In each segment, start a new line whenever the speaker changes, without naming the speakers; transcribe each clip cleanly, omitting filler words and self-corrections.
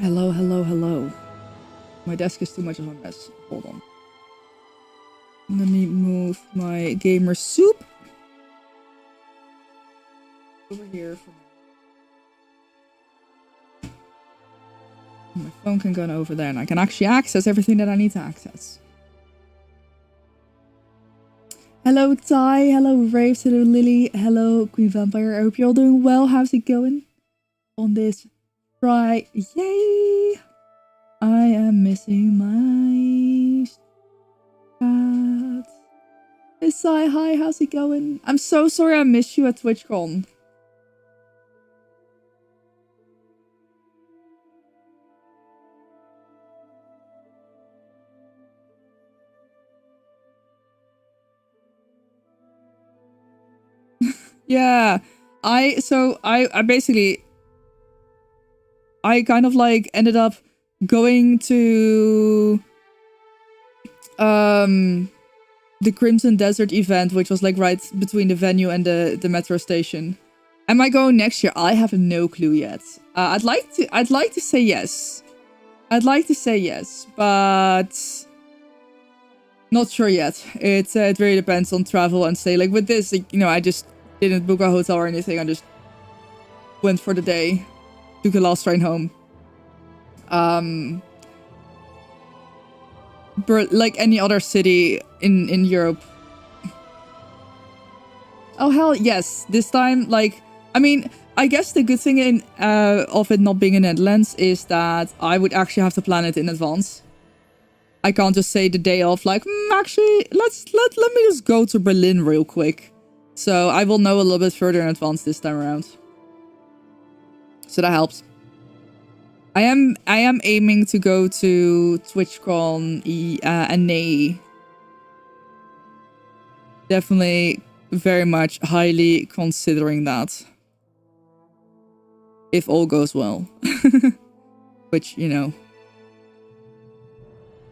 Hello, hello, hello. My desk is too much of a mess. Hold on. Let me move my gamer soup over here for my phone can go over there and I can actually access everything that I need to access. Hello Ty, hello Raves, hello Lily, hello Queen Vampire. I hope you're all doing well. How's it going on this Friday? I am missing my cat. Isai, hi, how's it going? I'm so sorry I missed you at TwitchCon. Yeah, I basically kind of like ended up going to the Crimson Desert event, which was like right between the venue and the metro station. Am I going next year? I have no clue yet. I'd like to say yes. I'd like to say yes, but not sure yet. It really depends on travel and stay. Like with this, you know, I just didn't book a hotel or anything. I just went for the day, took the last train home. Like any other city in Europe. Oh hell yes! This time, like, I mean, I guess the good thing of it not being in Netherlands is that I would actually have to plan it in advance. I can't just say the day off, like, actually, let me just go to Berlin real quick. So I will know a little bit further in advance this time around. So that helps. I am aiming to go to TwitchCon and Nay. Definitely very much highly considering that. If all goes well. Which, you know.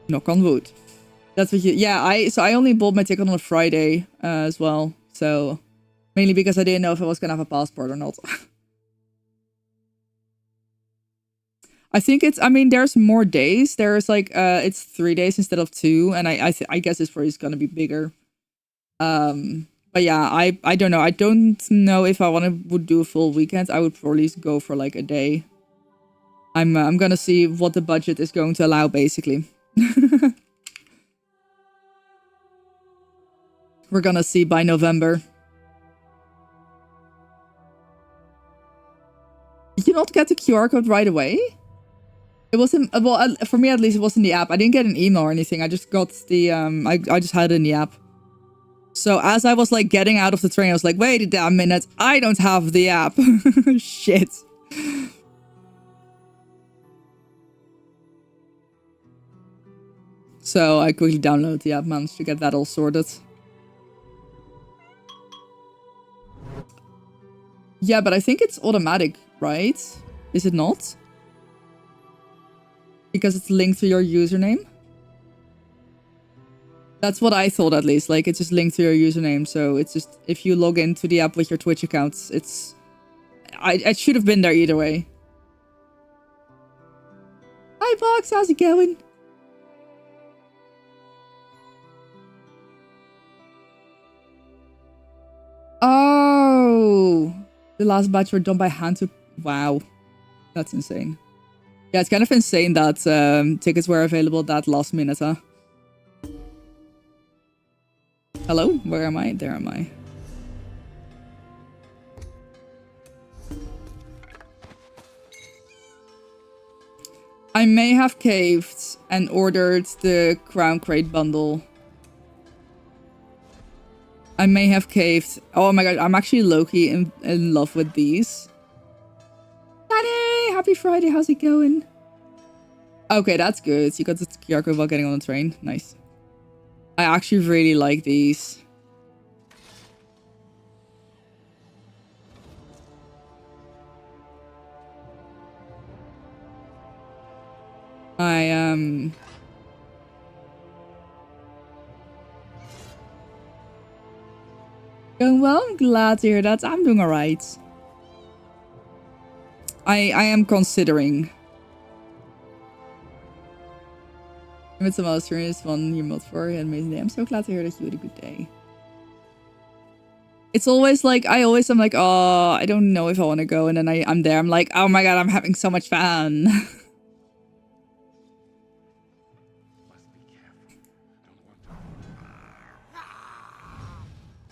Knock on wood. That's what you... Yeah, I only bought my ticket on a Friday as well. So, mainly because I didn't know if I was going to have a passport or not. I think it's... I mean, there's more days. There's like... it's 3 days instead of 2. And I guess this probably is going to be bigger. But yeah, I don't know. I don't know if I would do a full weekend. I would probably go for like a day. I'm gonna see what the budget is going to allow, basically. We're gonna see by November. Did you not get the QR code right away? It wasn't, well, for me at least, it wasn't the app. I didn't get an email or anything. I just got the, I just had it in the app. So as I was like getting out of the train, I was like, wait a damn minute, I don't have the app. Shit. So I quickly downloaded the app, managed to get that all sorted. Yeah, but I think it's automatic, right? Is it not? Because it's linked to your username? That's what I thought, at least. Like, it's just linked to your username. So it's just, if you log into the app with your Twitch account, it's... I should have been there either way. Hi, Box. How's it going? Oh! The last batch were done by hand to... Wow. That's insane. Yeah, it's kind of insane that tickets were available that last minute, huh? Hello? Where am I? There am I. I may have caved and ordered the Crown Crate bundle. I may have caved. Oh my god, I'm actually low-key in love with these. Danny! Happy Friday, how's it going? Okay, that's good. You got the QR code while getting on the train. Nice. I actually really like these. Going well? I'm glad to hear that. I'm doing alright. I am considering With some Austrians won your mod for an amazing day. I'm so glad to hear that you had a good day. It's always like, I'm like, oh, I don't know if I want to go. And then I'm there. I'm like, oh my god, I'm having so much fun.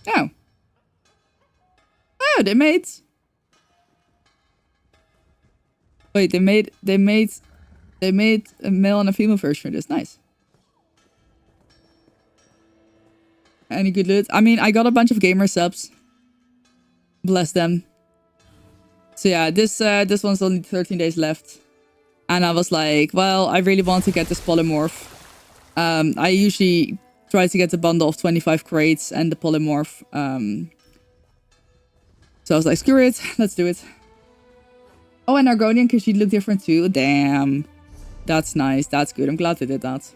Oh. Oh, they made... Wait, they made a male and a female version of this. Nice. Any good loot? I mean, I got a bunch of gamer subs. Bless them. So yeah, this one's only 13 days left. And I was like, well, I really want to get this polymorph. I usually try to get the bundle of 25 crates and the polymorph. So I was like, screw it, let's do it. Oh, and Argonian, because she looked different too. Damn. That's nice. That's good. I'm glad they did that. So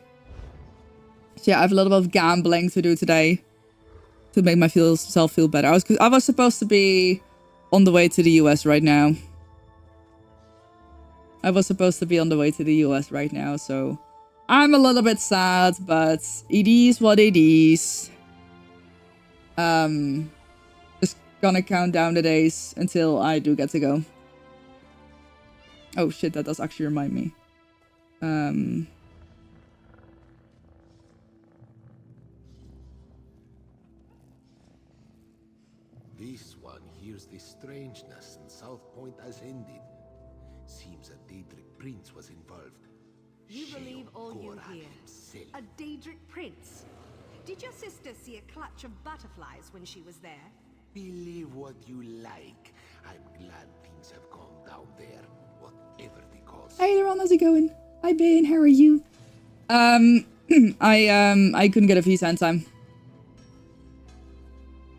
yeah, I have a lot of gambling to do today to make myself feel better. I was supposed to be on the way to the US right now. So I'm a little bit sad, but it is what it is. Just gonna count down the days until I do get to go. Oh shit, that does actually remind me.
This one hears the strangeness and South Point has ended. Seems a Daedric prince was involved.
You believe all you hear? A Daedric prince? Did your sister see a clutch of butterflies when she was there?
Believe what you like. I'm glad things have gone down there, whatever the cause.
Hey there, how's it going? Hi Ben, how are you? I couldn't get a visa in time.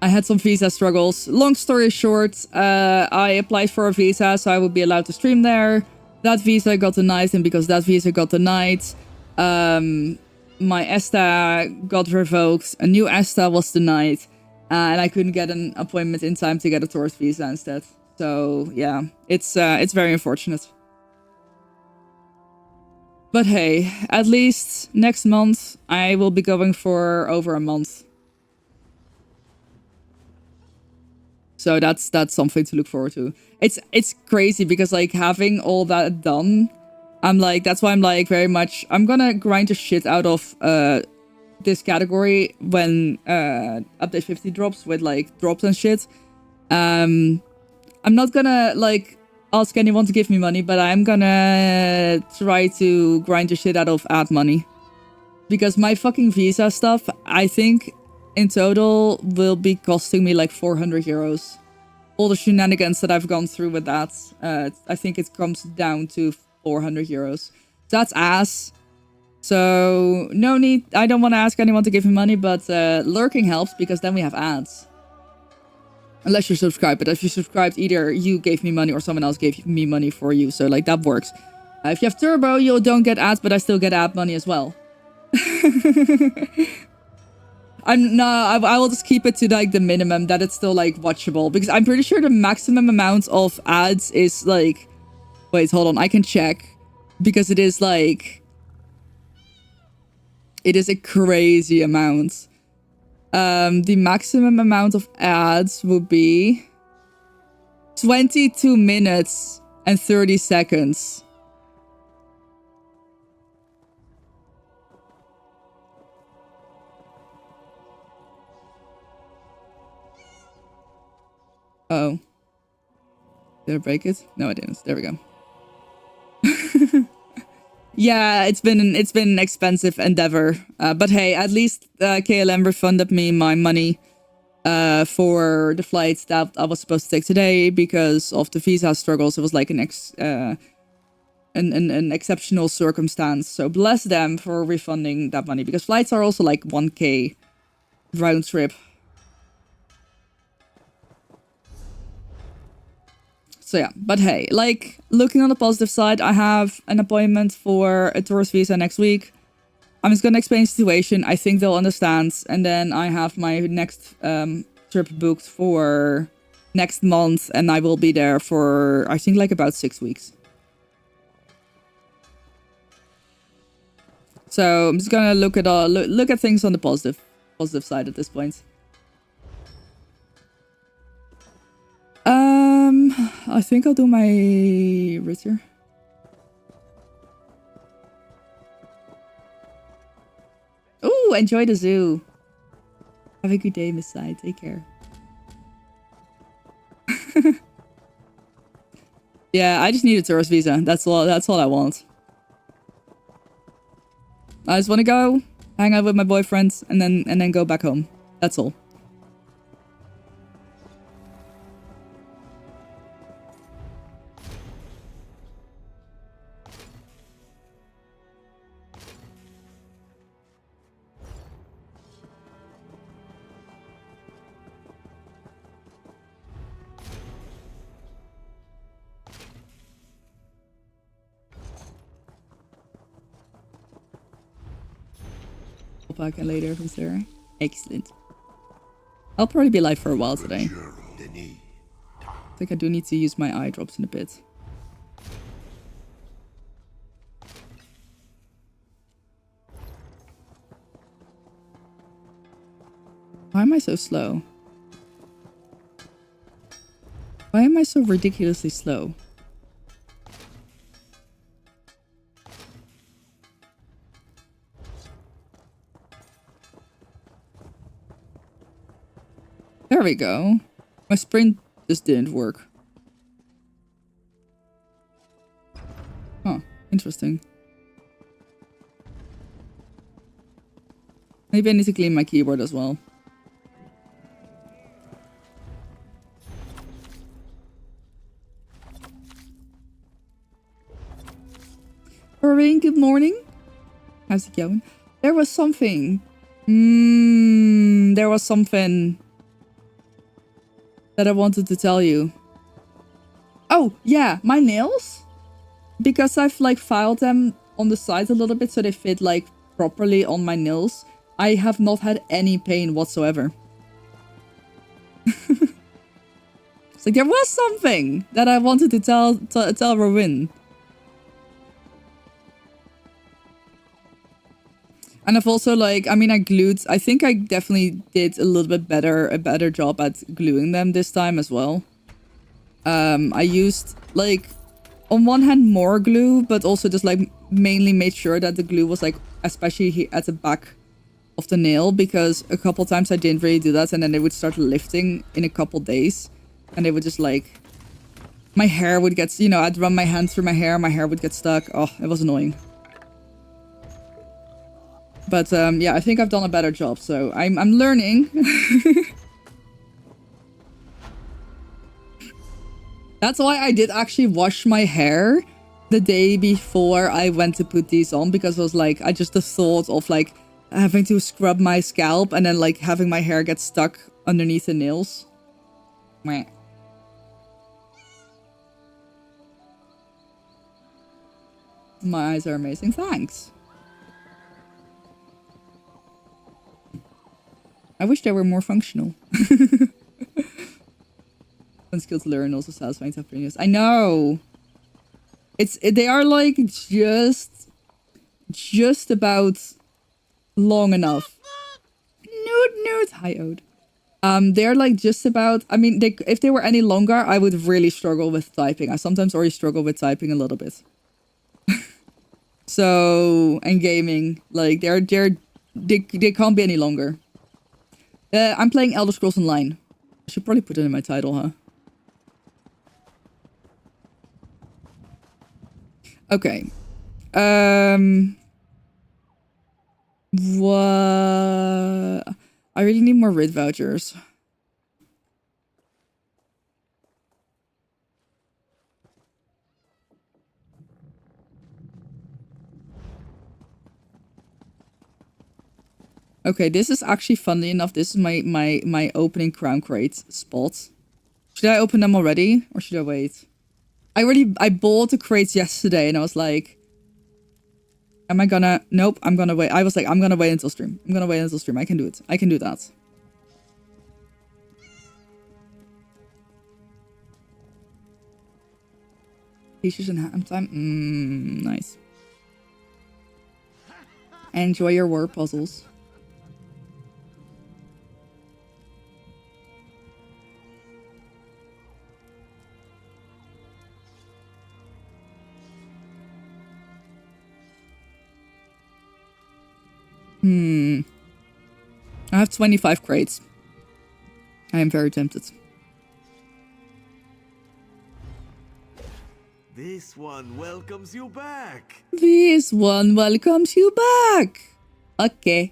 I had some visa struggles. Long story short, I applied for a visa so I would be allowed to stream there. That visa got denied, and because that visa got denied, my ESTA got revoked. A new ESTA was denied, and I couldn't get an appointment in time to get a tourist visa instead. So yeah, it's very unfortunate. But hey, at least next month I will be going for over a month. So that's something to look forward to. It's crazy because like having all that done, I'm like, that's why I'm like very much, I'm gonna grind the shit out of this category when update 50 drops with like drops and shit. I'm not gonna like ask anyone to give me money, but I'm gonna try to grind the shit out of ad money. Because my fucking visa stuff, I think in total will be costing me like 400 euros. All the shenanigans that I've gone through with that, I think it comes down to 400 euros. That's ass. So no need, I don't want to ask anyone to give me money, but lurking helps because then we have ads. Unless you're subscribed, but if you're subscribed, either you gave me money or someone else gave me money for you. So like that works. If you have turbo, you don't get ads, but I still get ad money as well. I will just keep it to like the minimum that it's still like watchable, because I'm pretty sure the maximum amount of ads is like, wait, hold on, I can check, because it is like, it is a crazy amount. The maximum amount of ads would be 22 minutes and 30 seconds. Oh. Did I break it? No, I didn't. There we go. Yeah, it's been an expensive endeavor. But hey, at least KLM refunded me my money for the flights that I was supposed to take today because of the visa struggles. It was like an exceptional circumstance. So bless them for refunding that money, because flights are also like 1K round trip. So yeah, but hey, like, looking on the positive side, I have an appointment for a tourist visa next week. I'm just gonna explain the situation. I think they'll understand. And then I have my next trip booked for next month, and I will be there for, I think, like about 6 weeks. So I'm just gonna look at things on the positive side at this point. I think I'll do my Ritter. Oh, enjoy the zoo. Have a good day, Miss Side. Take care. Yeah, I just need a tourist visa. That's all I want. I just want to go, hang out with my boyfriend, and then go back home. That's all. Back and later from Sarah. Excellent. I'll probably be live for a while today. I think I do need to use my eye drops in a bit. Why am I so slow? Why am I so ridiculously slow? There we go. My sprint just didn't work. Huh, interesting. Maybe I need to clean my keyboard as well. Irving, good morning. How's it going? There was something. There was something that I wanted to tell you. Oh, yeah, my nails. Because I've like filed them on the side a little bit so they fit like properly on my nails. I have not had any pain whatsoever. It's like there was something that I wanted to tell Rowin. And I've also like, I mean, I think I definitely did a little bit a better job at gluing them this time as well. I used like, on one hand more glue, but also just like mainly made sure that the glue was like, especially at the back of the nail, because a couple times I didn't really do that and then they would start lifting in a couple days. And they would just like, my hair would get, you know, I'd run my hand through my hair would get stuck. Oh, it was annoying. But yeah, I think I've done a better job, so I'm learning. That's why I did actually wash my hair the day before I went to put these on, because I was like, I just the thought of like having to scrub my scalp and then like having my hair get stuck underneath the nails. Meh. My eyes are amazing, thanks. I wish they were more functional. Fun skill to learn, also satisfying to have news. I know. They are like just about long enough. Nude. Hi, Ode. They're like just about. I mean, if they were any longer, I would really struggle with typing. I sometimes already struggle with typing a little bit. So, and gaming, like they can't be any longer. I'm playing Elder Scrolls Online. I should probably put it in my title, huh? Okay. What? I really need more RID vouchers. Okay, this is actually funnily enough. This is my opening crown crate spot. Should I open them already or should I wait? I bought the crates yesterday and I was like, am I gonna? Nope, I'm gonna wait. I was like, I'm gonna wait until stream. I can do it. I can do that. T-shirts and ham time. Nice. Enjoy your word puzzles. I have 25 crates. I am very tempted.
This one welcomes you back.
This one welcomes you back. Okay.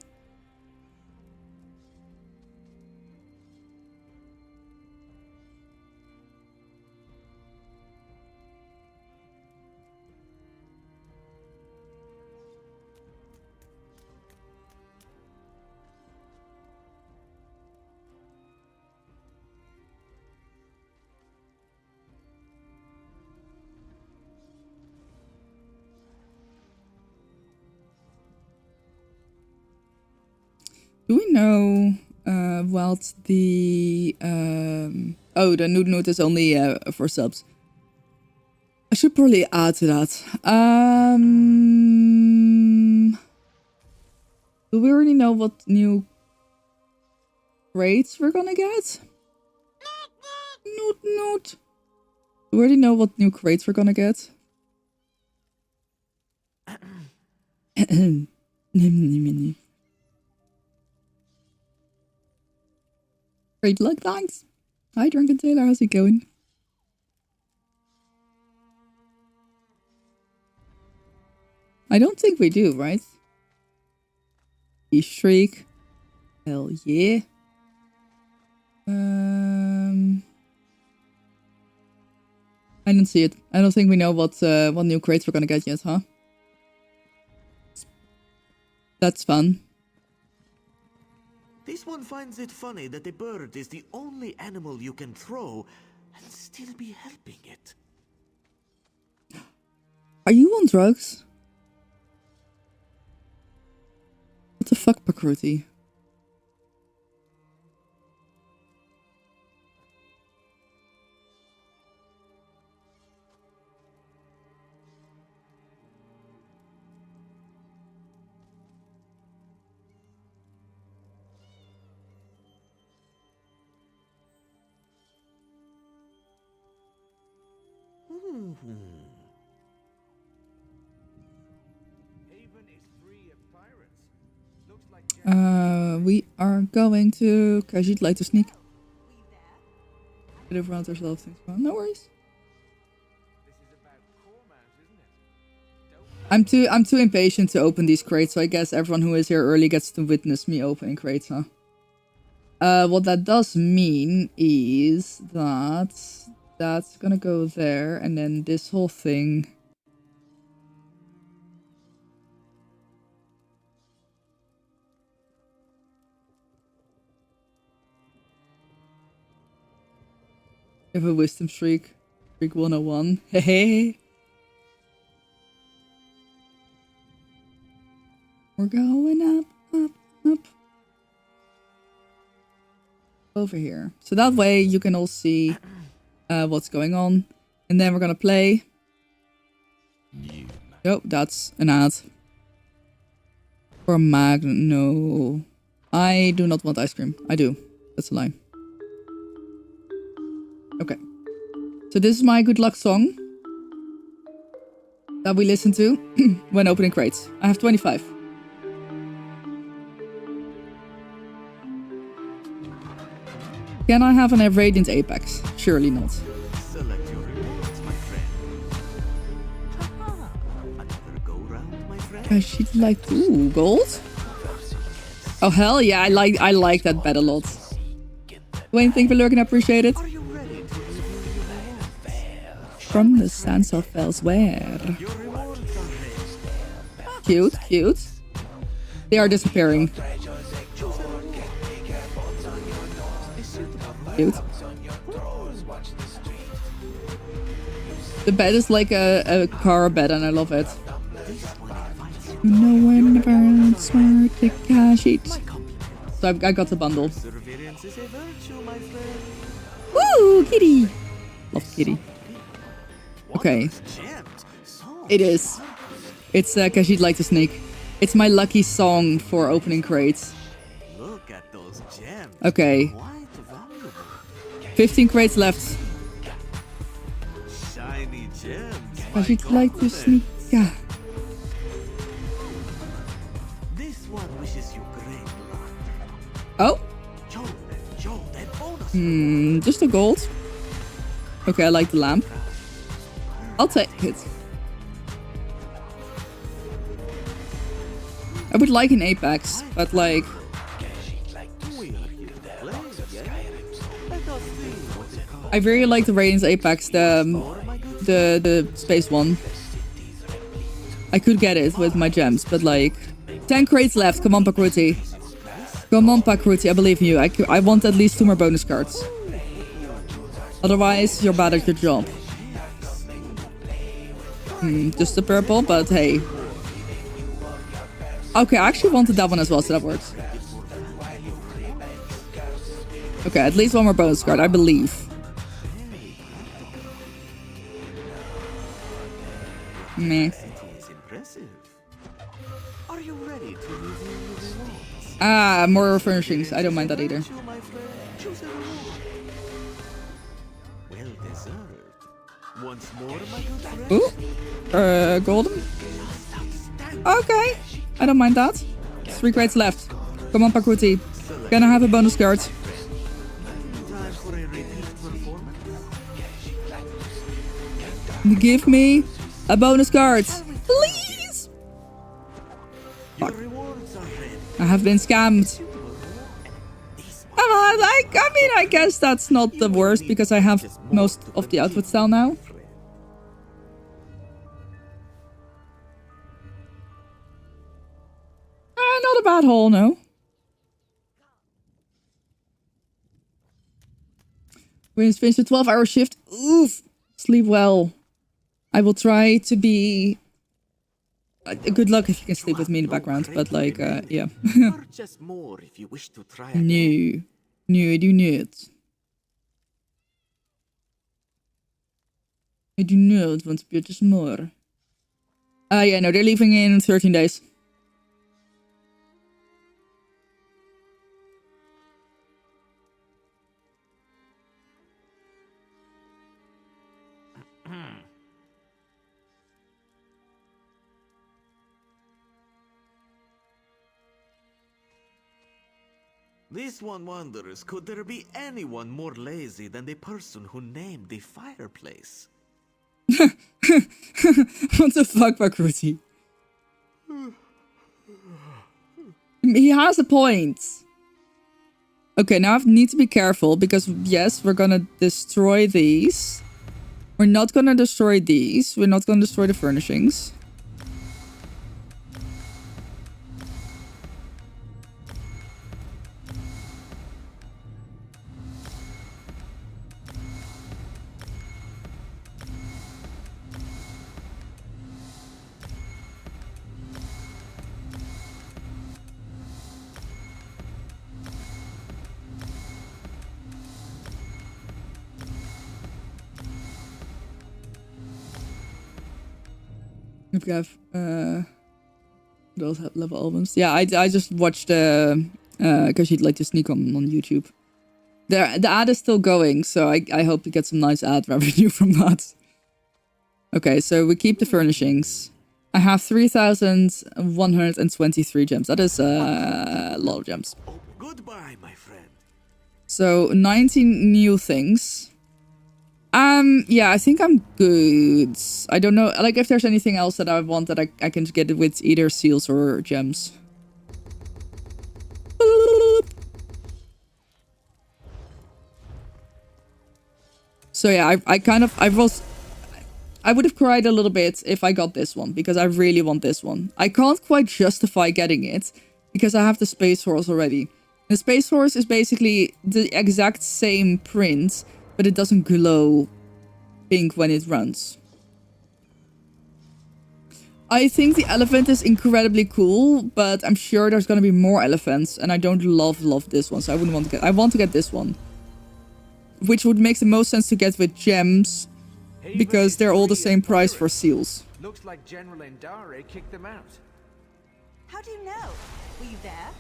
Do we know what the oh, the nude note is only for subs. I should probably add to that. Do we already know what new crates we're gonna get? Note. Do we already know what new crates we're gonna get? Great luck, thanks. Hi, Drunken Taylor, how's it going? I don't think we do, right? Shriek. Hell yeah. I don't see it. I don't think we know what new crates we're gonna get yet, huh? That's fun.
This one finds it funny that a bird is the only animal you can throw and still be helping it.
Are you on drugs? What the fuck, Pakruti? We are going to... Cause you'd like to sneak. Bit of round ourselves things. No worries. I'm too impatient to open these crates, so I guess everyone who is here early gets to witness me opening crates, huh? What that does mean is that that's gonna go there, and then this whole thing. I have a wisdom shriek. Shriek 101. Hey. We're going up. Over here. So that way you can all see what's going on. And then we're gonna play. Oh, that's an ad. For Magno. I do not want ice cream. I do. That's a lie. Okay. So this is my good luck song. That we listen to when opening crates. I have 25. Can I have an Radiant Apex? Surely not.
Select your rewards, my friend. Haha, another go round, my friend.
She'd like ooh, gold? Oh hell yeah, I like that bet a lot. Wayne, thank you for lurking, I appreciate it.
Are you ready to review your rewards?
From the sands of elsewhere.
Your rewards are ready.
Cute, cute. They are disappearing. Cute. The bed is like a car bed and I love it. No one ever smart to cash it. So I got the bundle.
Perseverance is a virtue, my friend.
Woo, kitty! Love kitty. Okay. It is. It's Khajiit like the snake. It's my lucky song for opening crates.
Look at those gems.
Okay.
Quite valuable.
15 crates left.
Shiny gems.
Als je het lijkt te sneak. Ja.
This one wishes you great luck.
Oh.
Joe, that bonus.
Just a gold. Okay, I like the lamp. I'll take it. I would like an Apex, but like... I really like the Radiant's Apex, the space one. I could get it with my gems, but like... 10 crates left, come on Pakruti. Come on Pakruti, I believe in you. I want at least 2 more bonus cards. Otherwise, you're bad at your job. Just the purple, but hey. Okay, I actually wanted that one as well, so that works. Okay, at least 1 more bonus card, I believe. Meh. Ah, more furnishings. I don't mind that either. Ooh. Golden? Okay. I don't mind that. 3 crates left. Come on, Pakruti. Can I have a bonus card? Give me a bonus card. Please! Fuck. I have been scammed. I mean, I guess that's not the worst because I have most of the outfit style now. Not a bad haul, no. We finished a 12-hour shift. Oof. Sleep well. I will try to be... good luck if you can sleep with me in the background, but like, yeah. No. No, I do not. I do not want to purchase more. Yeah, no, they're leaving in 13 days.
This one wonders, could there be anyone more lazy than the person who named the fireplace?
What the fuck, Pakruti? He has a point. Okay, now I need to be careful because, yes, we're gonna destroy these. We're not gonna destroy these. We're not gonna destroy the furnishings. If you have those level albums, yeah, I just watched because you'd like to sneak on YouTube. The ad is still going, so I hope to get some nice ad revenue from that. Okay, so we keep the furnishings. I have 3,123 gems. That is a lot of gems.
Oh, goodbye, my friend.
So 19 new things. Yeah, I think I'm good. I don't know, like, if there's anything else that I want that I can get it with either seals or gems. So yeah, I would have cried a little bit if I got this one, because I really want this one. I can't quite justify getting it, because I have the Space Horse already. The Space Horse is basically the exact same print, but it doesn't glow pink when it runs. I think the elephant is incredibly cool, but I'm sure there's gonna be more elephants, and I don't love this one, so I wouldn't want to get... I want to get this one. Which would make the most sense to get with gems, because they're all the same price for seals.
Looks like General Endare kicked them out.
How do you know? Were you there?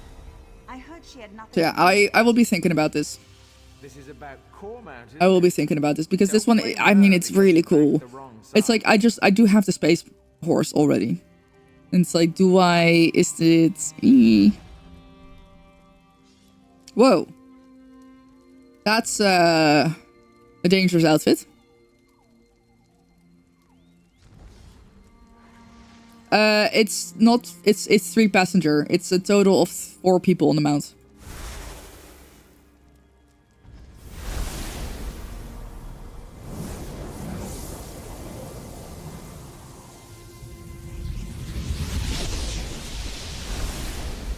I heard she had nothing.
So yeah, I will be thinking about this.
This is about core mounted.
I will be thinking about this because this one, I mean, it's really cool. It's like, I do have the space horse already. And it's like, is it... Whoa. That's a dangerous outfit. It's not, it's 3 passenger. It's a total of 4 people on the mount.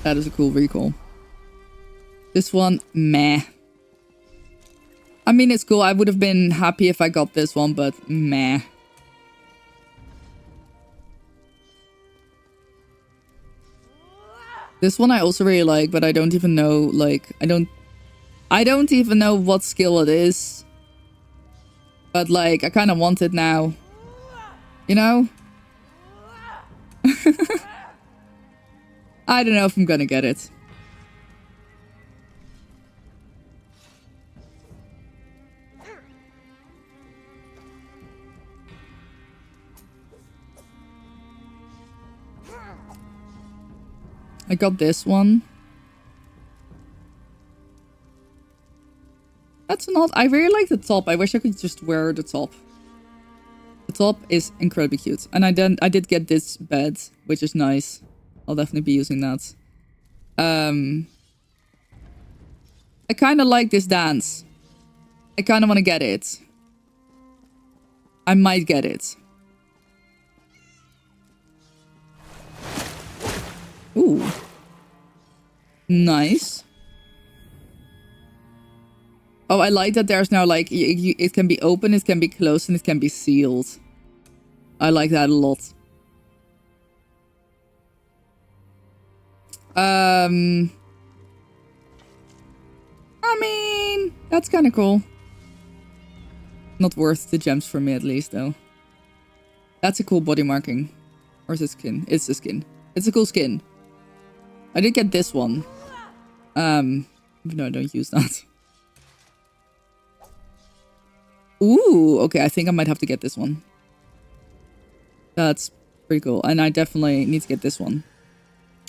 That is a cool recall. This one, meh. I mean, it's cool. I would have been happy if I got this one, but meh. This one I also really like, but I don't even know, like, I don't even know what skill it is. But, like, I kind of want it now. You know? I don't know if I'm gonna get it. I got this one. That's not... I really like the top. I wish I could just wear the top. The top is incredibly cute. And I did get this bed, which is nice. I'll definitely be using that. I kind of like this dance. I kind of want to get it. I might get it. Ooh. Nice. Oh, I like that there's now, like, it can be open, it can be closed, and it can be sealed. I like that a lot. I mean, that's kind of cool. Not worth the gems for me, at least, though. That's a cool body marking. Or is it skin? It's the skin. It's a cool skin. I did get this one. Even though I don't use that. Ooh, okay, I think I might have to get this one. That's pretty cool. And I definitely need to get this one.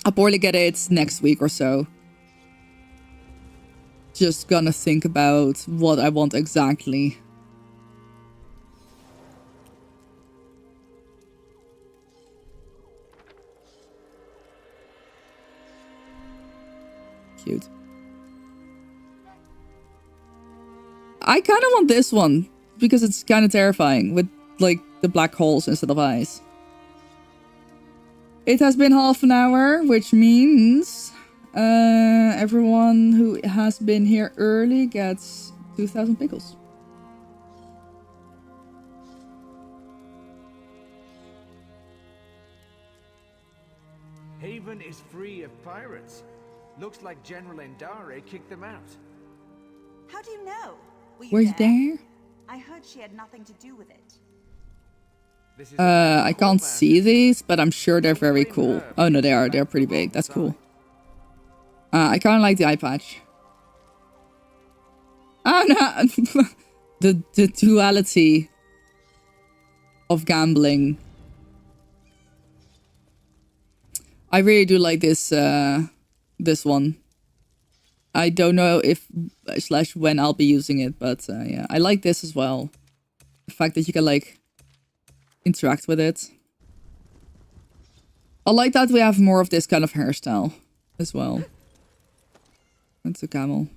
I'll probably get it next week or so. Just gonna think about what I want exactly. Cute. I kind of want this one because it's kind of terrifying with like the black holes instead of eyes. It has been half an hour, which means everyone who has been here early gets 2,000 pickles.
Haven is free of pirates. Looks like General Endare kicked them out.
How do you know?
Were you there?
I heard she had nothing to do with it.
I can't see these, but I'm sure they're very cool. Oh no, they are. They're pretty big. That's cool. I kind of like the eye patch. Oh no! the duality of gambling. I really do like this this one. I don't know if / when I'll be using it, but yeah, I like this as well. The fact that you can like interact with it. I like that we have more of this kind of hairstyle as well. That's a camel.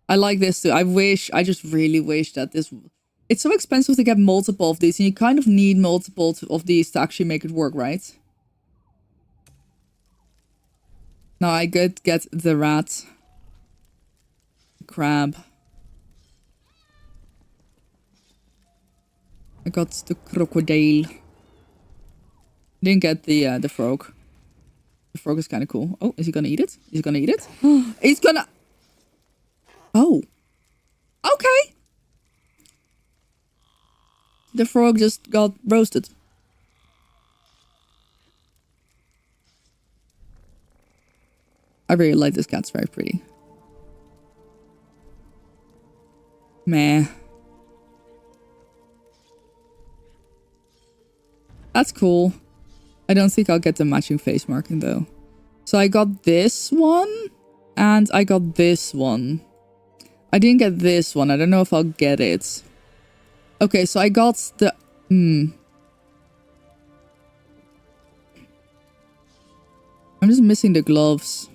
I like this too. I just really wish that this... It's so expensive to get multiple of these, and you kind of need multiple of these to actually make it work, right? Now I could get the rat. The crab. I got the crocodile. Didn't get the frog. The frog is kind of cool. Oh, is he gonna eat it? Is he gonna eat it? He's gonna... Oh. Okay. The frog just got roasted. I really like this cat. It's very pretty. Meh. That's cool. I don't think I'll get the matching face marking though. So I got this one and I got this one. I didn't get this one. I don't know if I'll get it. Okay, so I got the... I'm just missing the gloves.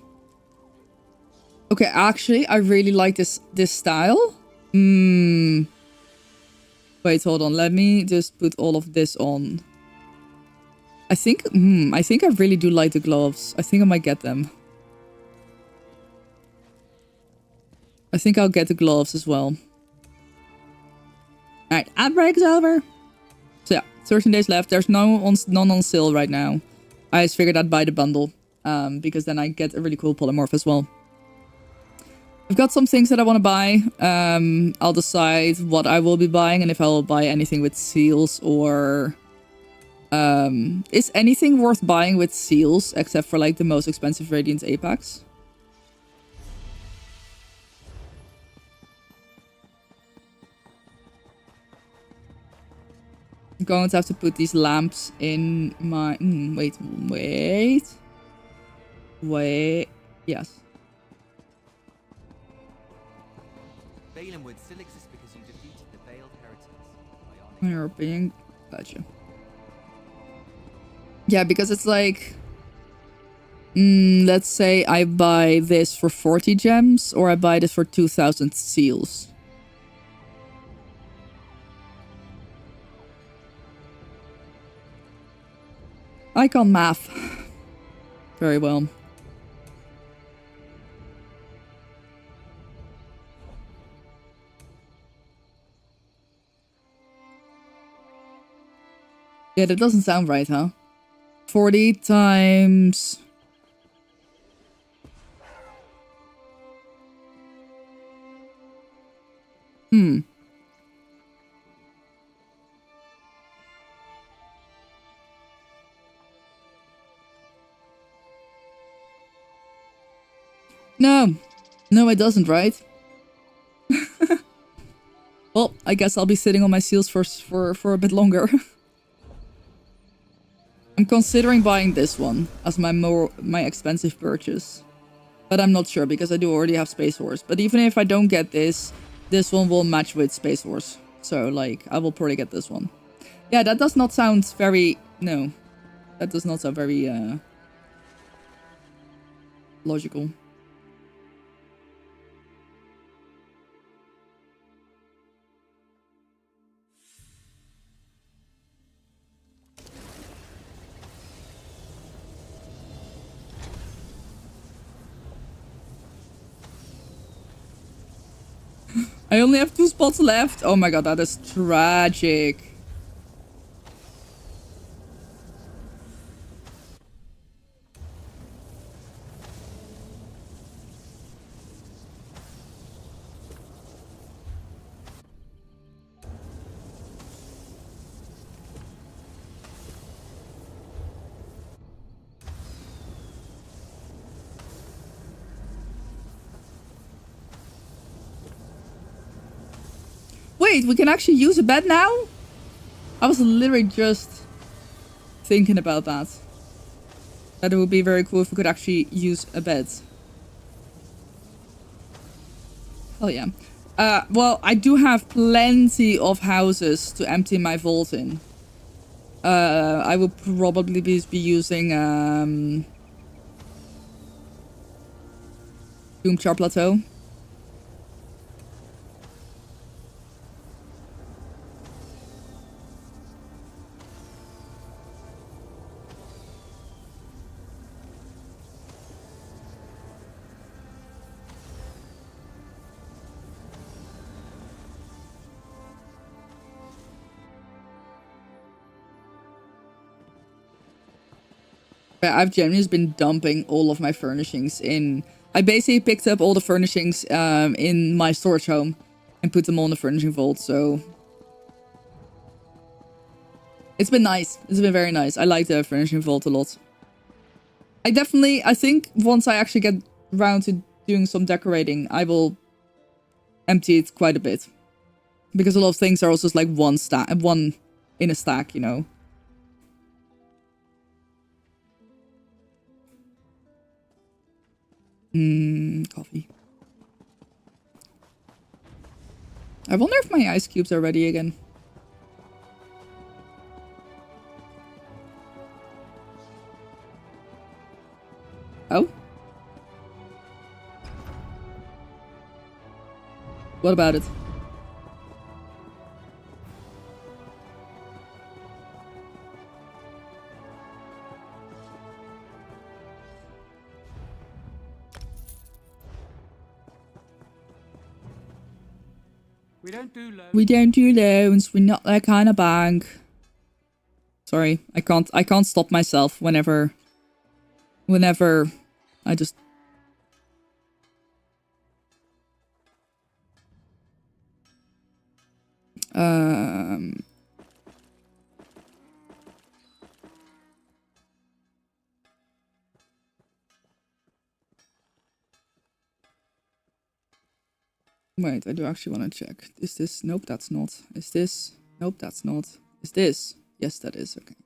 Okay, actually, I really like this style. Wait, hold on. Let me just put all of this on. I think I really do like the gloves. I think I might get them. I think I'll get the gloves as well. Alright, ad break is over. So yeah, 13 days left. There's none on sale right now. I just figured I'd buy the bundle. Because then I get a really cool polymorph as well. I've got some things that I want to buy. I'll decide what I will be buying and if I will buy anything with seals or... is anything worth buying with seals except for like the most expensive Radiant Apex? I'm going to have to put these lamps in my... Wait. Yes.
Balenwood still exists because you defeated the veiled heritors.
You're being... Gotcha. Yeah, because it's like... let's say I buy this for 40 gems or I buy this for 2,000 seals. I can't math. Very well. Yeah, that doesn't sound right, huh? 40 times... No. No, it doesn't, right? Well, I guess I'll be sitting on my seals for a bit longer. I'm considering buying this one as my expensive purchase. But I'm not sure because I do already have Space Horse. But even if I don't get this, this one will match with Space Horse. So, like, I will probably get this one. Yeah, that does not sound very... No. That does not sound very, logical. I only have 2 spots left. Oh my god, that is tragic. Wait, we can actually use a bed now? I was literally just thinking about that. That it would be very cool if we could actually use a bed. Oh yeah. Well, I do have plenty of houses to empty my vault in. I will probably be using Doomchar Plateau. I've generally just been dumping all of my furnishings in... I basically picked up all the furnishings in my storage home and put them all in the furnishing vault, so... It's been nice. It's been very nice. I like the furnishing vault a lot. I think once I actually get round to doing some decorating, I will empty it quite a bit. Because a lot of things are also just like one in a stack, you know. Coffee. I wonder if my ice cubes are ready again. Oh? What about it? We don't do loans. We're not that kind of bank. Sorry, I can't stop myself whenever I just... Wait, I do actually want to check. Is this? Nope, that's not. Is this? Nope, that's not. Is this? Yes, that is. Okay.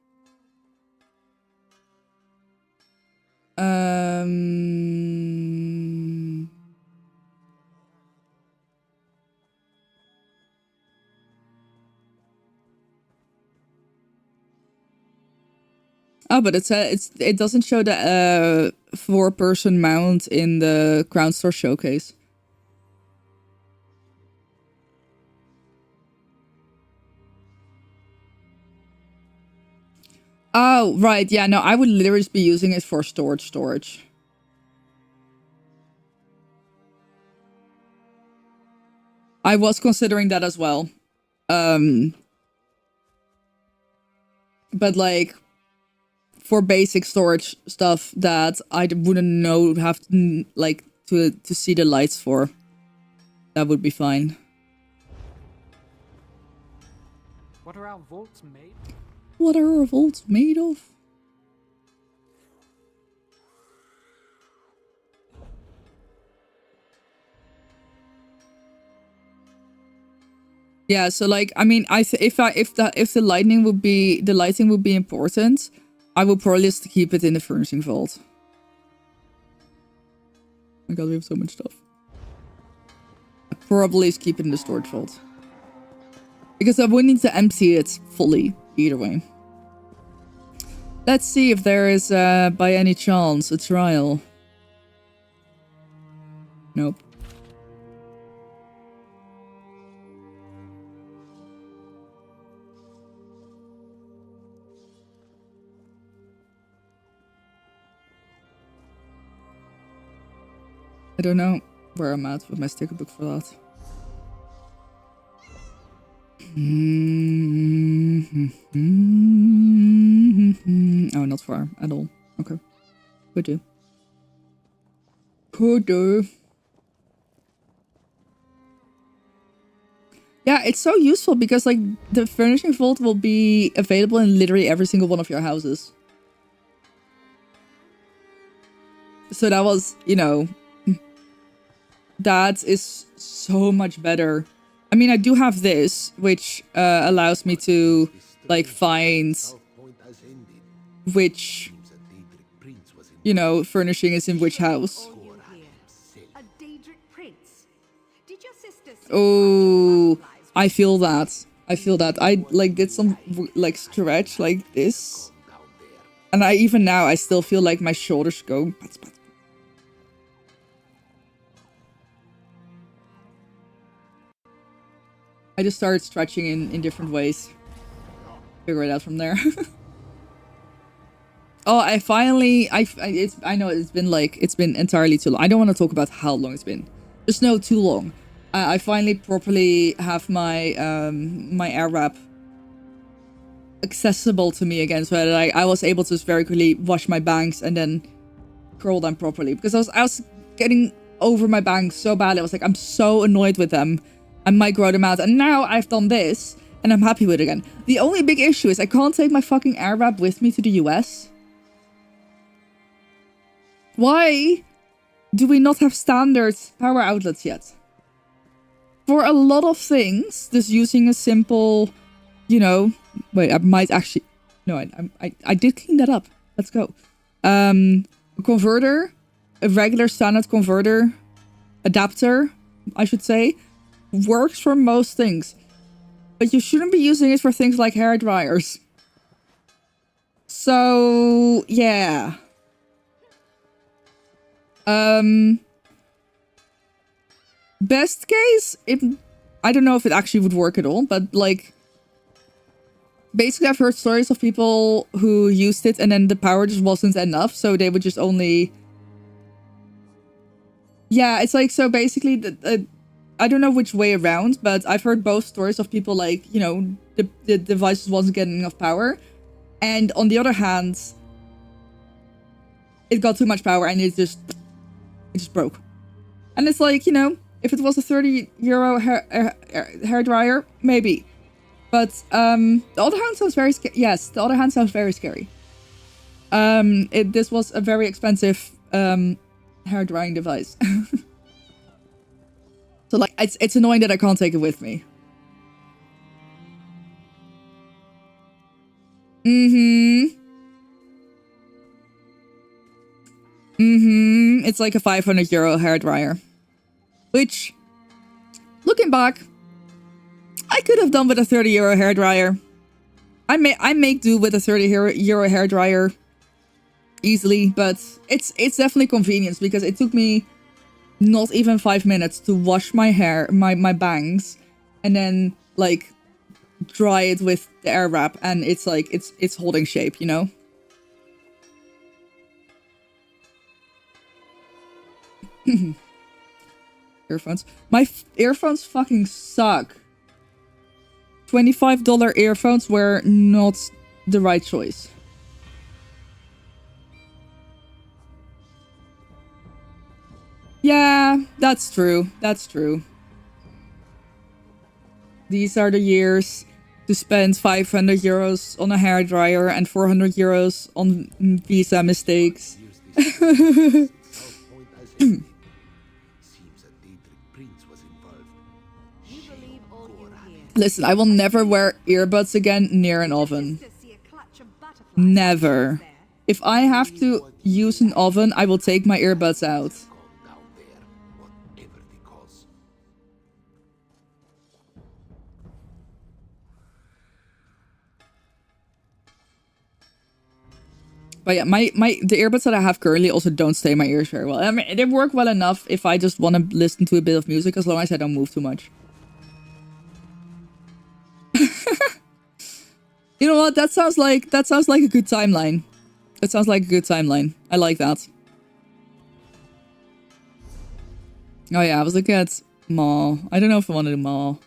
Oh, but it doesn't show the 4-person mount in the Crown Store showcase. Oh, right. Yeah, no, I would literally just be using it for storage. I was considering that as well. But like for basic storage stuff that I wouldn't know have to, like to see the lights for, that would be fine.
What are our vaults made?
What are our vaults made of? Yeah, so like I mean, if the lighting would be important, I would probably just keep it in the furnishing vault. Oh my god, we have so much stuff. I probably just keep it in the storage vault. Because I would need to empty it fully, either way. Let's see if there is, by any chance, a trial. Nope. I don't know where I'm at with my sticker book for that. Oh, not far at all. Okay. Could do. Could do. Yeah, it's so useful because like the furnishing vault will be available in literally every single one of your houses. So that was, you know, that is so much better. I mean, I do have this, which allows me to, like, find which, you know, furnishing is in which house. Oh, I feel that. I feel that. I, like, did some, like, stretch like this. And even now, I still feel like my shoulders go... I just started stretching in different ways. Figure it out from there. Oh, I finally... I know it's been entirely too long. I don't want to talk about how long it's been. Just no, too long. I finally properly have my my air wrap accessible to me again, so that I was able to just very quickly wash my bangs and then curl them properly. Because I was getting over my bangs so badly. I was like, I'm so annoyed with them. I might grow them out. And now I've done this, and I'm happy with it again. The only big issue is I can't take my fucking air wrap with me to the US. Why do we not have standard power outlets yet? For a lot of things, just using a simple, you know, wait, I might actually, no, I did clean that up. Let's go. A converter, a regular standard converter, adapter, I should say, works for most things. But you shouldn't be using it for things like hair dryers. So, yeah. Best case, I don't know if it actually would work at all, but like, basically I've heard stories of people who used it and then the power just wasn't enough, so they would just only... Yeah, it's like, so basically, I don't know which way around, but I've heard both stories of people like, you know, the device just wasn't getting enough power. And on the other hand, it got too much power and it just broke. And it's like, you know, if it was a €30 hair dryer, maybe. But the other hand sounds very scary. Yes, the other hand sounds very scary. This was a very expensive hair drying device. So like, it's annoying that I can't take it with me. It's like a €500 hair dryer. Which, looking back, I could have done with a €30 hair dryer. I make do with a €30 hair dryer easily, but it's definitely convenience because it took me not even 5 minutes to wash my hair, my bangs, and then like dry it with the air wrap, and it's like it's holding shape, you know. Earphones. My earphones fucking suck. $25 earphones were not the right choice. Yeah, that's true. That's true. These are the years to spend €500 on a hairdryer and €400 on visa mistakes. Listen, I will never wear earbuds again near an oven. Never. If I have to use an oven, I will take my earbuds out. But yeah, the earbuds that I have currently also don't stay in my ears very well. I mean, they work well enough if I just want to listen to a bit of music, as long as I don't move too much. You know what? That sounds like a good timeline. That sounds like a good timeline. I like that. Oh yeah, I was looking at mall. I don't know if I want to do mall.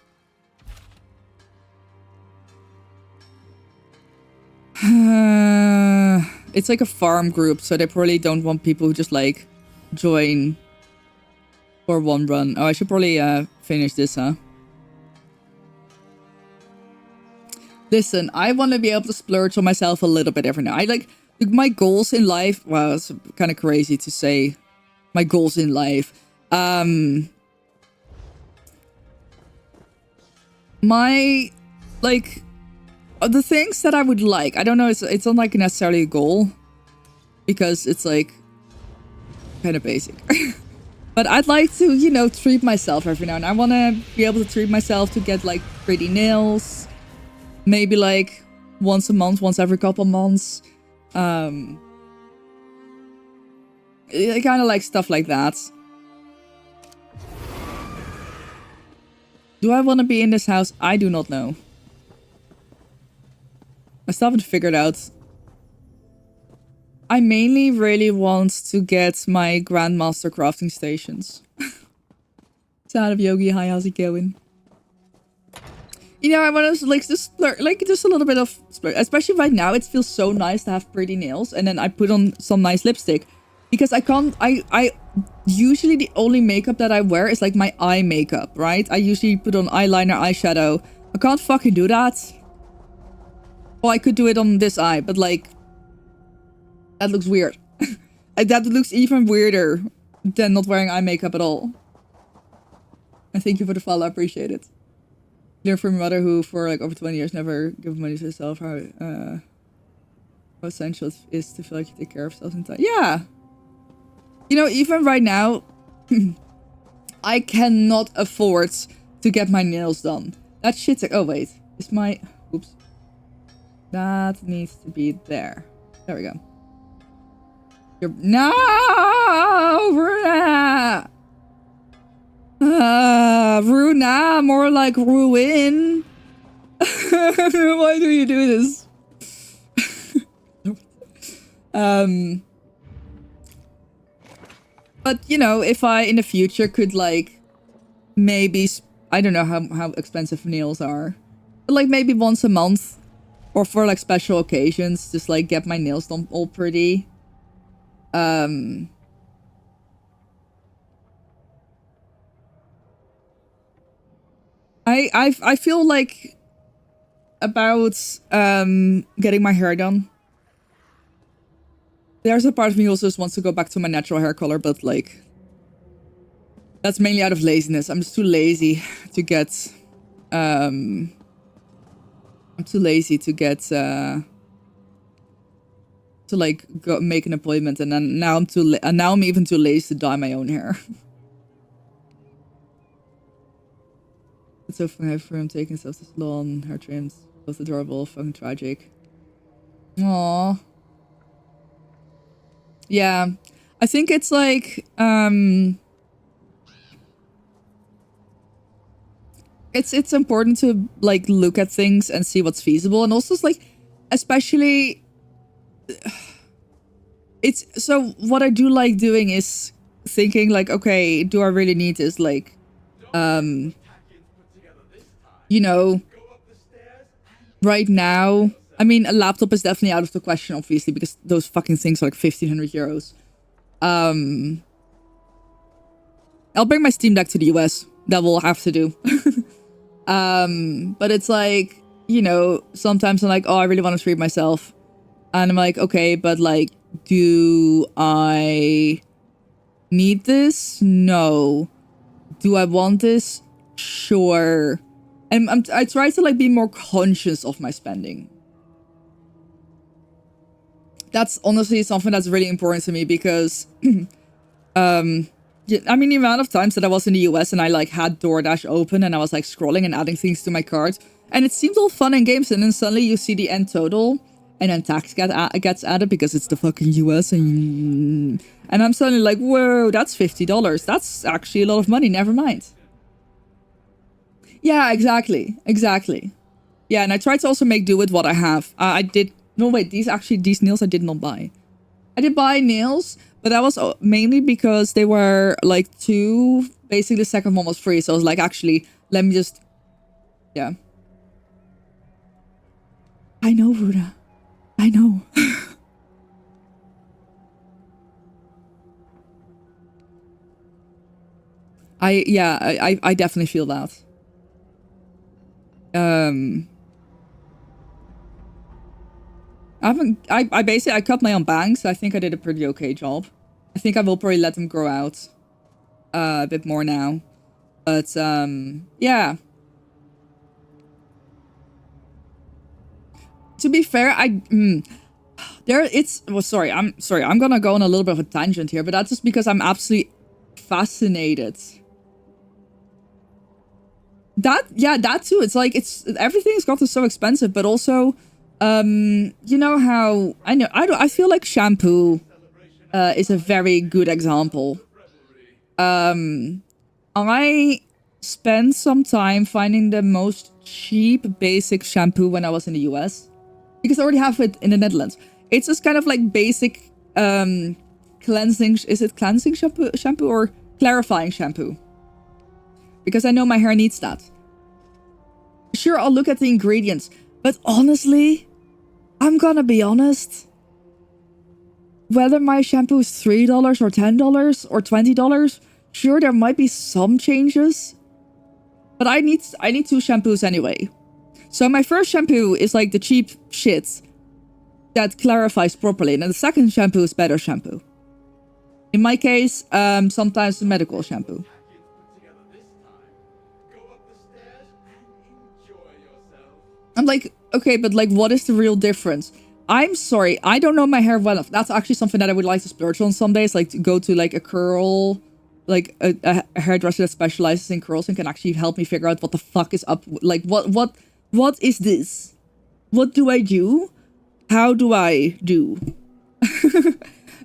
It's like a farm group, so they probably don't want people who just like join for one run. Oh, I should probably finish this, huh? Listen, I want to be able to splurge on myself a little bit every now. I like my goals in life. Well, it's kind of crazy to say my goals in life. My like the things that I would like. I don't know. It's not like necessarily a goal because it's like kind of basic. But I'd like to, you know, treat myself every now and then. I want to be able to treat myself to get like pretty nails. Maybe like once a month, once every couple months. I kind of like stuff like that. Do I want to be in this house? I do not know. I still haven't figured out. I mainly really want to get my Grandmaster crafting stations. Sound of Yogi, hi, how's it going? You know, I want to like just a little bit of splurge. Especially right now, it feels so nice to have pretty nails, and then I put on some nice lipstick because I can't. I usually the only makeup that I wear is like my eye makeup, right? I usually put on eyeliner, eyeshadow. I can't fucking do that. Well, I could do it on this eye, but like that looks weird. That looks even weirder than not wearing eye makeup at all. And thank you for the follow, I appreciate it. Learned from my mother who for like over 20 years never given money to herself, how essential it is to feel like you take care of yourself in time. Yeah. You know, even right now, I cannot afford to get my nails done. That shit's like, oh wait, is my, oops. That needs to be there. There we go. No, Runa! Runa, more like ruin. Why do you do this? But you know, if I in the future could like maybe, I don't know how expensive nails are, but like maybe once a month or for like special occasions, just like get my nails done all pretty. I feel like about getting my hair done. There's a part of me also just wants to go back to my natural hair color, but like that's mainly out of laziness. I'm just too lazy to get I'm too lazy to get to like go make an appointment, and then now I'm even too lazy to dye my own hair. It's so funny for him taking stuff to salon, hair trims, both adorable, fucking tragic. Aww. Yeah, I think it's like it's important to like look at things and see what's feasible, and also it's like, especially it's so what I do like doing is thinking like, okay, do I really need this? Like you know, right now, I mean, a laptop is definitely out of the question, obviously, because those fucking things are like 1,500 euros. I'll bring my Steam Deck to the US. That will have to do. But it's like, you know, sometimes I'm like, oh, I really want to treat myself. And I'm like, okay, but like, do I need this? No. Do I want this? Sure. And I try to like be more conscious of my spending. That's honestly something that's really important to me because, I mean, the amount of times that I was in the US and I like had DoorDash open and I was like scrolling and adding things to my cart, and it seemed all fun and games, and then suddenly you see the end total, and then tax gets added because it's the fucking US, and I'm suddenly like, whoa, that's $50. That's actually a lot of money. Never mind. Yeah, exactly. Yeah, and I tried to also make do with what I have. I did. No, wait. These nails I did not buy. I did buy nails, but that was mainly because they were like 2. Basically, the second one was free, so I was like, actually, let me just. Yeah. I know, Ruda. I know. I definitely feel that. I basically cut my own bangs. I think I did a pretty okay job. I think I will probably let them grow out a bit more now. But yeah. To be fair, I'm gonna go on a little bit of a tangent here, but that's just because I'm absolutely fascinated. That too. It's like everything's gotten so expensive, but also, you know how I feel like shampoo is a very good example. I spent some time finding the most cheap basic shampoo when I was in the US, because I already have it in the Netherlands. It's just kind of like basic cleansing. Is it cleansing shampoo or clarifying shampoo? Because I know my hair needs that. Sure, I'll look at the ingredients, but honestly, I'm gonna be honest. Whether my shampoo is $3 or $10 or $20, sure, there might be some changes, but I need 2 shampoos anyway. So my first shampoo is like the cheap shit that clarifies properly, and then the second shampoo is better shampoo. In my case, sometimes medical shampoo. I'm like, okay, but like, what is the real difference? I'm sorry, I don't know my hair well enough. That's actually something that I would like to splurge on some days, like to go to like a curl, like a hairdresser that specializes in curls and can actually help me figure out what the fuck is up. Like, what is this? What do I do? How do I do?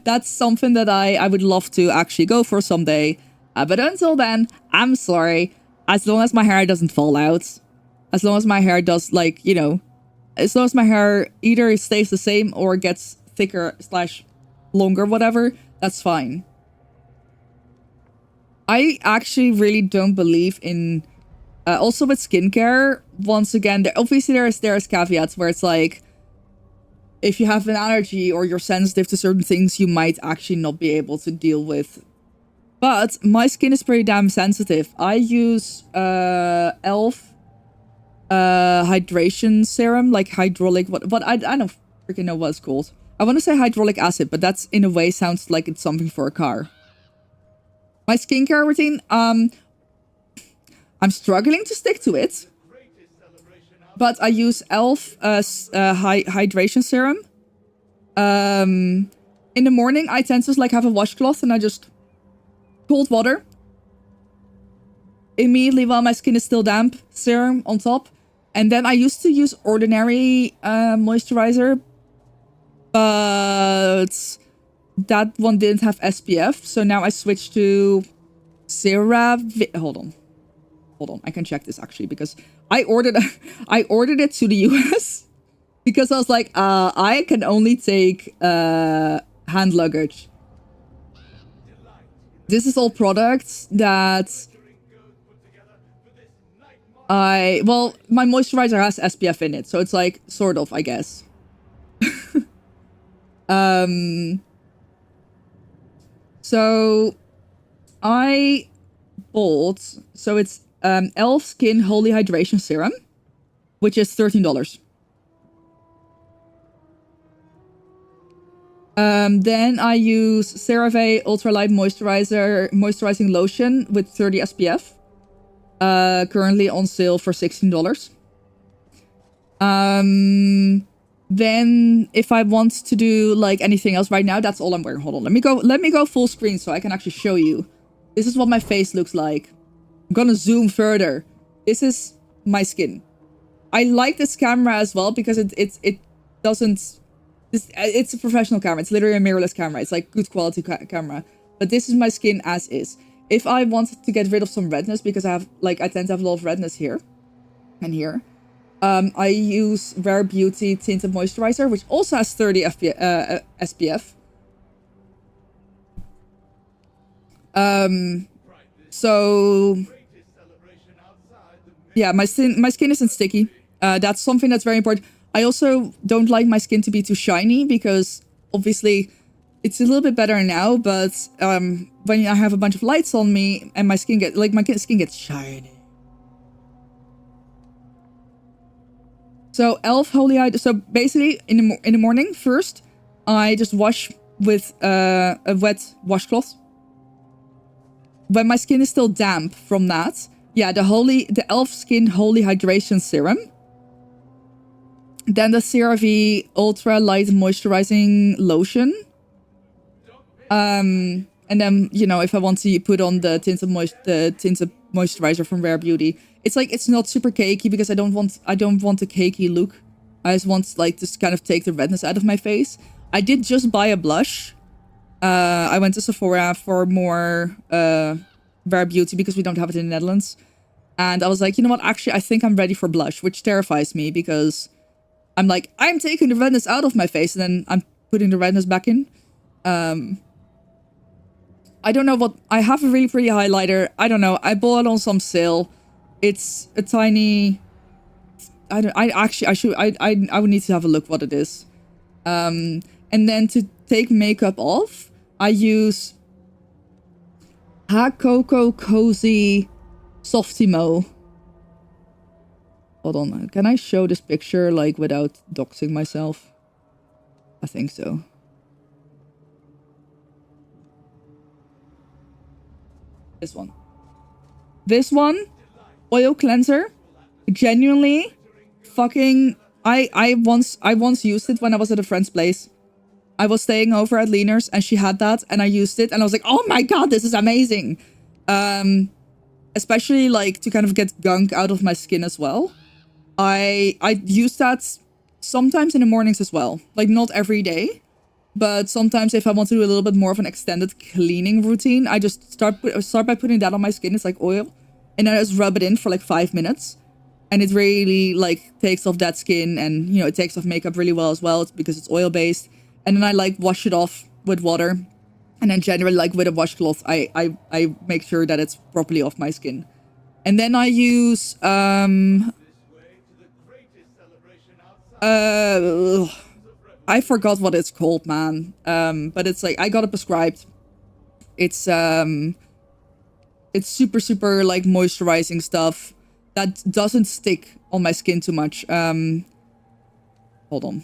That's something that I would love to actually go for someday. But until then, I'm sorry. As long as my hair doesn't fall out, as long as my hair does, like, you know, as long as my hair either stays the same or gets thicker / longer, whatever, that's fine. I actually really don't believe in... also with skincare, once again, obviously there's caveats where it's like, if you have an allergy or you're sensitive to certain things, you might actually not be able to deal with. But my skin is pretty damn sensitive. I use e.l.f. Hydration serum, like hydraulic, what I don't freaking know what it's called. I want to say hydraulic acid, but that's in a way sounds like it's something for a car. My skincare routine, I'm struggling to stick to it, but I use e.l.f. Hydration serum. In the morning, I tend to like have a washcloth and I just cold water immediately while my skin is still damp, serum on top. And then I used to use ordinary moisturizer, but that one didn't have SPF. So now I switched to CeraVe. Hold on. I can check this actually because I ordered it to the US because I was like, I can only take hand luggage. This is all products that well, my moisturizer has SPF in it, so it's like sort of, I guess. So I bought, so it's e.l.f. Skin Holy Hydration Serum, which is $13. Then I use CeraVe Ultralight Moisturizing Lotion with 30 SPF. Currently on sale for $16. Then if I want to do like anything else right now, that's all I'm wearing. Hold on, let me go full screen so I can actually show you. This is what my face looks like. I'm gonna zoom further. This is my skin. I like this camera as well because it doesn't... It's a professional camera. It's literally a mirrorless camera. It's like good quality camera. But this is my skin as is. If I wanted to get rid of some redness, because I tend to have a lot of redness here and here, I use Rare Beauty Tinted Moisturizer, which also has 30 SPF. So yeah, my skin isn't sticky. That's something that's very important. I also don't like my skin to be too shiny because obviously it's a little bit better now, but when I have a bunch of lights on me and my skin gets shiny. So e.l.f. Holy Hydration. So basically in the morning first, I just wash with a wet washcloth. When my skin is still damp from that, yeah, the e.l.f. Skin Holy Hydration Serum. Then the CeraVe Ultra Light Moisturizing Lotion. And then, you know, if I want to put on the tinted moisturizer from Rare Beauty, it's like it's not super cakey because I don't want a cakey look. I just want like to kind of take the redness out of my face. I did just buy a blush. I went to Sephora for more Rare Beauty because we don't have it in the Netherlands. And I was like, you know what? Actually, I think I'm ready for blush, which terrifies me because I'm like, I'm taking the redness out of my face and then I'm putting the redness back in. I don't know what... I have a really pretty highlighter. I don't know. I bought it on some sale. It's a tiny... I would need to have a look what it is. And then to take makeup off, I use Cocoa Cozy Softimo. Hold on. Can I show this picture like without doxing myself? I think so. This one. This one, oil cleanser, genuinely fucking... I once used it when I was at a friend's place. I was staying over at Leaner's and she had that and I used it and I was like, oh my god, this is amazing. Especially like to kind of get gunk out of my skin as well. I use that sometimes in the mornings as well. Like not every day, but sometimes if I want to do a little bit more of an extended cleaning routine, I just start by putting that on my skin. It's like oil. And then I just rub it in for like 5 minutes. And it really like takes off that skin and, you know, it takes off makeup really well as well because it's oil based. And then I like wash it off with water. And then generally like with a washcloth, I make sure that it's properly off my skin. And then I use, I forgot what it's called, man. But it's like, I got it prescribed. It's super, super like moisturizing stuff that doesn't stick on my skin too much. Hold on.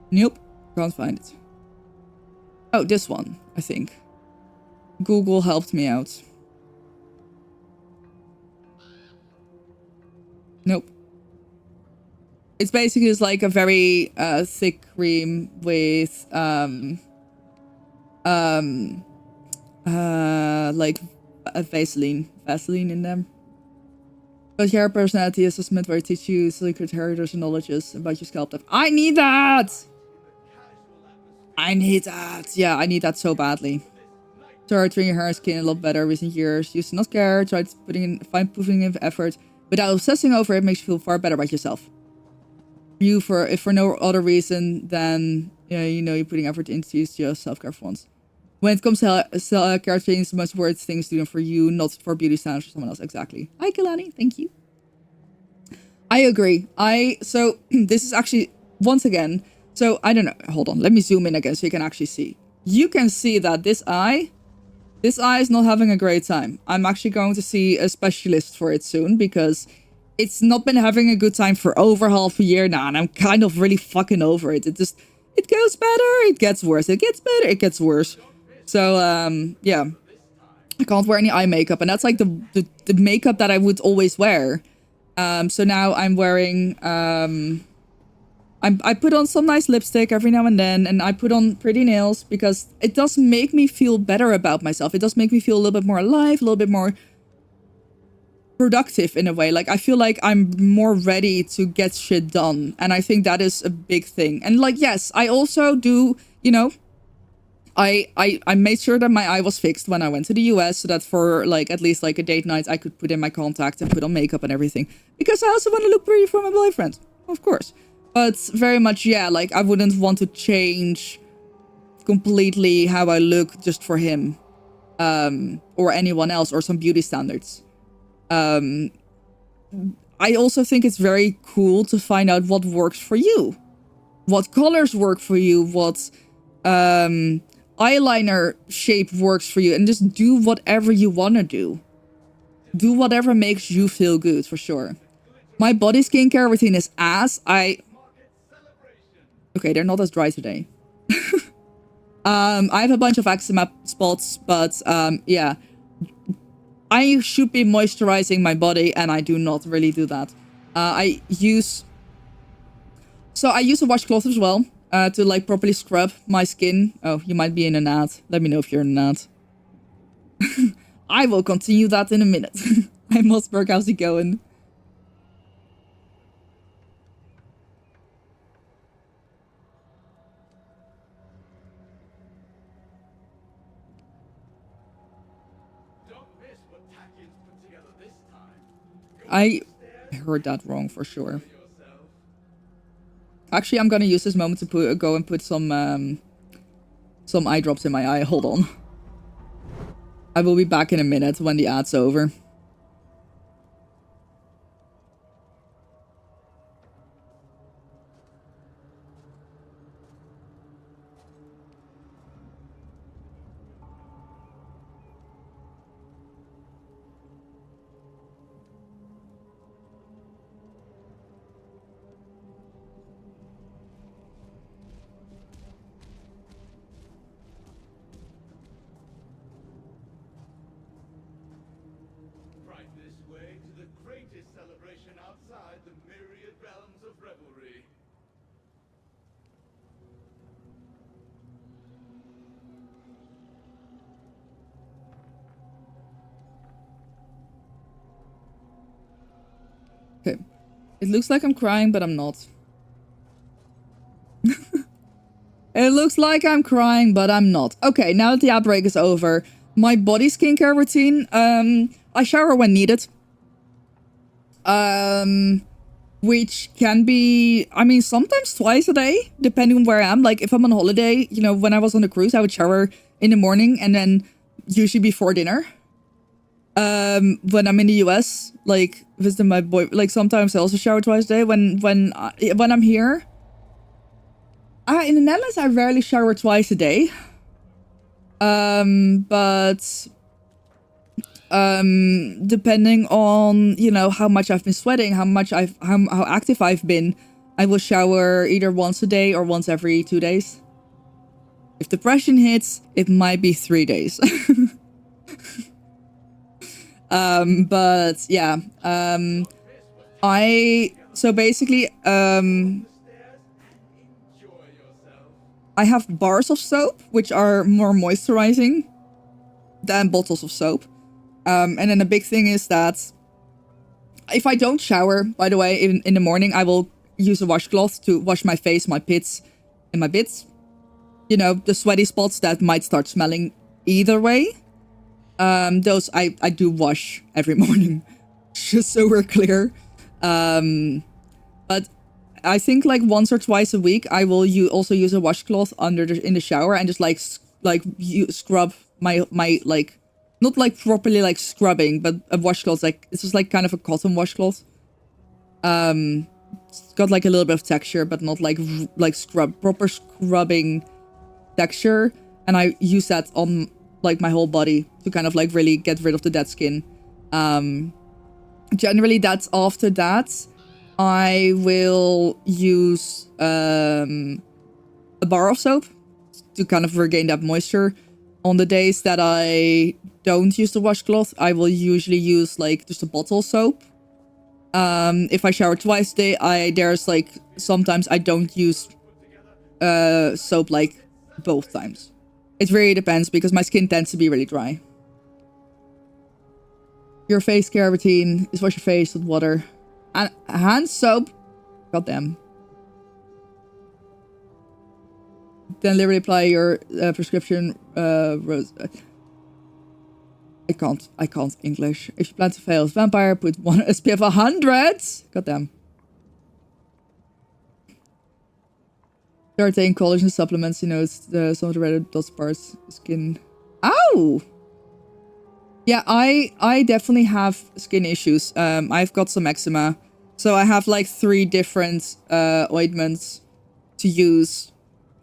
Nope, can't find it. Oh, this one, I think. Google helped me out. Nope. It's basically just like a very thick cream with like a Vaseline in them. But hair personality assessment where I teach you secret heritage and knowledges about your scalp type. I need that! I need that. Yeah, I need that so badly. Started treating your hair and skin a lot better recent years. Used to not care. Tried putting in effort. Without obsessing over it makes you feel far better about yourself. If for no other reason than you're putting effort into your self-care for once. When it comes to care change, the most worth things doing for you, not for beauty standards or someone else. Exactly. Hi, Kalani. Thank you. I agree. So this is actually once again. So I don't know. Hold on. Let me zoom in again so you can actually see. You can see that this eye is not having a great time. I'm actually going to see a specialist for it soon because it's not been having a good time for over half a year now. And I'm kind of really fucking over it. It goes better. It gets worse. It gets better. It gets worse. So, yeah. I can't wear any eye makeup. And that's like the makeup that I would always wear. So now I'm wearing... I put on some nice lipstick every now and then, and I put on pretty nails because it does make me feel better about myself. It does make me feel a little bit more alive, a little bit more productive in a way. Like, I feel like I'm more ready to get shit done. And I think that is a big thing. And like, yes, I also do, I made sure that my eye was fixed when I went to the US so that for like at least like a date night, I could put in my contacts and put on makeup and everything. Because I also want to look pretty for my boyfriend, of course. But very much, yeah, like I wouldn't want to change completely how I look just for him or anyone else or some beauty standards. I also think it's very cool to find out what works for you. What colors work for you, what eyeliner shape works for you, and just do whatever you want to do. Do whatever makes you feel good, for sure. My body skincare routine is ass. Okay, they're not as dry today. I have a bunch of eczema spots, but yeah. I should be moisturizing my body, and I do not really do that. I use a washcloth as well to like properly scrub my skin. Oh, you might be in an ad. Let me know if you're in an ad. I will continue that in a minute. Hi, Mossberg, how's it going? I heard that wrong for sure. Actually, I'm gonna use this moment to go and put some eye drops in my eye. Hold on. I will be back in a minute when the ad's over. It looks like I'm crying, but I'm not. It looks like I'm crying, but I'm not. Okay, now that the outbreak is over, my body skincare routine. I shower when needed. Which can be, I mean, sometimes twice a day, depending on where I am. Like, if I'm on holiday, you know, when I was on the cruise, I would shower in the morning and then usually before dinner. When I'm in the US, like, visiting my boy, like, sometimes I also shower twice a day. When I'm here, in the Netherlands, I rarely shower twice a day. But depending on, you know, how much I've been sweating, how active I've been, I will shower either once a day or once every 2 days. If depression hits, it might be 3 days. But yeah, so basically, I have bars of soap, which are more moisturizing than bottles of soap. And then the big thing is that if I don't shower, by the way, in the morning, I will use a washcloth to wash my face, my pits, and my bits. You know, the sweaty spots that might start smelling either way. Those I do wash every morning, just so we're clear. But I think like once or twice a week, I will also use a washcloth in the shower and just scrub my like, not like properly like scrubbing, but a washcloth, like it's just like kind of a cotton washcloth. It's got like a little bit of texture, but not like proper scrubbing texture. And I use that on like my whole body to kind of like really get rid of the dead skin. Generally that's after that I will use a bar of soap to kind of regain that moisture. On the days that I don't use the washcloth, I will usually use like just a bottle of soap. If I shower twice a day, there's like sometimes I don't use soap like both times. It really depends because my skin tends to be really dry. Your face care routine is wash your face with water and hand soap. Goddamn. Then literally apply your prescription rose. I can't English. If you plan to fail as vampire, put one SPF 100. Goddamn. Start taking collagen supplements, you know, it's some of the red dot parts skin. Ow! Yeah, I definitely have skin issues. I've got some eczema. So I have like 3 different ointments to use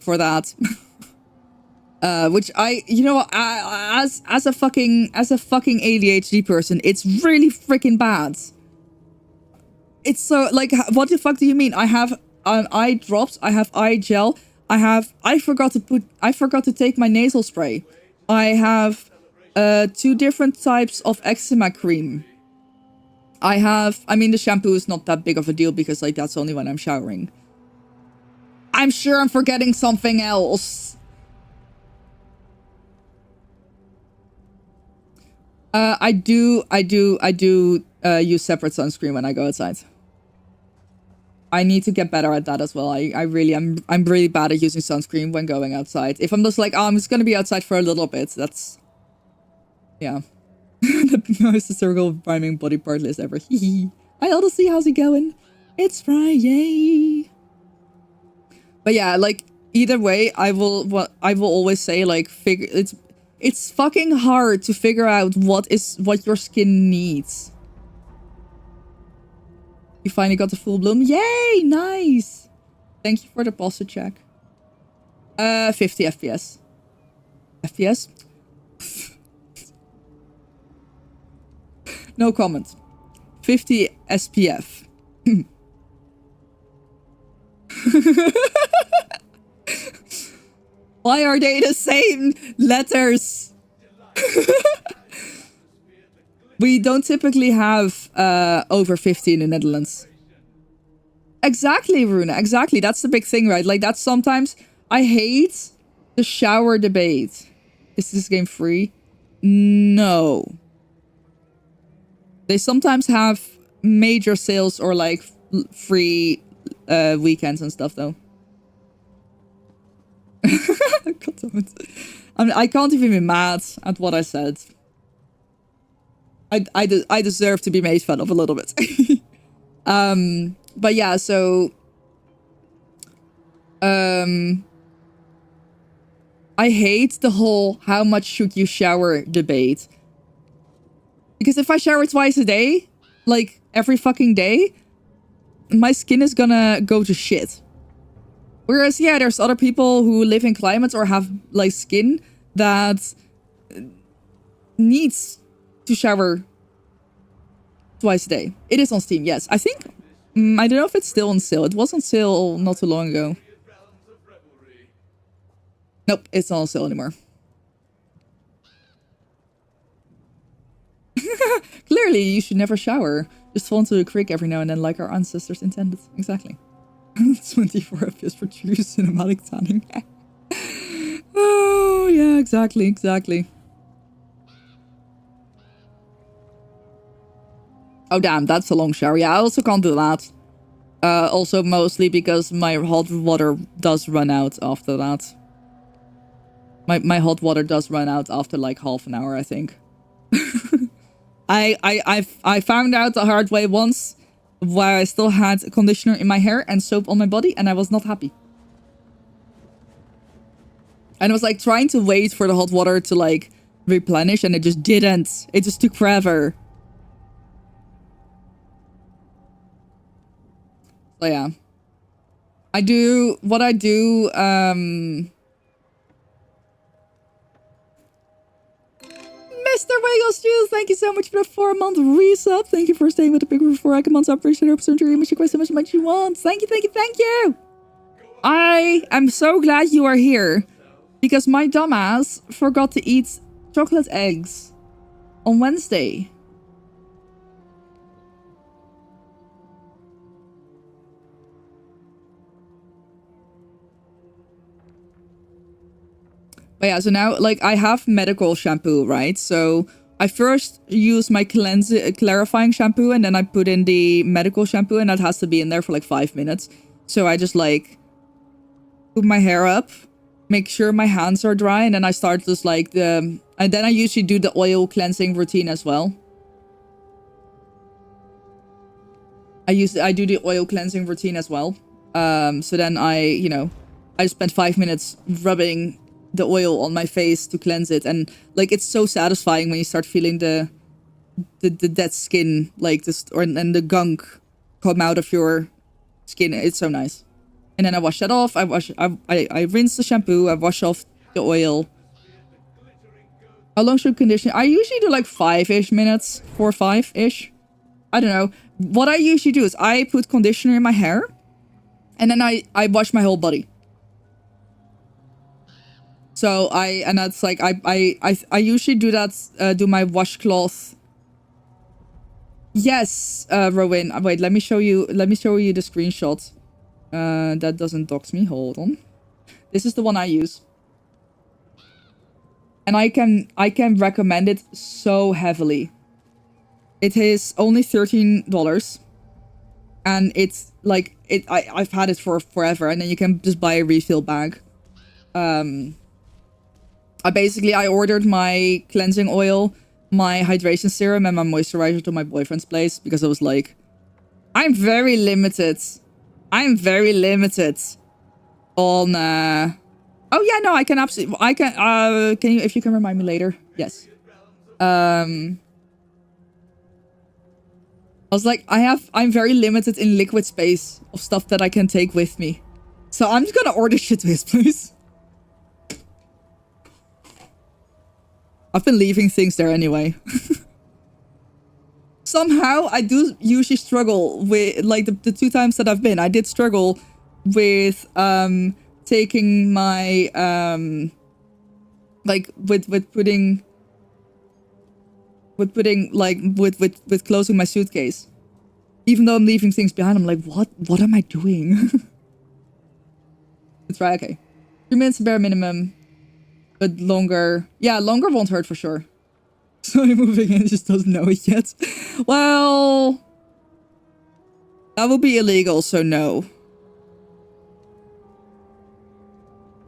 for that. Which as a fucking ADHD person, it's really freaking bad. It's so like, what the fuck do you mean? I have eye drops, I have eye gel, I forgot to take my nasal spray. I have 2 different types of eczema cream. I mean the shampoo is not that big of a deal because like that's only when I'm showering. I'm sure I'm forgetting something else. I do use separate sunscreen when I go outside. I need to get better at that as well. I'm really bad at using sunscreen when going outside. If I'm just like, oh, I'm just gonna be outside for a little bit, that's, yeah. The most hysterical rhyming body part list ever. Hee. Hi Odyssey, how's it going? It's FriYAY. But yeah, like either way, I will always say like it's fucking hard to figure out what your skin needs. You finally got the full bloom. Yay! Nice! Thank you for the posture check. 50 FPS. FPS? No comment. 50 SPF. Why are they the same letters? We don't typically have over 50 in the Netherlands. Exactly, Runa. Exactly. That's the big thing, right? Like, that's sometimes... I hate the shower debate. Is this game free? No. They sometimes have major sales or like free weekends and stuff though. God damn it. I can't even be mad at what I said. I deserve to be made fun of a little bit. But yeah, so I hate the whole how much should you shower debate. Because if I shower twice a day, like every fucking day, my skin is gonna go to shit. Whereas, yeah, there's other people who live in climates or have like skin that needs to shower twice a day. It is on Steam, yes. I think, I don't know if it's still on sale. It was on sale not too long ago. Nope, it's not on sale anymore. Clearly, you should never shower. Just fall into a creek every now and then like our ancestors intended. Exactly. 24 FPS for true cinematic tanning. Oh, yeah, exactly, exactly. Oh, damn, that's a long shower. Yeah, I also can't do that. Also, mostly because my hot water does run out after that. My hot water does run out after like half an hour, I think. I found out the hard way once where I still had conditioner in my hair and soap on my body, and I was not happy. And I was like trying to wait for the hot water to like replenish, and it just didn't. It just took forever. So yeah. What I do, Mr. Wiggles Juice, thank you so much for the 4-month resub. Thank you for staying with the pig for 4 months. I appreciate your opportunity. Wish you quite so much you want. Thank you, thank you, thank you. I am so glad you are here because my dumbass forgot to eat chocolate eggs on Wednesday. But yeah, so now, like, I have medical shampoo, right? So I first use my clarifying shampoo, and then I put in the medical shampoo, and that has to be in there for like 5 minutes. So I just like put my hair up, make sure my hands are dry, and then I start just like and then I usually do the oil cleansing routine as well. I do the oil cleansing routine as well. So then I spent 5 minutes rubbing the oil on my face to cleanse it, and like it's so satisfying when you start feeling the dead skin, like this, and the gunk come out of your skin. It's so nice. And then I wash that off. I rinse the shampoo. I wash off the oil. How long should condition? I usually do like 5-ish minutes, 4 or 5-ish. I don't know. What I usually do is I put conditioner in my hair, and then I wash my whole body. So that's like I usually do that, do my washcloth. Yes, Rowan. Wait, let me show you the screenshot. That doesn't dox me. Hold on. This is the one I use. And I can recommend it so heavily. It is only $13. And it's like I've had it for forever, and then you can just buy a refill bag. I ordered my cleansing oil, my hydration serum, and my moisturizer to my boyfriend's place because I was like, I'm very limited on oh yeah, no, I can absolutely, can you, if you can remind me later? Yes. I was like, I'm very limited in liquid space of stuff that I can take with me. So I'm just gonna order shit to his place. I've been leaving things there anyway. Somehow, I do usually struggle with, like, the 2 times that I've been, I did struggle with, taking my, like, with closing my suitcase. Even though I'm leaving things behind, I'm like, what am I doing? It's right, okay. 3 minutes bare minimum. But longer, yeah, longer won't hurt for sure. So I'm moving in, just doesn't know it yet. Well, That would be illegal, so no.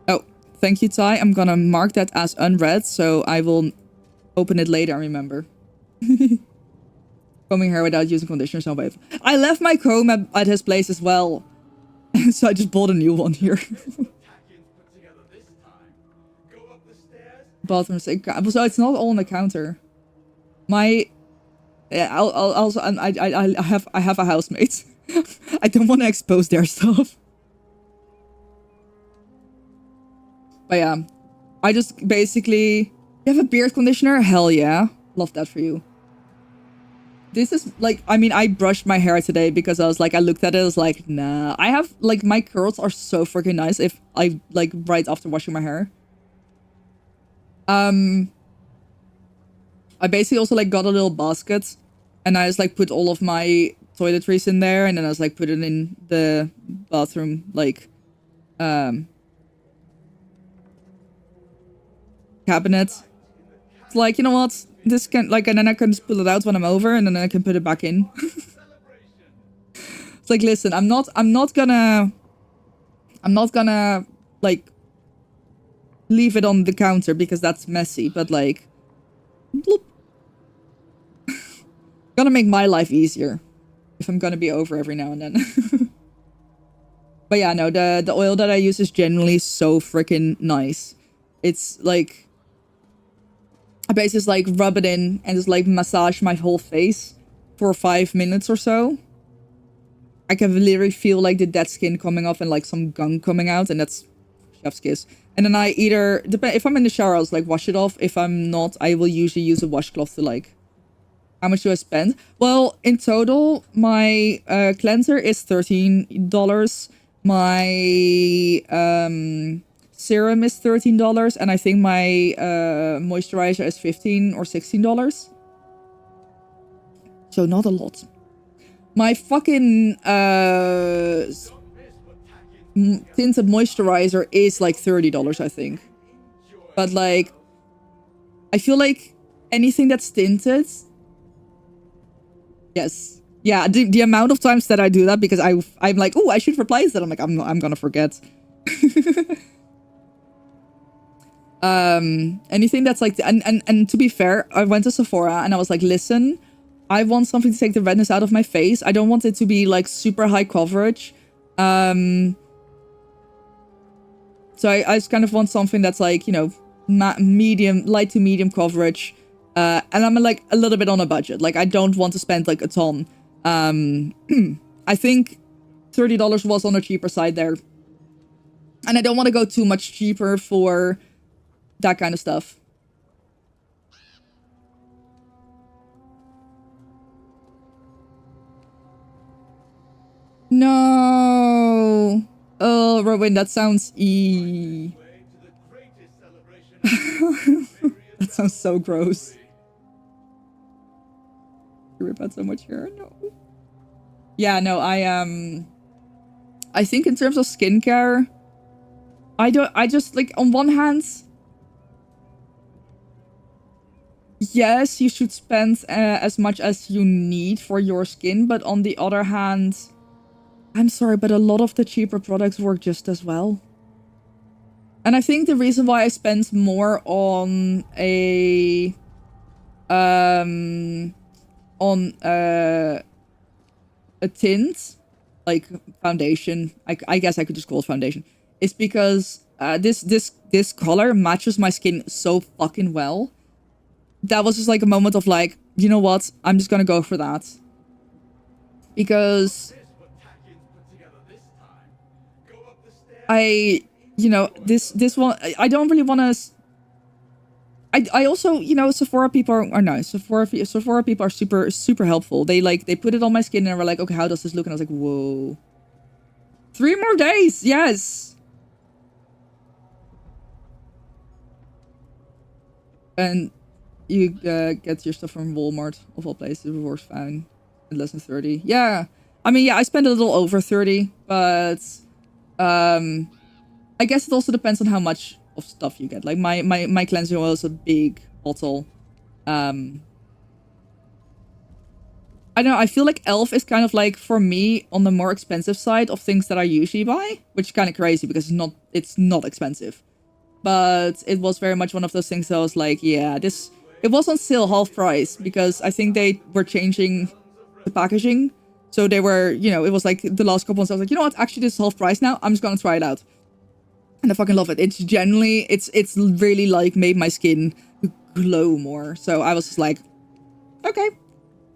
Oh, thank you, Ty. I'm gonna mark that as unread, so I will open it later, remember. Combing hair without using conditioner is no way. I left my comb at his place as well. So I just bought a new one here. Bathroom sink. So it's not all on the counter. My... Yeah, I'll also... I have a housemate. I don't want to expose their stuff. But yeah. I just basically... You have a beard conditioner? Hell yeah. Love that for you. This is like, I mean, I brushed my hair today because I was like, I looked at it, I was like, nah. I have, like, my curls are so freaking nice if I, like, right after washing my hair. I basically also, like, got a little basket and I just, like, put all of my toiletries in there and then I was, like, put it in the bathroom, like, cabinet. It's like, you know what? This can, like, and then I can just pull it out when I'm over and then I can put it back in. It's like, listen, I'm not gonna, like, leave it on the counter because that's messy, but, like, bloop. Gonna make my life easier if I'm gonna be over every now and then. But yeah, no, the oil that I use is generally so freaking nice. It's, like... I basically just, like, rub it in and just, like, massage my whole face for 5 minutes or so. I can literally feel, like, the dead skin coming off and, like, some gunk coming out. And that's chef's kiss. And then I either... If I'm in the shower, I'll just, like, wash it off. If I'm not, I will usually use a washcloth to, like... How much do I spend? Well, in total, my cleanser is $13. My... serum is $13 and I think my moisturizer is $15 or $16. So not a lot. My fucking tinted moisturizer is like $30, I think. But like, I feel like anything that's tinted. Yes. Yeah, the amount of times that I do that because I'm like, oh, I should replace that. I'm like, I'm gonna forget. Anything that's like, and to be fair, I went to Sephora and I was like, listen, I want something to take the redness out of my face. I don't want it to be like super high coverage. So I just kind of want something that's like, you know, medium, light to medium coverage. And I'm like a little bit on a budget. Like I don't want to spend like a ton. I think $30 was on the cheaper side there. And I don't want to go too much cheaper for that kind of stuff. No. Oh, Robin, that sounds That sounds so gross. You rip out so much hair? No. Yeah, no, I think in terms of skincare, I just like on one hand, yes, you should spend as much as you need for your skin, but on the other hand, I'm sorry, but a lot of the cheaper products work just as well. And I think the reason why I spend more on a tint, like foundation, I guess I could just call it foundation, is because this color matches my skin so fucking well. That was just like a moment of like, you know what? I'm just gonna go for that. Because you know, this one, I don't really want to... I also, you know, Sephora people are nice. Sephora people are super helpful. They put it on my skin and were like, okay, how does this look? And I was like, whoa. 3 more days, yes. And you get your stuff from Walmart, of all places, it works fine. At less than 30. Yeah. I mean, yeah, I spent a little over 30, but I guess it also depends on how much of stuff you get. Like my cleansing oil is a big bottle. I don't know, I feel like Elf is kind of like, for me, on the more expensive side of things that I usually buy, which is kind of crazy because it's not expensive. But it was very much one of those things that I was like, yeah, it was on sale half price because I think they were changing the packaging. So they were, you know, it was like the last couple ones. I was like, you know what? Actually, this is half price now. I'm just gonna try it out. And I fucking love it. It's genuinely, it's really like made my skin glow more. So I was just like, okay,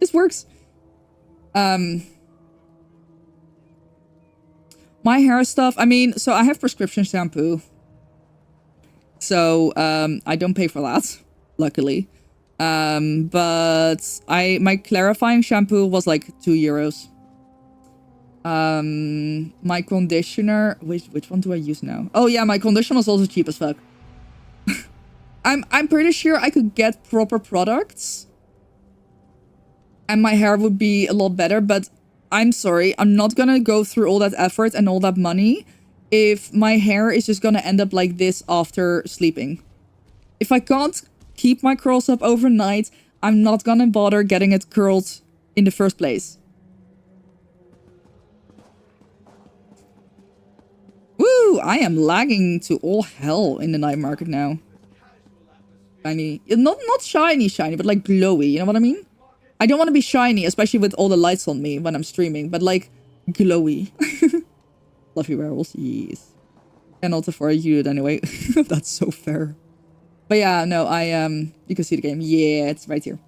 this works. My hair stuff. I mean, so I have prescription shampoo. So I don't pay for that, luckily. But my clarifying shampoo was like €2. My conditioner, which one do I use now? Oh yeah, my conditioner was also cheap as fuck. I'm pretty sure I could get proper products and my hair would be a lot better, but I'm sorry, I'm not gonna go through all that effort and all that money if my hair is just gonna end up like this after sleeping. If I can't keep my curls up overnight, I'm not gonna bother getting it curled in the first place. Woo! I am lagging to all hell in the night market now. Shiny. Not shiny, but like glowy, you know what I mean? I don't want to be shiny, especially with all the lights on me when I'm streaming, but like glowy. Fluffy werewolves, yes. And also for a unit anyway. That's so fair. But yeah, no, you can see the game. Yeah, it's right here.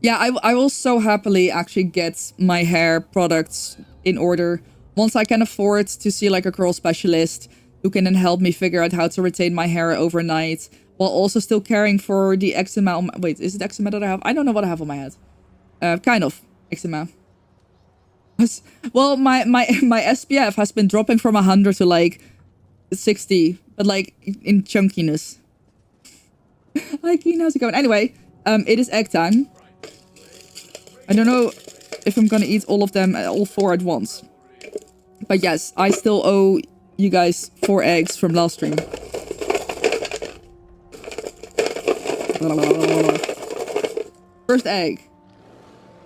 Yeah, I will so happily actually get my hair products in order once I can afford to see like a curl specialist who can then help me figure out how to retain my hair overnight while also still caring for the eczema. Wait, is it eczema that I have? I don't know what I have on my head. Kind of eczema. Well, my SPF has been dropping from 100 to like 60, but like in chunkiness. Hi, Keen, how's it going? Anyway, it is egg time. I don't know if I'm gonna eat all of them, all 4 at once. But yes, I still owe you guys 4 eggs from last stream. First egg.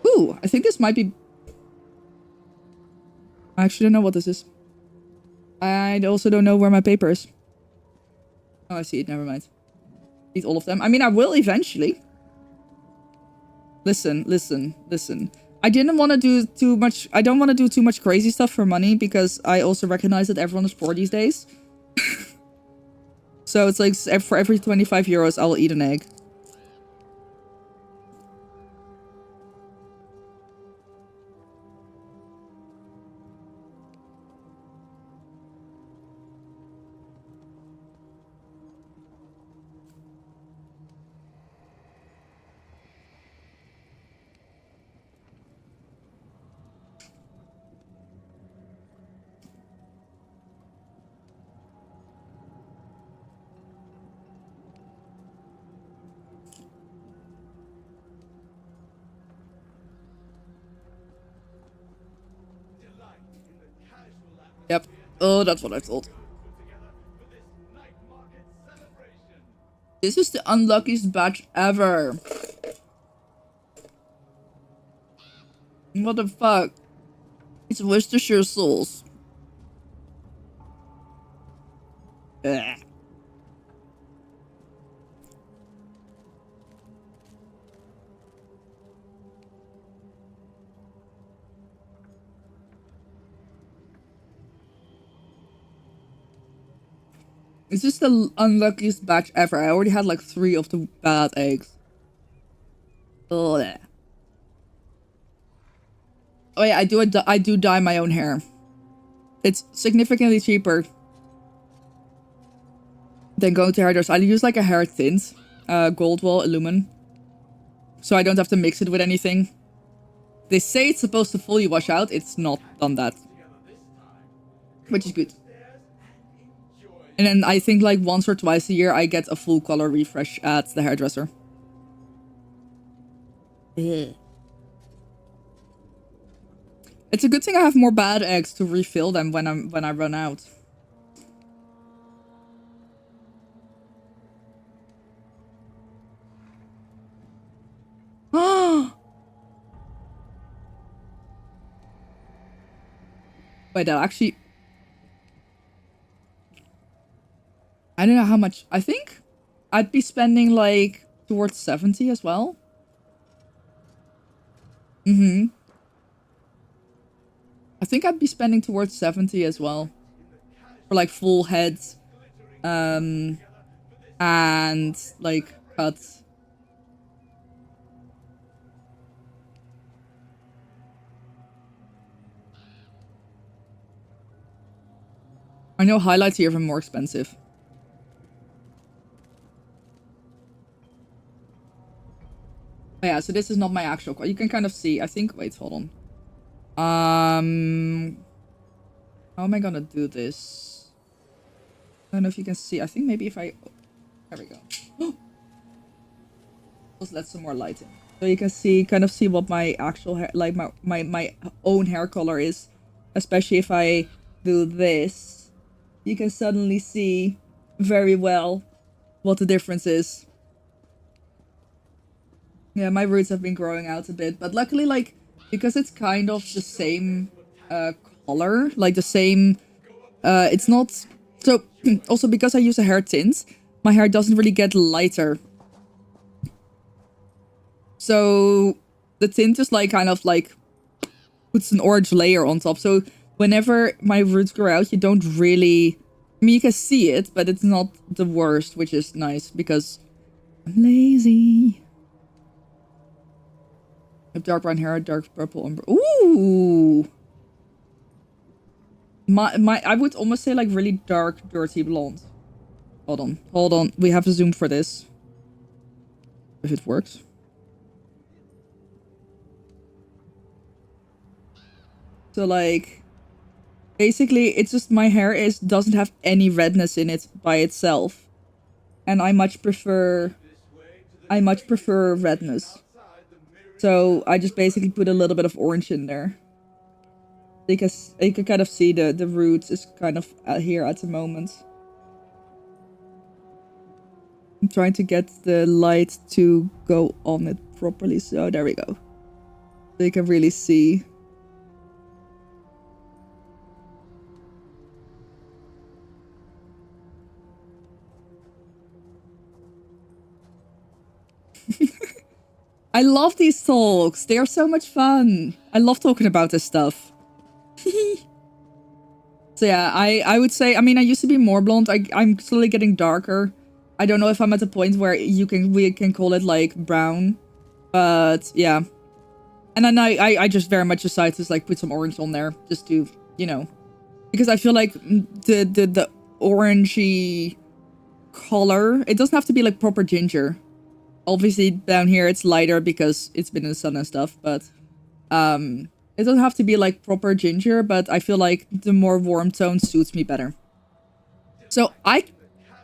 Ooh, I think this might be... I actually don't know what this is. I also don't know where my paper is. Oh, I see it. Never mind. Eat all of them. I mean, I will eventually. Listen. I didn't want to do too much. I don't want to do too much crazy stuff for money because I also recognize that everyone is poor these days. So it's like for every 25 euros, I'll eat an egg. Yep. Oh, that's what I thought. This is the unluckiest batch ever. What the fuck? It's Worcestershire sauce. Ugh. It's just the unluckiest batch ever. I already had like 3 of the bad eggs. Ugh. Oh yeah, I do dye my own hair. It's significantly cheaper than going to hairdressers. I use like a hair tint, Goldwell Illumin, so I don't have to mix it with anything. They say it's supposed to fully wash out. It's not done that, which is good. And then I think like once or twice a year I get a full color refresh at the hairdresser. Ugh. It's a good thing I have more bad eggs to refill them when I run out. Wait, that actually... I don't know how much... I think I'd be spending, like, towards 70 as well. I think I'd be spending towards 70 as well. For, like, full heads. And, like, cuts. I know highlights are even more expensive. Oh, yeah, so this is not my actual... You can kind of see. I think... Wait, hold on. How am I gonna do this? I don't know if you can see. I think maybe if I... There we go. Let's let some more light in. So you can see, kind of see what my actual hair... Like, my own hair color is. Especially if I do this. You can suddenly see very well what the difference is. Yeah, my roots have been growing out a bit. But luckily, like, because it's kind of the same color, like the same... it's not... So, also because I use a hair tint, my hair doesn't really get lighter. So, the tint is like, kind of like, puts an orange layer on top. So, whenever my roots grow out, you don't really... I mean, you can see it, but it's not the worst, which is nice, because I'm lazy. I have dark brown hair, dark purple umber. Ooh! I would almost say, like, really dark, dirty blonde. Hold on. We have to zoom for this. If it works. So, like, basically, it's just my hair doesn't have any redness in it by itself. And I much prefer redness. So I just basically put a little bit of orange in there. Because you can kind of see the roots is kind of here at the moment. I'm trying to get the light to go on it properly. So there we go. So you can really see. I love these talks. They are so much fun. I love talking about this stuff. So yeah, I would say, I mean, I used to be more blonde. I'm slowly getting darker. I don't know if I'm at a point where we can call it like brown. But yeah. And then I just very much decided to like put some orange on there. Just to, you know. Because I feel like the orangey color, it doesn't have to be like proper ginger. Obviously, down here, it's lighter because it's been in the sun and stuff, but it doesn't have to be, like, proper ginger, but I feel like the more warm tone suits me better. So, I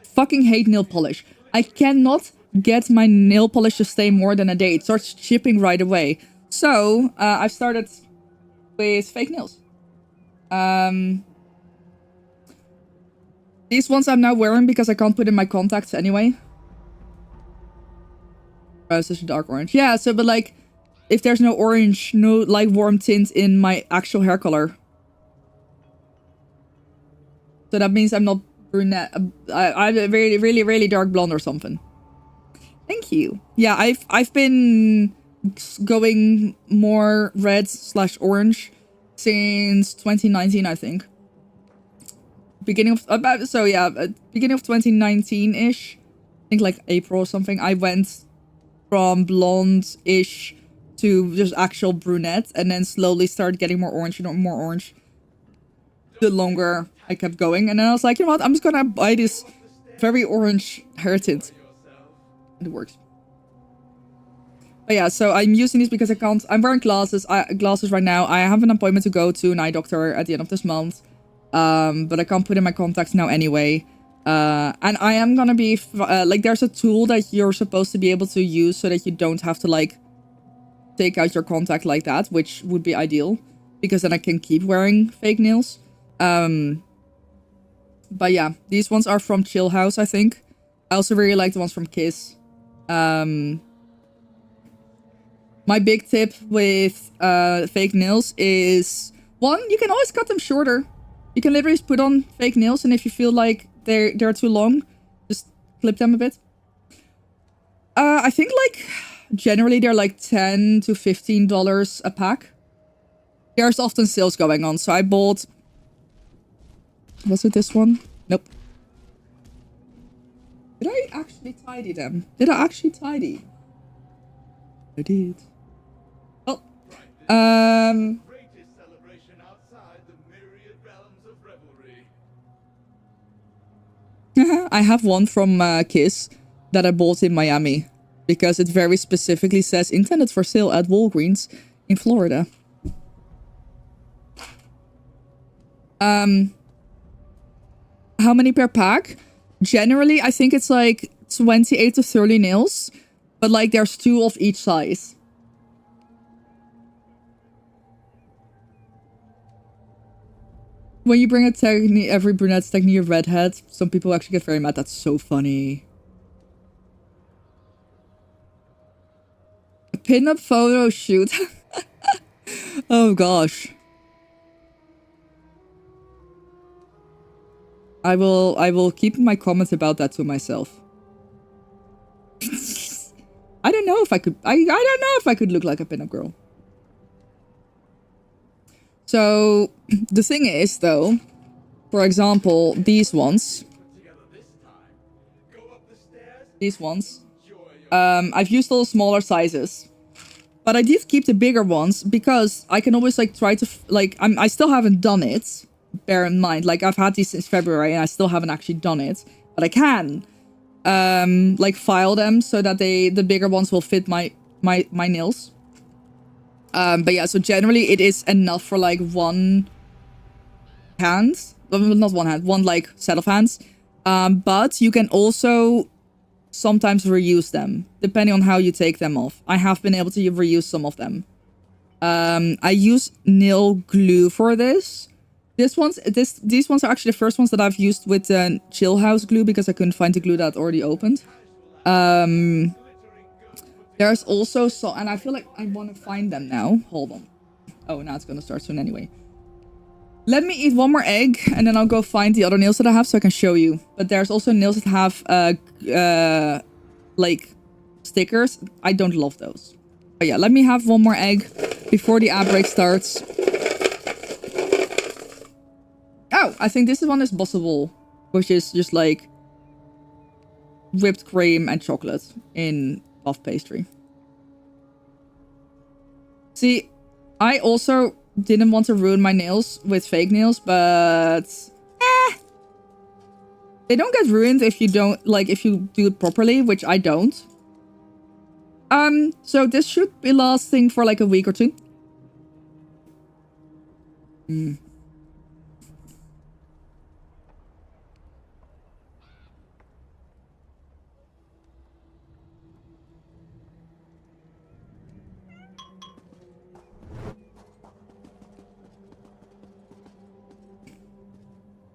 fucking hate nail polish. I cannot get my nail polish to stay more than a day. It starts chipping right away. So, I've started with fake nails. These ones I'm now wearing because I can't put in my contacts anyway. Oh, such a dark orange. Yeah, so, but like, if there's no orange, no, like, warm tint in my actual hair color. So that means I'm not brunette. I'm a really, really, really dark blonde or something. Thank you. Yeah, I've been going more red/orange since 2019, I think. Beginning of 2019-ish. I think like April or something. I went from blonde-ish to just actual brunette, and then slowly started getting more orange and more orange the longer I kept going. And then I was like, you know what, I'm just gonna buy this very orange hair tint. And it works. But yeah, so I'm using these because I'm wearing glasses right now. I have an appointment to go to an eye doctor at the end of this month. But I can't put in my contacts now anyway. And I am gonna be, like, there's a tool that you're supposed to be able to use so that you don't have to, like, take out your contact like that, which would be ideal. Because then I can keep wearing fake nails. But yeah, these ones are from Chill House, I think. I also really like the ones from Kiss. My big tip with fake nails is One, you can always cut them shorter. You can literally just put on fake nails, and if you feel like they're too long, just clip them a bit. I think like generally they're like $10 to $15 a pack. There's often sales going on, so I bought. Was it this one? Nope. Did I actually tidy them? Did I actually tidy? I did. Oh.
Greatest celebration outside the myriad realms of revelry.
I have one from Kiss that I bought in Miami because it very specifically says intended for sale at Walgreens in Florida. How many per pack? Generally, I think it's like 28 to 30 nails, but like there's 2 of each size. When you bring a technique, every brunette's technique of redhead, some people actually get very mad. That's so funny. A pin-up photo shoot. Oh gosh. I will keep my comments about that to myself. I don't know if I could. I don't know if I could look like a pin-up girl. So the thing is, though, for example, these ones. These ones. I've used all the smaller sizes, but I did keep the bigger ones because I can always like try to I still haven't done it. Bear in mind, like I've had these since February and I still haven't actually done it, but I can like file them so that the bigger ones will fit my nails. But yeah, so generally it is enough for like one hand, not one hand, one like set of hands. But you can also sometimes reuse them depending on how you take them off. I have been able to reuse some of them. I use nail glue for this. These ones are actually the first ones that I've used with Chill House glue because I couldn't find the glue that already opened. There's also and I feel like I want to find them now. Hold on. Oh, now it's gonna start soon anyway. Let me eat one more egg and then I'll go find the other nails that I have so I can show you. But there's also nails that have like stickers. I don't love those. But yeah, let me have one more egg before the ad break starts. Oh, I think this one is possible, which is just like whipped cream and chocolate in puff pastry. See, I also didn't want to ruin my nails with fake nails, but they don't get ruined if you don't if you do it properly, which I don't. So this should be lasting for like a week or two.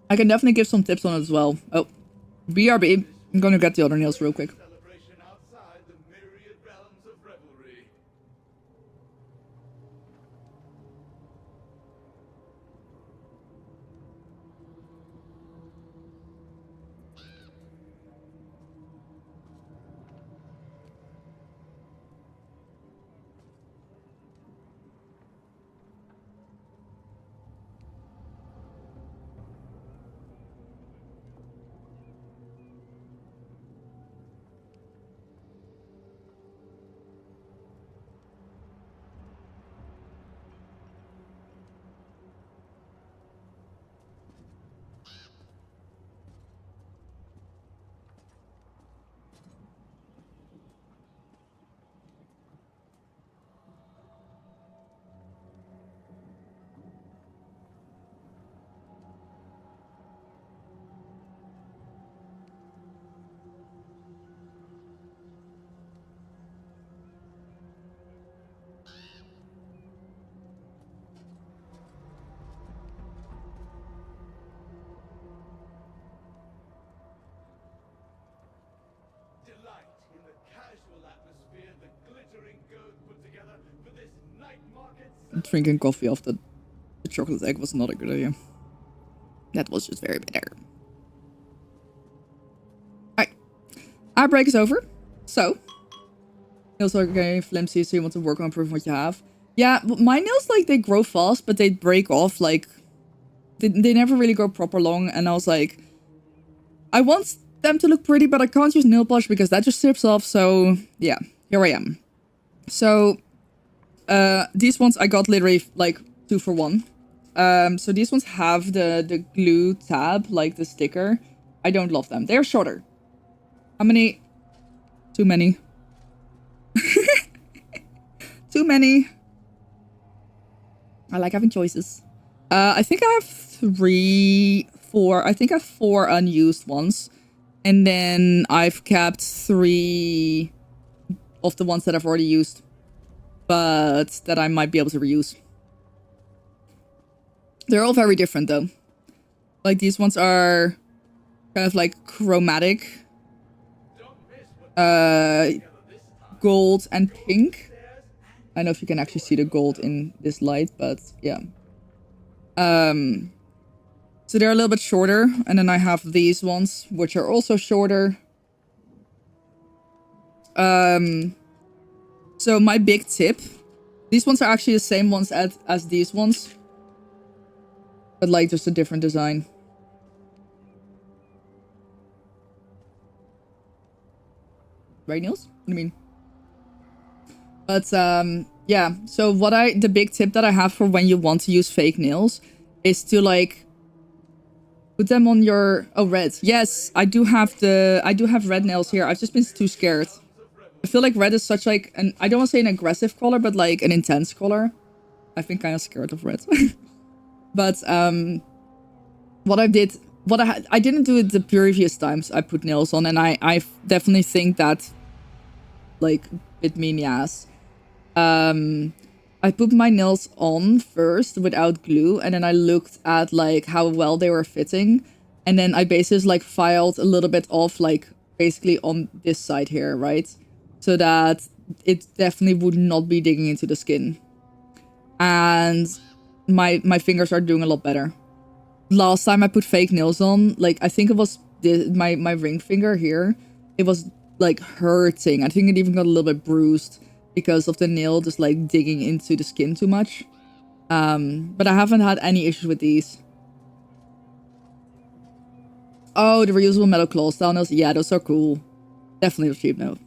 I can definitely give some tips on it as well. Oh, BRB. I'm gonna get the other nails real quick.
Celebration outside the myriad realms of revelry.
Drinking coffee off the The chocolate egg was not a good idea. That was just very bitter. Alright. Our break is over. So. Nails are getting flimsy, so you want to work on improving what you have. Yeah, my nails, like, they grow fast, but they break off, like... They never really grow proper long, and I was like... I want them to look pretty, but I can't use nail polish because that just strips off, so... Yeah, here I am. So... these ones I got literally, like, 2 for 1. So these ones have the glue tab, like the sticker. I don't love them. They're shorter. How many? Too many. Too many. I like having choices. I think I have 4. I think I have 4 unused ones. And then I've kept 3 of the ones that I've already used. But that I might be able to reuse. They're all very different though. Like these ones are kind of like chromatic. Gold and pink. I don't know if you can actually see the gold in this light, but yeah. So they're a little bit shorter. And then I have these ones, which are also shorter. So my big tip. These ones are actually the same ones as these ones. But like just a different design. Right, Niels? What do you mean? But yeah, so the big tip that I have for when you want to use fake nails is to like put them on your red. Yes, I do have red nails here. I've just been too scared. I feel like red is such like an, I don't want to say an aggressive color, but like an intense color. I've been kind of scared of red. But I didn't do it the previous times I put nails on, and I definitely think that like bit me in the ass. I put my nails on first without glue, and then I looked at like how well they were fitting, and then I basically like filed a little bit off, like basically on this side here, right? So that it definitely would not be digging into the skin. And my fingers are doing a lot better. Last time I put fake nails on, like I think it was my ring finger here. It was like hurting. I think it even got a little bit bruised because of the nail just like digging into the skin too much. But I haven't had any issues with these. Oh, the reusable metal claw style nails. Yeah, those are cool. Definitely a cheap note.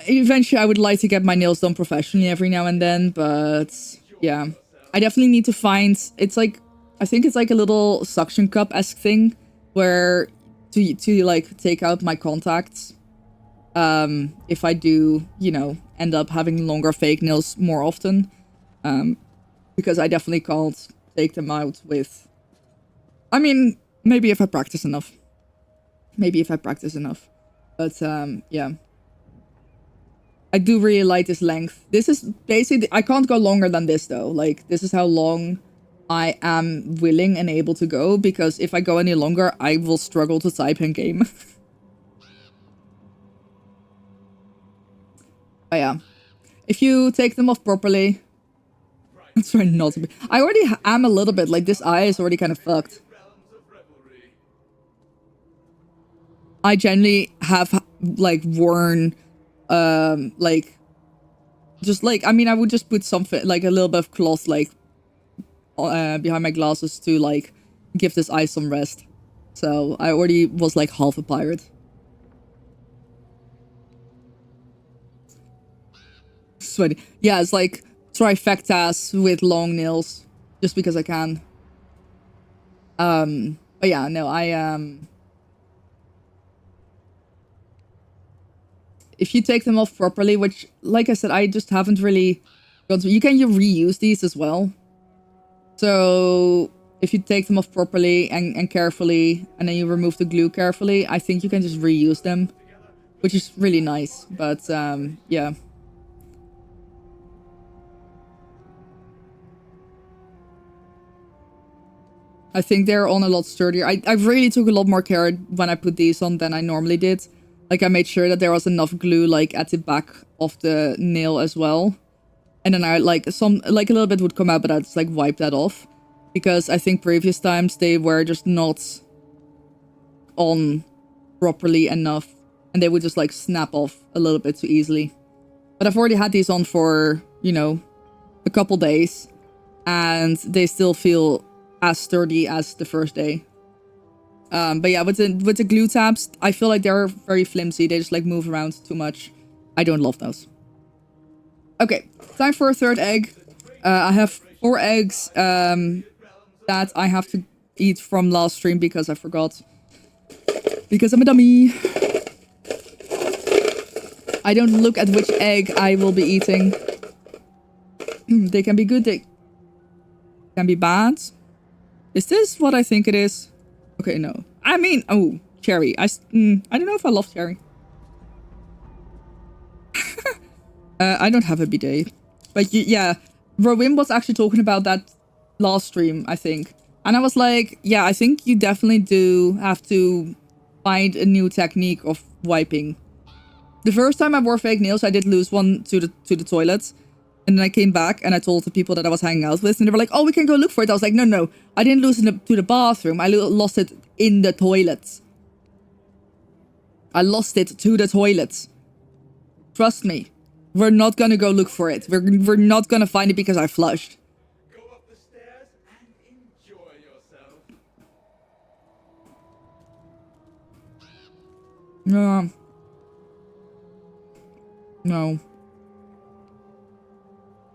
Eventually I would like to get my nails done professionally every now and then, but yeah. I definitely need to find, it's like, I think it's like a little suction cup-esque thing where to like take out my contacts. If I do, you know, end up having longer fake nails more often. Because I definitely can't take them out with, I mean, maybe if I practice enough. But yeah. I do really like this length. This is basically, I can't go longer than this though. Like, this is how long I am willing and able to go, because if I go any longer, I will struggle to type in game. But yeah. If you take them off properly, try not to be. I already am a little bit, like this eye is already kind of fucked. I generally have like worn like just like, I mean, I would just put something like a little bit of cloth like behind my glasses to like give this eye some rest. So I already was like half a pirate. Sweaty. Yeah, it's like trifectas with long nails just because I can. But yeah, no, if you take them off properly, which, like I said, I just haven't really gone to. You can reuse these as well. So if you take them off properly and carefully, and then you remove the glue carefully, I think you can just reuse them, which is really nice. But yeah. I think they're on a lot sturdier. I really took a lot more care when I put these on than I normally did. Like, I made sure that there was enough glue, like, at the back of the nail as well. And then I like a little bit would come out, but I'd just like wipe that off. Because I think previous times they were just not on properly enough. And they would just like snap off a little bit too easily. But I've already had these on for, you know, a couple days. And they still feel as sturdy as the first day. But yeah, with the glue tabs, I feel like they're very flimsy. They just like move around too much. I don't love those. Okay, time for a third egg. I have 4 eggs that I have to eat from last stream because I forgot. Because I'm a dummy. I don't look at which egg I will be eating. They can be good, they can be bad. Is this what I think it is? Okay, no. I mean, oh, cherry. I don't know if I love cherry. I don't have a bidet. But yeah, Rowin was actually talking about that last stream, I think. And I was like, yeah, I think you definitely do have to find a new technique of wiping. The first time I wore fake nails, I did lose one to the toilet. And then I came back and I told the people that I was hanging out with. And they were like, oh, we can go look for it. I was like, no. I didn't lose it to the bathroom. I lost it in the toilet. I lost it to the toilet. Trust me. We're not gonna go look for it. We're not gonna find it because I flushed.
Go up the stairs and enjoy yourself.
No.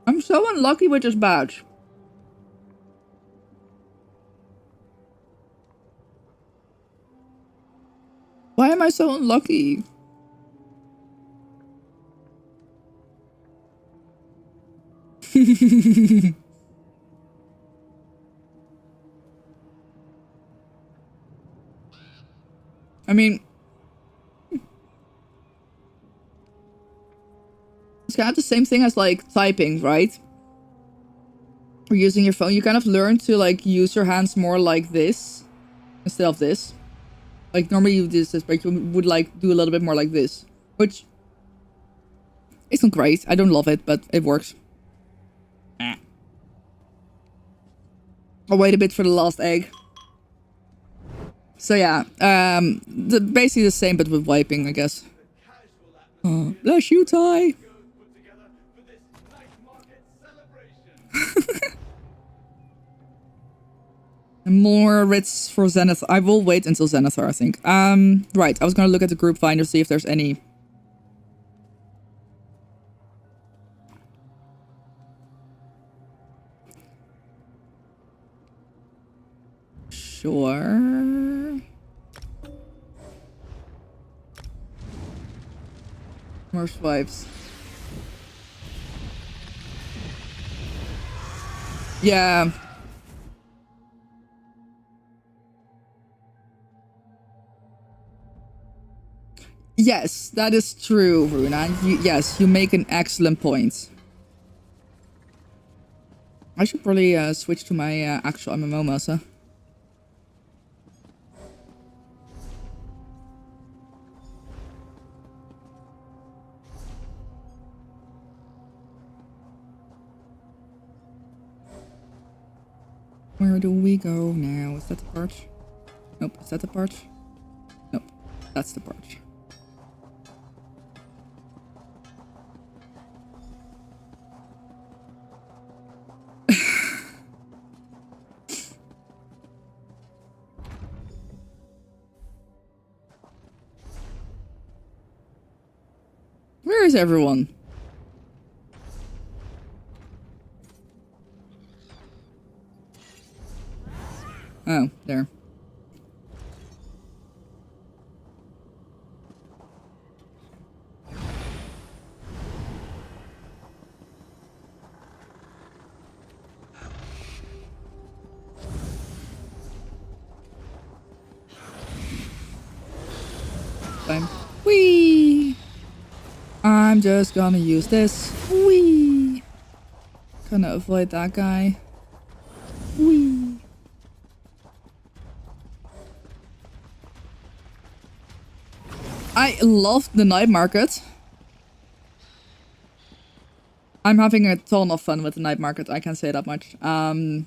I'm so unlucky with this badge. Why am I so unlucky? I mean, it's kind of the same thing as like typing, right? Or using your phone. You kind of learn to like use your hands more like this instead of this. Like normally you do this, but you would like do a little bit more like this, which isn't great. I don't love it, but it works. I'll wait a bit for the last egg. So yeah, basically the same, but with wiping, I guess. Oh, bless you, Ty. More Ritz for Zenith. I will wait until Zenithar, I think. Right, I was gonna look at the group finder, see if there's any. Sure. More swipes. Yeah. Yes, that is true, Runa. Yes, you make an excellent point. I should probably switch to my actual MMO massa. Where do we go now? Is that the perch? Nope. Is that the perch? Nope. That's the perch. Where is everyone? Oh, there. Time. Whee! I'm just gonna use this. Whee! Gonna avoid that guy. Whee! I love the night market. I'm having a ton of fun with the night market. I can say that much. I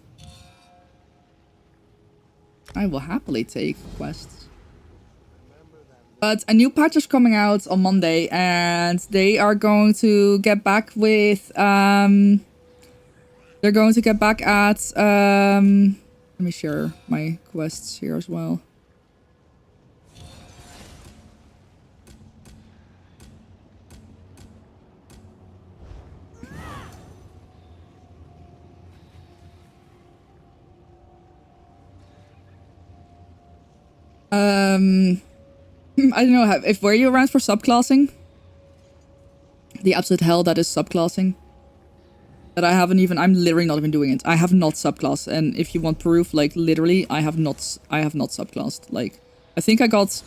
will happily take quests. But a new patch is coming out on Monday, and they are going to get back with they're going to get back at let me share my quests here as well. I don't know, if were you around for subclassing? The absolute hell that is subclassing. That I haven't even, I'm literally not even doing it. I have not subclassed, and if you want proof, like literally, I have not subclassed. Like, I think I got,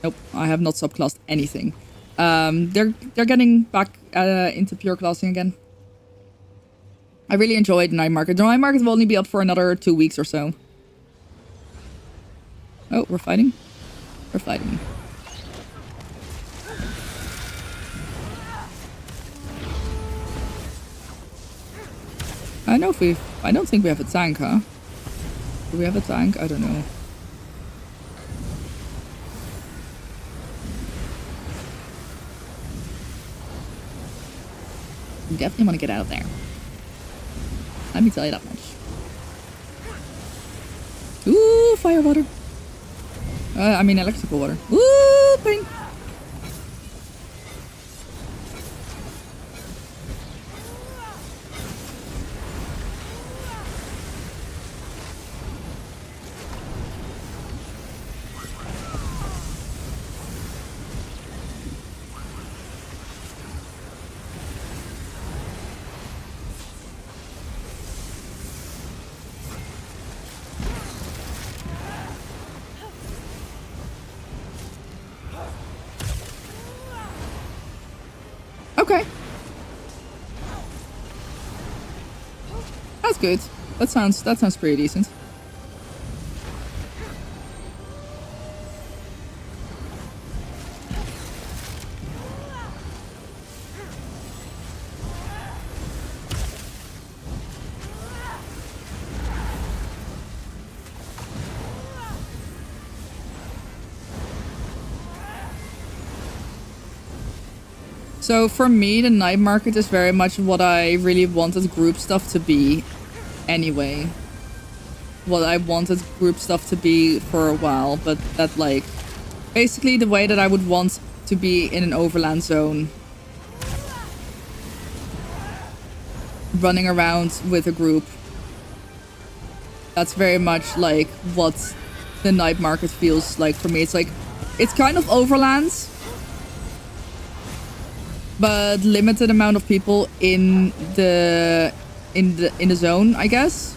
nope, I have not subclassed anything. They're getting back into pure classing again. I really enjoyed Night Market. The Night Market will only be up for another 2 weeks or so. Oh, we're fighting? We're fighting. I know if I don't think we have a tank, huh? Do we have a tank? I don't know. You definitely want to get out of there. Let me tell you that much. Ooh, fire water. I mean electrical water. Ooh, pain. Okay. That's good. That sounds pretty decent. So for me, the night market is very much what I really wanted group stuff to be anyway. What I wanted group stuff to be for a while, but that like basically the way that I would want to be in an overland zone. Running around with a group. That's very much like what the night market feels like for me. It's like, it's kind of overland, but limited amount of people in the zone, I guess.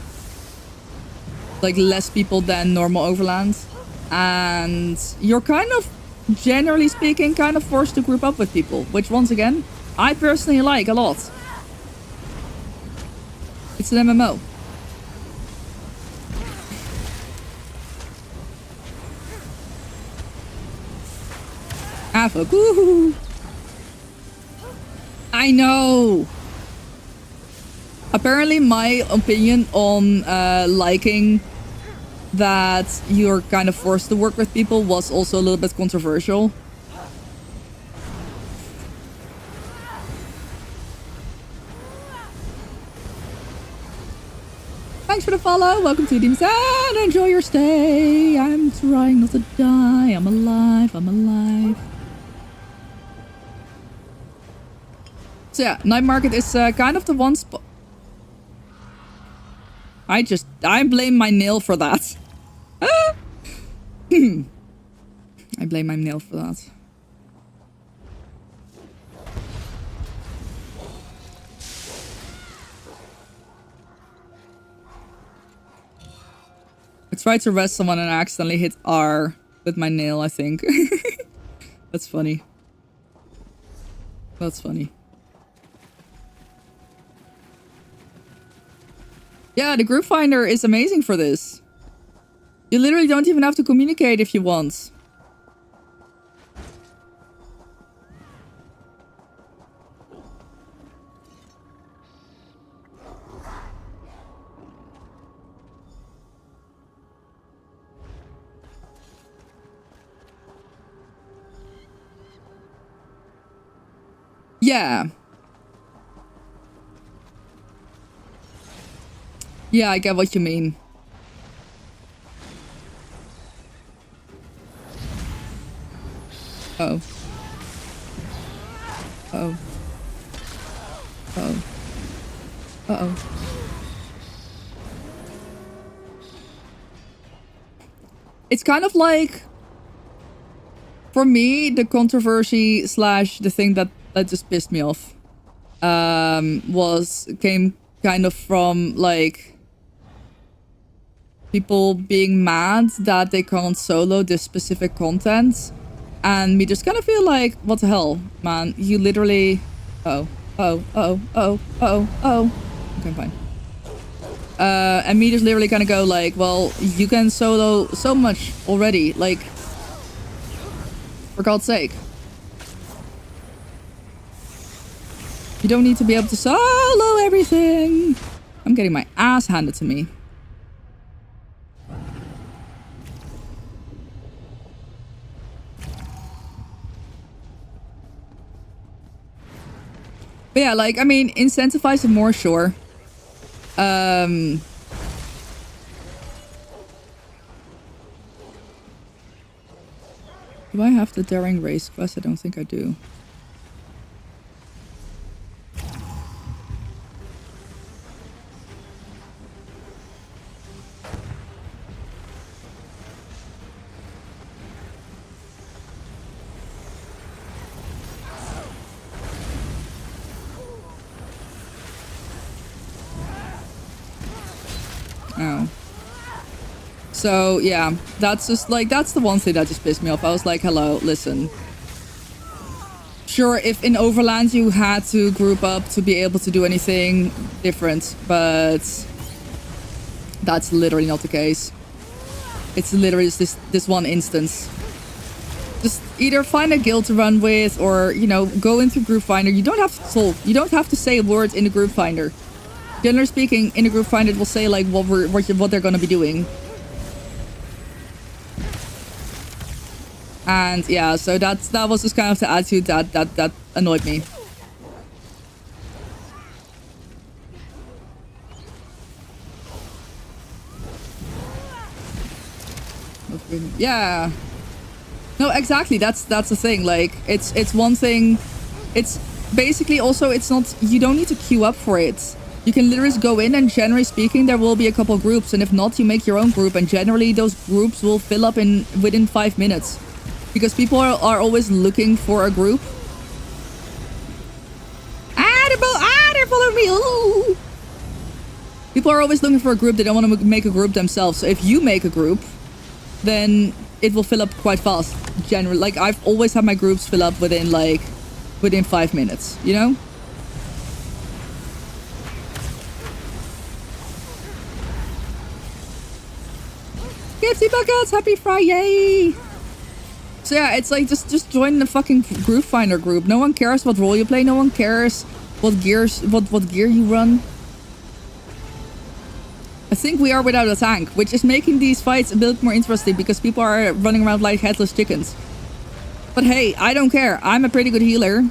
Like less people than normal overland, and you're kind of, generally speaking, kind of forced to group up with people, which once again I personally like a lot. It's an MMO. Fuck. Woohoo! I know! Apparently my opinion on liking that you're kind of forced to work with people was also a little bit controversial. Thanks for the follow. Welcome to Demons and enjoy your stay. I'm trying not to die. I'm alive. I'm alive. So yeah, night market is kind of the one spot. I blame my nail for that. I blame my nail for that. I tried to rest someone and I accidentally hit R with my nail, I think. That's funny. That's funny. Yeah, the group finder is amazing for this. You literally don't even have to communicate if you want. Yeah. Yeah, I get what you mean. Oh. Oh. Uh-oh. Uh-oh. It's kind of like, for me, the controversy slash the thing that just pissed me off came kind of from like people being mad that they can't solo this specific content, and me just kind of feel like, what the hell, man? You literally, oh, okay, fine. And me just literally kind of go like, well, you can solo so much already, like, for God's sake. You don't need to be able to solo everything. I'm getting my ass handed to me. But yeah, like, I mean, incentivize it more, sure. Do I have the daring race quest? I don't think I do. Oh. So, yeah, that's just like, that's the one thing that just pissed me off. I was like, hello, listen. Sure, if in Overland you had to group up to be able to do anything different, but that's literally not the case. It's literally just this one instance. Just either find a guild to run with, or, you know, go into Group Finder. You don't have to talk. You don't have to say a word in the Group Finder. Generally speaking, in the Group Finder, it will say like what they're gonna be doing. And yeah, so that was just kind of the attitude that annoyed me. Yeah. No, exactly. That's the thing. Like, it's one thing. It's basically also, it's not, you don't need to queue up for it. You can literally just go in, and generally speaking, there will be a couple groups, and if not, you make your own group, and generally those groups will fill up within 5 minutes. Because people are always looking for a group. They're following me. Ooh. People are always looking for a group. They don't want to make a group themselves. So if you make a group, then it will fill up quite fast. Generally, like, I've always had my groups fill up within 5 minutes, you know? KFC buckets, happy Friday! So yeah, it's like, just join the fucking Group Finder group. No one cares what role you play. No one cares what gear you run. I think we are without a tank, which is making these fights a bit more interesting because people are running around like headless chickens. But hey, I don't care. I'm a pretty good healer.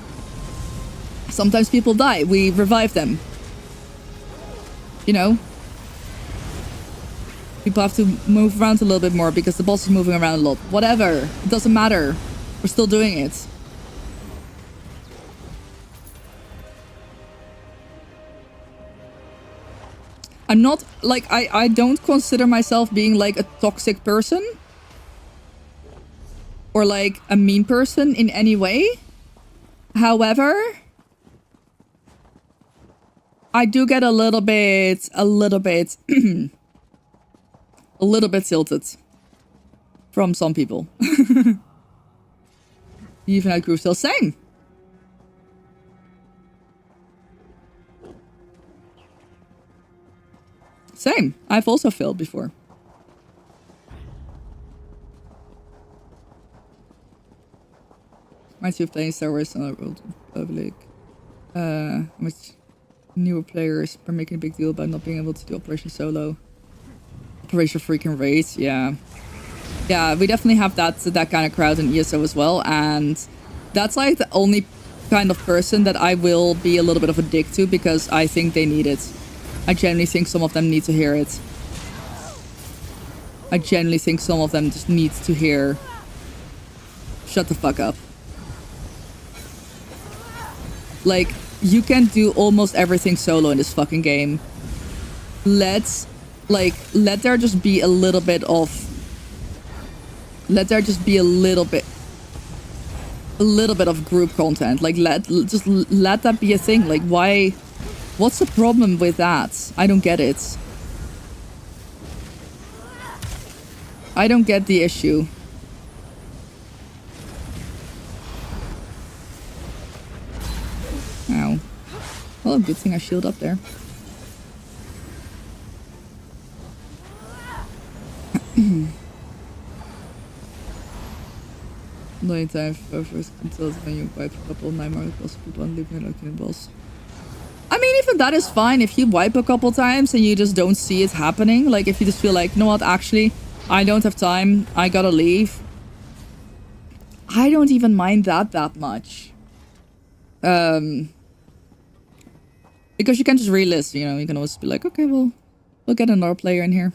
Sometimes people die. We revive them. You know? People have to move around a little bit more because the boss is moving around a lot. Whatever. It doesn't matter. We're still doing it. I'm not, like, I don't consider myself being, like, a toxic person. Or, like, a mean person in any way. However, I do get a little bit tilted from some people. Even at group still same. Same. I've also failed before. Reminds you of playing Star Wars on the Old Republic. Which newer players are making a big deal about not being able to do Operation Solo. Operation freaking Raid, yeah. Yeah, we definitely have that kind of crowd in ESO as well, and that's like the only kind of person that I will be a little bit of a dick to because I think they need it. I genuinely think some of them need to hear it. I genuinely think some of them just need to hear, shut the fuck up. Like, you can do almost everything solo in this fucking game. Let there just be a little bit of... Let there just be a little bit of group content. Like, let that be a thing. Like, why... What's the problem with that? I don't get it. I don't get the issue. Ow. Well, good thing I shield up there. Nooit time first until when you wipe a couple nightmare possible and leave me like in the boss. I mean, even that is fine if you wipe a couple times and you just don't see it happening. Like, if you just feel like, you know what, actually, I don't have time, I gotta leave. I don't even mind that much. Because you can just relist, you know, you can always be like, okay, well, we'll get another player in here.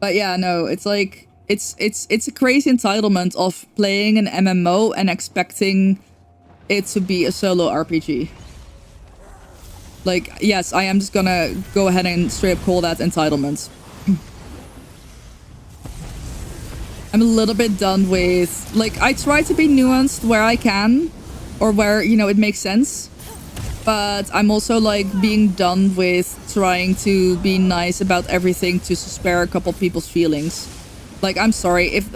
But yeah, no, it's like, it's a crazy entitlement of playing an MMO and expecting it to be a solo RPG. Like, yes, I am just gonna go ahead and straight up call that entitlement. I'm a little bit done with... Like, I try to be nuanced where I can. Or where, you know, it makes sense. But I'm also, like, being done with trying to be nice about everything to spare a couple people's feelings. Like, I'm sorry if...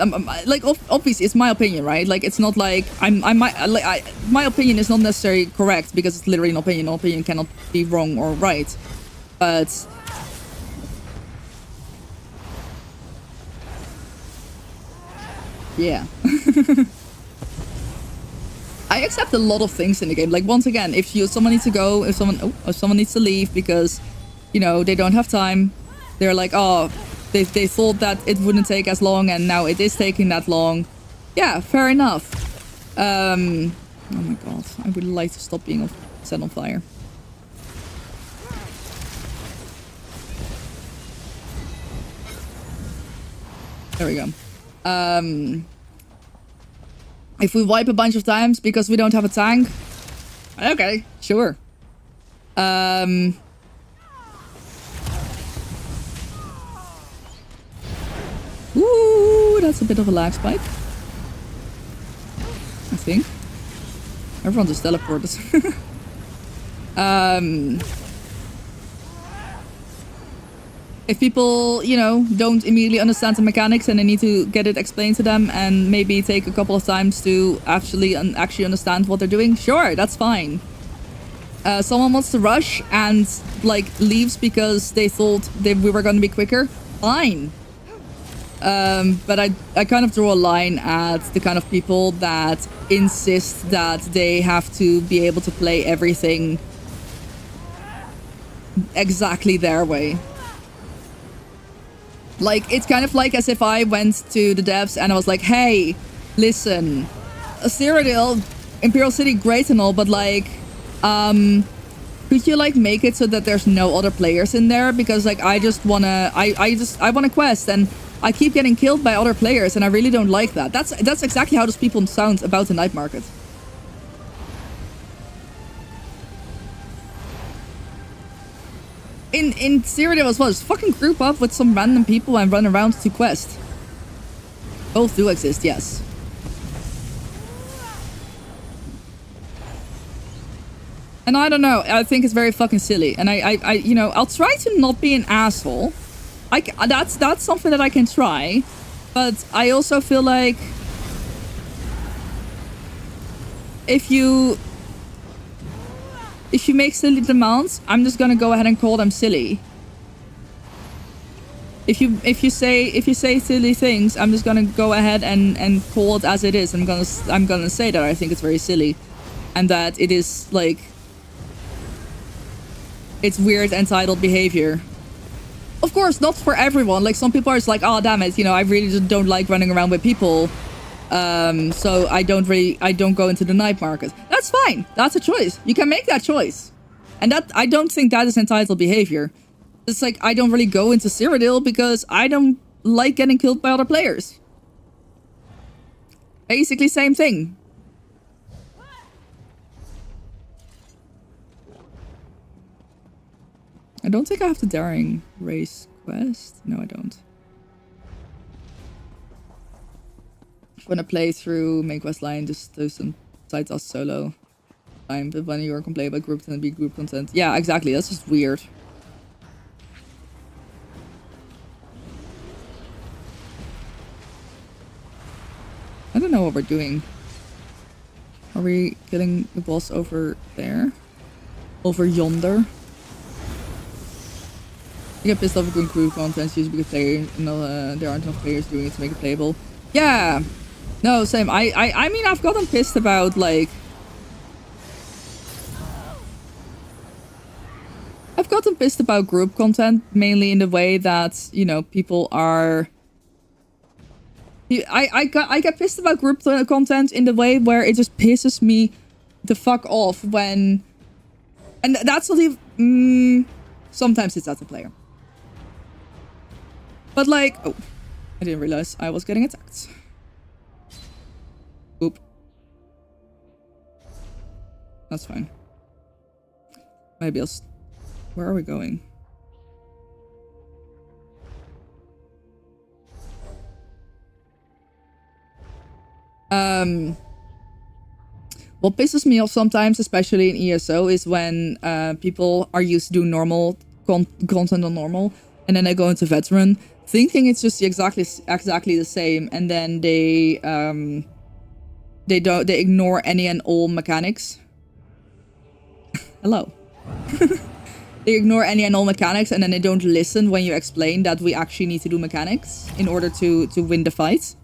like, obviously, it's my opinion, right? Like, it's not like... my opinion is not necessarily correct because it's literally an opinion. An opinion cannot be wrong or right. But... yeah. I accept a lot of things in the game. Like, once again, if someone needs to go, if someone needs to leave because, you know, they don't have time, they're like, oh, they thought that it wouldn't take as long and now it is taking that long. Yeah, fair enough. Oh my god, I would like to stop being set on fire. There we go. If we wipe a bunch of times because we don't have a tank, okay, sure. Ooh, that's a bit of a lag spike. I think. Everyone just teleported. If people, you know, don't immediately understand the mechanics and they need to get it explained to them and maybe take a couple of times to actually understand what they're doing, sure, that's fine. Someone wants to rush and, like, leaves because they thought we were going to be quicker, fine. But I kind of draw a line at the kind of people that insist that they have to be able to play everything exactly their way. Like, it's kind of like as if I went to the devs and I was like, hey, listen, Cyrodiil, Imperial City, great and all, but like, could you like make it so that there's no other players in there? Because like, I want to quest and I keep getting killed by other players and I really don't like that. That's exactly how those people sound about the night market. In Cyrodiil as well, just fucking group up with some random people and run around to quest. Both do exist, yes. And I don't know, I think it's very fucking silly. And I you know, I'll try to not be an asshole. That's something that I can try. But I also feel like if you make silly demands, I'm just gonna go ahead and call them silly. If you say silly things, I'm just gonna go ahead and call it as it is. I'm gonna say that I think it's very silly, and that it is like it's weird entitled behavior. Of course, not for everyone. Like, some people are just like, oh damn it, you know, I really just don't like running around with people So I don't go into the night market. That's fine. That's a choice. You can make that choice. And that, I don't think that is entitled behavior. It's like, I don't really go into Cyrodiil because I don't like getting killed by other players. Basically same thing. I don't think I have the daring race quest. No, I don't. When I play through main quest line, just do some side tasks solo time. But when you're complaining about group content, be group content. Yeah, exactly. That's just weird. I don't know what we're doing. Are we killing the boss over there? Over yonder? I get pissed off with doing group content usually because there aren't enough players doing it to make it playable. Yeah. No, same. I mean, I've gotten pissed about, like... I've gotten pissed about group content, mainly in the way that, you know, people are... I get pissed about group content in the way where it just pisses me the fuck off when... And that's not even... sometimes it's as a player. But, like... Oh, I didn't realize I was getting attacked. Oop. That's fine. Maybe I'll... Where are we going? What pisses me off sometimes, especially in ESO, is when people are used to do normal content on normal, and then they go into veteran, thinking it's just exactly the same, and then they ignore any and all mechanics. Hello. They ignore any and all mechanics, and then they don't listen when you explain that we actually need to do mechanics in order to win the fight.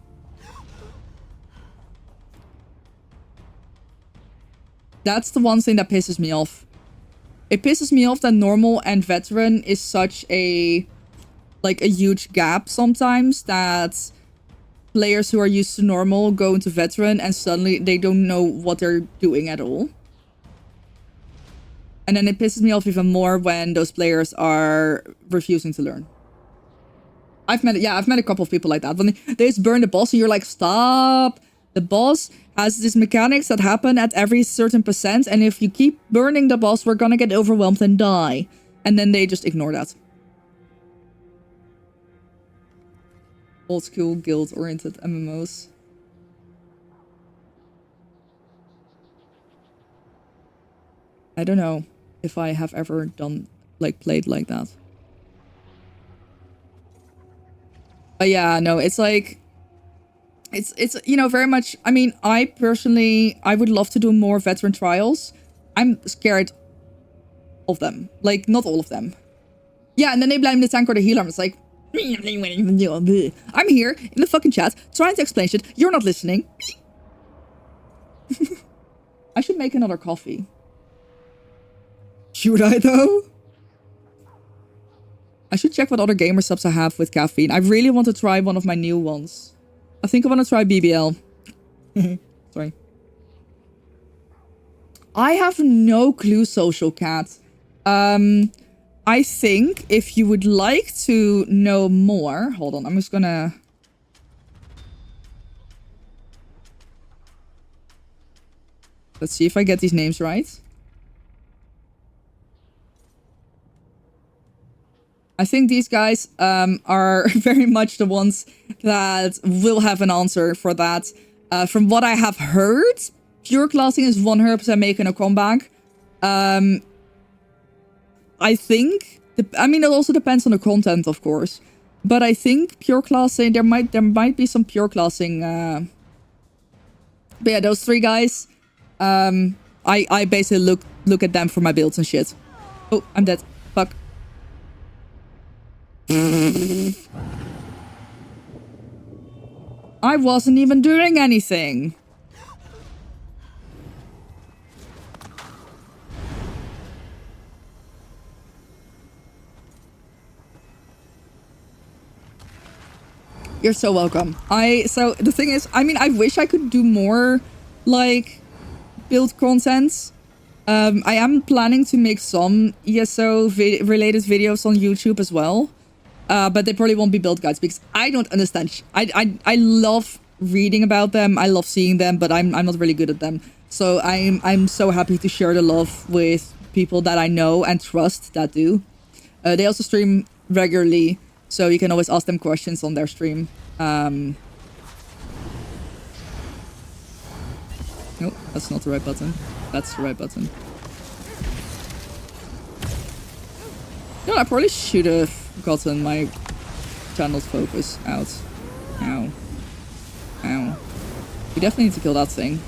That's the one thing that pisses me off. It pisses me off that normal and veteran is such a huge gap sometimes, that players who are used to normal go into veteran and suddenly they don't know what they're doing at all. And then it pisses me off even more when those players are refusing to learn. I've met a couple of people like that. When they just burn the boss and you're like, stop. The boss has these mechanics that happen at every certain percent, and if you keep burning the boss, we're gonna get overwhelmed and die. And then they just ignore that. Old school guild-oriented MMOs. I don't know if I have ever played like that. But yeah, no, it's like... It's you know, very much... I mean, I personally... I would love to do more veteran trials. I'm scared of them. Like, not all of them. Yeah, and then they blame the tank or the healer. It's like... I'm here in the fucking chat trying to explain shit. You're not listening. I should make another coffee. Should I, though? I should check what other gamer subs I have with caffeine. I really want to try one of my new ones. I think I want to try BBL. Sorry. I have no clue, Social Cat. I think if you would like to know more... Hold on, I'm just gonna... Let's see if I get these names right. I think these guys are very much the ones that will have an answer for that. From what I have heard, pure classing is 100% making a comeback. I think... I mean, it also depends on the content, of course. But I think pure classing... There might be some pure classing... But yeah, those three guys... I basically look at them for my builds and shit. Oh, I'm dead. Fuck. I wasn't even doing anything. You're so welcome. So the thing is, I mean, I wish I could do more, like, build content. I am planning to make some ESO related videos on YouTube as well. But they probably won't be build guides because I don't understand. I love reading about them. I love seeing them, but I'm not really good at them. So I'm so happy to share the love with people that I know and trust that do. They also stream regularly, so you can always ask them questions on their stream. Nope, that's not the right button. That's the right button. No, I probably should have gotten my channel's focus out. Ow. Ow. We definitely need to kill that thing.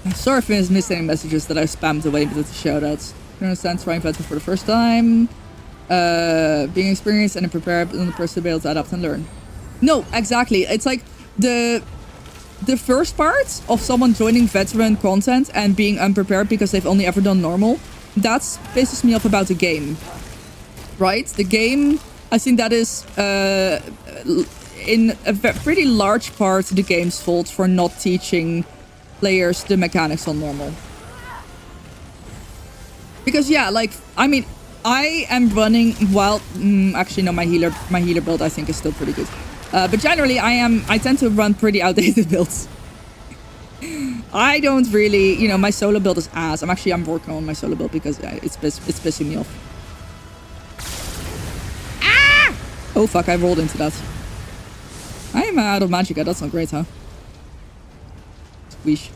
I'm sorry if I missed any messages that I spammed away with the shoutouts. You understand, trying veteran for the first time. Being experienced and prepared on the person to be able to adapt and learn. No, exactly. It's like the first part of someone joining veteran content and being unprepared because they've only ever done normal. That pisses me off about the game. Right? The game, I think that is in a pretty large part the game's fault for not teaching players the mechanics on normal. Because yeah, like, I mean, I am running while actually no, my healer build I think is still pretty good. But generally I tend to run pretty outdated builds. I don't really, you know, my solo build is ass. I'm working on my solo build because it's pissing me off. Ah! Oh fuck, I rolled into that. I am out of magicka, that's not great, huh? Squish.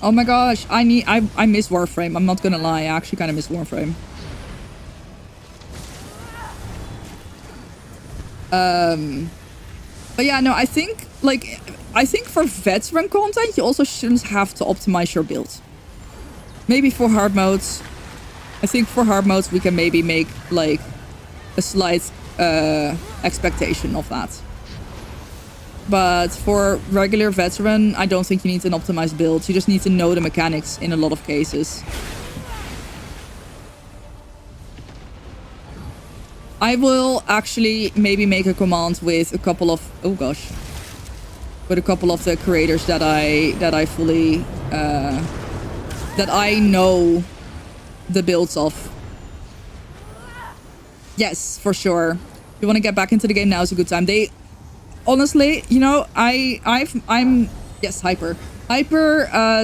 Oh my gosh, I miss Warframe. I'm not gonna lie, I actually kind of miss Warframe. But yeah, no, I think for veteran content, you also shouldn't have to optimize your build. Maybe for hard modes. I think for hard modes, we can maybe make like a slight expectation of that. But for regular veteran, I don't think you need an optimized build. You just need to know the mechanics in a lot of cases. I will actually maybe make a command with a couple of with a couple of the creators that I fully that I know the builds of. Yes, for sure. If you want to get back into the game, now is a good time. They honestly, you know, I'm yes, hyper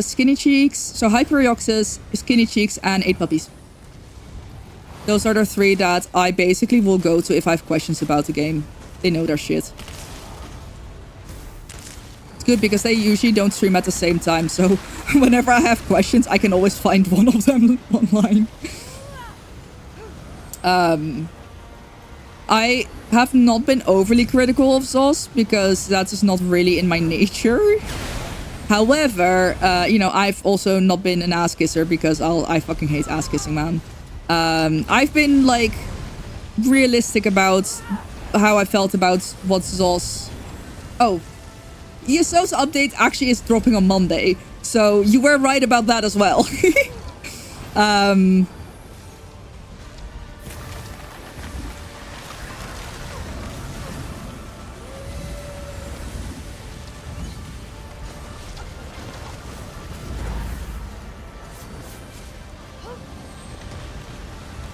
skinny cheeks. So hyper Yoxus, skinny cheeks, and 8 puppies. Those are the 3 that I basically will go to if I have questions about the game. They know their shit. It's good because they usually don't stream at the same time. So whenever I have questions, I can always find one of them online. I have not been overly critical of Zos because that is not really in my nature. However, you know, I've also not been an ass kisser because I fucking hate ass kissing, man. I've been like realistic about how I felt about what Zos. Oh, ESO's update actually is dropping on Monday, so you were right about that as well.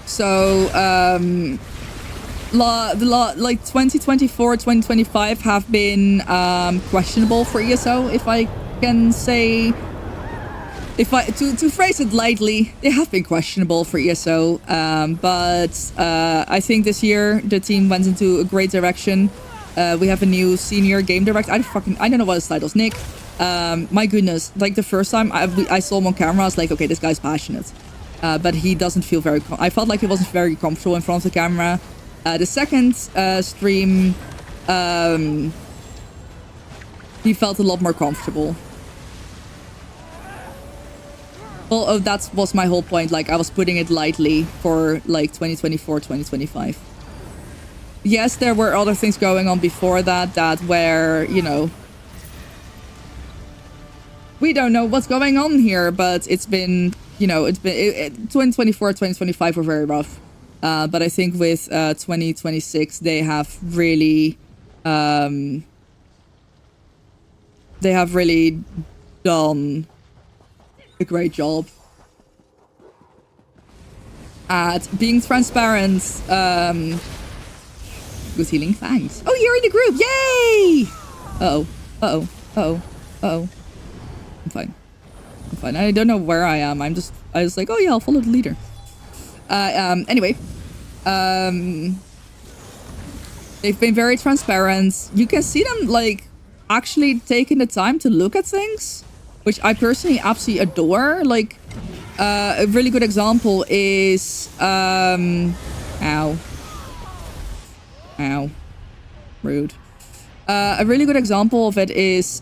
So, like 2024, 2025 have been questionable for ESO, if I can say, to phrase it lightly, they have been questionable for ESO. But I think this year the team went into a great direction. We have a new senior game director. I don't know what his title is. Nick. My goodness, like the first time I saw him on camera, I was like, okay, this guy's passionate. But he doesn't feel very... I felt like he wasn't very comfortable in front of the camera. The second stream, he felt a lot more comfortable. Well, oh, that was my whole point. Like, I was putting it lightly for, like, 2024, 2025. Yes, there were other things going on before that were, you know... we don't know what's going on here, but it's been, you know, 2024, 2025 were very rough. But I think with 2026, they have really done a great job at being transparent. Good healing, thanks. Oh, you're in the group, yay! Uh-oh. I'm fine. I don't know where I am. I was like, oh yeah, I'll follow the leader. Anyway. They've been very transparent. You can see them, like, actually taking the time to look at things, which I personally absolutely adore. Like, a really good example is, ow. Rude. A really good example of it is,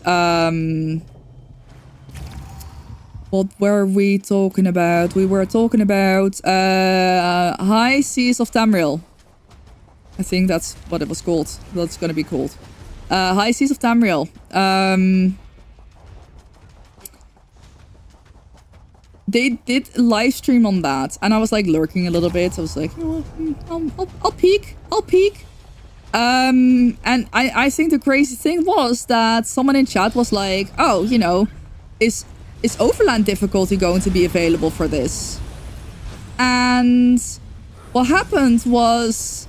what were we talking about? We were talking about High Seas of Tamriel. I think that's what it was called. That's gonna be called. High Seas of Tamriel. They did a live stream on that, and I was like lurking a little bit. I was like, oh, I'll peek. And I think the crazy thing was that someone in chat was like, oh, you know, is overland difficulty going to be available for this? And what happened was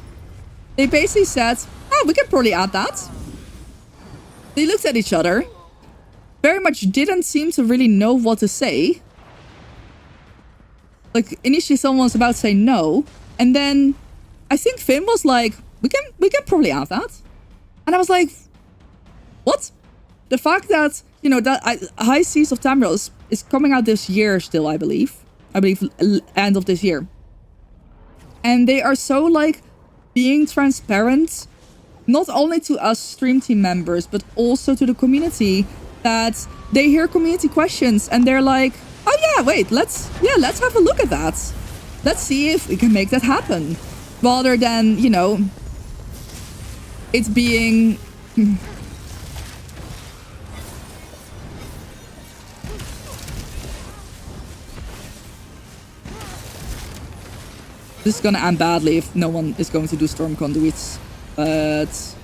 they basically said, oh, we can probably add that. They looked at each other, very much didn't seem to really know what to say. Like, initially someone was about to say no, and then I think Finn was like, we can probably add that. And I was like, what? The fact that, you know, that High Seas of Tamriel is coming out this year still, I believe. End of this year. And they are so, like, being transparent, not only to us stream team members, but also to the community, that they hear community questions and they're like, oh yeah, wait, let's have a look at that. Let's see if we can make that happen. Rather than, you know, it's being... This is gonna end badly if no one is going to do storm conduits. But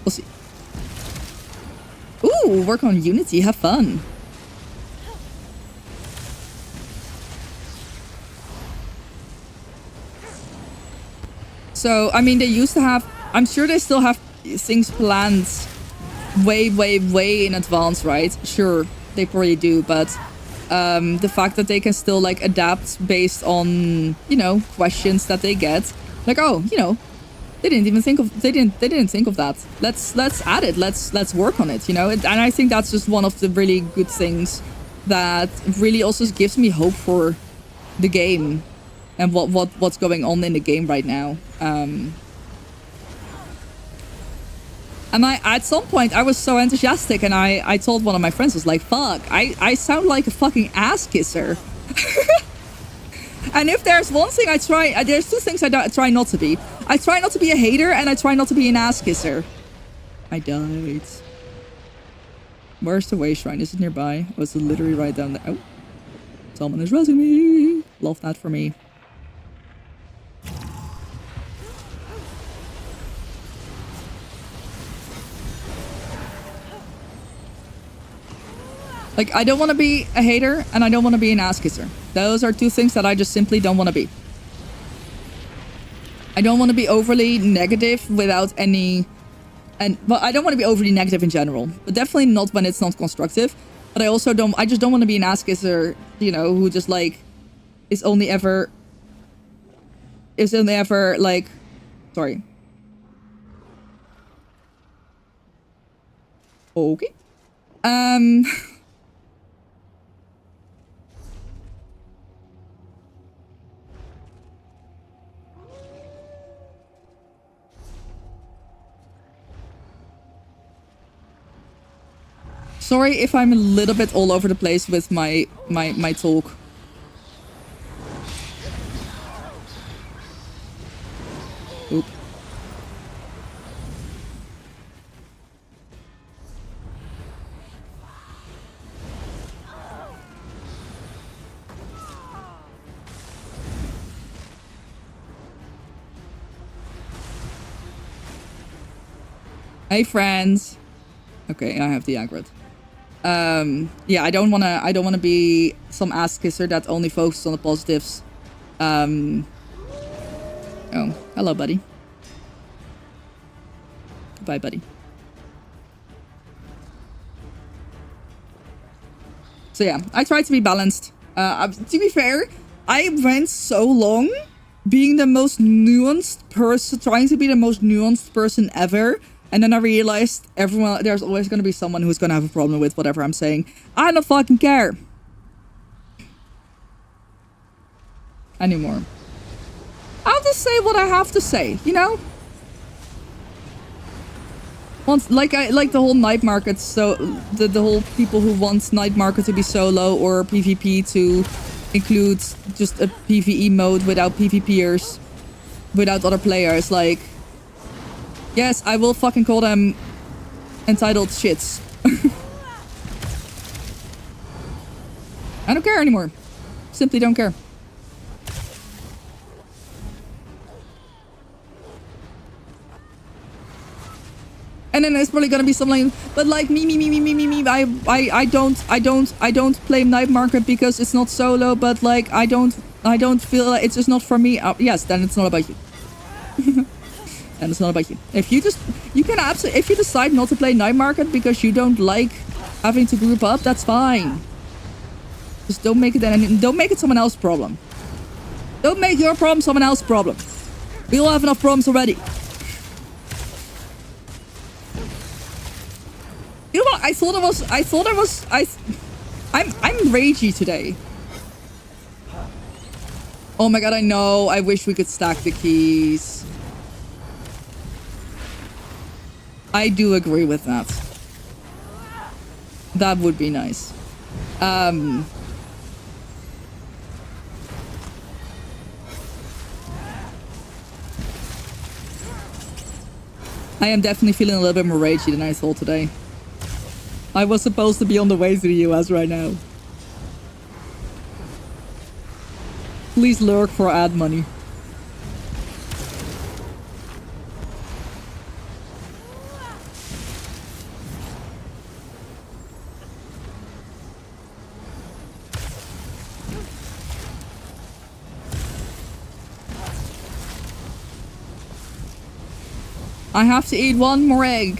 we'll see. Ooh, work on Unity, have fun. So, I mean, they used to have... I'm sure they still have things planned way in advance, right? Sure, they probably do, but the fact that they can still, like, adapt based on, you know, questions that they get. Like, oh, you know, they didn't think of that. Let's add it. Let's work on it, you know? And I think that's just one of the really good things that really also gives me hope for the game and what's going on in the game right now. And at some point I was so enthusiastic, and I told one of my friends, I was like, fuck, I sound like a fucking ass kisser. And if there's one thing there's two things I try not to be. I try not to be a hater, and I try not to be an ass kisser. I died. Where's the way shrine? Is it nearby? Oh, it's literally right down there. Oh, someone is resing me. Love that for me. Like, I don't want to be a hater, and I don't want to be an ass kisser. Those are two things that I just simply don't want to be. I don't want to be overly negative without any... Well, I don't want to be overly negative in general. But definitely not when it's not constructive. But I also don't... I just don't want to be an ass kisser, you know, who just, like... Is only ever, like... Sorry. Okay. Sorry if I'm a little bit all over the place with my talk. Oop. Hey, friends. Okay, I have the aggro. Yeah, I don't wanna be some ass kisser that only focuses on the positives. Oh, hello, buddy. Goodbye, buddy. So yeah, I try to be balanced. To be fair, I went so long being the most nuanced person, trying to be the most nuanced person ever. And then I realized there's always going to be someone who's going to have a problem with whatever I'm saying. I don't fucking care. Anymore. I'll just say what I have to say, you know? Once, like the whole night market, so the whole people who want night market to be solo or PvP to include just a PvE mode without PvPers, without other players, like, yes, I will fucking call them entitled shits. I don't care anymore. Simply don't care. And then there's probably gonna be something, but like me. I don't play night market because it's not solo. But like I don't feel like it's just not for me. Yes, then it's not about you. And it's not about you. If you can absolutely, if you decide not to play night market because you don't like having to group up, that's fine. Just don't make it someone else's problem. Don't make your problem someone else's problem. We all have enough problems already. You know what? I'm ragey today. Oh my god, I know. I wish we could stack the keys. I do agree with that. That would be nice. I am definitely feeling a little bit more ragey than I thought today. I was supposed to be on the way to the US right now. Please lurk for ad money. I have to eat one more egg.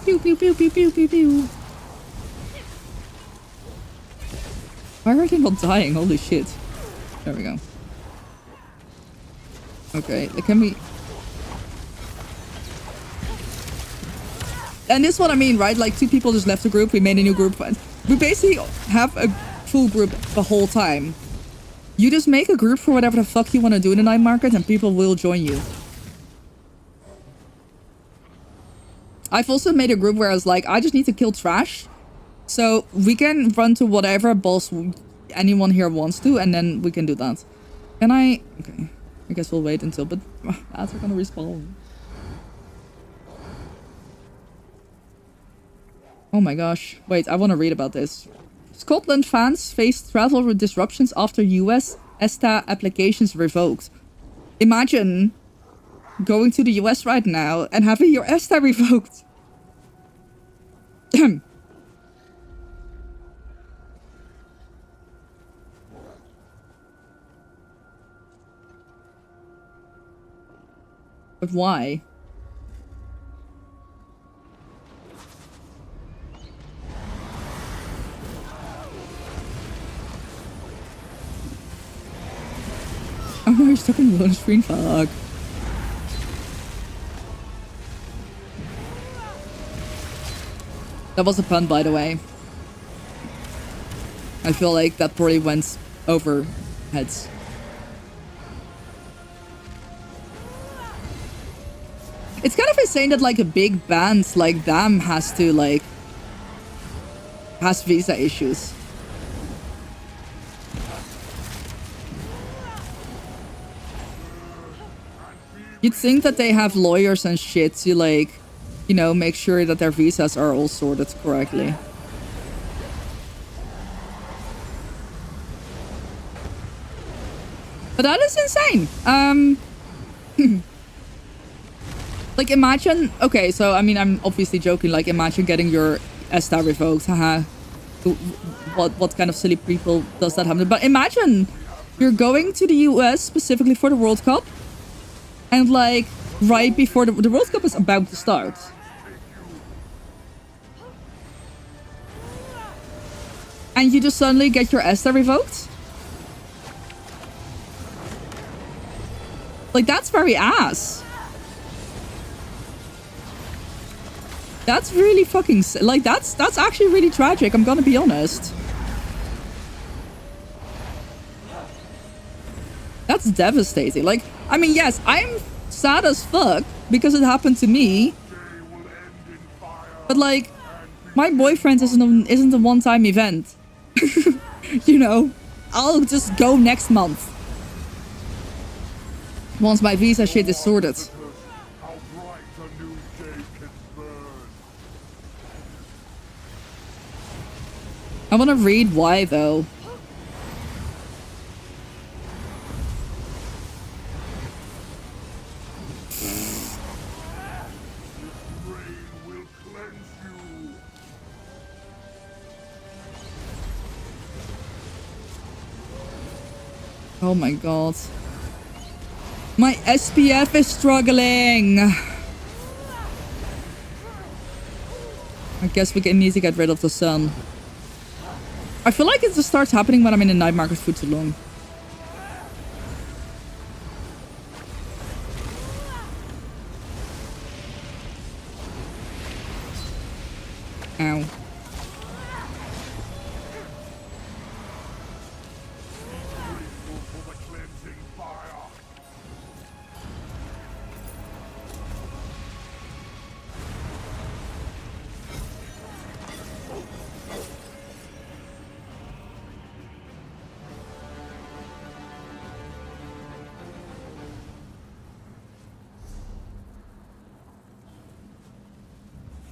Pew pew pew pew pew pew pew. Why are they not dying? Holy shit. There we go. Okay, can we... And this is what I mean, right? Like, 2 people just left the group. We made a new group. We basically have a full group the whole time. You just make a group for whatever the fuck you want to do in the night market and people will join you. I've also made a group where I was like, I just need to kill trash. So we can run to whatever boss anyone here wants to, and then we can do that. Can I? Okay. I guess we'll wait until, but ads are gonna respawn. Oh my gosh. Wait, I want to read about this. Scotland fans face travel disruptions after US ESTA applications revoked. Imagine going to the US right now and having your ESTA revoked. But why? Oh no, you're stuck in the loading screen, fuck. That was a pun, by the way. I feel like that probably went over heads. It's kind of insane that like a big band like them has visa issues. You'd think that they have lawyers and shit to like, you know, make sure that their visas are all sorted correctly. But that is insane. Like, imagine... Okay, so, I mean, I'm obviously joking. Like, imagine getting your ESTA revoked. Haha. What kind of silly people does that happen? But imagine you're going to the US specifically for the World Cup. And, like, right before the World Cup is about to start. And you just suddenly get your ESTA revoked? Like, that's very ass. That's really fucking... Like, that's actually really tragic, I'm gonna be honest. That's devastating. Like, I mean, yes, I'm sad as fuck because it happened to me. But, like, my boyfriend isn't a one-time event. You know? I'll just go next month. Once my visa shit is sorted. I want to read why, though. Oh my god. My SPF is struggling. I guess we need to get rid of the sun. I feel like it just starts happening when I'm in the night market for too long. Ow.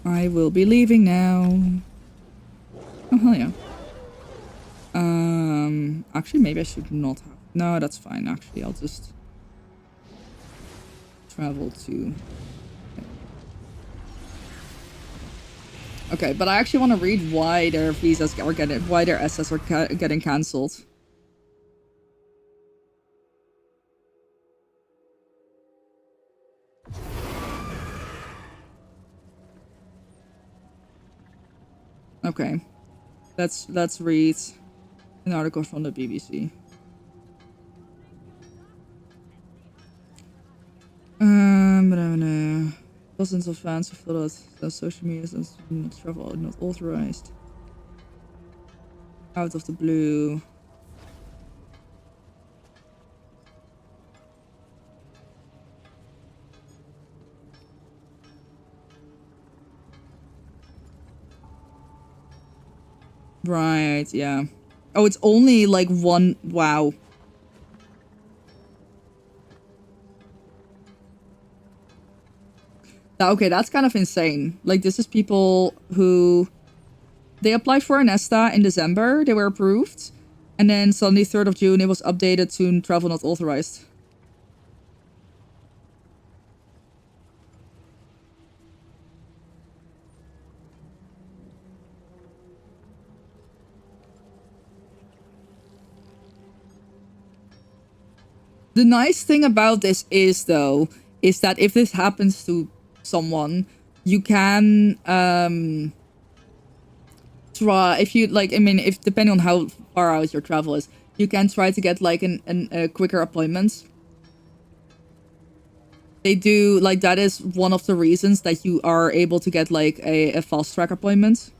I will be leaving now. Oh, hell yeah. Actually, maybe I should not have... No, that's fine, actually. I'll just... travel to... Okay, but I actually want to read why their visas are getting... Why their SS are getting cancelled. Okay, let's read an article from the BBC. Dozens of fans have thought that social media is not travel not authorized. Out of the blue. Right, yeah. Oh, it's only like one... Wow. Okay, that's kind of insane. Like, this is people who... They applied for an ESTA in December. They were approved. And then suddenly, 3rd of June, it was updated to travel not authorized. The nice thing about this is, though, is that if this happens to someone, you can try, if you like, I mean, if depending on how far out your travel is, you can try to get like a quicker appointment. They do, like, that is one of the reasons that you are able to get like a fast track appointment.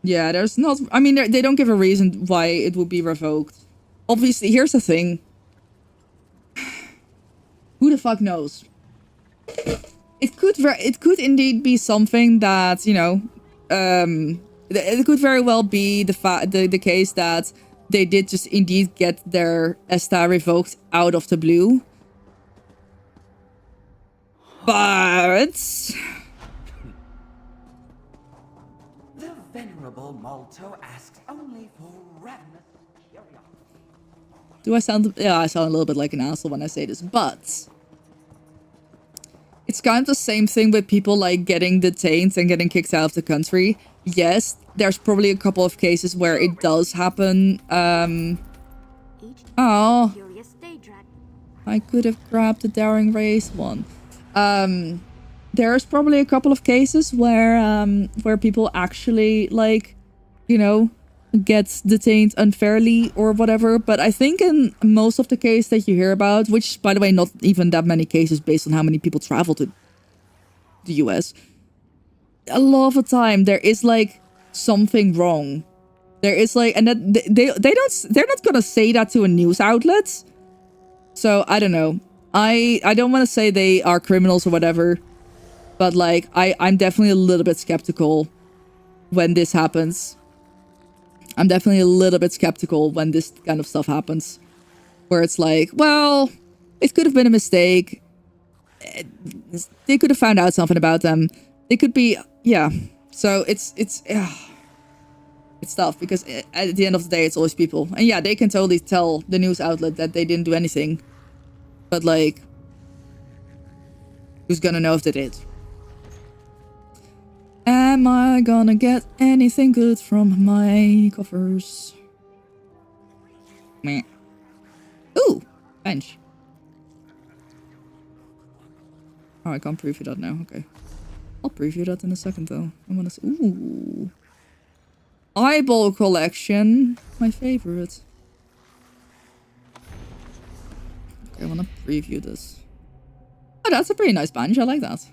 Yeah, there's not... I mean, they don't give a reason why it would be revoked. Obviously, here's the thing. Who the fuck knows? It could indeed be something that, you know... it could very well be the case that they did just indeed get their ESTA revoked out of the blue. But
The venerable Malto asks only for ravenous curiosity.
do I sound... Yeah, I sound a little bit like an asshole when I say this, but it's kind of the same thing with people like getting detained and getting kicked out of the country. Yes, there's probably a couple of cases where it does happen. Oh,
Curious day drag.
I could have grabbed the daring race one. There's probably a couple of cases where people actually, like, you know, get detained unfairly or whatever. But I think in most of the cases that you hear about, which, by the way, not even that many cases based on how many people travel to the US, a lot of the time there is, like, something wrong. There is, like, and that they're not gonna say that to a news outlet. So, I don't know. I don't want to say they are criminals or whatever, but like I'm definitely a little bit skeptical when this happens. I'm definitely a little bit skeptical when this kind of stuff happens, where it's like, well, it could have been a mistake. They could have found out something about them. They could be, yeah. So it's tough because at the end of the day, it's always people, and yeah, they can totally tell the news outlet that they didn't do anything. But, like, who's gonna know if they did? Am I gonna get anything good from my coffers? Meh. Ooh! Bench. Oh, I can't preview that now. Okay. I'll preview that in a second, though. I wanna see... Ooh. Eyeball collection. My favorite. I want to preview this. Oh, that's a pretty nice bunch. I like that.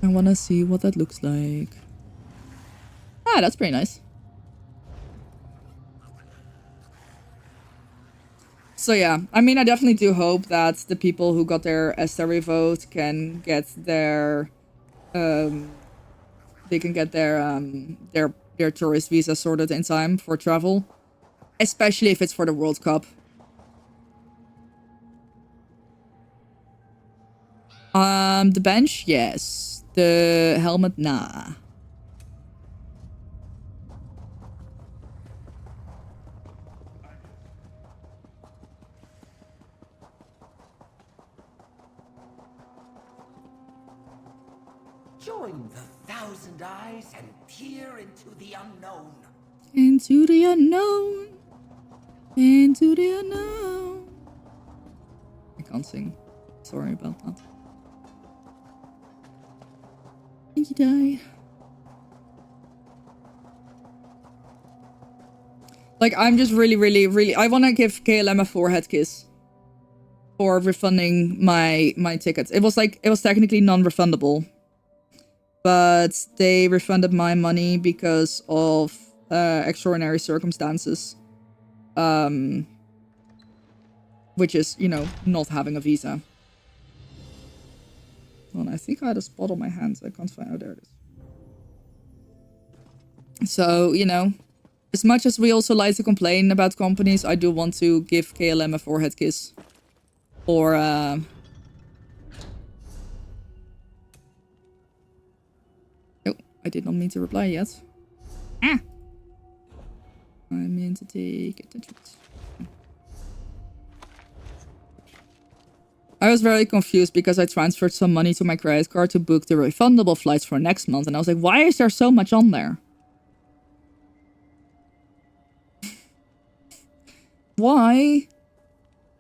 I want to see what that looks like. Ah, that's pretty nice. So yeah, I mean, I definitely do hope that the people who got their ESTA revoked can get their, they can get their tourist visa sorted in time for travel, especially if it's for the World Cup. The bench, yes. The helmet, nah.
Join the thousand eyes and peer into the unknown.
Into the unknown. Into the unknown. I can't sing. Sorry about that. And you die. Like, I'm just really... I want to give KLM a forehead kiss for refunding my tickets. It was technically non-refundable, but they refunded my money because of extraordinary circumstances, which is, you know, not having a visa. Well, I think I had a spot on my hands. I can't find. Oh, there it is. So, you know, as much as we also like to complain about companies, I do want to give KLM a forehead kiss for I did not mean to reply yet. Ah! I meant to take attention. I was very confused because I transferred some money to my credit card to book the refundable flights for next month. And I was like, why is there so much on there? Why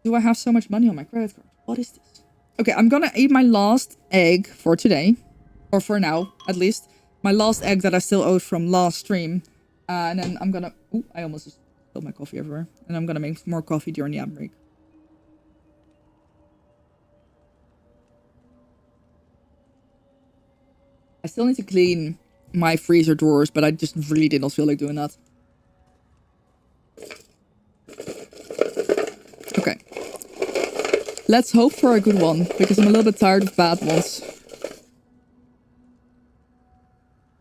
do I have so much money on my credit card? What is this? Okay, I'm gonna eat my last egg for today. Or for now, at least. My last egg that I still owed from last stream. And then I'm gonna... Ooh, I almost just spilled my coffee everywhere. And I'm gonna make more coffee during the ad break. I still need to clean my freezer drawers, but I just really did not feel like doing that. Okay. Let's hope for a good one, because I'm a little bit tired of bad ones.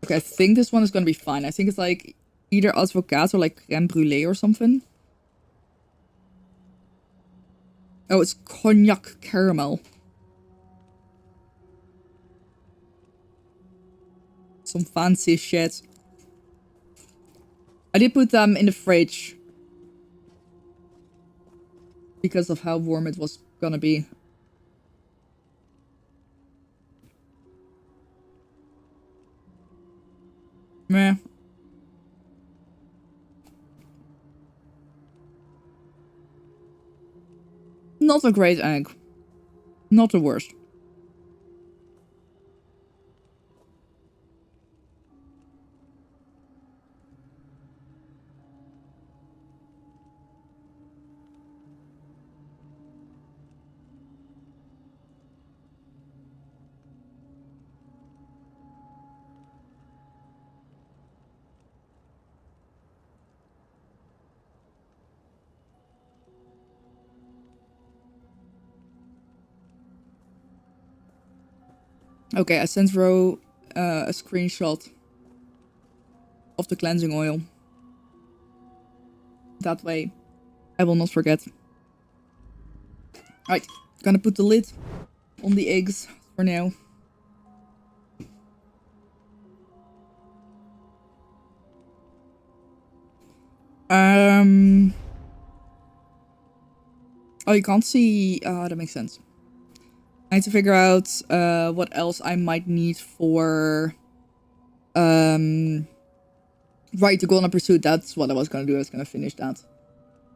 Okay, I think this one is gonna be fine. I think it's like either advocaat or like crème brûlée or something. Oh, it's cognac caramel. Some fancy shit. I did put them in the fridge because of how warm it was gonna be. Meh. Not a great egg. Not the worst. Okay, I sent Ro a screenshot of the cleansing oil. That way, I will not forget. Alright, gonna put the lid on the eggs for now. Oh, you can't see. That makes sense. I need to figure out what else I might need for right to go on a pursuit. That's what I was gonna do. I was gonna finish that.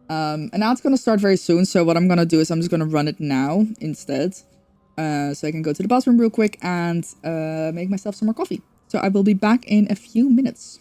And now it's gonna start very soon. So what I'm gonna do is I'm just gonna run it now instead. So I can go to the bathroom real quick and make myself some more coffee. So I will be back in a few minutes.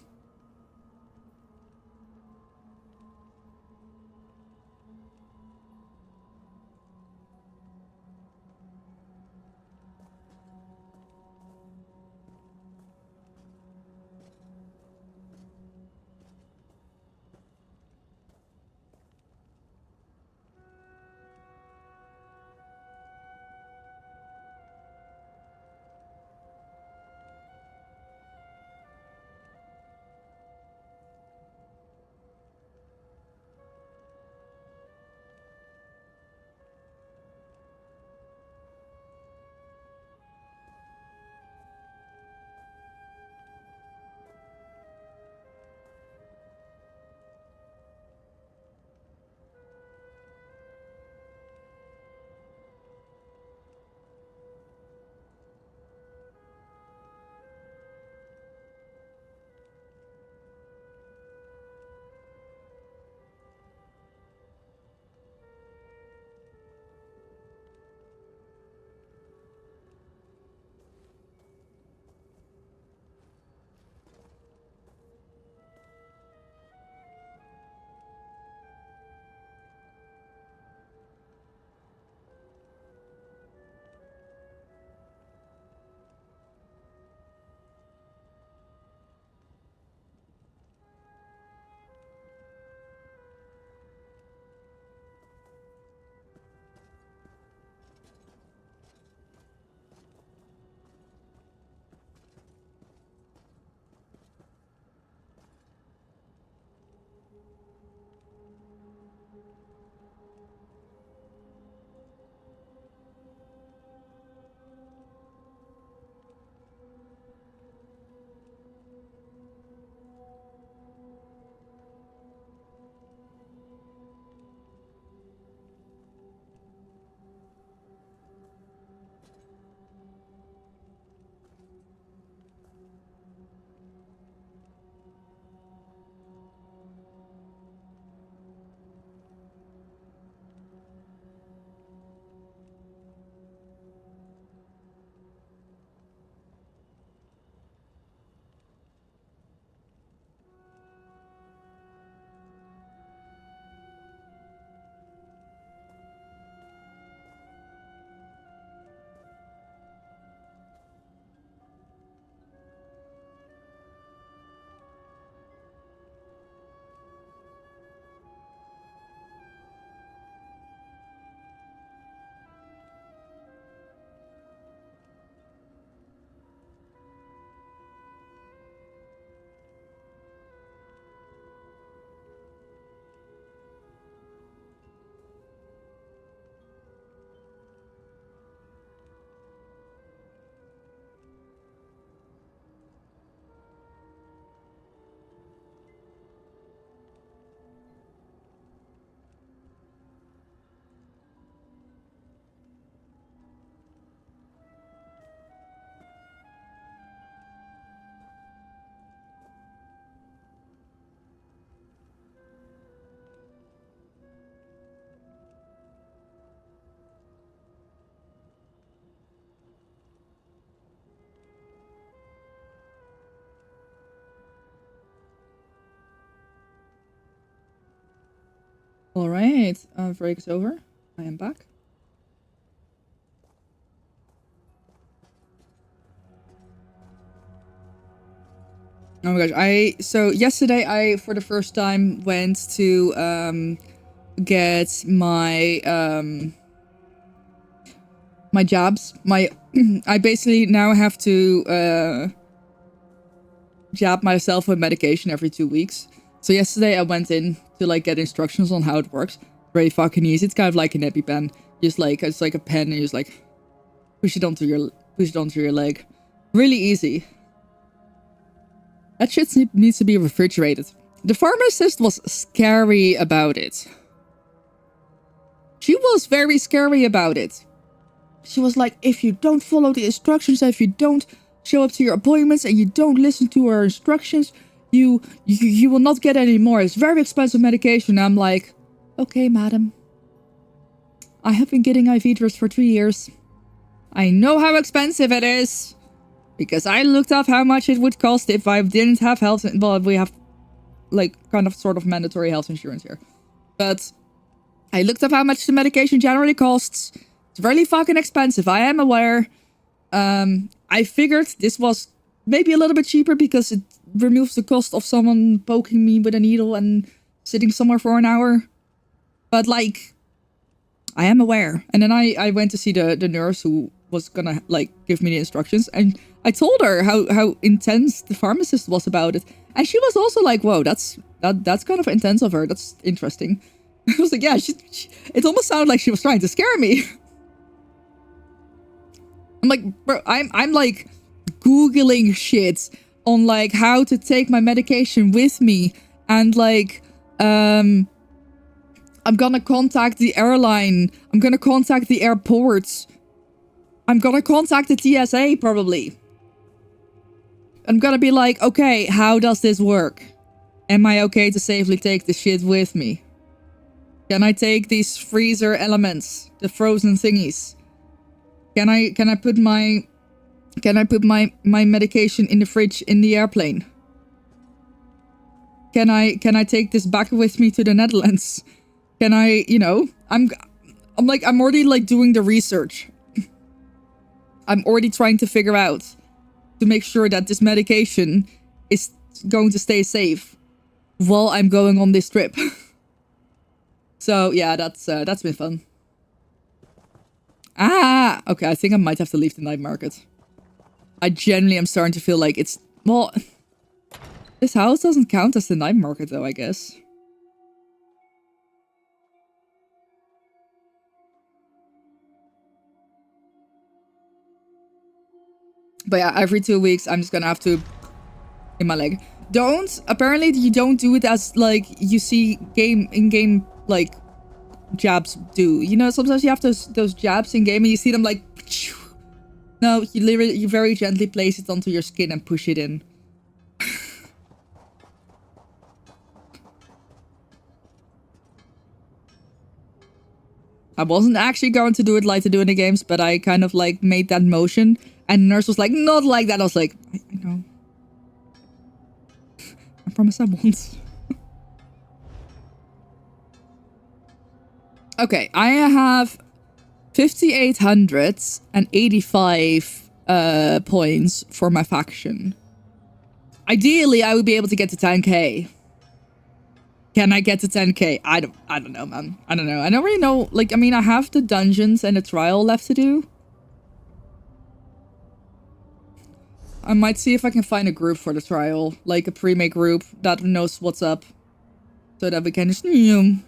Alright, break is over. I am back. Oh my gosh, so yesterday I for the first time went to get my my jabs. I basically now have to jab myself with medication every 2 weeks. So yesterday I went in to like get instructions on how it works. Very fucking easy. It's kind of like an EpiPen. Just like it's like a pen and you just like push it onto your leg. Really easy. That shit needs to be refrigerated. The pharmacist was scary about it. She was very scary about it. She was like, if you don't follow the instructions, if you don't show up to your appointments and you don't listen to her instructions, you will not get any more. It's very expensive medication. I'm like, okay, madam. I have been getting IV drips for 3 years. I know how expensive it is. Because I looked up how much it would cost if I didn't have health. Well, we have like kind of sort of mandatory health insurance here. But I looked up how much the medication generally costs. It's really fucking expensive. I am aware. I figured this was maybe a little bit cheaper because it removes the cost of someone poking me with a needle and sitting somewhere for an hour. But like, I am aware. And then I went to see the nurse who was gonna like give me the instructions, and I told her how intense the pharmacist was about it, and she was also like, whoa, that's kind of intense of her. That's interesting. I was like, yeah, it almost sounded like she was trying to scare me. I'm like, bro, I'm like Googling shit on like how to take my medication with me, and like I'm gonna contact the airline, I'm gonna contact the airports, I'm gonna contact the TSA probably. I'm gonna be like, okay, how does this work? Am I okay to safely take the shit with me? Can I take these freezer elements, the frozen thingies? Can I put my medication in the fridge in the airplane? Can I take this back with me to the Netherlands? Can I, you know, I'm already like doing the research. I'm already trying to figure out to make sure that this medication is going to stay safe while I'm going on this trip. So yeah, that's been fun. Ah, okay, I think I might have to leave the night market. I genuinely am starting to feel like it's, well, this house doesn't count as the night market though, I guess. But yeah, every 2 weeks, I'm just gonna have to in my leg. Apparently you don't do it as like you see in-game like jabs do. You know, sometimes you have those jabs in game and you see them like, no, you very gently place it onto your skin and push it in. I wasn't actually going to do it like to do in the games, but I kind of like made that motion. And the nurse was like, not like that. I was like, I know. I promise I won't. Okay, I have 5,885 points for my faction. Ideally, I would be able to get to 10k. Can I get to 10k? I don't know, man. I don't know. I don't really know. Like, I mean, I have the dungeons and the trial left to do. I might see if I can find a group for the trial, like a pre-made group that knows what's up, so that we can just, I'm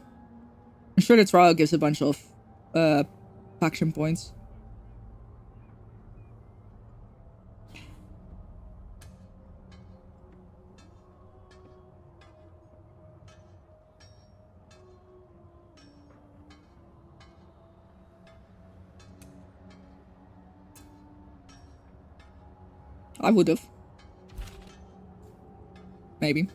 sure the trial gives a bunch of faction points. I would have. Maybe.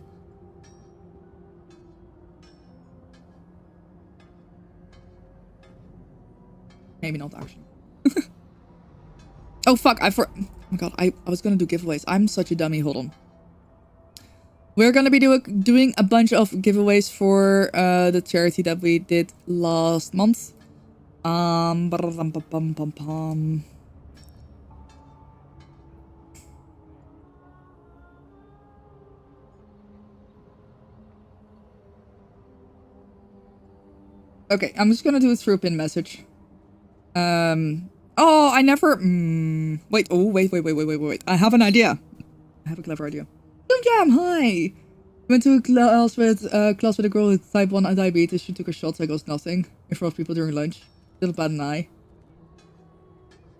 Maybe not actually. Oh fuck, oh my god, I was gonna do giveaways. I'm such a dummy, hold on. We're gonna be doing a bunch of giveaways for the charity that we did last month. Okay, I'm just gonna do it through a pin message. Oh, I never. Wait. Oh, wait. I have an idea. I have a clever idea. Jam, hi. Went to a class with a girl with type 1 diabetes. She took her shots. I got nothing in front of people during lunch. Little bad an eye.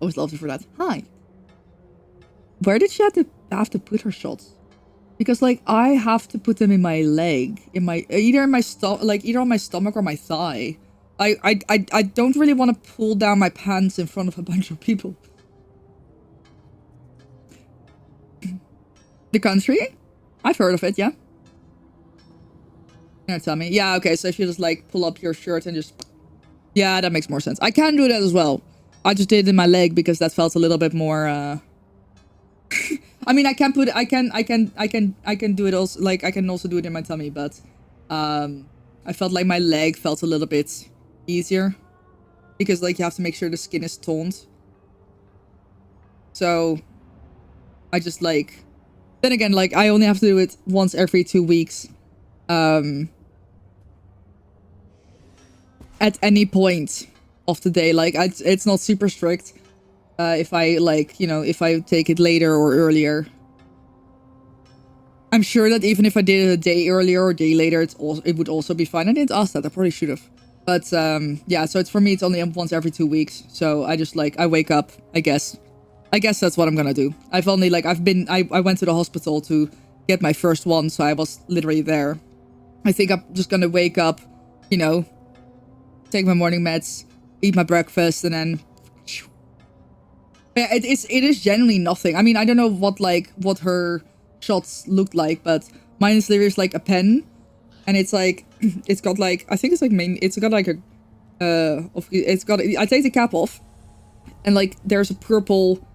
Always loved her for that. Hi. Where did she have to put her shots? Because like I have to put them in my leg, either on my stomach or my thigh. I don't really want to pull down my pants in front of a bunch of people. The country? I've heard of it, yeah. You're tell me. Yeah, okay, so if you just like pull up your shirt and just... Yeah, that makes more sense. I can do that as well. I just did it in my leg because that felt a little bit more I mean, I can do it also, like I can also do it in my tummy, but I felt like my leg felt a little bit easier because like you have to make sure the skin is toned. So I just like, then again, like I only have to do it once every 2 weeks. At any point of the day, like it's not super strict. If I like, you know, if I take it later or earlier. I'm sure that even if I did it a day earlier or a day later, it would also be fine. I didn't ask that. I probably should have. But yeah, so it's for me, it's only once every 2 weeks. So I just like, I wake up, I guess. I guess that's what I'm gonna do. I went to the hospital to get my first one, so I was literally there. I think I'm just gonna wake up, you know, take my morning meds, eat my breakfast, and then... Yeah, it is genuinely nothing. I mean, I don't know what her shots looked like, but mine is literally like a pen, and it's like it's got like, I think it's like it's got like a I take the cap off, and like there's a purple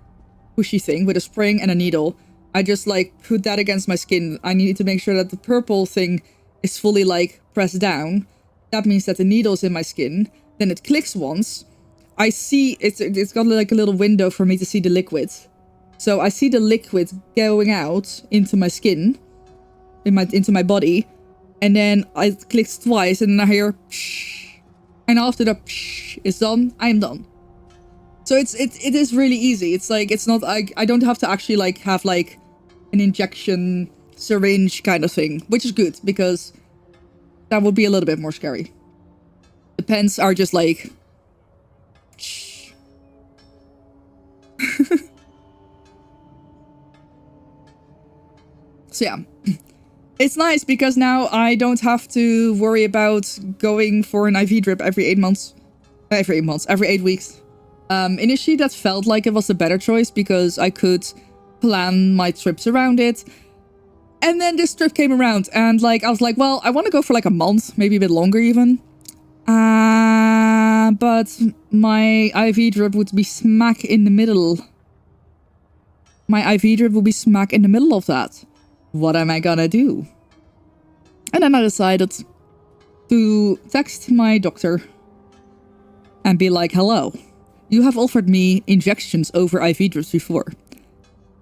pushy thing with a spring and a needle. I just like put that against my skin. I need to make sure that the purple thing is fully like pressed down. That means that the needle's in my skin. Then it clicks once. I see it's got like a little window for me to see the liquid. So I see the liquid going out into my skin, into my body, and then I click twice and then I hear psh, and after the psh is done, I'm done. So it is really easy. It's like, it's not, I don't have to actually like have like an injection syringe kind of thing, which is good because that would be a little bit more scary. The pens are just like so yeah, it's nice because now I don't have to worry about going for an IV drip every 8 months. Every 8 weeks. Initially that felt like it was a better choice because I could plan my trips around it. And then this trip came around and like, I was like, well, I want to go for like a month, maybe a bit longer even. But my IV drip would be smack in the middle. My IV drip will be smack in the middle of that. What am I gonna do? And then I decided to text my doctor and be like, hello, you have offered me injections over IV drips before.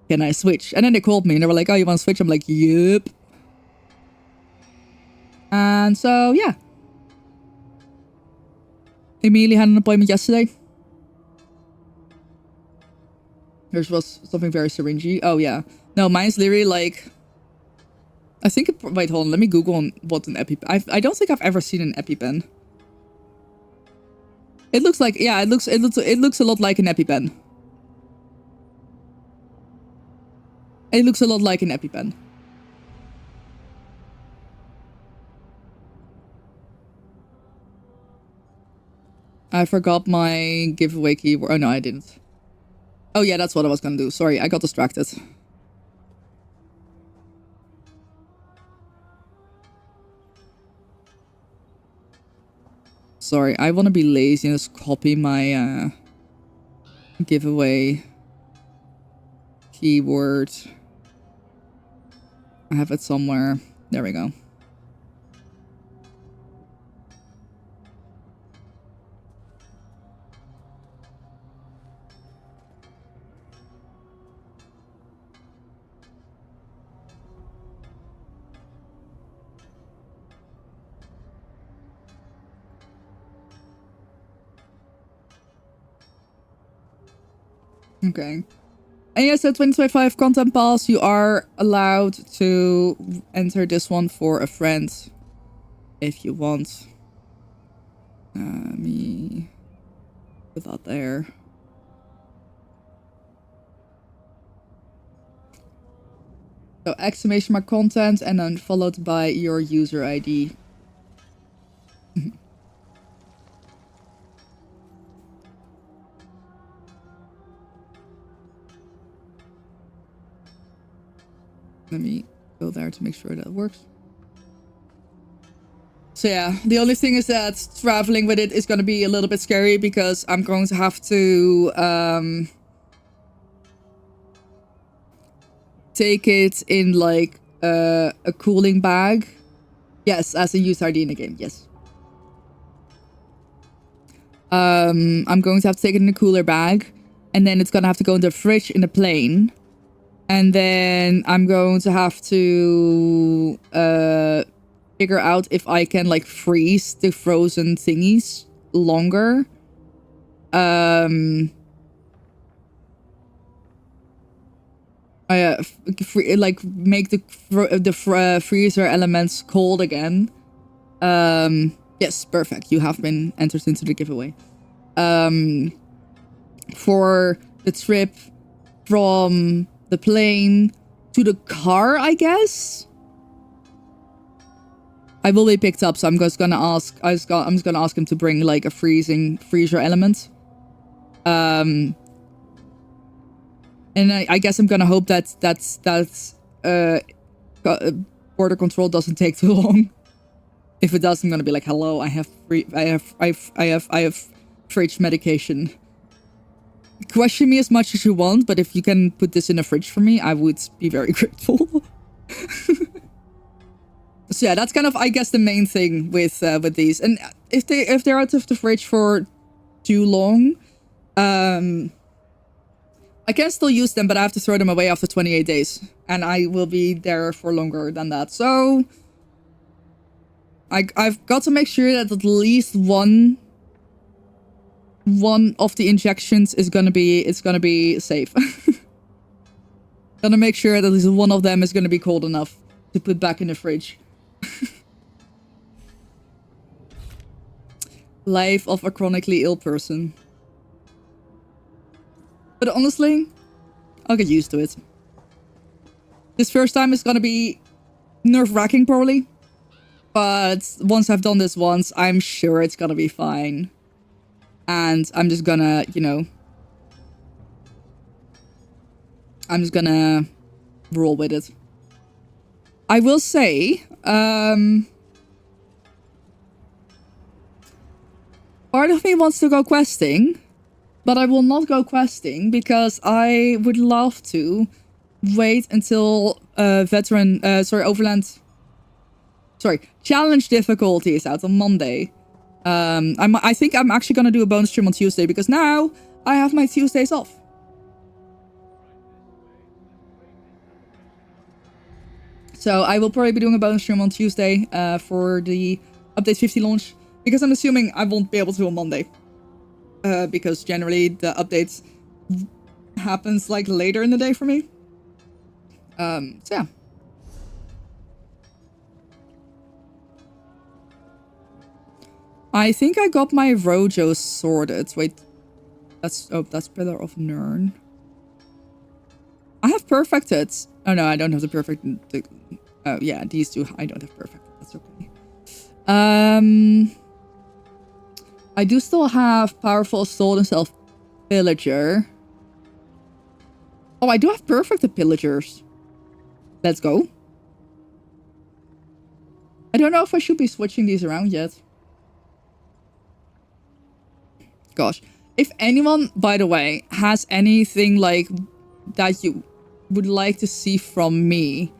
Can I switch? And then they called me and they were like, oh, you want to switch? I'm like, yep. And so, yeah. Immediately had an appointment yesterday. Yours was something very syringy. Oh, yeah. No, mine's literally like... I think... Wait, hold on. Let me Google on what an EpiPen... I don't think I've ever seen an EpiPen. It looks like... Yeah, it looks a lot like an EpiPen. It looks a lot like an EpiPen. I forgot my giveaway keyword. Oh, no, I didn't. Oh, yeah, that's what I was gonna do. Sorry, I got distracted. Sorry, I want to be lazy and just copy my giveaway keyword. I have it somewhere. There we go. Okay. And yes, at 2025 content pass, you are allowed to enter this one for a friend if you want. Me put that there. So exclamation mark content and then followed by your user ID. Let me go there to make sure that it works. So yeah, the only thing is that traveling with it is going to be a little bit scary because I'm going to have to take it in like a cooling bag. Yes, as a user ID in the game, yes. I'm going to have to take it in a cooler bag. And then it's going to have to go in the fridge in the plane. And then I'm going to have to figure out if I can like freeze the frozen thingies longer. Like make the freezer elements cold again. Yes, perfect. You have been entered into the giveaway. For the trip from the plane to the car, I guess. I will be picked up, so I'm just gonna ask. I'm just gonna ask him to bring like a freezer element. And I guess I'm gonna hope that border control doesn't take too long. If it does, I'm gonna be like, hello, I have fridge medication. Question me as much as you want, but if you can put this in a fridge for me, I would be very grateful. So yeah, that's kind of, I guess, the main thing with these. And if they're out of the fridge for too long, I can still use them, but I have to throw them away after 28 days, and I will be there for longer than that. So I've got to make sure that at least one of the injections is gonna be safe. Gonna make sure that at least one of them is gonna be cold enough to put back in the fridge. Life of a chronically ill person. But honestly, I'll get used to it. This first time is gonna be nerve-wracking probably. But once I've done this once, I'm sure it's gonna be fine. And I'm just gonna, you know, I'm just gonna roll with it. I will say, part of me wants to go questing, but I will not go questing because I would love to wait until challenge difficulty is out on Monday. I think I'm actually gonna do a bonus stream on Tuesday because now I have my Tuesdays off. So I will probably be doing a bonus stream on Tuesday for the update 50 launch because I'm assuming I won't be able to on Monday because generally the updates happens like later in the day for me. So yeah. I think I got my Rojo sorted. Wait. That's Pillar of Nirn. I have perfected. Oh no, I don't have the perfect. Oh yeah, these two I don't have perfect. That's okay. I do still have Powerful Assault and Self Pillager. Oh, I do have perfect the Pillagers. Let's go. I don't know if I should be switching these around yet. Gosh. If anyone, by the way, has anything like that you would like to see from me,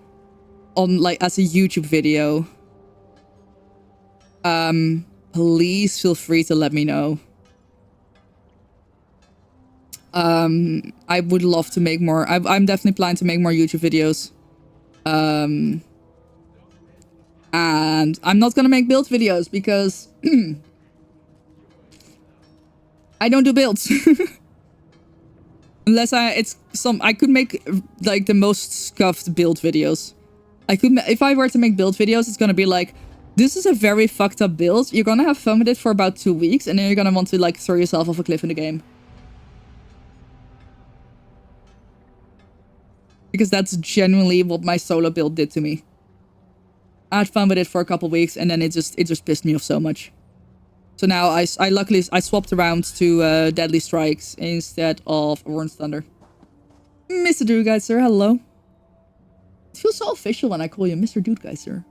on like as a YouTube video, please feel free to let me know. I would love to make more. I'm definitely planning to make more YouTube videos. And I'm not gonna make build videos because I don't do builds. Unless I could make like the most scuffed build videos. If I were to make build videos, it's gonna be like, this is a very fucked up build. You're gonna have fun with it for about 2 weeks, and then you're gonna want to like throw yourself off a cliff in the game. Because that's genuinely what my solo build did to me. I had fun with it for a couple weeks, and then it just pissed me off so much. So now I luckily swapped around to Deadly Strikes instead of Orange Thunder. Mr. Dude-Geyser, hello. It feels so official when I call you Mr. Dude-Geyser.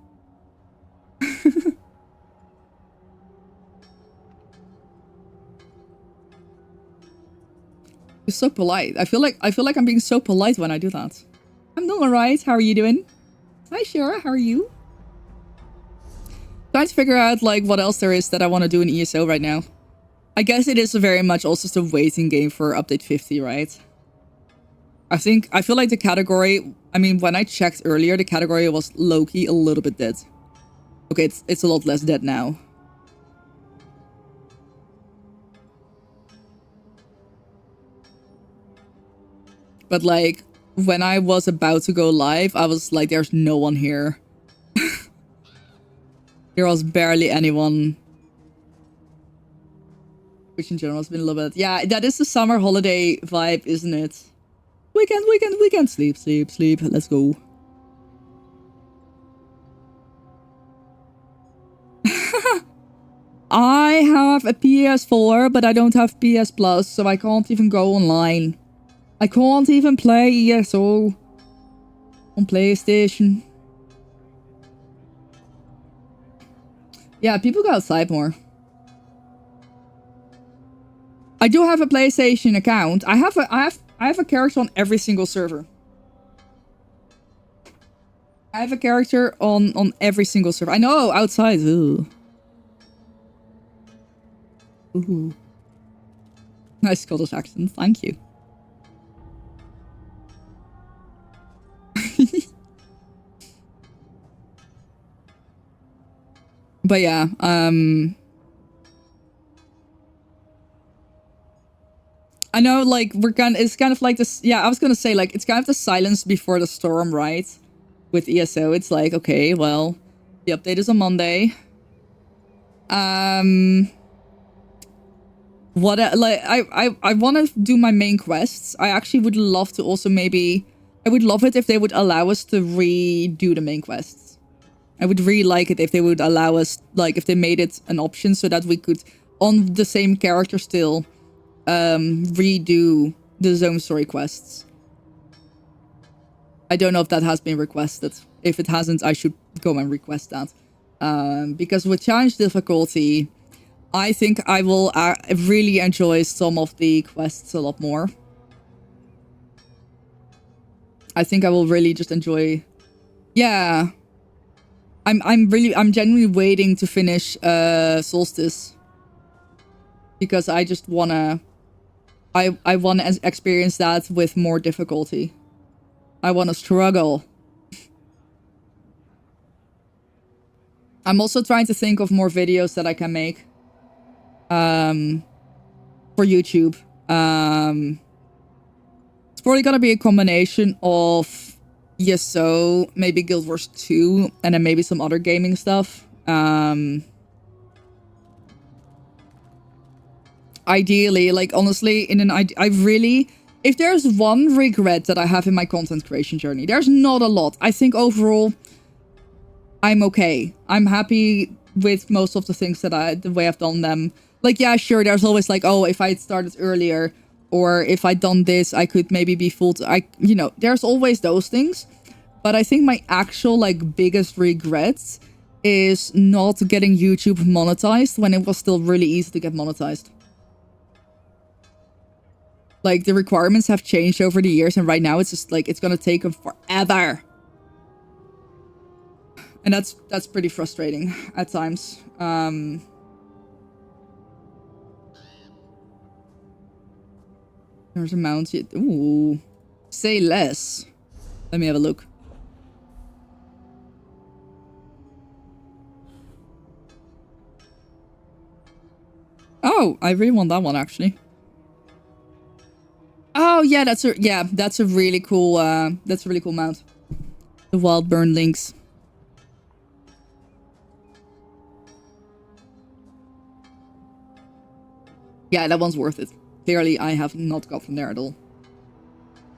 You're so polite. I feel like I'm being so polite when I do that. I'm doing alright. How are you doing? Hi, Shara. How are you? Trying to figure out like what else there is that I want to do in ESO right now. I guess it is very much also just a waiting game for update 50, right? I feel like the category, I mean, when I checked earlier, the category was low-key a little bit dead. Okay, it's a lot less dead now. But like, when I was about to go live, I was like, there's no one here. There was barely anyone. Which in general has been a little bit... Yeah, that is the summer holiday vibe, isn't it? Weekend, weekend, weekend. Sleep, sleep, sleep. Let's go. I have a PS4, but I don't have PS Plus, so I can't even go online. I can't even play ESO on PlayStation. Yeah, people go outside more. I do have a PlayStation account. I have a character on every single server. I have a character on every single server. I know, outside. Ooh. Ooh. Nice Scottish accent. Thank you. But yeah, I know, like, it's kind of like this, yeah, I was gonna say, like, it's kind of the silence before the storm, right? With ESO, it's like, okay, well, the update is on Monday. I want to do my main quests. I actually would love to also maybe, I would love it if they would allow us to redo the main quests. I would really like it if they would allow us, like, if they made it an option so that we could, on the same character still, redo the zone story quests. I don't know if that has been requested. If it hasn't, I should go and request that. Because with challenge difficulty, I think I will really enjoy some of the quests a lot more. I think I will really just enjoy... Yeah. I'm genuinely waiting to finish Solstice. Because I just wanna... I wanna experience that with more difficulty. I wanna struggle. I'm also trying to think of more videos that I can make. For YouTube. It's probably gonna be a combination of ESO, maybe Guild Wars 2, and then maybe some other gaming stuff. Ideally, like, honestly, I really... If there's one regret that I have in my content creation journey, there's not a lot. I think overall, I'm okay. I'm happy with most of the things that the way I've done them. Like, yeah, sure, there's always like, oh, if I had started earlier, or if I'd done this, I could maybe be you know, there's always those things. But I think my actual, like, biggest regret is not getting YouTube monetized when it was still really easy to get monetized. Like, the requirements have changed over the years, and right now it's just, like, it's gonna take them forever. And that's pretty frustrating at times. There's a mount. Ooh. Say less. Let me have a look. Oh, I really want that one actually. Oh yeah, that's a really cool mount. The Wild Burn Lynx. Yeah, that one's worth it. Clearly, I have not got from there at all.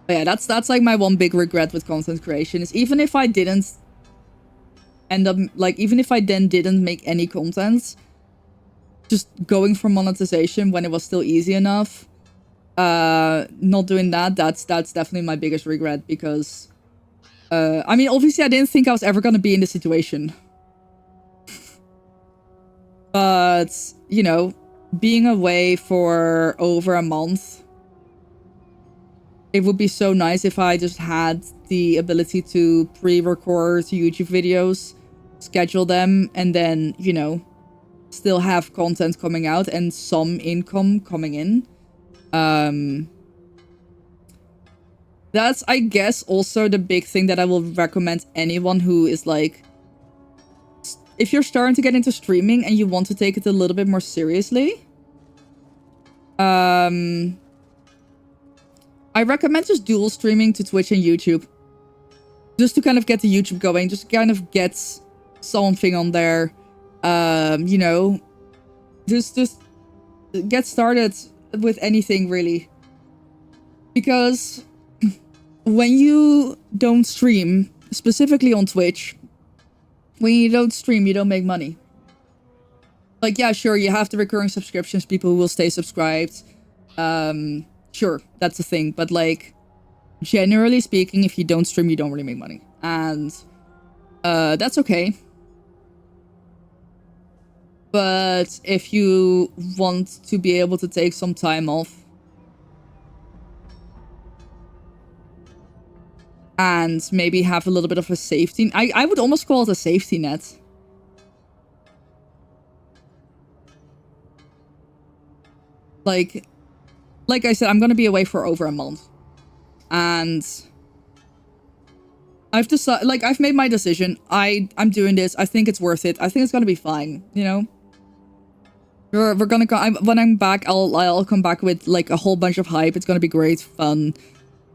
But yeah, that's like my one big regret with content creation is even if I didn't end up like even if I then didn't make any content, just going for monetization when it was still easy enough, not doing that's definitely my biggest regret because I mean obviously I didn't think I was ever gonna be in this situation. But you know, being away for over a month, it would be so nice if I just had the ability to pre-record YouTube videos, schedule them, and then, you know, still have content coming out and some income coming in. That's, I guess, also the big thing that I will recommend anyone who is like, if you're starting to get into streaming and you want to take it a little bit more seriously, I recommend just dual streaming to Twitch and YouTube. Just to kind of get the YouTube going, just kind of get something on there. You know, just get started with anything really. Because when you don't stream, specifically on Twitch, when you don't stream, you don't make money. Like, yeah, sure, you have the recurring subscriptions, people who will stay subscribed. Sure, that's a thing. But, like, generally speaking, if you don't stream, you don't really make money. And that's okay. But if you want to be able to take some time off and maybe have a little bit of a safety... I would almost call it a safety net. Like I said, I'm going to be away for over a month. And I've decided... Like, I've made my decision. I'm doing this. I think it's worth it. I think it's going to be fine, you know? We're going to go... when I'm back, I'll come back with, like, a whole bunch of hype. It's going to be great fun.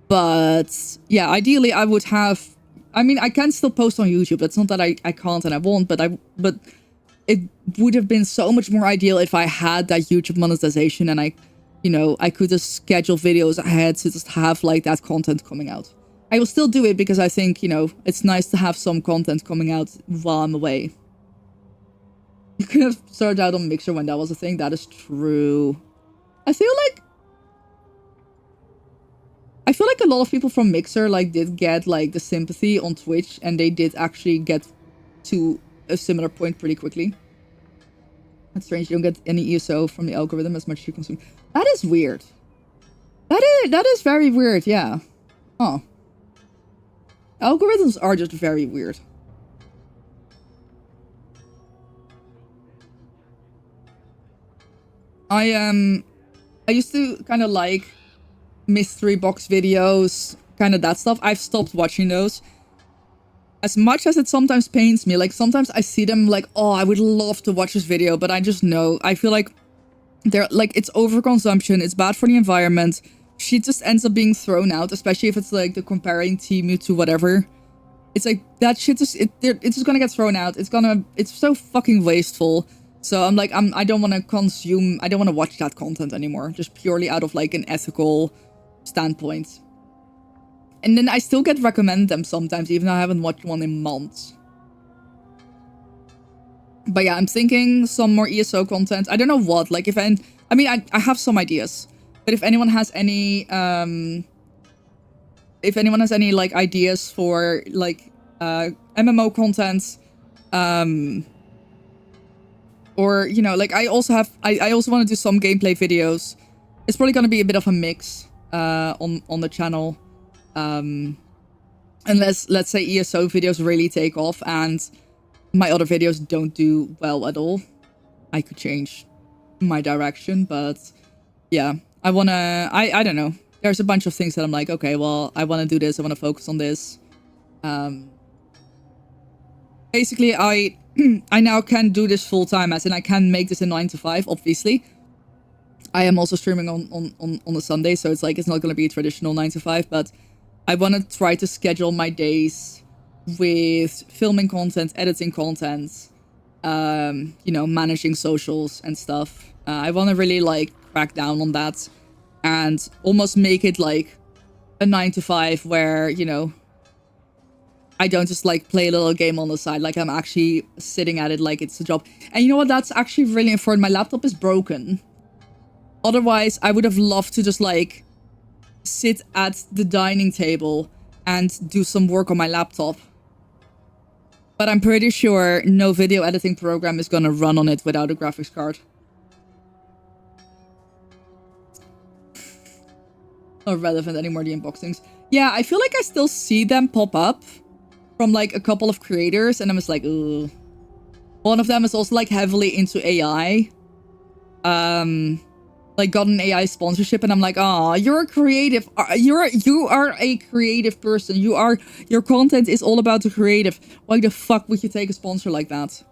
But yeah, ideally I would have... I mean, I can still post on YouTube. It's not that I can't and I won't, but it would have been so much more ideal if I had that YouTube monetization and I could just schedule videos ahead to just have like that content coming out. I will still do it because I think, you know, it's nice to have some content coming out while I'm away. You could have started out on Mixer when that was a thing. That is true. I feel like a lot of people from Mixer like did get like the sympathy on Twitch and they did actually get to a similar point pretty quickly. That's strange. You don't get any ESO from the algorithm as much as you consume. That is weird. That is very weird, yeah. Huh. Algorithms are just very weird. I used to kind of like mystery box videos, kind of that stuff. I've stopped watching those. As much as it sometimes pains me, like sometimes I see them like, oh, I would love to watch this video, but I just know, I feel like they're like, it's overconsumption, it's bad for the environment. Shit just ends up being thrown out, especially if it's like the comparing Temu to whatever. It's like, that shit just, it's just gonna get thrown out. It's so fucking wasteful. So I'm like, I don't want to consume, I don't want to watch that content anymore, just purely out of like an ethical standpoint. And then I still get recommended them sometimes, even though I haven't watched one in months. But yeah, I'm thinking some more ESO content. I don't know what, like if I mean, I have some ideas. But if anyone has any, like ideas for like MMO content, or, you know, like I also want to do some gameplay videos. It's probably going to be a bit of a mix on the channel. Unless, let's say, ESO videos really take off and my other videos don't do well at all. I could change my direction, but yeah, I don't know. There's a bunch of things that I'm like, okay, well, I want to do this. I want to focus on this. Basically, I now can do this full time, as in I can make this a 9 to 5, obviously. I am also streaming on a Sunday, so it's like, it's not going to be a traditional 9 to 5, but I want to try to schedule my days with filming content, editing content, you know, managing socials and stuff. I want to really like crack down on that and almost make it like a 9 to 5 where, you know, I don't just like play a little game on the side. Like I'm actually sitting at it like it's a job. And you know what? That's actually really important. My laptop is broken. Otherwise, I would have loved to just like sit at the dining table and do some work on my laptop. But I'm pretty sure no video editing program is gonna run on it without a graphics card. Not relevant anymore, the unboxings. Yeah, I feel like I still see them pop up from like a couple of creators, and I'm just like, ooh. One of them is also like heavily into AI. Like got an AI sponsorship, and I'm like, oh, you're a creative. You are a creative person. Your content is all about the creative. Why the fuck would you take a sponsor like that?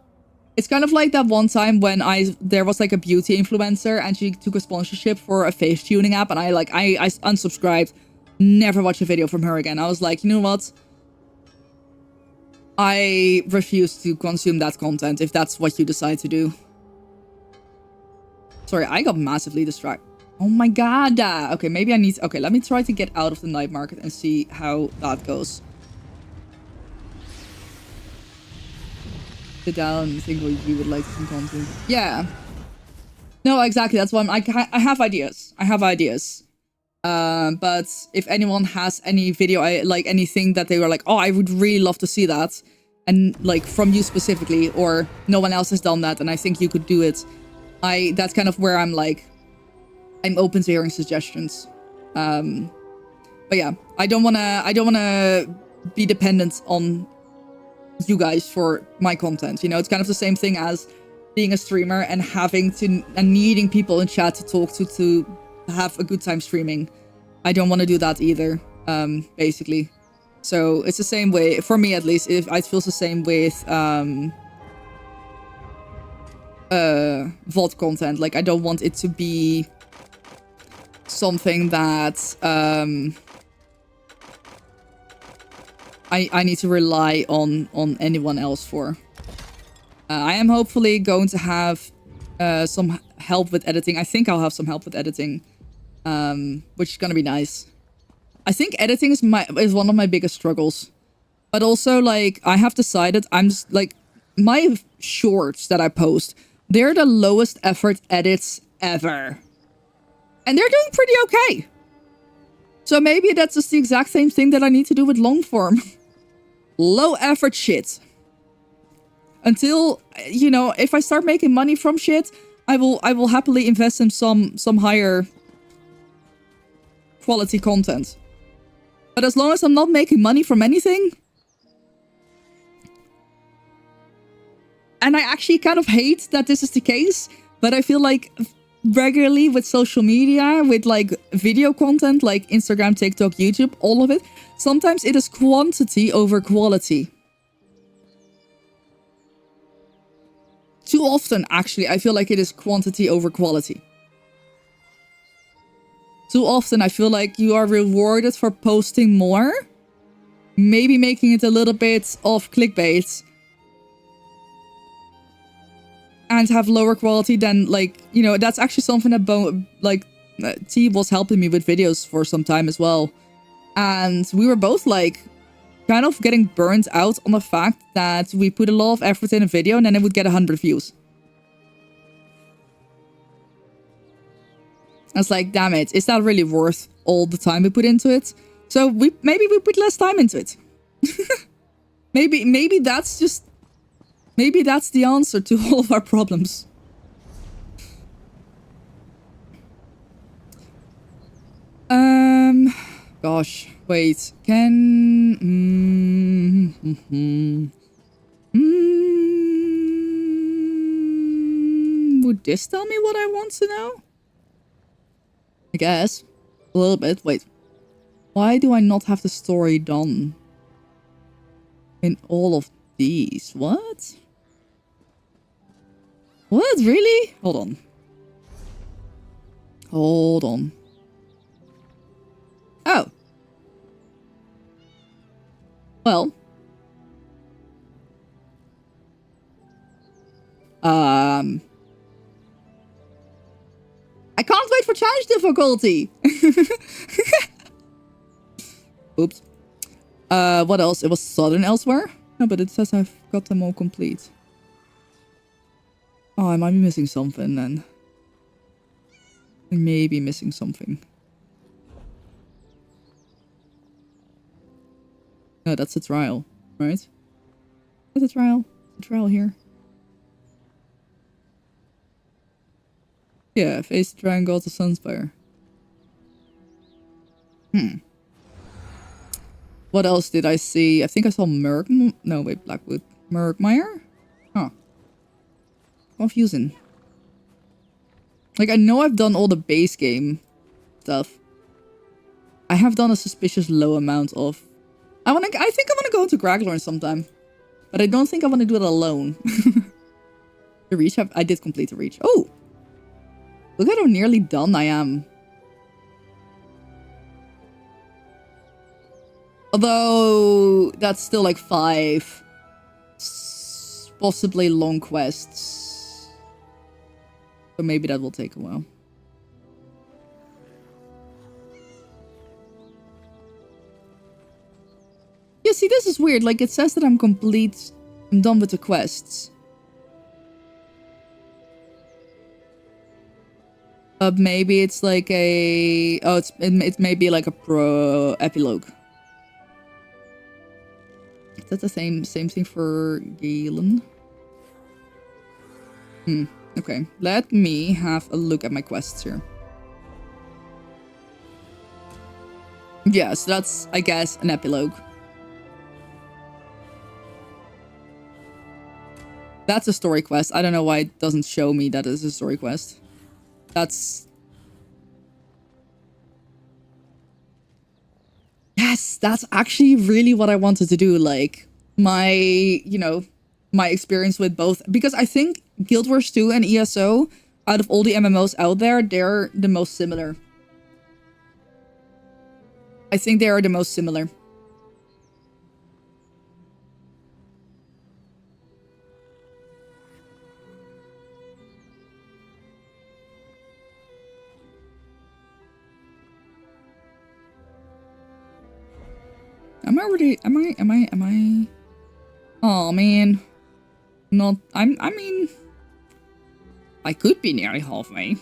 It's kind of like that one time when there was like a beauty influencer and she took a sponsorship for a face tuning app, and I unsubscribed, never watched a video from her again. I was like, you know what? I refuse to consume that content if that's what you decide to do. Sorry, I got massively distracted. Oh my god. Okay, maybe I need... Okay, let me try to get out of the night market and see how that goes. Sit down and think what you would like some content. Yeah. No, exactly. That's why I have ideas. I have ideas. But if anyone has any video, like anything that they were like, oh, I would really love to see that. And like from you specifically, or no one else has done that and I think you could do it. That's kind of where I'm like, I'm open to hearing suggestions. But yeah, I don't wanna be dependent on you guys for my content. You know, it's kind of the same thing as being a streamer and needing people in chat to talk to have a good time streaming. I don't want to do that either, basically. So it's the same way, for me at least, if it feels the same with VOD content. Like I don't want it to be something that I need to rely on anyone else for. I am hopefully going to have some help with editing. I think I'll have some help with editing, which is gonna be nice. I think editing is one of my biggest struggles. But also, like, I have decided I'm just, like, my shorts that I post, they're the lowest effort edits ever. And they're doing pretty okay. So maybe that's just the exact same thing that I need to do with long form. Low effort shit. Until, you know, if I start making money from shit, I will happily invest in some higher quality content. But as long as I'm not making money from anything... And I actually kind of hate that this is the case, but I feel like regularly with social media, with like video content, like Instagram, TikTok, YouTube, all of it, sometimes it is quantity over quality. Too often, actually, I feel like it is quantity over quality. Too often, I feel like you are rewarded for posting more, maybe making it a little bit of clickbait, and have lower quality than, like, you know, that's actually something that T was helping me with videos for some time as well. And we were both like kind of getting burnt out on the fact that we put a lot of effort in a video and then it would get 100 views. I was like, damn it, is that really worth all the time we put into it? So maybe we put less time into it. maybe that's just... Maybe that's the answer to all of our problems. Gosh, wait. would this tell me what I want to know? I guess. A little bit. Wait. Why do I not have the story done? In all of these? What? What? Really? Hold on. Hold on. Oh. Well. I can't wait for challenge difficulty. Oops. What else? It was Southern elsewhere? No, but it says I've got them all complete. Oh, I might be missing something then. I may be missing something. No, that's a trial, right? That's a trial. A trial here. Yeah, face the Dragon Gods of Sunspire. What else did I see? I think I saw No, wait, Blackwood. Murkmire? Huh. Confusing. Like, I know I've done all the base game stuff. I have done a suspicious low amount of... I think I want to go into Graglorn sometime. But I don't think I want to do it alone. The Reach, I did complete the Reach. Oh! Look at how nearly done I am. Although, that's still like 5 possibly long quests. So maybe that will take a while. Yeah, see, this is weird. Like, it says that I'm done with the quests. Maybe it's like a... Oh, it may be like a pro epilogue. Is that the same thing for Galen? Okay. Let me have a look at my quests here. Yes, that's, I guess, an epilogue. That's a story quest. I don't know why it doesn't show me that it's a story quest. That's... Yes, that's actually really what I wanted to do. Like, my experience with both. Because I think Guild Wars 2 and ESO, out of all the MMOs out there, they're the most similar. I think they are the most similar. Am I? Oh man. Not, I mean, I could be nearly halfway.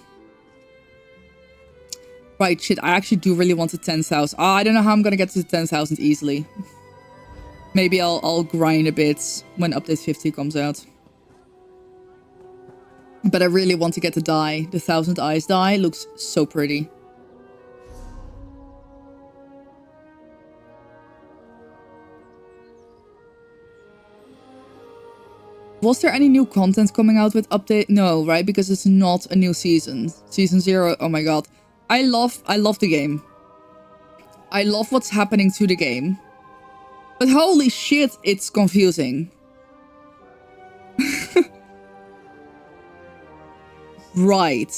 Right, shit, I actually do really want to 10,000. Oh, I don't know how I'm gonna get to 10,000 easily. Maybe I'll grind a bit when update 50 comes out. But I really want to get the dye. The 1000 Eyes dye looks so pretty. Was there any new content coming out with update? No, right? Because it's not a new season. Season 0, oh my god. I love the game. I love what's happening to the game. But holy shit, it's confusing. Right.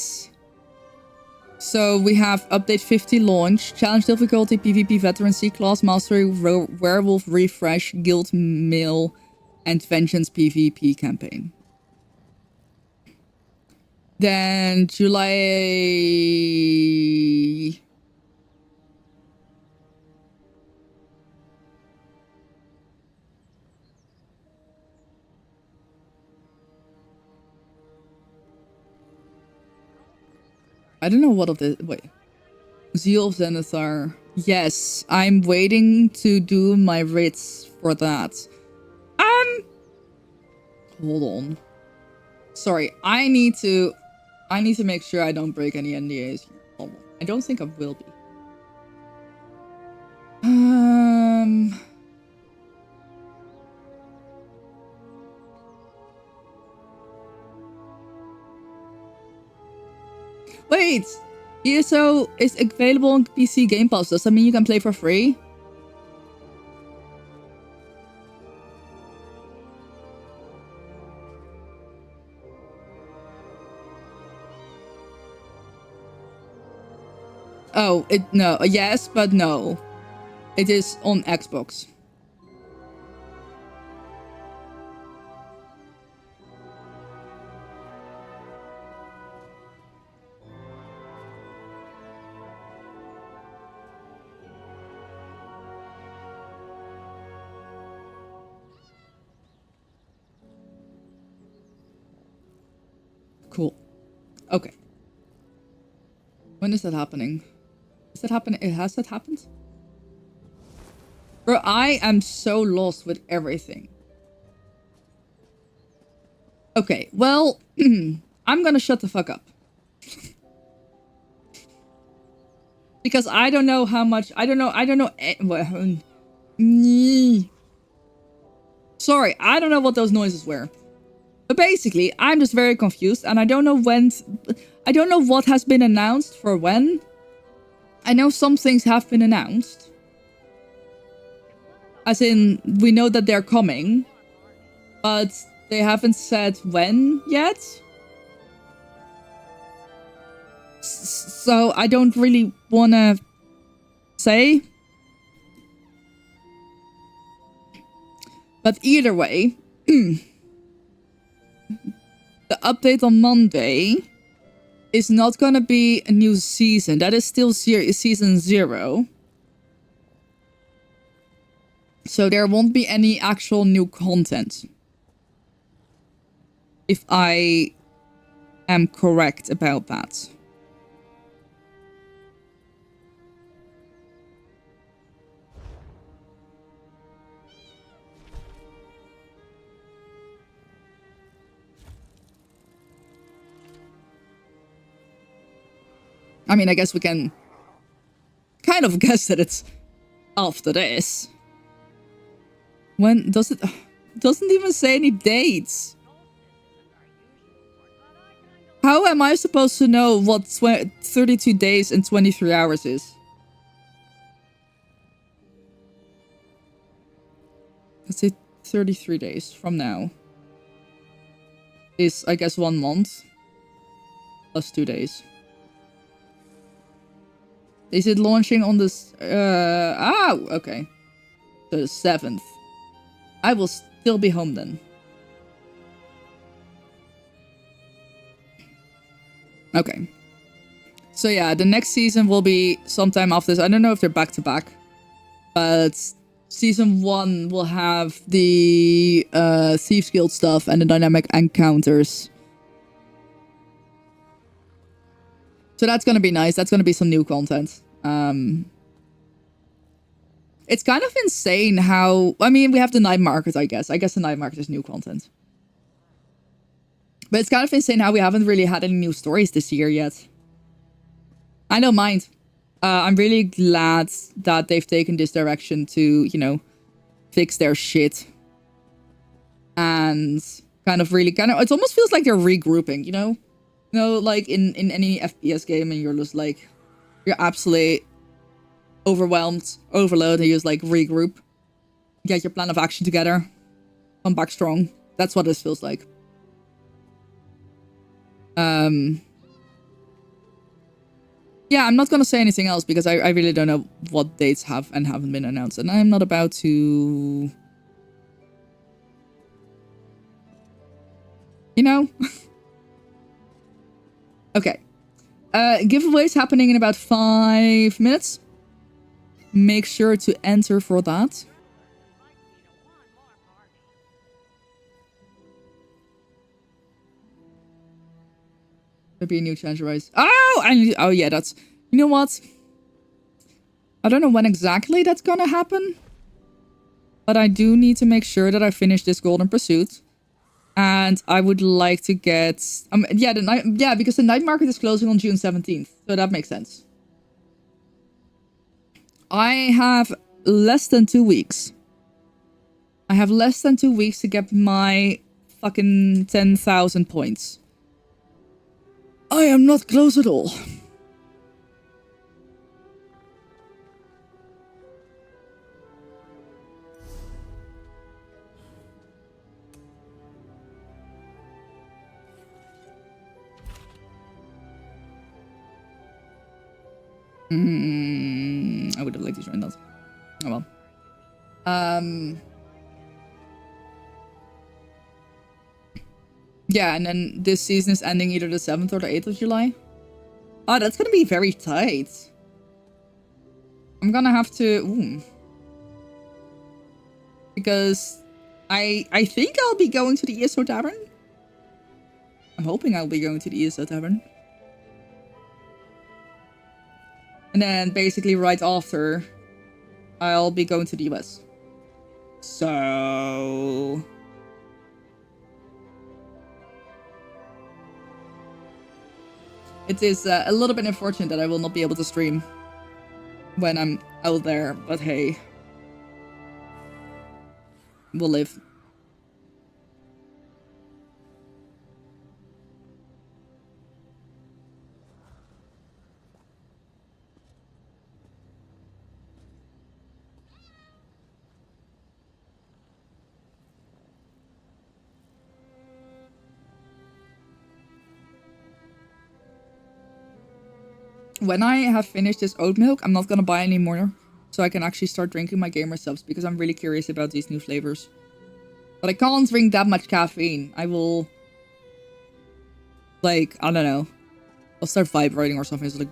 So we have update 50 launch, challenge difficulty, PvP veteran, C-class, mastery, werewolf refresh, guild mail, and vengeance PvP campaign. Then July... I don't know what of the... Wait. Zeal of Zenithar. Yes, I'm waiting to do my writs for that. Hold on. Sorry, I need to make sure I don't break any NDAs. Oh, I don't think I will be. Wait, ESO is available on PC Game Pass. Does that mean you can play for free? Oh, no. Yes, but no. It is on Xbox. Cool. Okay. When is that happening? Is that happening? Has that happened? Bro, I am so lost with everything. Okay, well, I'm gonna shut the fuck up. Because I don't know how much, I don't know. Sorry, I don't know what those noises were. But basically, I'm just very confused and I don't know I don't know what has been announced for when. I know some things have been announced. As in, we know that they're coming. But they haven't said when yet. So I don't really want to say. But either way, the update on Monday is not going to be a new season. That is still season 0. So there won't be any actual new content. If I am correct about that. I mean, I guess we can kind of guess that it's after this. When does it... Doesn't even say any dates. How am I supposed to know what 32 days and 23 hours is? Let's say 33 days from now. Is, I guess, 1 month. Plus 2 days. Is it launching on the... okay. The 7th. I will still be home then. Okay. So yeah, the next season will be sometime after this. I don't know if they're back to back. But season 1 will have the Thieves Guild stuff and the dynamic encounters. So that's going to be nice. That's going to be some new content. It's kind of insane how... I mean, we have the night market, I guess. I guess the night market is new content. But it's kind of insane how we haven't really had any new stories this year yet. I don't mind. I'm really glad that they've taken this direction to, you know, fix their shit. And kind of really... It almost feels like they're regrouping, you know? You know, like in any FPS game and you're just like... You're absolutely overwhelmed, overload, and you just like regroup. Get your plan of action together. Come back strong. That's what this feels like. Yeah, I'm not gonna say anything else because I really don't know what dates have and haven't been announced. And I'm not about to... You know? Okay. Giveaways happening in about 5 minutes. Make sure to enter for that. There'll be a new challenge rise. Oh, yeah, that's... You know what? I don't know when exactly that's gonna happen. But I do need to make sure that I finish this Golden Pursuit. And I would like to get... yeah, because the night market is closing on June 17th. So that makes sense. I have less than 2 weeks. I have less than 2 weeks to get my fucking 10,000 points. I am not close at all. I would have liked to join that. Oh well. Yeah, and then this season is ending either the 7th or the 8th of July. Oh, that's gonna be very tight. I'm gonna have to... Ooh. Because I think I'll be going to the ESO Tavern. I'm hoping I'll be going to the ESO Tavern. And then basically right after, I'll be going to the US. So... It is a little bit unfortunate that I will not be able to stream when I'm out there, but hey. We'll live. When I have finished this oat milk, I'm not gonna buy any more, so I can actually start drinking my gamer subs, because I'm really curious about these new flavors. But I can't drink that much caffeine. I will... Like, I don't know. I'll start vibrating or something. It's like...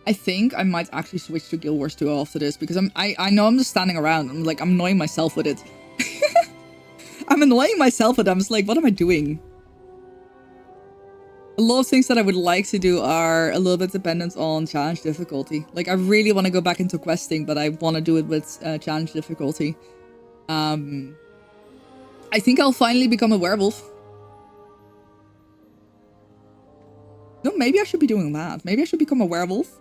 I think I might actually switch to Guild Wars 2 after this, because I know I'm just standing around. I'm like, I'm annoying myself with it. I'm annoying myself with it. I'm just like, what am I doing? A lot of things that I would like to do are a little bit dependent on challenge difficulty. Like, I really want to go back into questing, but I want to do it with challenge difficulty. I think I'll finally become a werewolf. No, maybe I should be doing that. Maybe I should become a werewolf.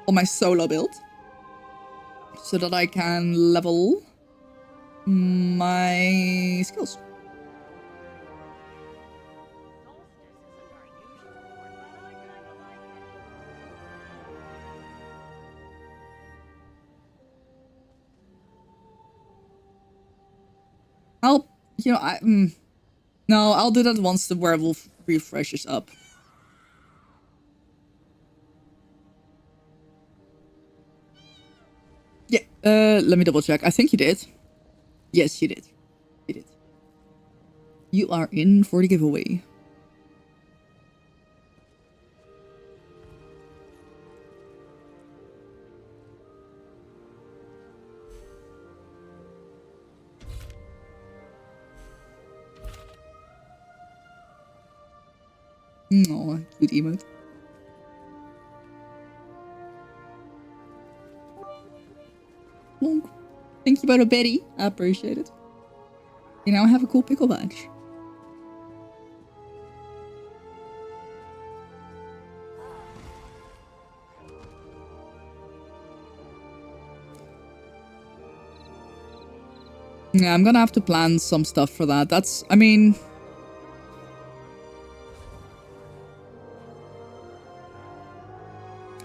On my solo build. So that I can level my skills. No, I'll do that once the werewolf refreshes up. Yeah, let me double check. I think you did. Yes, you did. You did. You are in for the giveaway. Oh, good emote. Bonk. Thank you, Brother Betty. I appreciate it. You now have a cool pickle badge. Yeah, I'm gonna have to plan some stuff for that. That's, I mean...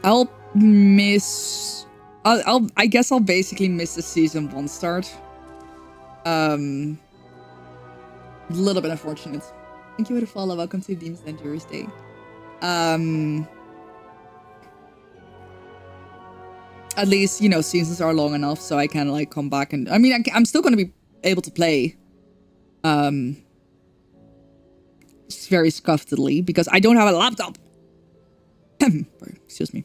I'll miss... I guess I'll basically miss the season 1 start. A little bit unfortunate. Thank you for the follow. Welcome to Demons and Jury's Day. At least, you know, seasons are long enough so I can, like, come back and... I mean, I'm still going to be able to play. Very scuffedly, because I don't have a laptop. Excuse me.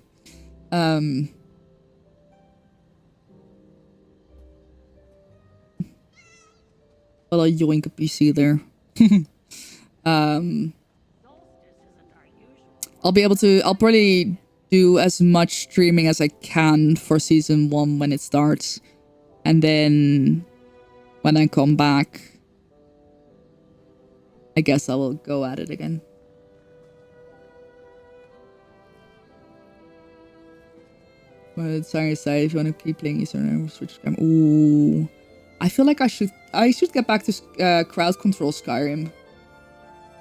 Well, I'll yoink a PC there. I'll probably do as much streaming as I can for season 1 when it starts. And then when I come back, I guess I will go at it again. Sorry, side if you want to keep playing Eastern switch game. Ooh, I feel like I should get back to crowd control Skyrim.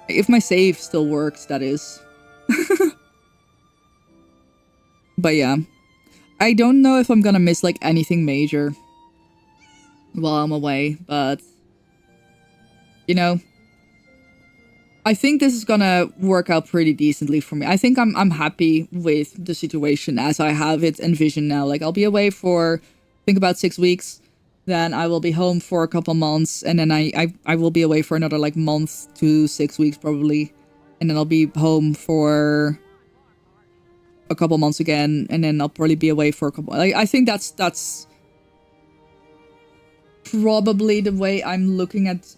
If my save still works, that is. But yeah, I don't know if I'm gonna miss like anything major while I'm away, but you know, I think this is gonna work out pretty decently for me. I think I'm happy with the situation as I have it envisioned now. Like I'll be away for I think about 6 weeks, then I will be home for a couple months, and then I will be away for another like month to 6 weeks probably, and then I'll be home for a couple months again, and then I'll probably be away for a couple. I think that's probably the way I'm looking at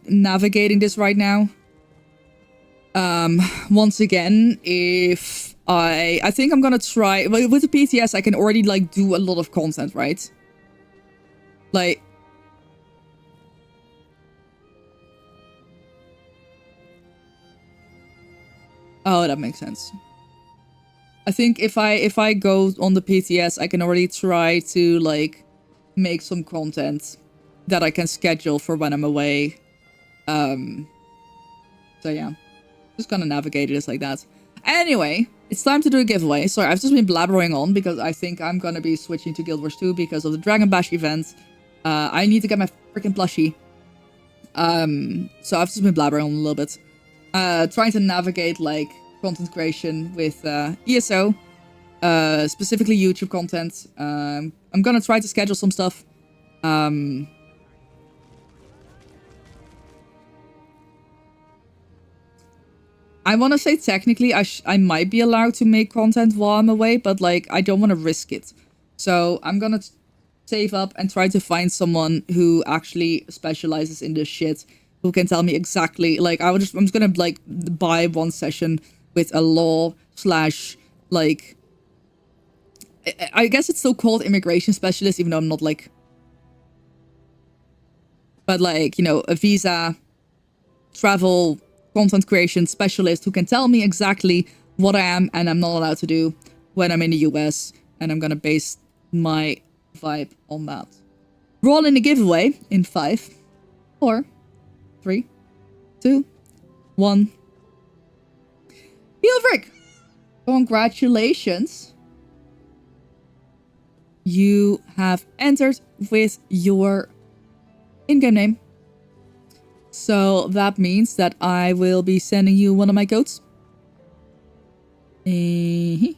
navigating this right now. Once again, if I think I'm gonna try with the PTS, I can already like do a lot of content, right? Like oh, that makes sense. I think if I go on the PTS, I can already try to like make some content that I can schedule for when I'm away. So yeah, just gonna navigate it just like that. Anyway, it's time to do a giveaway. Sorry, I've just been blabbering on because I think I'm gonna be switching to Guild Wars 2 because of the Dragon Bash event. I need to get my freaking plushie. So I've just been blabbering on a little bit. Trying to navigate like content creation with ESO, specifically YouTube content. I'm gonna try to schedule some stuff. I want to say technically I might be allowed to make content while I'm away, but like I don't want to risk it. So I'm gonna save up and try to find someone who actually specializes in this shit, who can tell me exactly, like I'm just gonna like buy one session with a law slash like I guess it's still called immigration specialist, even though I'm not like, but like, you know, a visa, travel, content creation specialist who can tell me exactly what I am and I'm not allowed to do when I'm in the US, and I'm gonna base my vibe on that. Roll in the giveaway in 5, 4, 3, 2, 1. Hilvrik! Congratulations! You have entered with your in-game name. So that means that I will be sending you one of my codes. Lady.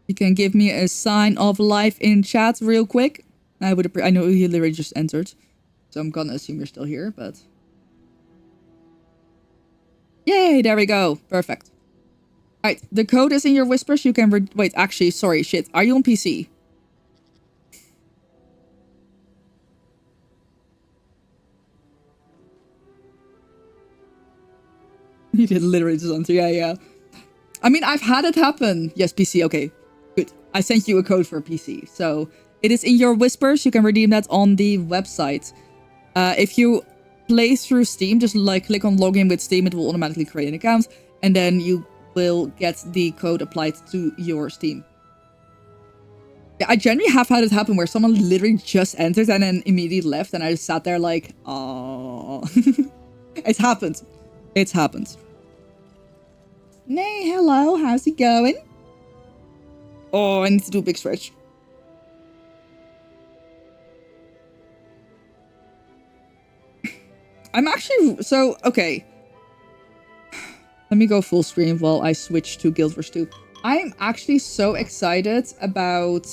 You can give me a sign of life in chat real quick. I know he literally just entered, so I'm gonna assume you're still here, but yay, there we go. Perfect. All right, the code is in your whispers. You can wait, actually, sorry, shit. Are you on PC? He did literally just answer. Yeah. I mean, I've had it happen. Yes, PC. Okay, good. I sent you a code for PC. So it is in your whispers. You can redeem that on the website. If you play through Steam, just like click on login with Steam. It will automatically create an account. And then you will get the code applied to your Steam. Yeah, I generally have had it happen where someone literally just entered and then immediately left. And I just sat there like, oh. It's happened. It's happened. Nay, hello, how's it going? Oh, I need to do a big stretch. I'm actually, so, okay. Let me go full screen while I switch to Guild Wars 2. I'm actually so excited about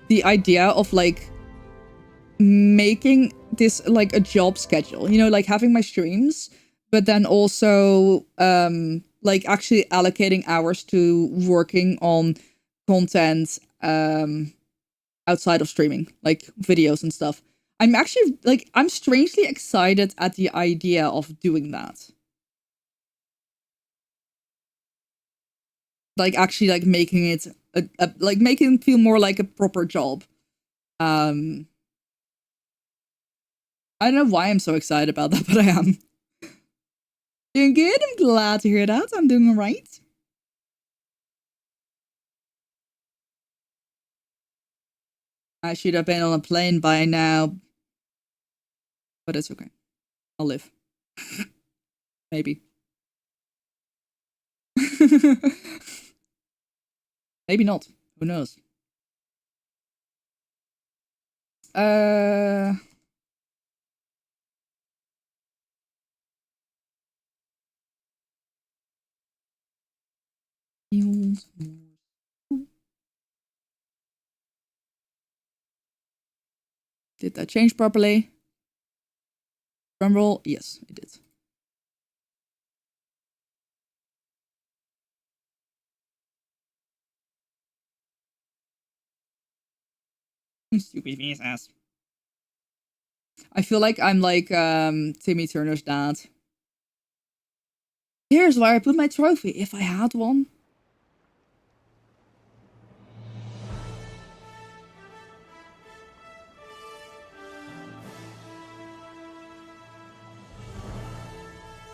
the idea of, like, making this, like, a job schedule. You know, like, having my streams, but then also, like, actually allocating hours to working on content outside of streaming, like videos and stuff. I'm actually, like, I'm strangely excited at the idea of doing that. Like, actually, like, making it like making it feel more like a proper job. I don't know why I'm so excited about that, but I am. Doing good. I'm glad to hear that. I'm doing all right. I should have been on a plane by now, but it's okay. I'll live. Maybe. Maybe not. Who knows? Did that change properly? Drum roll? Yes, it did. Stupid VSS. I feel like I'm like Timmy Turner's dad. Here's where I put my trophy, if I had one.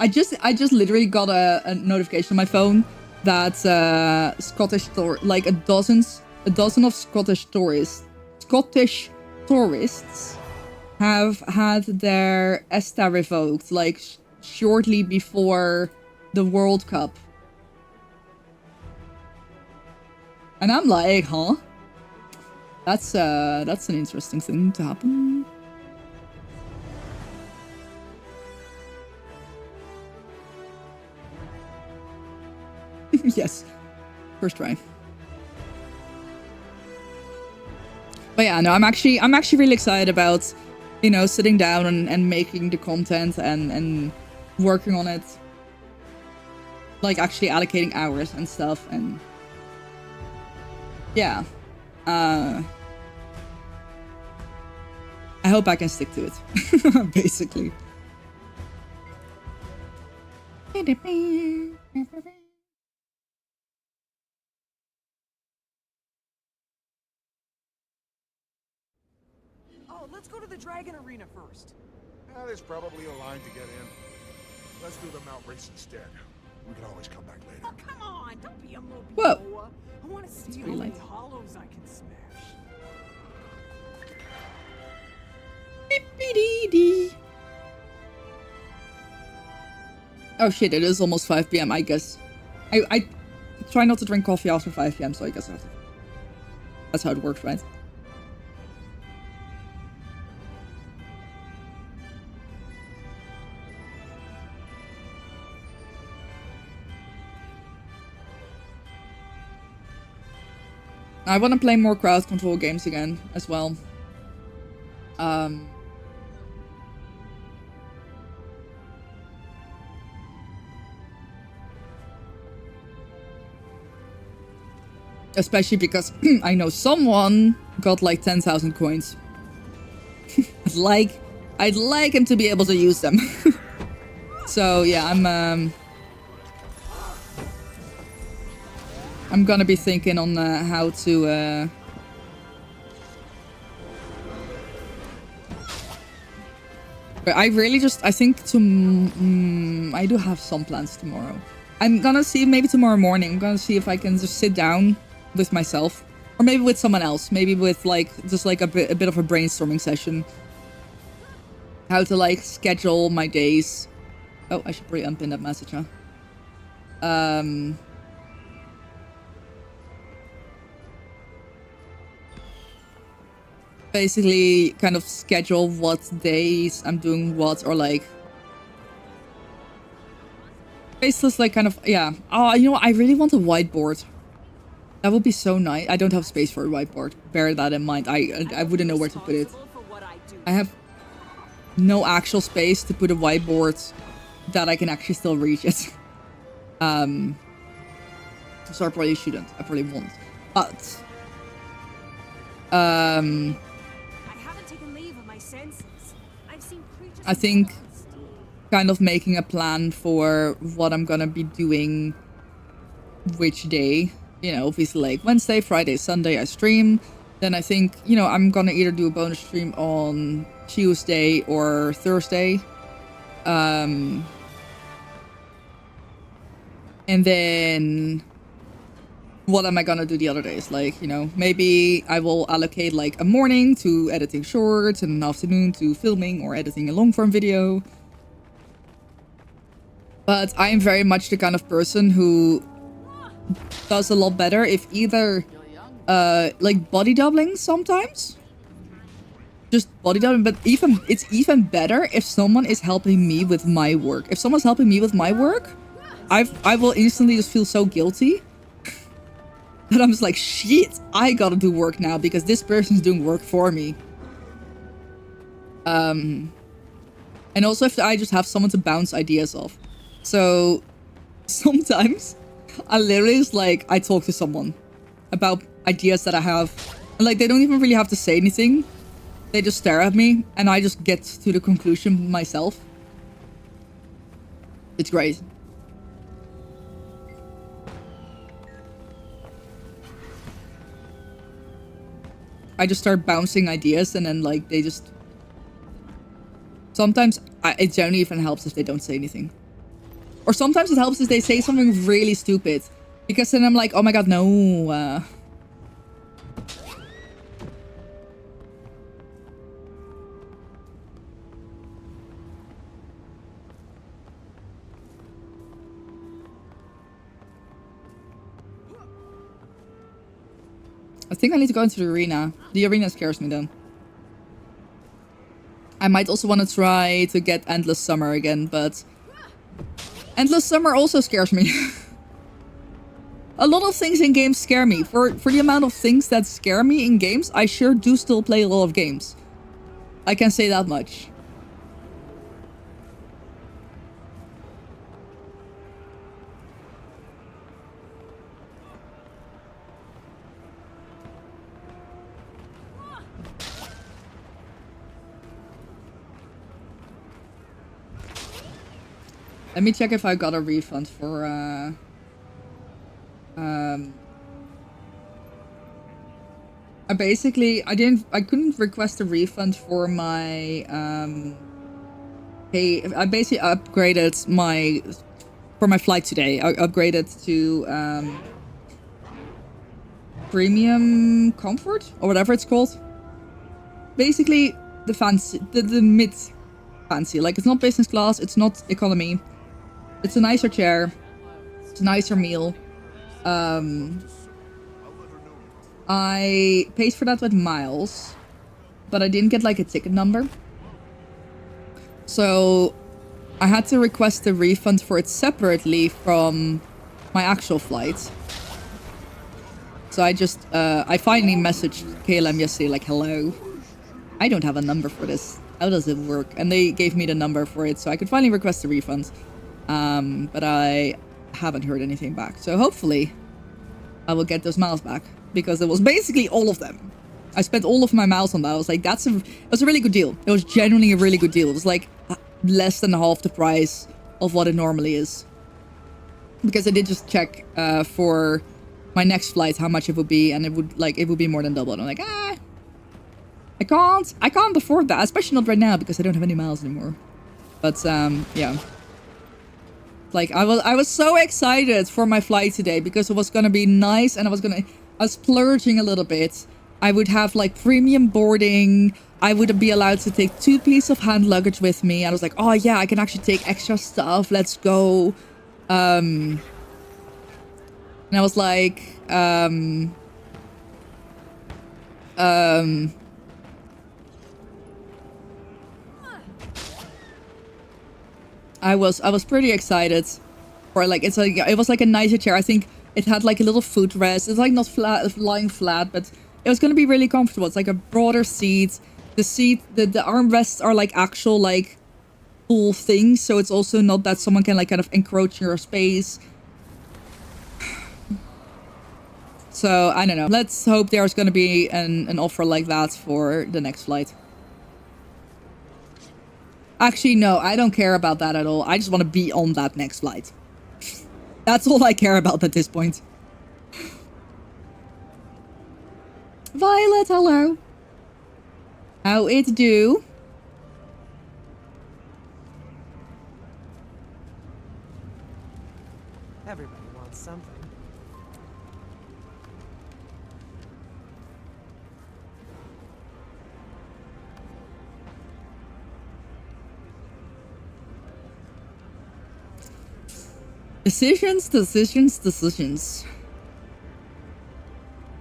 I just literally got a notification on my phone that Scottish like a dozen of Scottish tourists have had their ESTA revoked, like shortly before the World Cup. And I'm like, huh? That's an interesting thing to happen. Yes, first try. But yeah, no, I'm actually really excited about, you know, sitting down and making the content and working on it. Like actually allocating hours and stuff, and yeah. I hope I can stick to it. Basically.
Oh, let's go to the Dragon Arena first.
There's probably a line to get in. Let's do the mount race instead. We can always come back later.
Oh, come on! Don't be a mopey.
Whoa.
I want to see how
pretty
many
light.
hollows I can smash.
Beep-be-dee-dee. Oh shit, it is almost 5 p.m. I guess. I try not to drink coffee after 5 p.m. so I guess I have to. That's how it works, right? I want to play more crowd control games again as well. Especially because I know someone got like 10,000 coins. I'd like him to be able to use them. So yeah, I'm gonna be thinking on how to but I really just I think I do have some plans tomorrow. I'm gonna see maybe tomorrow morning. I'm gonna see if I can just sit down with myself, or maybe with someone else. Maybe with like just like a bit of a brainstorming session. How to like schedule my days. Oh, I should probably unpin that message, huh? Basically kind of schedule what days I'm doing what, or like basically like kind of, yeah. Oh, you know what? I really want a whiteboard. That would be so nice. I don't have space for a whiteboard. Bear that in mind. I wouldn't know where to put it. I have no actual space to put a whiteboard that I can actually still reach it. So I probably shouldn't. I probably won't. But
I haven't taken leave of my senses. I've seen creatures.
I think kind of making a plan for what I'm gonna be doing which day you know, obviously like Wednesday, Friday, Sunday I stream. Then I think, you know, I'm gonna either do a bonus stream on Tuesday or Thursday. And then what am I gonna do the other days? Like, you know, maybe I will allocate like a morning to editing shorts and an afternoon to filming or editing a long form video. But I am very much the kind of person who does a lot better if either like body doubling sometimes. Just body doubling, but it's even better if someone is helping me with my work. If someone's helping me with my work, I will instantly just feel so guilty. And I'm just like, shit, I gotta do work now because this person's doing work for me. And also if I just have someone to bounce ideas off. So sometimes I literally just like, I talk to someone about ideas that I have. And like, they don't even really have to say anything. They just stare at me and I just get to the conclusion myself. It's great. I just start bouncing ideas and then like they just... Sometimes it generally even helps if they don't say anything. Or sometimes it helps if they say something really stupid. Because then I'm like, oh my god, no. I think I need to go into the arena. The arena scares me then. I might also want to try to get Endless Summer again, but... Endless Summer also scares me. A lot of things in games scare me. For the amount of things that scare me in games, I sure do still play a lot of games. I can say that much. Let me check if I got a refund for, I couldn't request a refund for my, I basically upgraded for my flight today. I upgraded to, premium comfort or whatever it's called. Basically the mid fancy. Like, it's not business class, it's not economy. It's a nicer chair. It's a nicer meal. I paid for that with miles, but I didn't get like a ticket number. So I had to request a refund for it separately from my actual flight. So I finally messaged KLM yesterday like, hello, I don't have a number for this. How does it work? And they gave me the number for it, so I could finally request a refund. But I haven't heard anything back. So hopefully I will get those miles back, because it was basically all of them. I spent all of my miles on that. I was like, it was a really good deal. It was genuinely a really good deal. It was like less than half the price of what it normally is. Because I did just check for my next flight how much it would be, and it would be more than double. And I'm like, I can't afford that, especially not right now because I don't have any miles anymore. But yeah. Like, I was so excited for my flight today because it was gonna be nice, and I was splurging a little bit. I would have like premium boarding. I would be allowed to take 2 pieces of hand luggage with me. I was like, oh yeah, I can actually take extra stuff. Let's go. And I was like, I was pretty excited for like, it was like a nicer chair. I think it had like a little footrest. It's like not flat, lying flat, but it was going to be really comfortable. It's like a broader seat. The armrests are like actual like full things. So it's also not that someone can like kind of encroach your space. So I don't know. Let's hope there's going to be an offer like that for the next flight. Actually, no, I don't care about that at all. I just want to be on that next flight. That's all I care about at this point. Violet, hello. How it do?
Everybody wants something.
Decisions, decisions, decisions.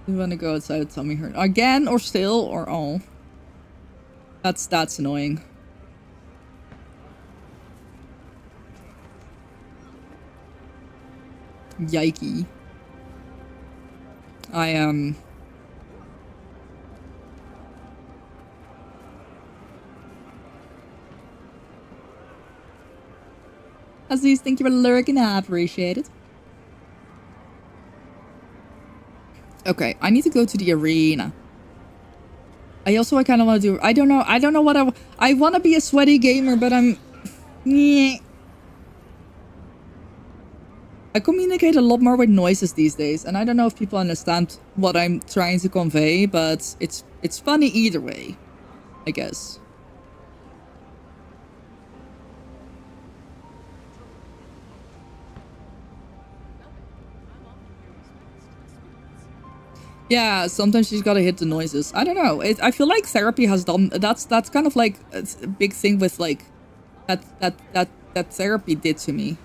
You wanna go outside with tummy hurt again, or still, or all? That's annoying. Yikey. Aziz, thank you for lurking. I appreciate it. Okay, I need to go to the arena. I kind of want to do... I don't know what I want to be a sweaty gamer, but I'm... I communicate a lot more with noises these days, and I don't know if people understand what I'm trying to convey, but it's funny either way, I guess. Yeah, sometimes she's gotta hit the noises. I don't know. I feel like therapy has done... That's kind of like a big thing with like... That therapy did to me.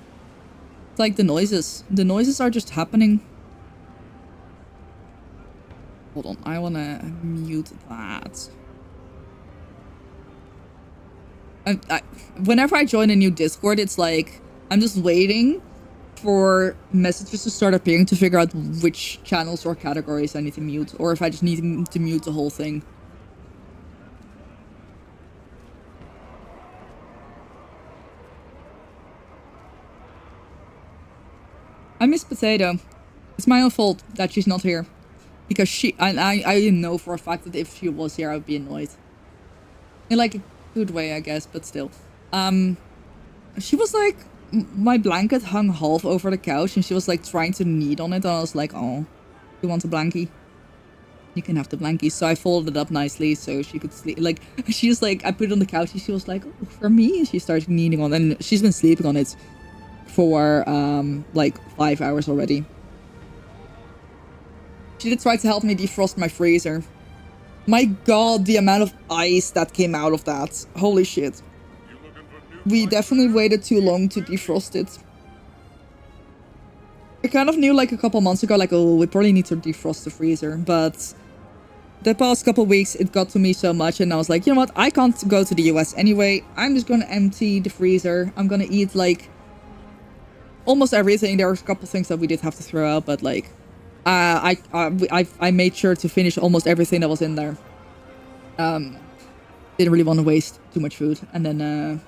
It's like the noises. The noises are just happening. Hold on, I wanna mute that. Whenever I join a new Discord, it's like... I'm just waiting for messages to start appearing to figure out which channels or categories I need to mute, or if I just need to mute the whole thing. I miss Potato. It's my own fault that she's not here, because I know for a fact that if she was here, I would be annoyed. In like a good way, I guess, but still. She was like... My blanket hung half over the couch and she was like trying to knead on it, and I was like, oh, you want a blankie? You can have the blankie. So I folded it up nicely so she could sleep. Like, she was like, I put it on the couch and she was like, oh, for me? And she started kneading on it, and she's been sleeping on it for like 5 hours already. She did try to help me defrost my freezer. My god, the amount of ice that came out of that. Holy shit. We definitely waited too long to defrost it. I kind of knew like a couple months ago, like, oh, we probably need to defrost the freezer. But the past couple weeks, it got to me so much. And I was like, you know what? I can't go to the US anyway. I'm just going to empty the freezer. I'm going to eat like almost everything. There were a couple things that we did have to throw out. But like, I made sure to finish almost everything that was in there. Didn't really want to waste too much food. And then...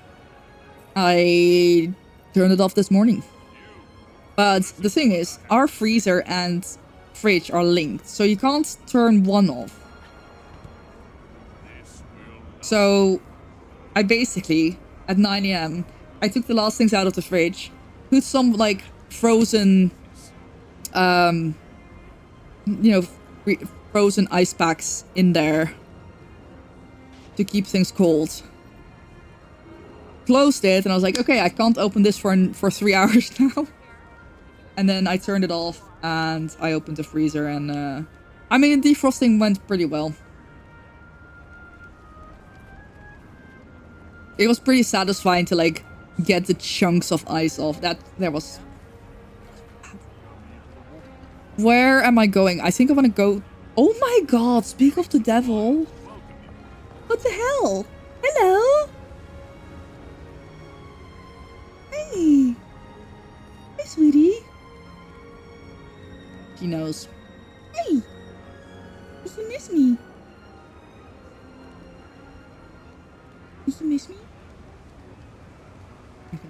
I turned it off this morning. But the thing is, our freezer and fridge are linked, so you can't turn one off. So I basically, at 9 AM, I took the last things out of the fridge, put some like frozen, frozen ice packs in there to keep things cold. Closed it, and I was like, okay, I can't open this for 3 hours now. And then I turned it off and I opened the freezer, and I mean, defrosting went pretty well. It was pretty satisfying to like get the chunks of ice off. There was... Where am I going? I think I want to go... Oh my god, speak of the devil. What the hell? Hello? Hey. Hey, sweetie. She knows. Hey. Did you miss me? Did you miss me? Okay.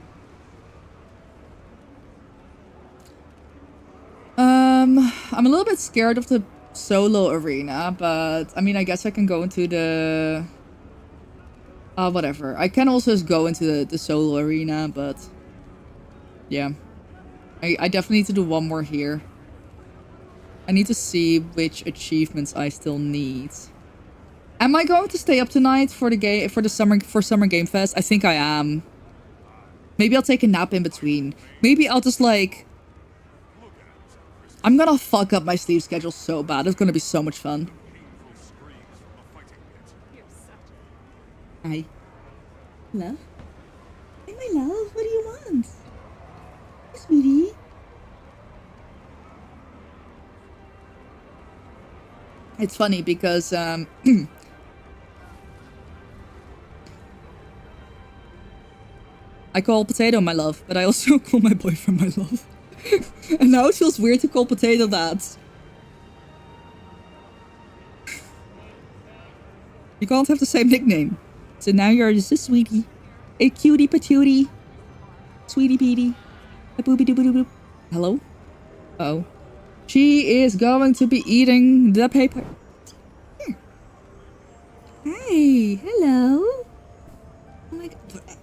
I'm a little bit scared of the solo arena, but I mean, I guess I can go into the... whatever. I can also just go into the solo arena, but... Yeah. I definitely need to do one more here. I need to see which achievements I still need. Am I going to stay up tonight for the summer game fest? I think I am. Maybe I'll take a nap in between. Maybe I'll just like... I'm gonna fuck up my sleep schedule so bad. It's gonna be so much fun. Hi. Love? Hey, my love. What do you want? Hey, sweetie. It's funny because I call Potato my love, but I also call my boyfriend my love. And now it feels weird to call Potato that. You can't have the same nickname. So now you're just a sweetie. A cutie patootie. Sweetie Petey. A boopy doo boop. Hello? Oh. She is going to be eating the paper. Here. Hey, hello. Oh my god.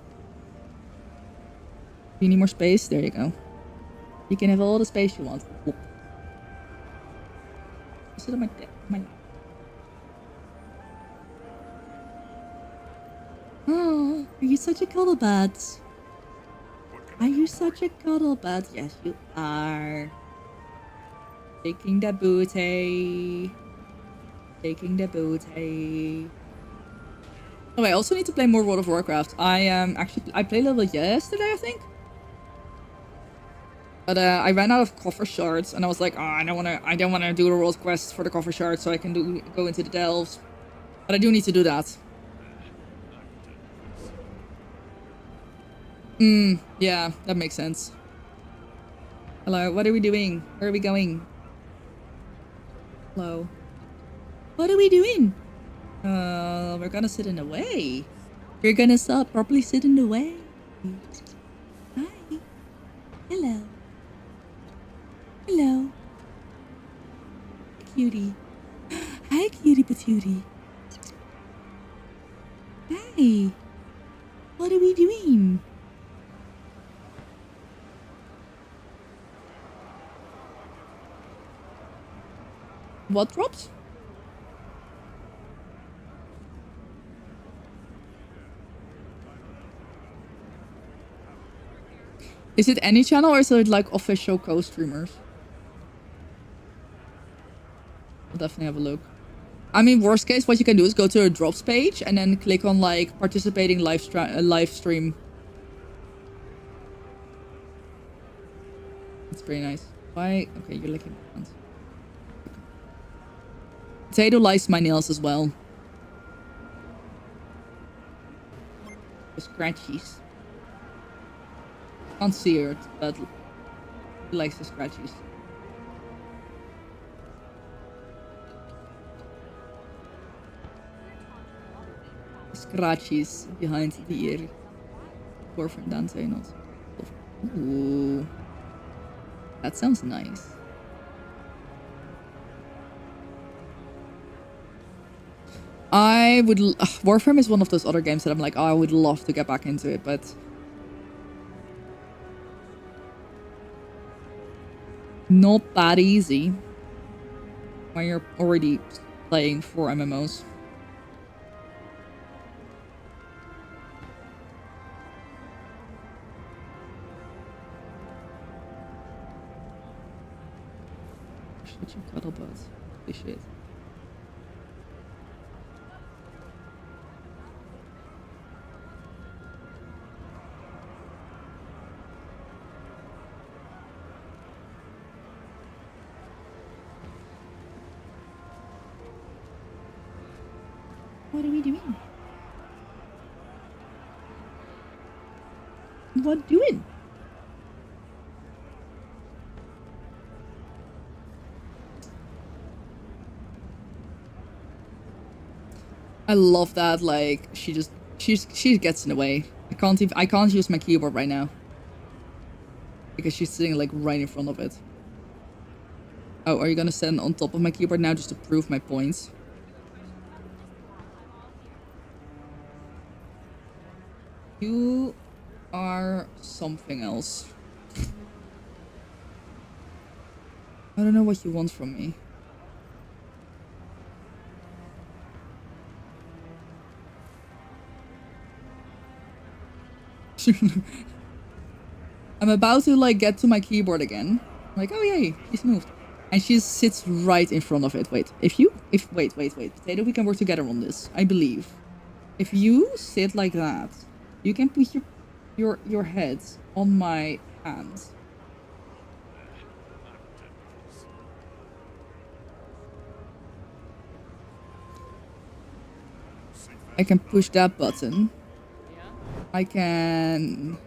You need more space? There you go. You can have all the space you want. Sit on my Oh, are you such a cuddle bud? Are you such a cuddle bud? Yes, you are. Taking the booty. Taking the booty. Oh, I also need to play more World of Warcraft. I played a little bit yesterday, I think. But I ran out of coffer shards, and I was like, oh, I don't wanna do the world quest for the coffer shards, so I can go into the delves. But I do need to do that. Yeah, that makes sense. Hello, what are we doing? Where are we going? Hello. What are we doing? We're gonna sit in the way. You're gonna properly sit in the way. Hi. Hello. Hello. Cutie. Hi, cutie patootie. Hi. What are we doing? What drops? Is it any channel or is it like official co-streamers? I'll definitely have a look. I mean, worst case, what you can do is go to a drops page and then click on like participating live stream. That's pretty nice. Why? Okay, you're licking my hands. Potato likes my nails as well. The scratchies. Can't see it, but he likes the scratchies. Scratchies behind the ear. Boyfriend Dante, not. Ooh. That sounds nice. I would... Warframe is one of those other games that I'm like, oh, I would love to get back into it, but... not that easy. When you're already playing 4 MMOs. Such a cuddle butt. Holy shit. What are we doing? What doing? I love that, like, she gets in the way. I can't use my keyboard right now. Because she's sitting, like, right in front of it. Oh, are you gonna stand on top of my keyboard now just to prove my points? You are something else. I don't know what you want from me. I'm about to like get to my keyboard again. I'm like, oh yay, he's moved. And she sits right in front of it. Wait, wait. Potato, we can work together on this. I believe. If you sit like that, you can put your head on my hand. I can push that button. I can...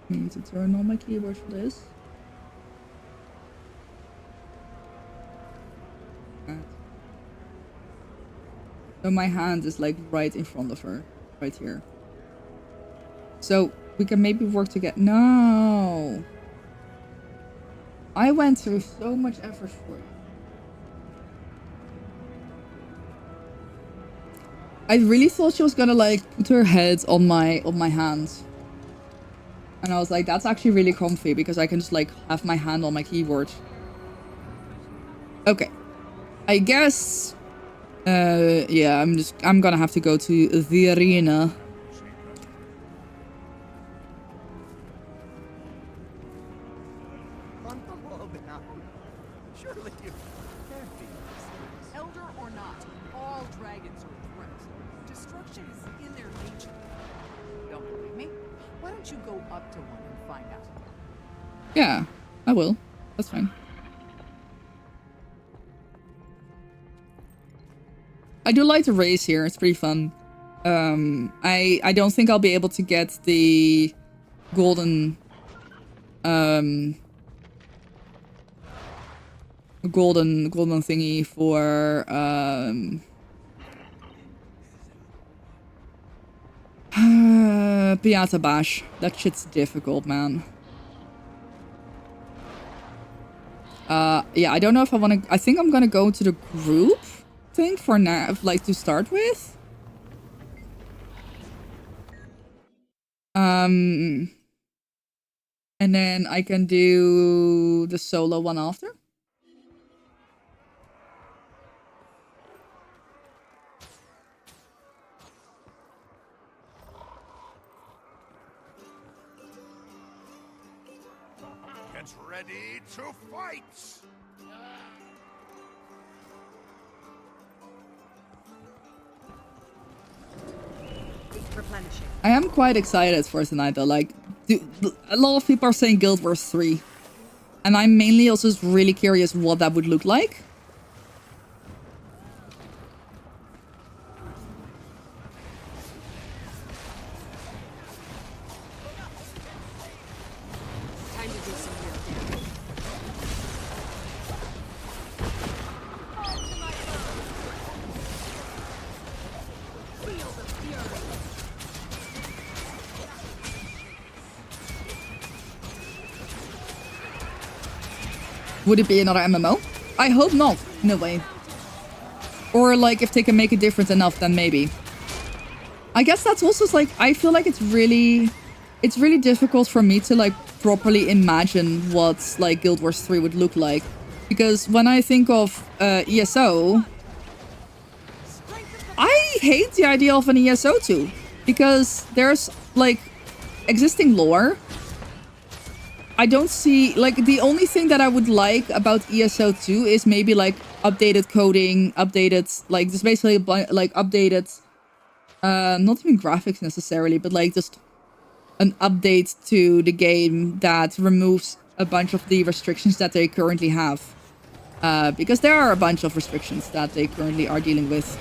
I need to turn on my keyboard for this. So my hand is like right in front of her, right here. So we can maybe work together. No! I went through so much effort for it. I really thought she was gonna like put her head on my hand. And I was like, that's actually really comfy because I can just like have my hand on my keyboard. Okay. I guess yeah, I'm gonna have to go to the arena.
Elder or not, all dragons are a threat. Destruction is in their nature. Don't believe me? Why don't you go up to one and find out?
Yeah, I will. That's fine. I do like the race here. It's pretty fun. I don't think I'll be able to get the golden golden thingy for Piata Bash. That shit's difficult, man. Yeah, I don't know if I want to... I think I'm gonna go to the group thing for now, like to start with. And then I can do the solo one after.
Get ready to fight!
Replenishing.
I am quite excited for tonight though. Like, a lot of people are saying Guild Wars 3. And I'm mainly also just really curious what that would look like.
Time to do some real damage.
Would it be another MMO? I hope not. No way. Or like if they can make a difference enough, then maybe. I guess that's also like, I feel like it's really difficult for me to like properly imagine what like Guild Wars 3 would look like. Because when I think of ESO, I hate the idea of an ESO 2. Because there's like existing lore. I don't see, like, the only thing that I would like about ESO 2 is maybe, like, updated coding, updated, like, just basically, like, updated, not even graphics necessarily, but, like, just an update to the game that removes a bunch of the restrictions that they currently have. Because there are a bunch of restrictions that they currently are dealing with.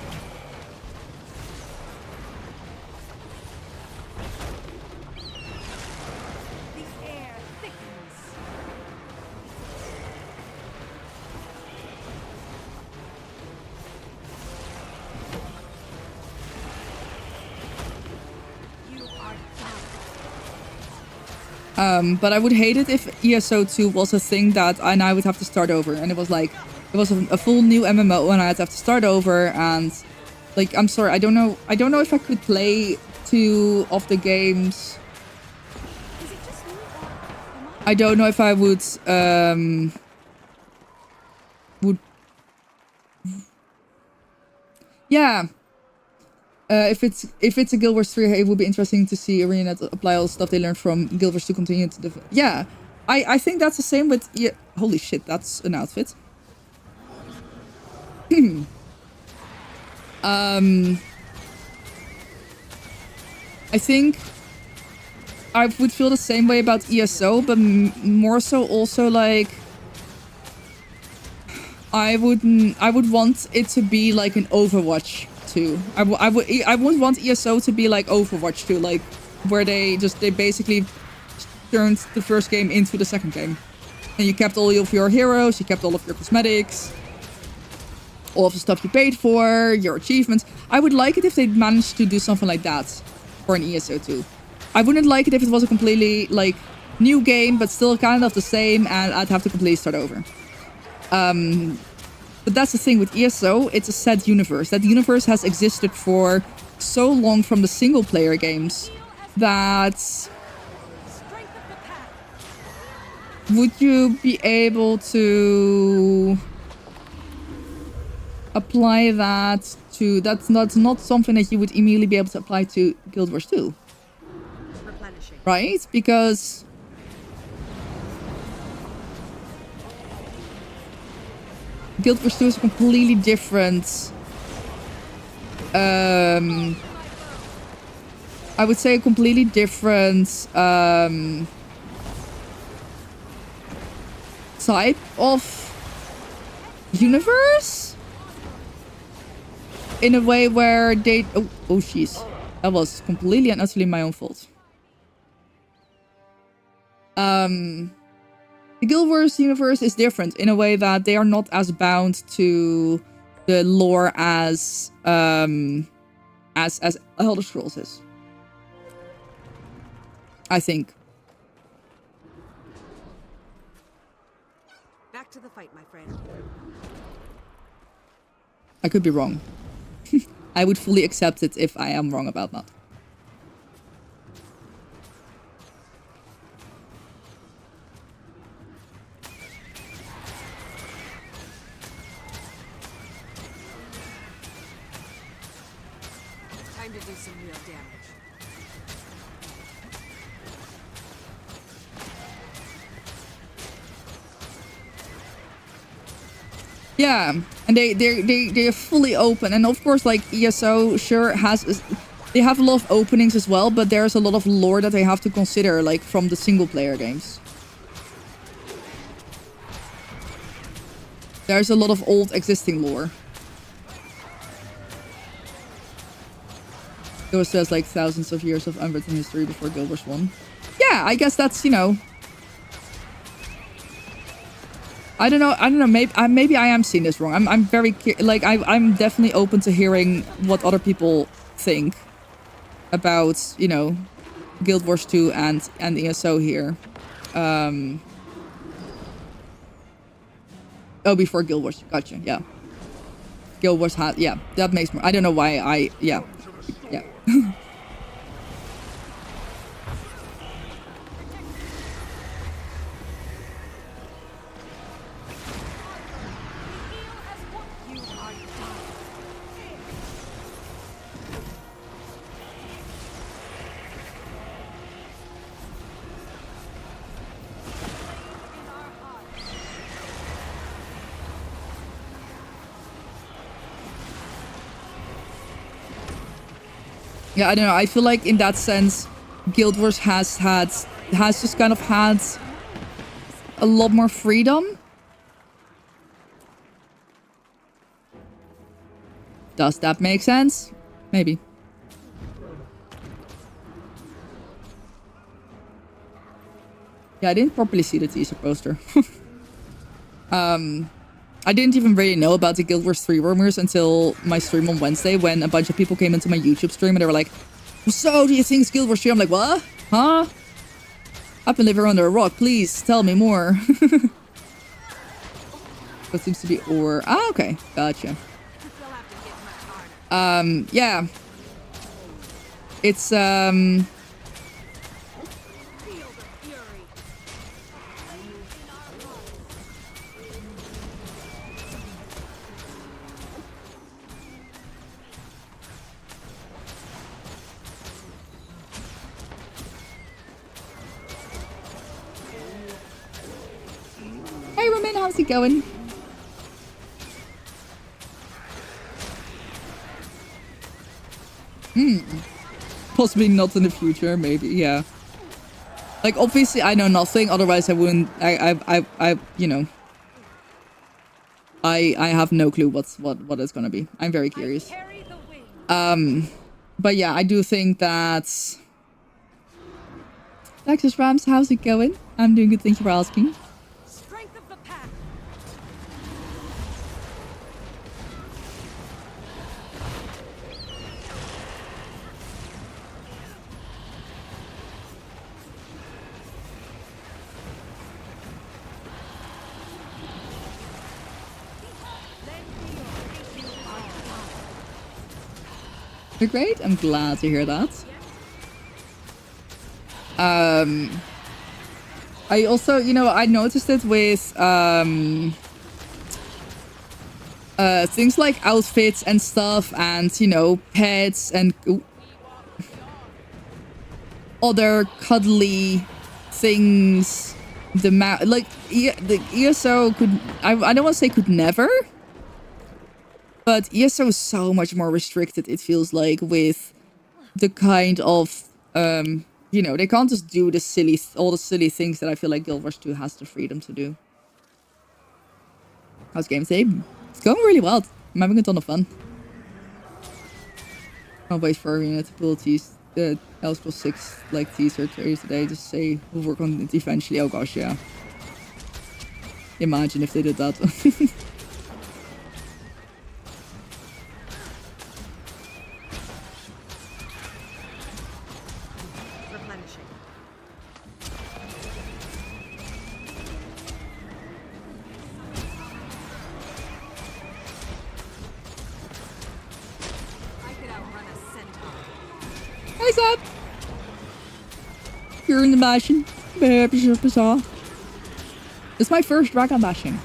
But I would hate it if ESO 2 was a thing that I would have to start over. And it was like, it was a full new MMO and I'd have to start over. And like, I'm sorry, I don't know if I could play 2 of the games. I don't know if I would, yeah. If it's a Guild Wars 3, it would be interesting to see ArenaNet apply all the stuff they learned from Guild Wars 2 continue to develop. Yeah, I think that's the same with... Yeah, holy shit, that's an outfit. I think I would feel the same way about ESO, but more so also like... I would want it to be like an Overwatch 2. I would want ESO to be like Overwatch 2, like where they basically turned the first game into the second game. And you kept all of your heroes, you kept all of your cosmetics, all of the stuff you paid for, your achievements. I would like it if they managed to do something like that for an ESO 2. I wouldn't like it if it was a completely like new game, but still kind of the same, and I'd have to completely start over. But that's the thing with ESO, it's a set universe. That universe has existed for so long from the single player games that... Would you be able to apply that to... That's not something that you would immediately be able to apply to Guild Wars 2. Right? Because... Guild Wars 2 is a completely different... I would say a completely different... type of universe? In a way where they... Oh, jeez. That was completely and utterly my own fault. The Guild Wars universe is different in a way that they are not as bound to the lore as Elder Scrolls is. I think.
Back to the fight, my friend.
I could be wrong. I would fully accept it if I am wrong about that.
Time to do some real damage.
Yeah, and they're fully open, and of course, like ESO sure they have a lot of openings as well, but there's a lot of lore that they have to consider, like from the single player games. There's a lot of old existing lore. It was just like thousands of years of unwritten history before Guild Wars 1. Yeah, I guess that's, you know. I don't know. Maybe I am seeing this wrong. I'm very like I'm definitely open to hearing what other people think about, you know, Guild Wars 2 and ESO here. Oh, before Guild Wars. Gotcha. Yeah. Guild Wars had, yeah, that makes more. I don't know why yeah. Yeah, I don't know. I feel like in that sense, Guild Wars has just kind of had a lot more freedom. Does that make sense? Maybe. Yeah, I didn't properly see the teaser poster. I didn't even really know about the Guild Wars 3 rumors until my stream on Wednesday, when a bunch of people came into my YouTube stream and they were like, so do you think it's Guild Wars 3? I'm like, what? Huh? I've been living under a rock. Please tell me more. That seems to be ore. Ah, okay. Gotcha. Yeah. It's, Hey Roman, how's it going? Possibly not in the future, maybe, yeah. Like, obviously I know nothing, otherwise I wouldn't, you know. I have no clue what it's gonna be. I'm very curious. But yeah, I do think that... Texas Rams, how's it going? I'm doing good, thank you for asking.
Strength of the pack.
You're great. I'm glad to hear that. I also, you know, I noticed it with things like outfits and stuff, and you know, pets and other cuddly things. The the ESO could, I don't want to say could never. But ESO is so much more restricted, it feels like, with the kind of, you know, they can't just do all the silly things that I feel like Guild Wars 2 has the freedom to do. How's game today? It's going really well. I'm having a ton of fun. Can't wait for Arena to pull the Elder Scrolls 6 like teaser trailer today. Just say we'll work on it eventually. Oh gosh, yeah. Imagine if they did that. What's up? You're in the bashing. It's my first dragon bashing.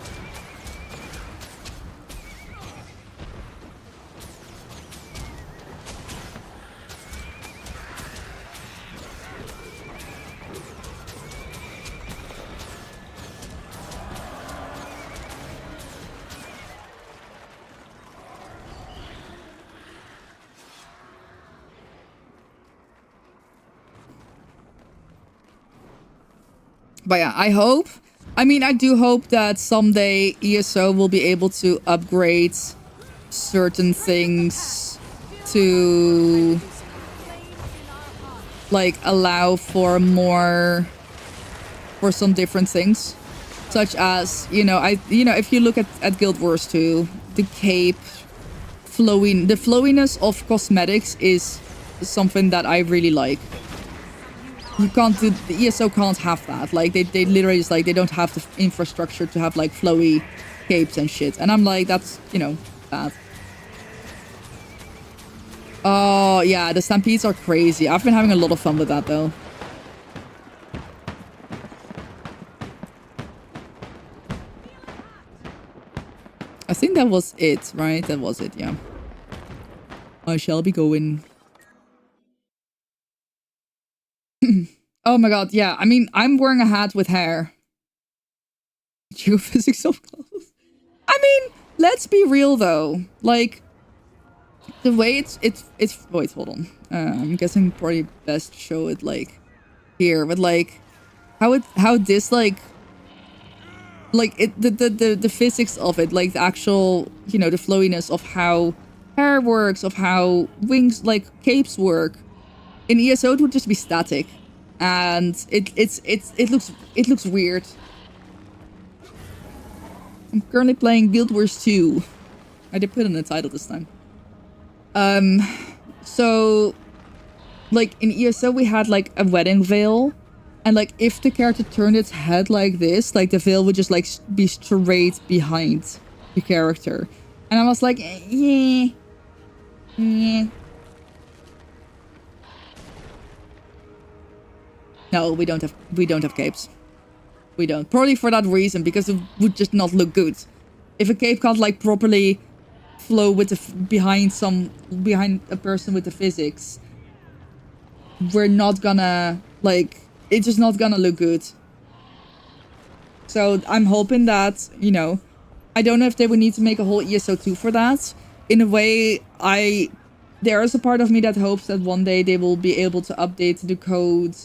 But yeah, I do hope that someday ESO will be able to upgrade certain things to like allow for some different things, such as, you know, if you look at Guild Wars 2, the cape the flowiness of cosmetics is something that I really like. You can't do, the ESO can't have that. Like, they literally just, like, they don't have the infrastructure to have, like, flowy capes and shit. And I'm like, that's, you know, bad. Oh, yeah, the stampedes are crazy. I've been having a lot of fun with that, though. I think that was it, right? That was it, yeah. I shall be going. Oh my god, yeah. I mean, I'm wearing a hat with hair. Geophysics of clothes. I mean, let's be real though. Like, the way it's wait, hold on. I'm guessing probably best show it like here, but like how this like the physics of it, like the actual, you know, the flowiness of how hair works, of how wings, like capes work. In ESO it would just be static. And it looks weird. I'm currently playing Guild Wars 2. I did put in the title this time. So like in ESO we had like a wedding veil And like if the character turned its head like this, like the veil would just like be straight behind the character. And I was like, yeah. No, we don't have capes. We don't. Probably for that reason, because it would just not look good. If a cape can't like properly flow with the behind a person with the physics, we're not gonna like, it's just not gonna look good. So I'm hoping that, you know, I don't know if they would need to make a whole ESO 2 for that. In a way, there is a part of me that hopes that one day they will be able to update the code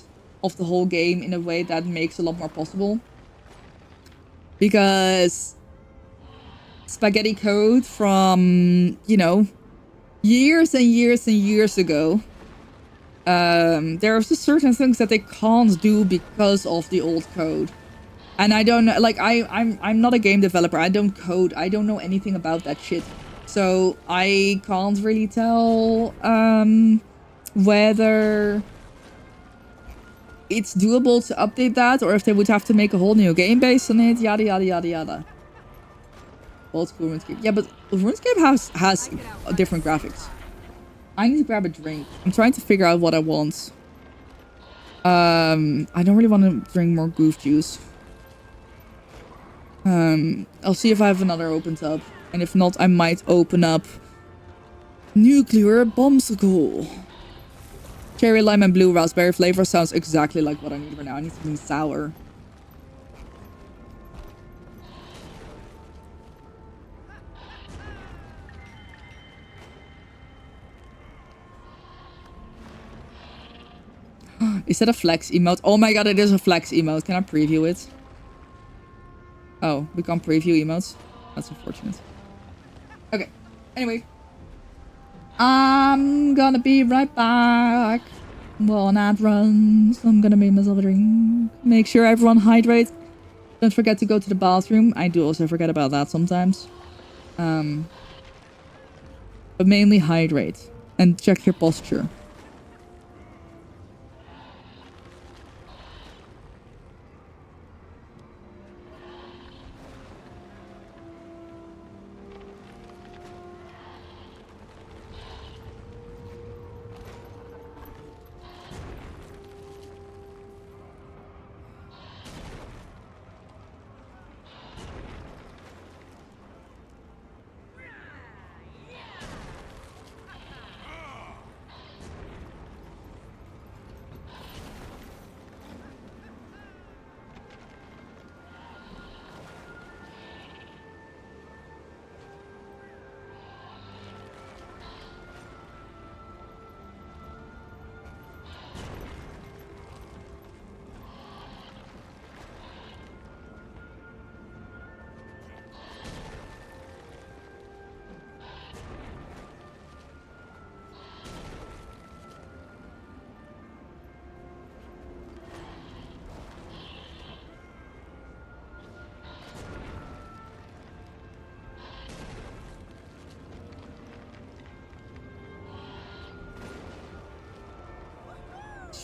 of the whole game in a way that makes a lot more possible. Because spaghetti code from, you know, years and years and years ago, there are just certain things that they can't do because of the old code. And I don't know, like, I'm not a game developer. I don't code. I don't know anything about that shit. So I can't really tell whether it's doable to update that, or if they would have to make a whole new game based on it. Yada, yada, yada, yada. Old school RuneScape. Yeah, but RuneScape has different graphics. I need to grab a drink. I'm trying to figure out what I want. I don't really want to drink more goof juice. I'll see if I have another open tub. And if not, I might open up nuclear bombsicle. Cherry, lime, and blue raspberry flavor sounds exactly like what I need right now. I need something sour. Is that a flex emote? Oh my god, it is a flex emote. Can I preview it? Oh, we can't preview emotes? That's unfortunate. Okay. Anyway. I'm gonna be right back. One ad runs. I'm gonna make myself a drink. Make sure everyone hydrates. Don't forget to go to the bathroom. I do also forget about that sometimes. But mainly hydrate. And check your posture.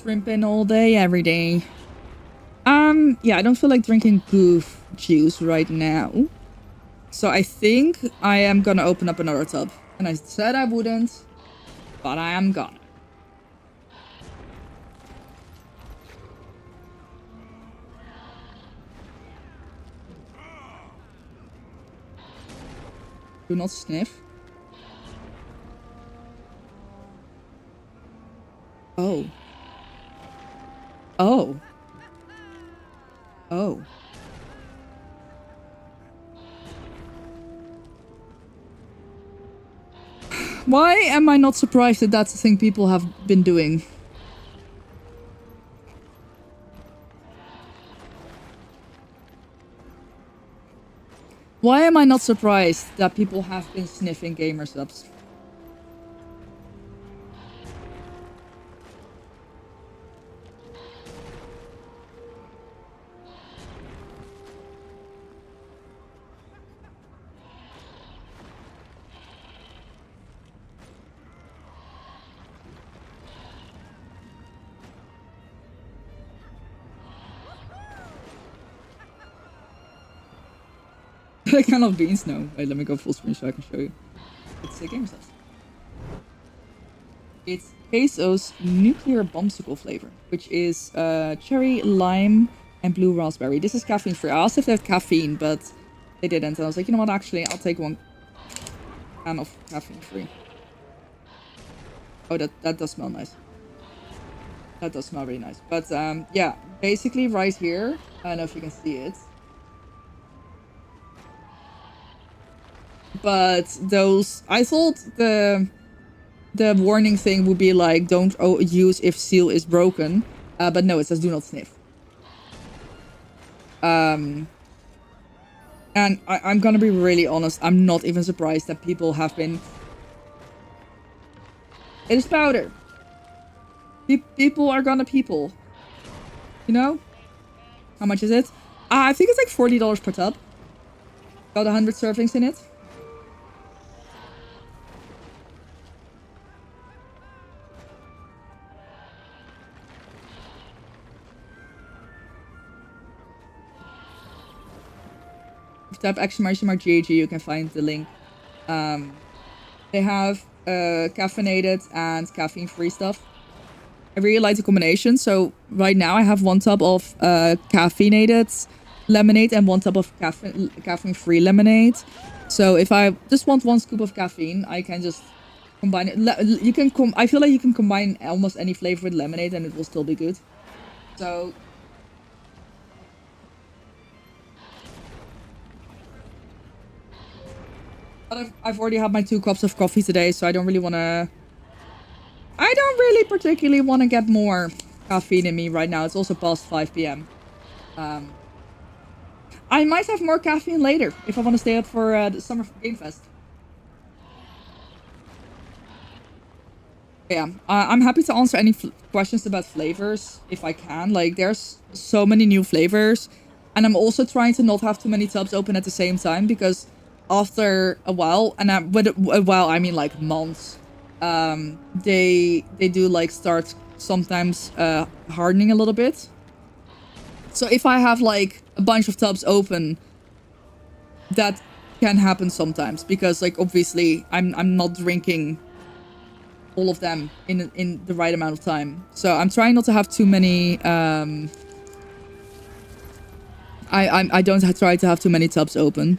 Shrimping all day, every day. Yeah, I don't feel like drinking goof juice right now. So I think I am gonna open up another tub. And I said I wouldn't, but I am gonna. Do not sniff. Oh. Oh. Oh. Why am I not surprised that that's the thing people have been doing? Why am I not surprised that people have been sniffing gamer subs? What kind of beans? No. Wait, let me go full screen so I can show you. It's a game sauce. It's Queso's nuclear bombsicle flavor, which is cherry, lime, and blue raspberry. This is caffeine free. I asked if they had caffeine, but they didn't. And I was like, you know what? Actually, I'll take one can of caffeine free. Oh, that does smell nice. That does smell really nice. But yeah, basically right here, I don't know if you can see it. But those, I thought the warning thing would be like, don't use if seal is broken. But no, it says do not sniff. And I'm gonna be really honest, I'm not even surprised that people have been... It is powder. People are gonna people. You know? How much is it? I think it's like $40 per tub. Got 100 servings in it. Type !GG, you can find the link. They have caffeinated and caffeine-free stuff. I really like the combination. So right now I have 1 tub of caffeinated lemonade and 1 tub of caffeine-free lemonade. So if I just want 1 scoop of caffeine, I can just combine it. You can I feel like you can combine almost any flavor with lemonade and it will still be good. So I've already had my 2 cups of coffee today, so I don't really want to... I don't really particularly want to get more caffeine in me right now. It's also past 5 p.m. I might have more caffeine later if I want to stay up for the Summer Game Fest. Yeah, I'm happy to answer any questions about flavors if I can. Like, there's so many new flavors. And I'm also trying to not have too many tubs open at the same time because... After a while, and with a while I mean like months, they do like start sometimes hardening a little bit. So if I have like a bunch of tubs open, that can happen sometimes because like obviously I'm not drinking all of them in the right amount of time. So I'm trying not to have too many. I don't try to have too many tubs open.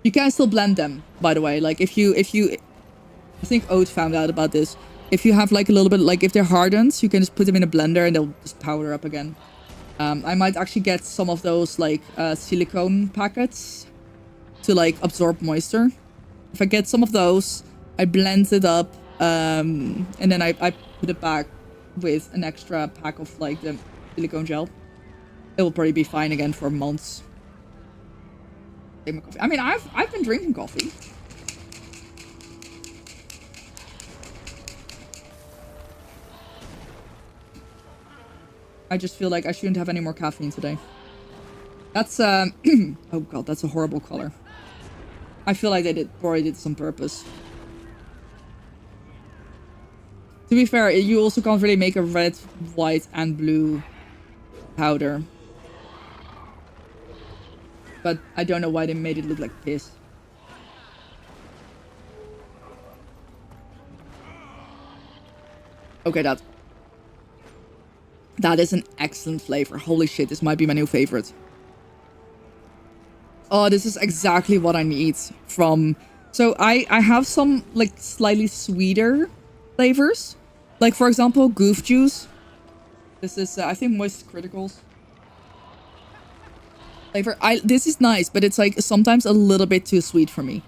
You can still blend them, by the way. Like if you, I think Oat found out about this. If you have like a little bit, like if they're hardened, you can just put them in a blender and they'll just powder up again. I might actually get some of those like silicone packets to like absorb moisture. If I get some of those, I blend it up, and then I put it back with an extra pack of like the silicone gel. It will probably be fine again for months. I mean, I've been drinking coffee. I just feel like I shouldn't have any more caffeine today. That's oh god, that's a horrible color. I feel like they probably did this on purpose. To be fair, you also can't really make a red, white, and blue powder. But I don't know why they made it look like piss. Okay, that is an excellent flavor. Holy shit, this might be my new favorite. Oh, this is exactly what I need from... So I have some like slightly sweeter flavors. Like for example, Goof Juice. This is, I think, Moist Criticals. Flavor. This is nice, but it's like sometimes a little bit too sweet for me.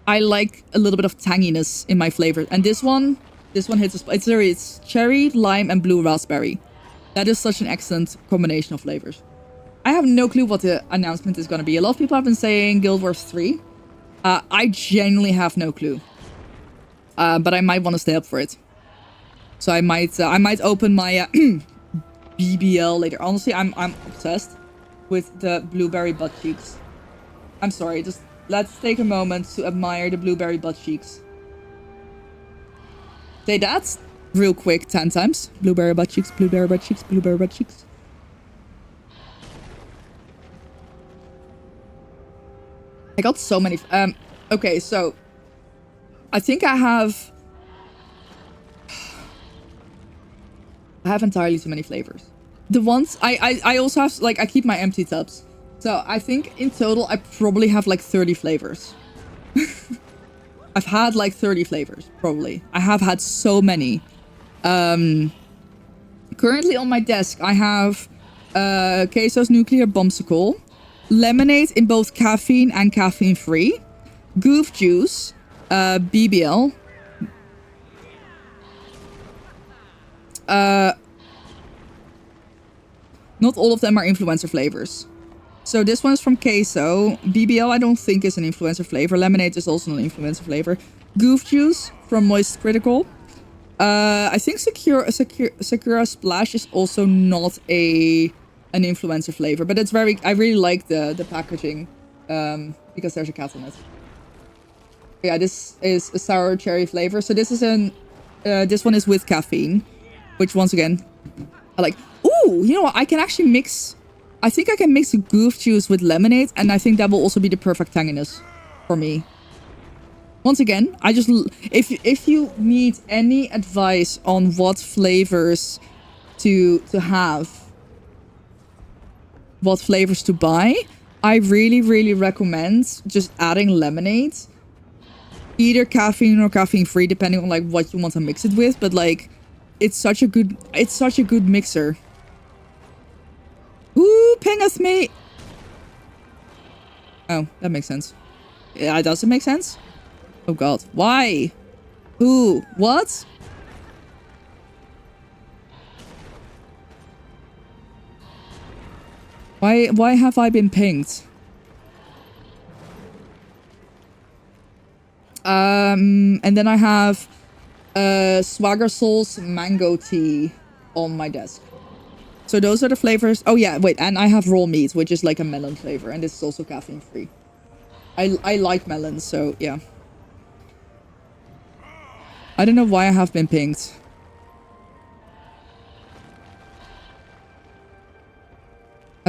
I like a little bit of tanginess in my flavor. And this one hits a spot. It's cherry, lime, and blue raspberry. That is such an excellent combination of flavors. I have no clue what the announcement is going to be. A lot of people have been saying Guild Wars 3. I genuinely have no clue. But I might want to stay up for it. So I might open my BBL later. Honestly, I'm obsessed with the blueberry butt cheeks. I'm sorry, just let's take a moment to admire the blueberry butt cheeks. Say that real quick 10 times. Blueberry butt cheeks, blueberry butt cheeks, blueberry butt cheeks. I got so many. Okay, so I think I have entirely too many flavors. The ones I also have, like, I keep my empty tubs. So I think in total I probably have like 30 flavors. I've had like 30 flavors, probably. I have had so many. Currently on my desk, I have Queso's Nuclear Bombsicle, lemonade in both caffeine and caffeine free, goof juice, BBL, not all of them are influencer flavors. So this one is from Queso. BBL I don't think is an influencer flavor. Lemonade is also an influencer flavor. Goof juice from Moist Critical. I think Sakura Splash is also not an influencer flavor, but it's very. I really like the packaging because there's a cat in it. Yeah, this is a sour cherry flavor. So this is this one is with caffeine, which once again I like. Ooh, you know what? I can actually mix. I think I can mix a goof juice with lemonade, and I think that will also be the perfect tanginess for me. Once again, I just if you need any advice on what flavors to have, what flavors to buy, I really recommend just adding lemonade, either caffeine or caffeine free, depending on like what you want to mix it with. But like, it's such a good mixer. Ooh, pingeth me. Oh, that makes sense. Yeah, does it make sense? Oh god, why? Who? What? Why have I been pinged? And then I have Swagger Soul's mango tea on my desk. So those are the flavors. Oh yeah, wait, and I have raw meat, which is like a melon flavor, and this is also caffeine free. I like melons, so yeah. I don't know why I have been pinged.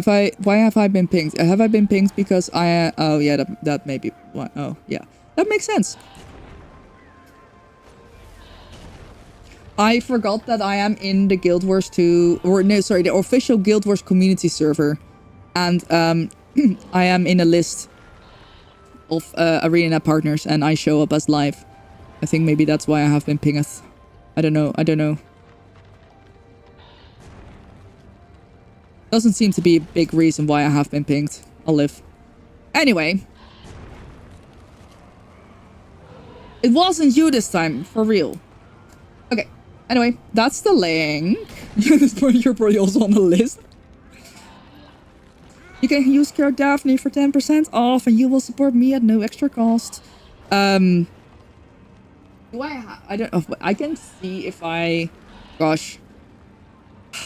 Why have I been pinged? Have I been pinged because oh yeah, that may be why. Oh yeah, that makes sense. I forgot that I am in the Guild Wars 2, or no, sorry, the official Guild Wars community server. And I am in a list of arena partners, and I show up as live. I think maybe that's why I have been pinged. I don't know. Doesn't seem to be a big reason why I have been pinged. I'll live. Anyway. It wasn't you this time, for real. Okay. Anyway, that's the link. You're probably also on the list. You can use code Daphne for 10% off, and you will support me at no extra cost. Do I don't know. I can see if I... Gosh.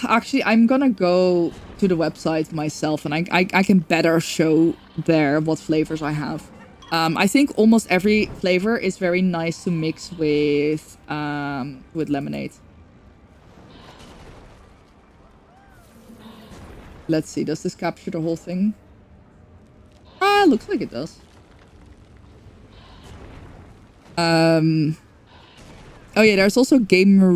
Actually, I'm gonna go to the website myself, and I can better show there what flavors I have. I think almost every flavor is very nice to mix with lemonade. Let's see, does this capture the whole thing? Ah, looks like it does. Oh yeah, there's also gamer.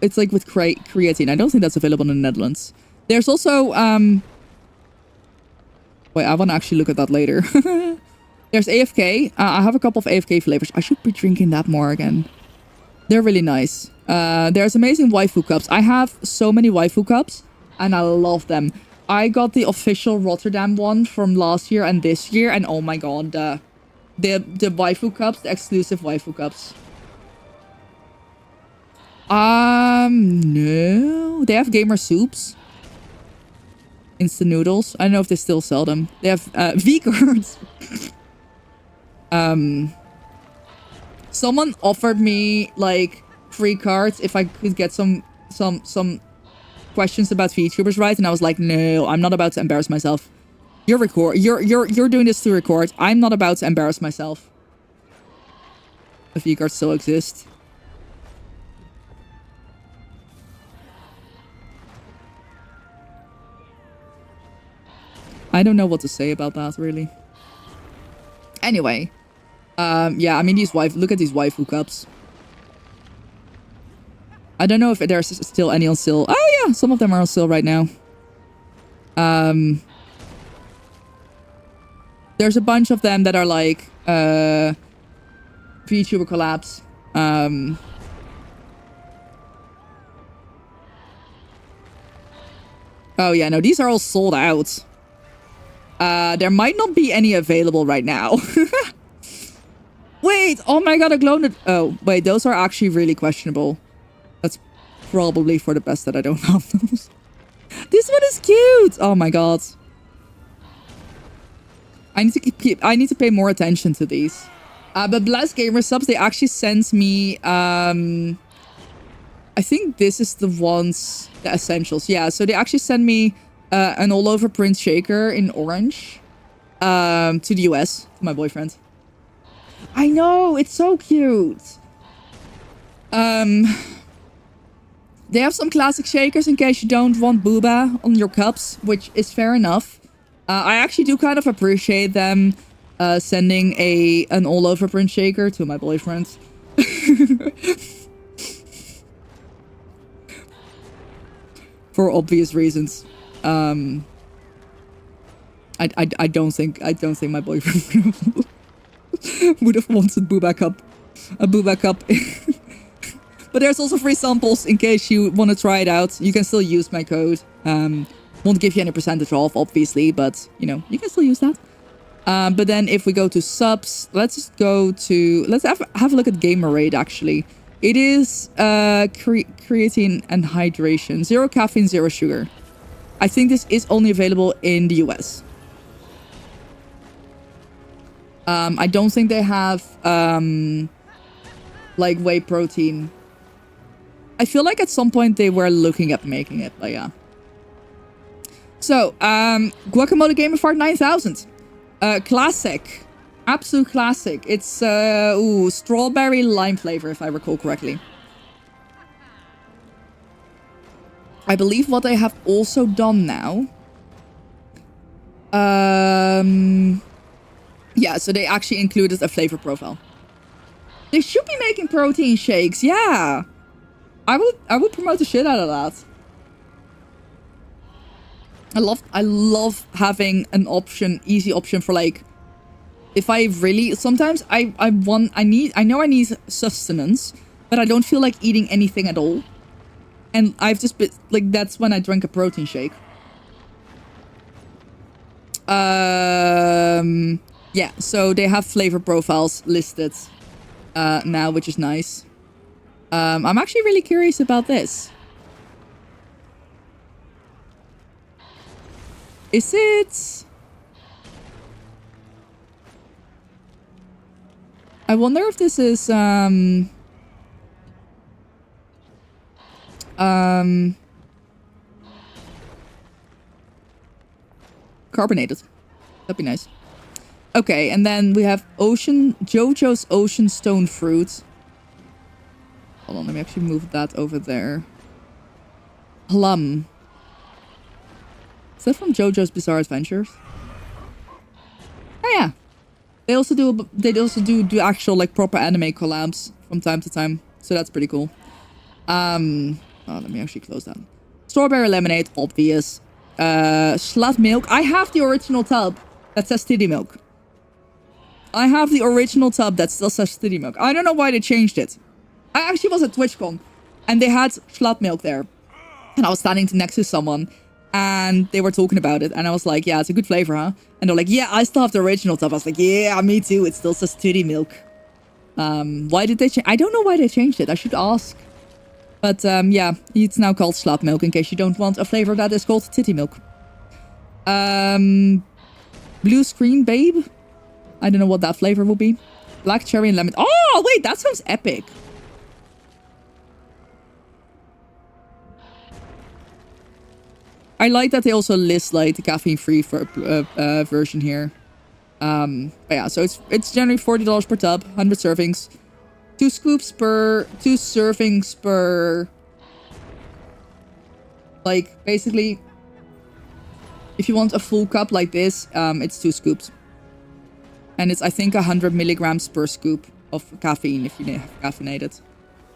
It's like with creatine. I don't think that's available in the Netherlands. There's also wait, I want to actually look at that later. There's AFK. I have a couple of AFK flavors. I should be drinking that more again. They're really nice. There's amazing waifu cups. I have so many waifu cups, and I love them. I got the official Rotterdam one from last year and this year, and oh my god, the waifu cups, the exclusive waifu cups. No. They have gamer soups. Instant noodles. I don't know if they still sell them. They have V-cards. Someone offered me like free cards if I could get some questions about VTubers right, and I was like, no, I'm not about to embarrass myself. You're doing this to record. I'm not about to embarrass myself. The V-cards still exist. I don't know what to say about that, really. Anyway. Yeah, I mean, look at these waifu cups. I don't know if there's still any on sale. Oh yeah, some of them are on sale right now. There's a bunch of them that are like VTuber collabs. Oh yeah, no, these are all sold out. There might not be any available right now. Wait, oh my god, a glow. Oh, wait, those are actually really questionable. That's probably for the best that I don't have those. This one is cute. Oh my god. I need to pay more attention to these. But Blast Gamer Subs, they actually sent me I think this is the ones, the essentials. Yeah, so they actually sent me an all over print shaker in orange to the US, to my boyfriend. I know, it's so cute. They have some classic shakers in case you don't want booba on your cups, which is fair enough. I actually do kind of appreciate them sending an all-over print shaker to my boyfriend. For obvious reasons. I don't think my boyfriend would have wanted a booba cup. But there's also free samples in case you want to try it out. You can still use my code. Won't give you any percentage off, obviously, but you know, you can still use that. But then if we go to subs, let's have a look at gamer rate actually. It is creatine and hydration. 0 caffeine, 0 sugar. I think this is only available in the US. I don't think they have like whey protein. I feel like at some point they were looking at making it, but yeah. So, Guacamole Gamer Fart 9000. Classic. Absolute classic. It's strawberry lime flavor, if I recall correctly. I believe what they have also done now. Yeah, so they actually included a flavor profile. They should be making protein shakes, yeah. I would promote the shit out of that. I love having an option, easy option for like, if I really, sometimes I know I need sustenance, but I don't feel like eating anything at all. And I've just been, like, that's when I drink a protein shake. Yeah, so they have flavor profiles listed now, which is nice. I'm actually really curious about this. Is it... I wonder if this is carbonated. That'd be nice. Okay, and then we have JoJo's Ocean Stone Fruit. Hold on, let me actually move that over there. Plum. Is that from JoJo's Bizarre Adventures? Oh yeah. They also do actual like proper anime collabs from time to time. So that's pretty cool. Oh, let me actually close that. Strawberry lemonade, obvious. Slat milk. I have the original tub that says titty milk. I have the original tub that still says titty milk. I don't know why they changed it. I actually was at TwitchCon and they had slat milk there. And I was standing next to someone and they were talking about it. And I was like, yeah, it's a good flavor, huh? And they're like, yeah, I still have the original tub. I was like, yeah, me too. It still says titty milk. Why did they change? I don't know why they changed it. I should ask. But yeah, it's now called slat milk in case you don't want a flavor that is called titty milk. Blue screen babe. I don't know what that flavor will be. Black cherry and lemon. Oh, wait, that sounds epic. I like that they also list like the caffeine-free version here. But yeah, so it's generally $40 per tub, 100 servings, 2 servings per. Like basically, if you want a full cup like this, it's 2 scoops. And it's, I think, 100 milligrams per scoop of caffeine if you have caffeinated.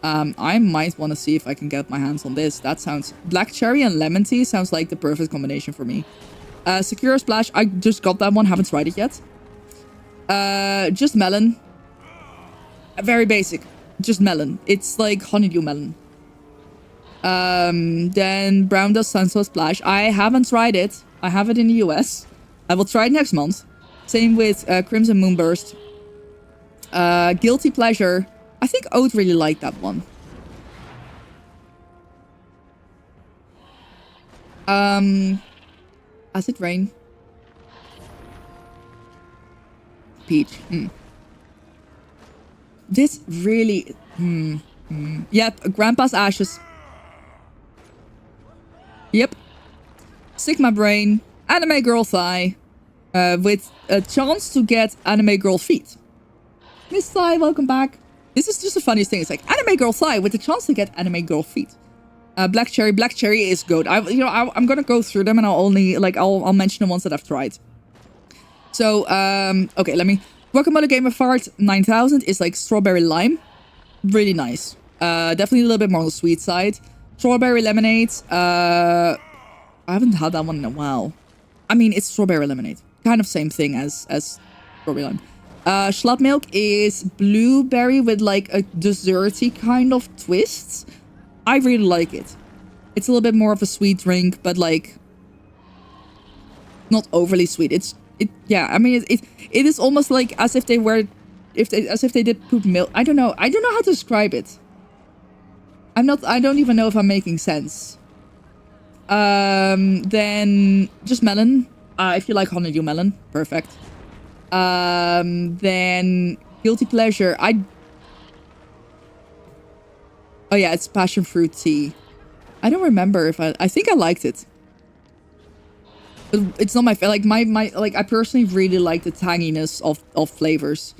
I might want to see if I can get my hands on this. That sounds... Black cherry and lemon tea sounds like the perfect combination for me. Secure Splash. I just got that one. Haven't tried it yet. Just melon. Very basic. Just melon. It's like honeydew melon. Then brown dust sunset splash. I haven't tried it. I have it in the US. I will try it next month. Same with Crimson Moonburst. Guilty Pleasure. I think Oat really liked that one. Acid Rain. Peach. This really... Yep, Grandpa's Ashes. Yep. Sigma Brain. Anime Girl Thigh. With a chance to get Anime Girl Feet. Miss Thigh, welcome back. This is just the funniest thing. It's like Anime Girl Thigh with the chance to get Anime Girl Feet. Black Cherry. Black Cherry is good. I'm gonna go through them and I'll mention the ones that I've tried. So, okay, let me... Guacamole Game of Art 9000 is like strawberry lime. Really nice. Definitely a little bit more on the sweet side. Strawberry lemonade. I haven't had that one in a while. I mean, it's strawberry lemonade. Kind of same thing as strawberry lime. Schlap milk is blueberry with like a desserty kind of twist. I really like it. It's a little bit more of a sweet drink, but like not overly sweet. Yeah, I mean it is almost like as if they were as if they did put milk. I don't know how to describe it. I don't even know if I'm making sense. Then just melon. If you like honeydew melon, perfect. Then guilty pleasure. Oh yeah, it's passion fruit tea. I don't remember if I think I liked it. But it's not my favorite. Like I personally really like the tanginess of flavors.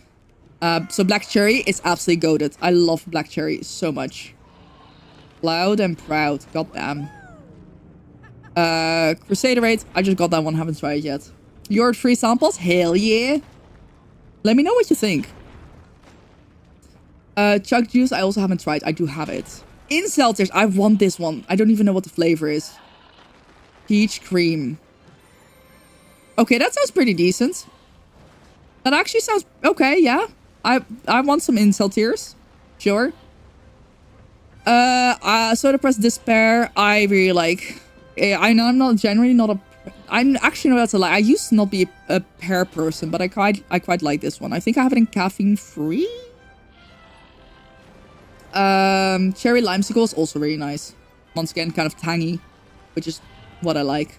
So black cherry is absolutely goated. I love black cherry so much. Loud and proud. Goddamn. Crusaderate. I just got that one. Haven't tried it yet. Your free samples? Hell yeah. Let me know what you think. Chug juice. I also haven't tried. I do have it. Inselters. I want this one. I don't even know what the flavor is. Peach cream. Okay, that sounds pretty decent. That actually sounds okay. Yeah. I want some incel tears. Sure. Soda Press Despair. I really like. I know I'm not generally not a... I'm actually, no, that's a lie. I used to not be a pear person, but I quite like this one. I think I have it in caffeine free. Cherry Limesicle is also really nice. Once again, kind of tangy, which is what I like.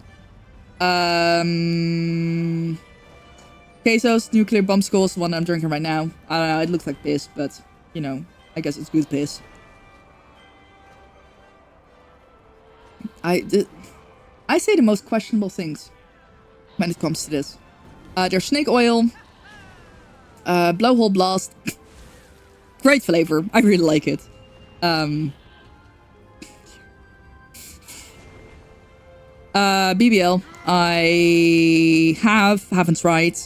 Quesos Nuclear Bombskull is the one I'm drinking right now. I don't know, it looks like piss, but you know, I guess it's good piss. I say the most questionable things when it comes to this. There's snake oil. Blowhole Blast. Great flavor. I really like it. BBL. I haven't tried.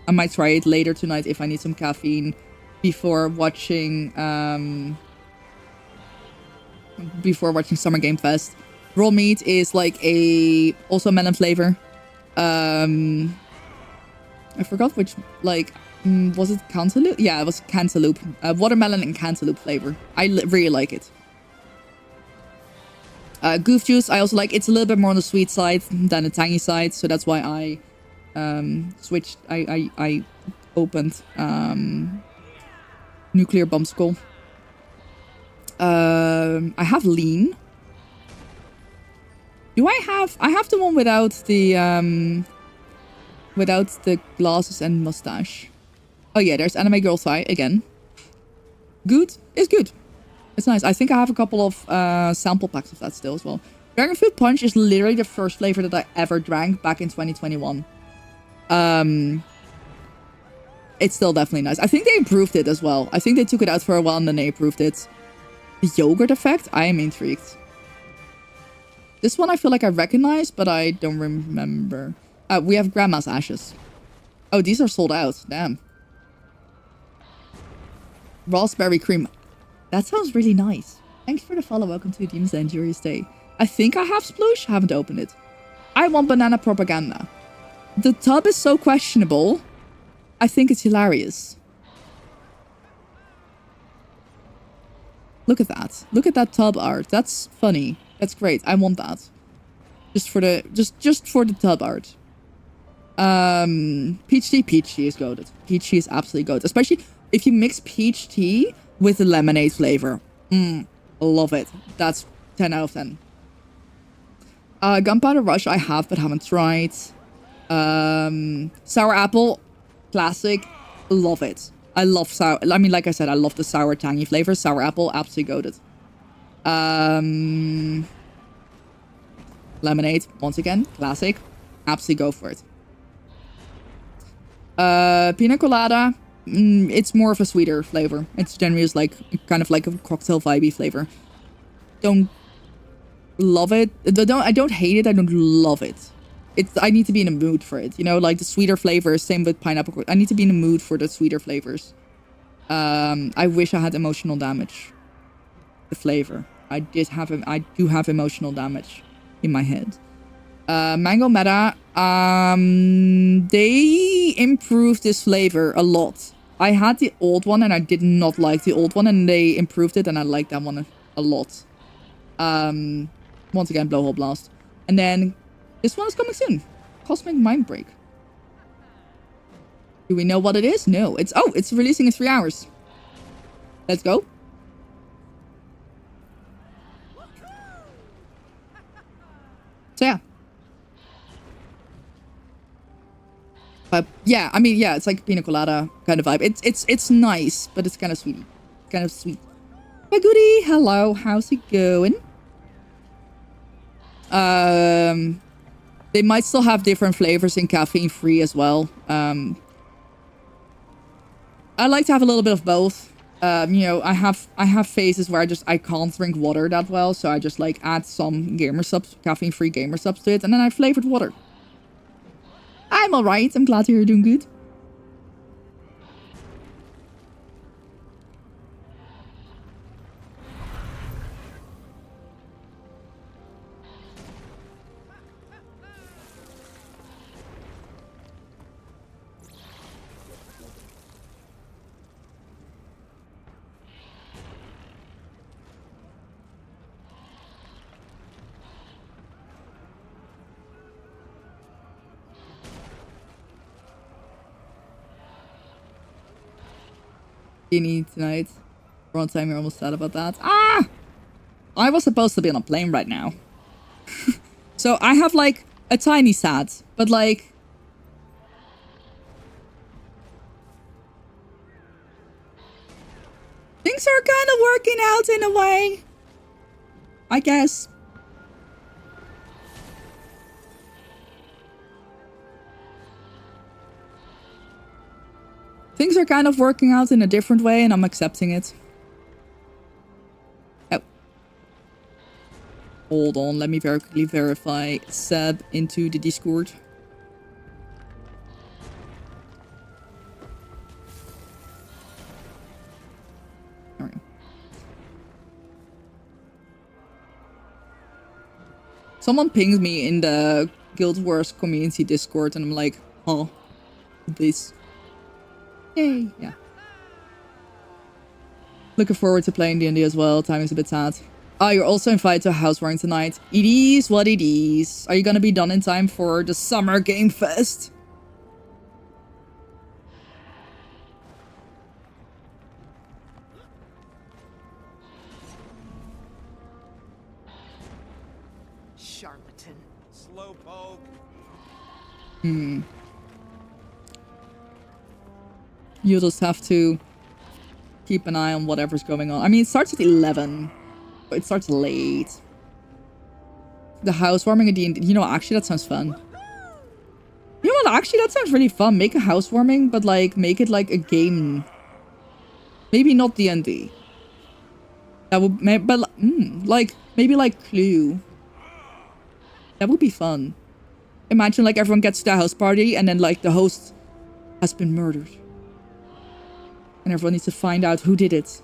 I might try it later tonight if I need some caffeine before watching Summer Game Fest. Raw meat is like also melon flavor. I forgot which, like, was it cantaloupe? Yeah, it was cantaloupe. Watermelon and cantaloupe flavor. I really like it. Goof juice, I also like. It's a little bit more on the sweet side than the tangy side, so that's why I switched. I opened Nuclear Bombskull. I have lean. Do I have the one without the glasses and mustache? Oh yeah, there's Anime Girl Thigh again. Good. It's good. It's nice. I think I have a couple of sample packs of that still as well. Dragon Fruit Punch is literally the first flavor that I ever drank back in 2021. It's still definitely nice. I think they improved it as well. I think they took it out for a while and then they improved it. The yogurt effect? I am intrigued. This one I feel like I recognize, but I don't remember. We have Grandma's Ashes. Oh, these are sold out. Damn. Raspberry cream. That sounds really nice. Thank you for the follow. Welcome to Demon's Den. Enjoy your stay. I think I have sploosh. Haven't opened it. I want banana propaganda. The tub is so questionable. I think it's hilarious. Look at that. Look at that tub art. That's funny. That's great. I want that. Just for the just for the tub art. Peach tea is goated. Peach tea is absolutely goated. Especially if you mix peach tea with the lemonade flavor. Love it. That's 10 out of 10. Gunpowder Rush I have but haven't tried. Sour apple, classic. Love it. I love sour. I mean, like I said, I love the sour tangy flavor. Sour apple, absolutely goated. Lemonade, once again, classic. Absolutely go for it. Pina colada. It's more of a sweeter flavor. It's generally just like kind of like a cocktail vibey flavor. Don't love it. I don't hate it. I don't love it. I need to be in a mood for it. You know, like the sweeter flavors. Same with pineapple. I need to be in a mood for the sweeter flavors. I wish I had emotional damage. The flavor. I do have emotional damage in my head. Mango Meta. They improved this flavor a lot. I had the old one and I did not like the old one, and they improved it and I like that one a lot. Once again, Blowhole Blast. And then this one is coming soon. Cosmic Mind Break. Do we know what it is? No. It's releasing in 3 hours. Let's go. So yeah. But yeah, I mean, yeah, it's like pina colada kind of vibe. It's nice, but it's kind of sweet. Kind of sweet. Hi, Goody. Hello. How's it going? They might still have different flavors in caffeine free as well. I like to have a little bit of both. You know, I have phases where I can't drink water that well, so I just like add some caffeine free gamer subs to it, and then I flavored water. I'm alright. I'm glad you're doing good. Tonight. We're on time. You're almost sad about that. Ah! I was supposed to be on a plane right now. So I have like a tiny sad, but like... things are kind of working out in a way. I guess. Things are kind of working out in a different way, and I'm accepting it. Oh. Hold on, let me very quickly verify Seb into the Discord. Alright. Someone pinged me in the Guild Wars community Discord, and I'm like, huh, this. Yay, yeah. Looking forward to playing D&D as well. Time is a bit sad. Oh, you're also invited to a housewarming tonight. It is what it is. Are you gonna be done in time for the Summer Game Fest?
Charlatan.
Slowpoke.
You just have to keep an eye on whatever's going on. I mean, it starts at 11, but it starts late. The housewarming at D&D. You know, actually, that sounds fun. You know what? Actually, that sounds really fun. Make a housewarming, but like, make it like a game. Maybe not D&D. That would, but like, maybe like Clue. That would be fun. Imagine like everyone gets to the house party and then like the host has been murdered. And everyone needs to find out who did it.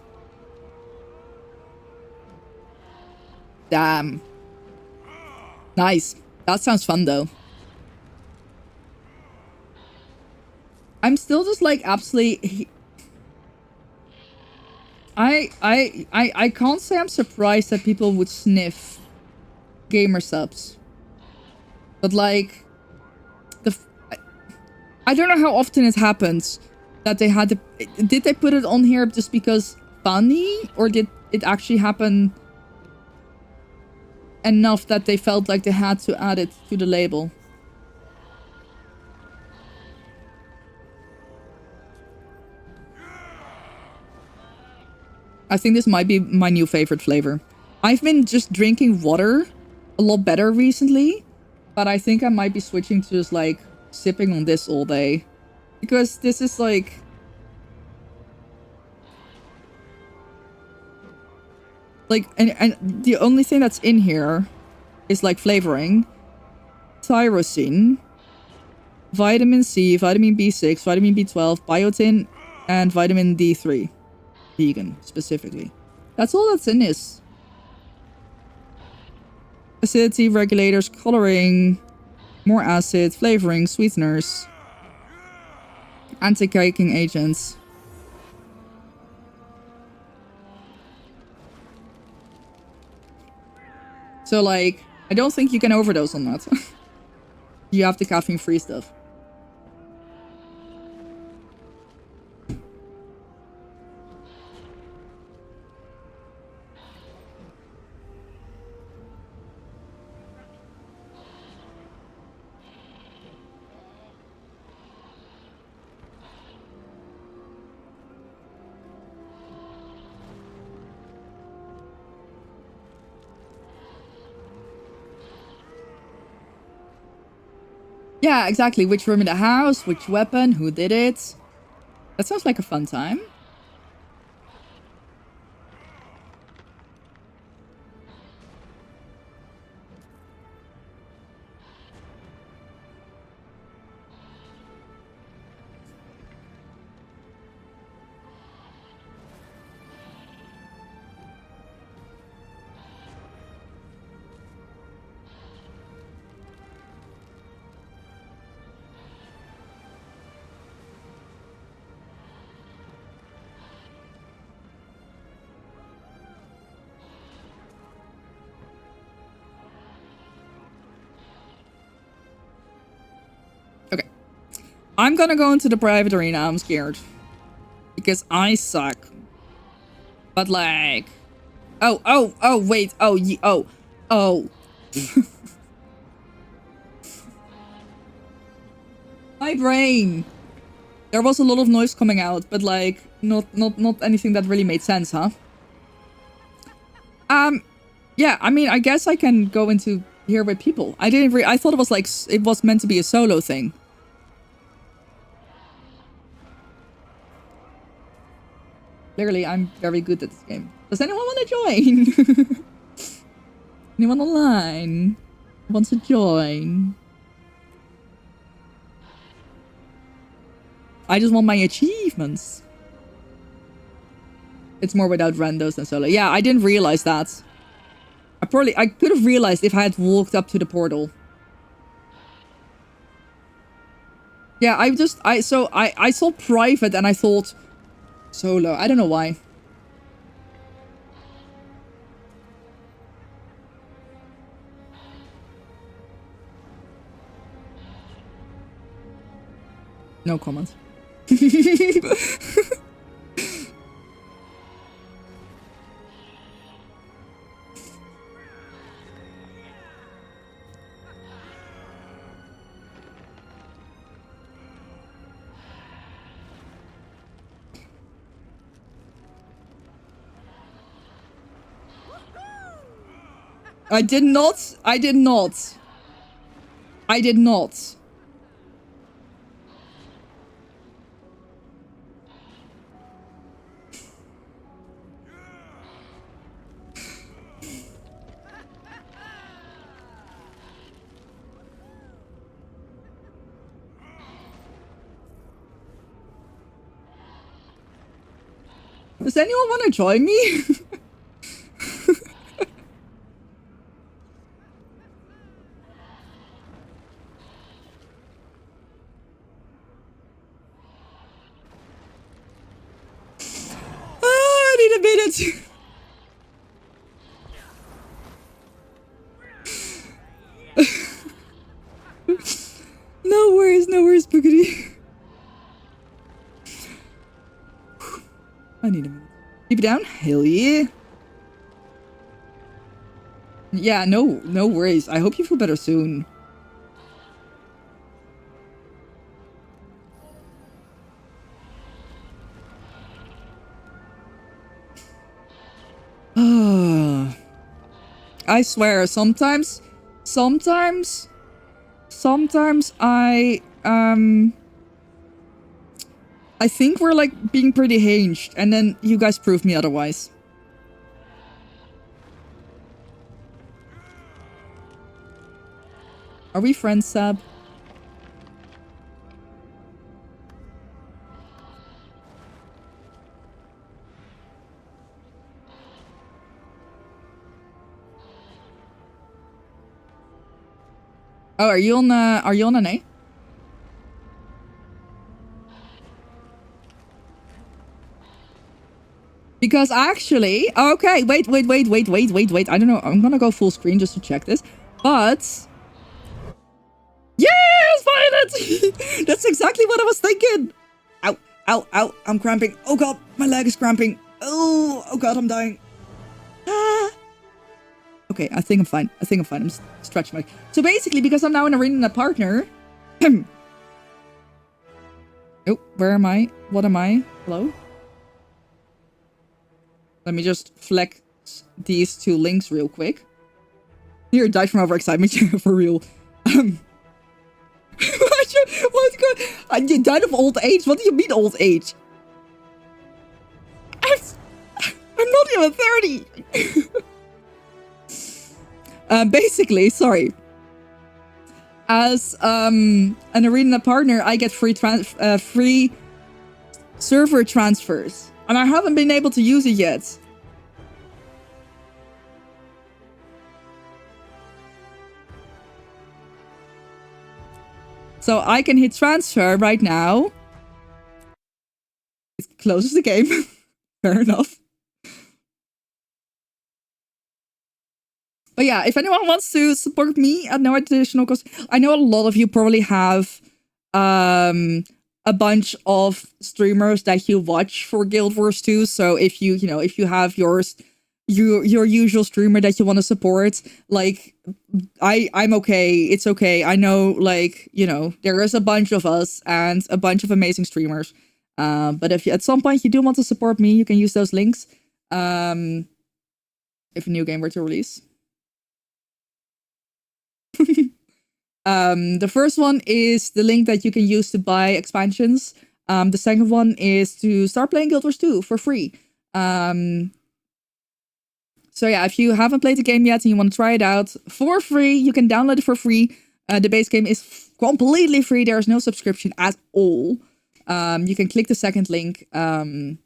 Damn. Nice. That sounds fun though. I'm still just like absolutely... I can't say I'm surprised that people would sniff gamer subs. But like... I don't know how often it happens that they had to... Did they put it on here just because funny? Or did it actually happen enough that they felt like they had to add it to the label? I think this might be my new favorite flavor. I've been just drinking water a lot better recently. But I think I might be switching to just like sipping on this all day. Because this is like... and the only thing that's in here is like flavoring. Tyrosine. Vitamin C, vitamin B6, vitamin B12, biotin, and vitamin D3. Vegan, specifically. That's all that's in this. Acidity, regulators, coloring, more acid, flavoring, sweeteners, anti-caking agents. So, like, I don't think you can overdose on that. You have the caffeine-free stuff. Yeah, exactly. Which room in the house, which weapon, who did it. That sounds like a fun time. I'm gonna go into the private arena. I'm scared. Because I suck. But like... Oh, wait. Oh. My brain. There was a lot of noise coming out, but like, not anything that really made sense, huh? Yeah, I mean, I guess I can go into here with people. I thought it was like, it was meant to be a solo thing. Clearly, I'm very good at this game. Does anyone want to join? Anyone online wants to join? I just want my achievements. It's more without randos than solo. Yeah, I didn't realize that. I could have realized if I had walked up to the portal. Yeah, I saw private and I thought solo. I don't know why. No comment. I did not. Does anyone want to join me? I need a minute. No worries, Boogity. I need a minute. Keep it down? Hell yeah. Yeah, no worries. I hope you feel better soon. I swear, sometimes I think we're like being pretty hinged, and then you guys prove me otherwise. Are we friends, Sab? Oh, are you on an A? Because actually, okay, wait. I don't know. I'm gonna go full screen just to check this. But yes, Violet! That's exactly what I was thinking. Ow, I'm cramping. Oh god, my leg is cramping. Oh god, I'm dying. Ah. Okay, I think I'm fine. I'm stretching my... So basically, because I'm now in arena and a partner... Oh, where am I? What am I? Hello? Let me just flex these two links real quick. Here, died from overexcitement. For real. What's good? You died of old age? What do you mean old age? I'm not even 30! Basically, sorry. As an arena partner, I get free server transfers, and I haven't been able to use it yet. So I can hit transfer right now. It closes the game. Fair enough. But yeah, if anyone wants to support me at no additional cost, I know a lot of you probably have a bunch of streamers that you watch for Guild Wars 2. So if you have your usual streamer that you want to support, like I'm okay. It's okay. I know, like, there is a bunch of us and a bunch of amazing streamers. But if at some point you do want to support me, you can use those links. If a new game were to release. The first one is the link that you can use to buy expansions. The second one is to start playing Guild Wars 2 for free. So yeah, if you haven't played the game yet and you want to try it out for free, you can download it for free. The base game is completely free. There is no subscription at all. You can click the second link. And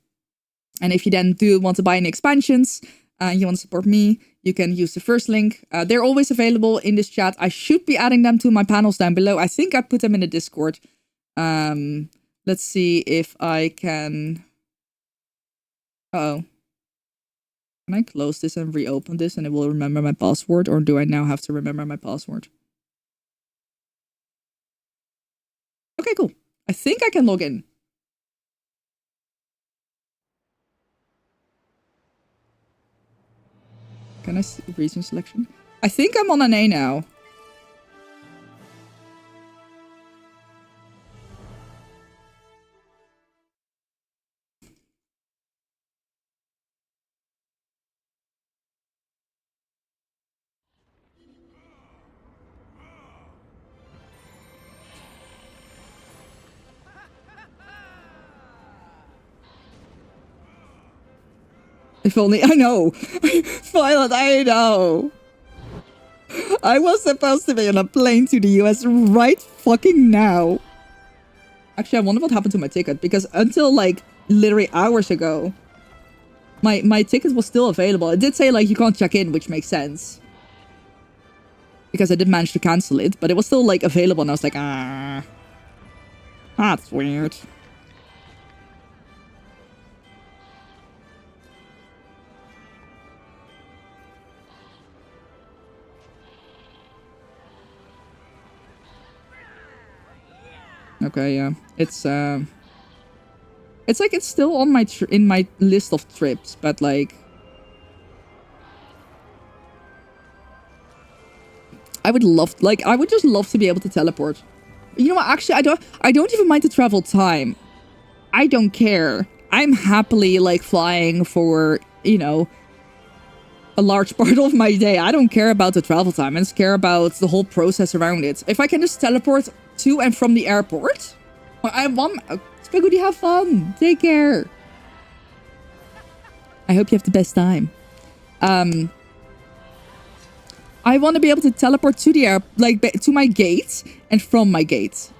if you then do want to buy any expansions, you want to support me, you can use the first link. They're always available in this chat. I should be adding them to my panels down below. I think I put them in the Discord. Let's see if I can... Uh-oh. Can I close this and reopen this and it will remember my password? Or do I now have to remember my password? Okay, cool. I think I can log in. Can I see region selection? I think I'm on an A now. If only, I know. Violet, I know. I was supposed to be on a plane to the US right fucking now. Actually, I wonder what happened to my ticket, because until like literally hours ago, My ticket was still available. It did say like you can't check in, which makes sense. Because I did manage to cancel it, but it was still like available and I was like, ah. That's weird. Okay, yeah. It's like it's still on my in my list of trips, but like I would just love to be able to teleport. You know what? Actually, I don't even mind the travel time. I don't care. I'm happily like flying for, you know, a large part of my day. I don't care about the travel time. I just care about the whole process around it. If I can just teleport to and from the airport, I want... Spaghetti, have fun. Take care. I hope you have the best time. I want to be able to teleport to the air, like to my gate and from my gate,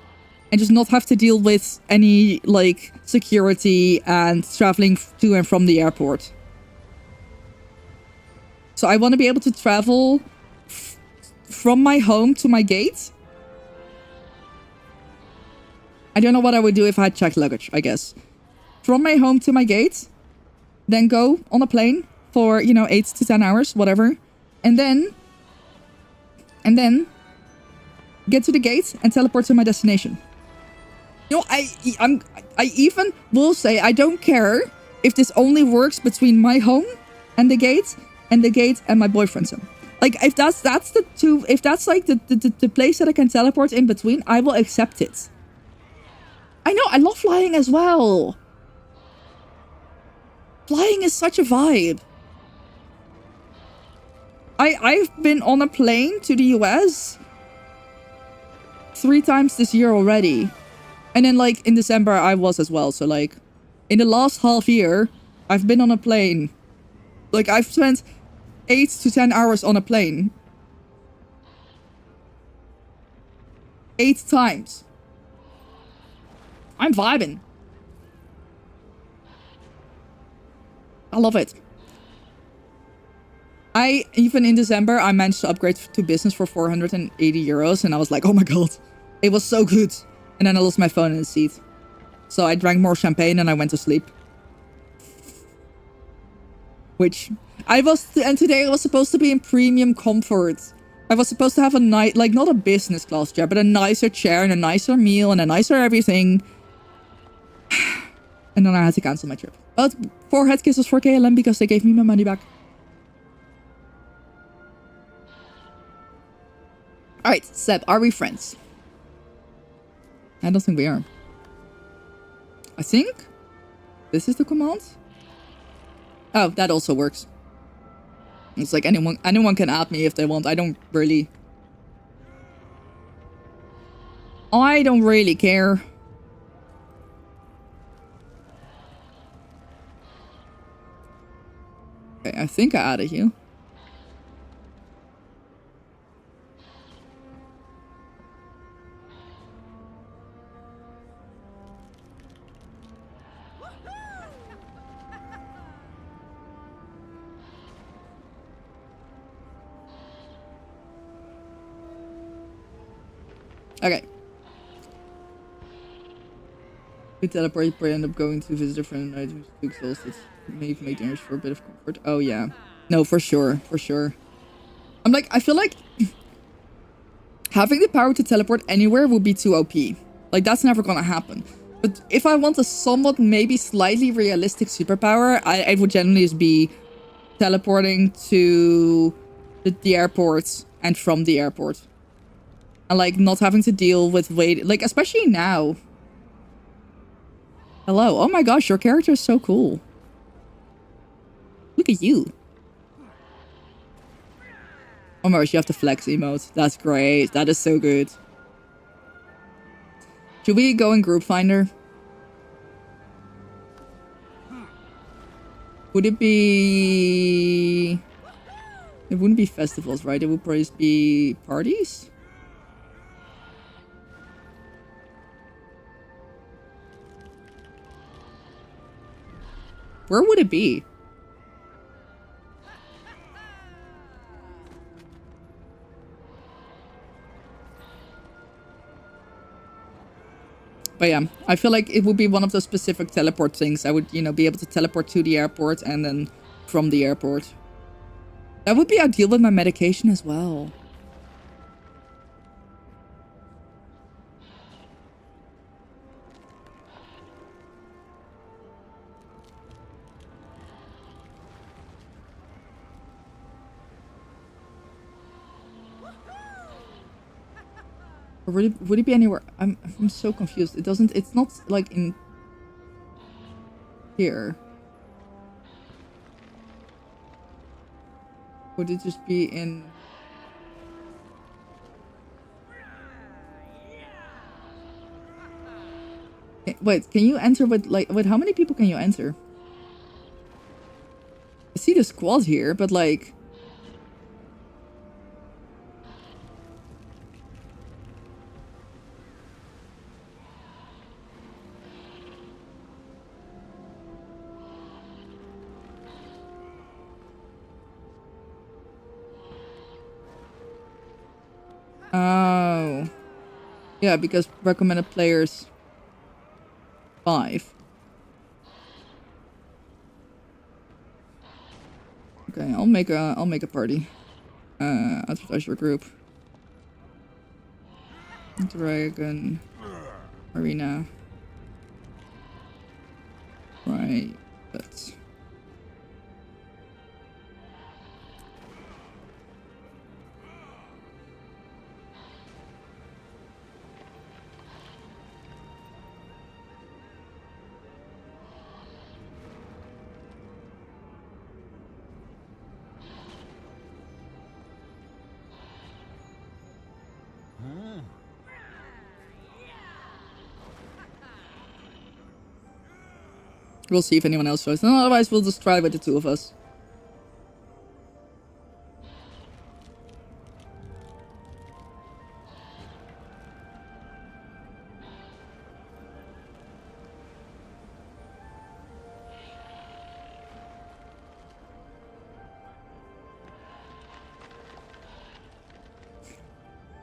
and just not have to deal with any like security and traveling to and from the airport. So I want to be able to travel from my home to my gate. I don't know what I would do if I had checked luggage, I guess. From my home to my gate, then go on a plane for, you know, 8 to 10 hours, whatever. And then get to the gate and teleport to my destination. You know, I even will say I don't care if this only works between my home and the gate and my boyfriend's home. Like, if that's the two, if that's like the place that I can teleport in between, I will accept it. I know, I love flying as well. Flying is such a vibe. I've been on a plane to the US 3 times this year already. And then like in December I was as well. So like in the last half year, I've been on a plane. Like I've spent 8 to 10 hours on a plane. 8 times. I'm vibing. I love it. Even in December, I managed to upgrade to business for 480 euros. And I was like, oh my god, it was so good. And then I lost my phone in the seat. So I drank more champagne and I went to sleep. Which and today I was supposed to be in premium comfort. I was supposed to have a night, like not a business class chair, but a nicer chair and a nicer meal and a nicer everything. And then I had to cancel my trip. But 4 head kisses for KLM because they gave me my money back. Alright, Seb, are we friends? I don't think we are. I think this is the command. Oh, that also works. It's like anyone can add me if they want. I don't really care. Okay, I think I added you. Okay. We teleport, but end up going to visit a friend and who's too exhausted. Maybe make dinners for a bit of comfort. Oh yeah. No, for sure. For sure. I'm like, I feel like having the power to teleport anywhere would be too OP. Like, that's never gonna happen. But if I want a somewhat, maybe slightly realistic superpower, I would generally just be teleporting to the airport and from the airport. And like not having to deal with wait, like especially now. Hello. Oh my gosh, your character is so cool. Look at you. Oh my gosh, you have the flex emote. That's great. That is so good. Should we go in group finder? Would it be... It wouldn't be festivals, right? It would probably be parties? Where would it be? But yeah, I feel like it would be one of those specific teleport things. I would, you know, be able to teleport to the airport and then from the airport. That would be ideal with my medication as well. Or would it be anywhere? I'm so confused. It doesn't. It's not like in here. Would it just be in? Wait, can you enter with like? Wait, how many people can you enter? I see the squad here, but like. Oh. Yeah, because recommended players 5. Okay, I'll make a party. Advertise your group. Dragon Arena. Right. That's We'll see if anyone else joins. And otherwise, we'll just try with the 2 of us.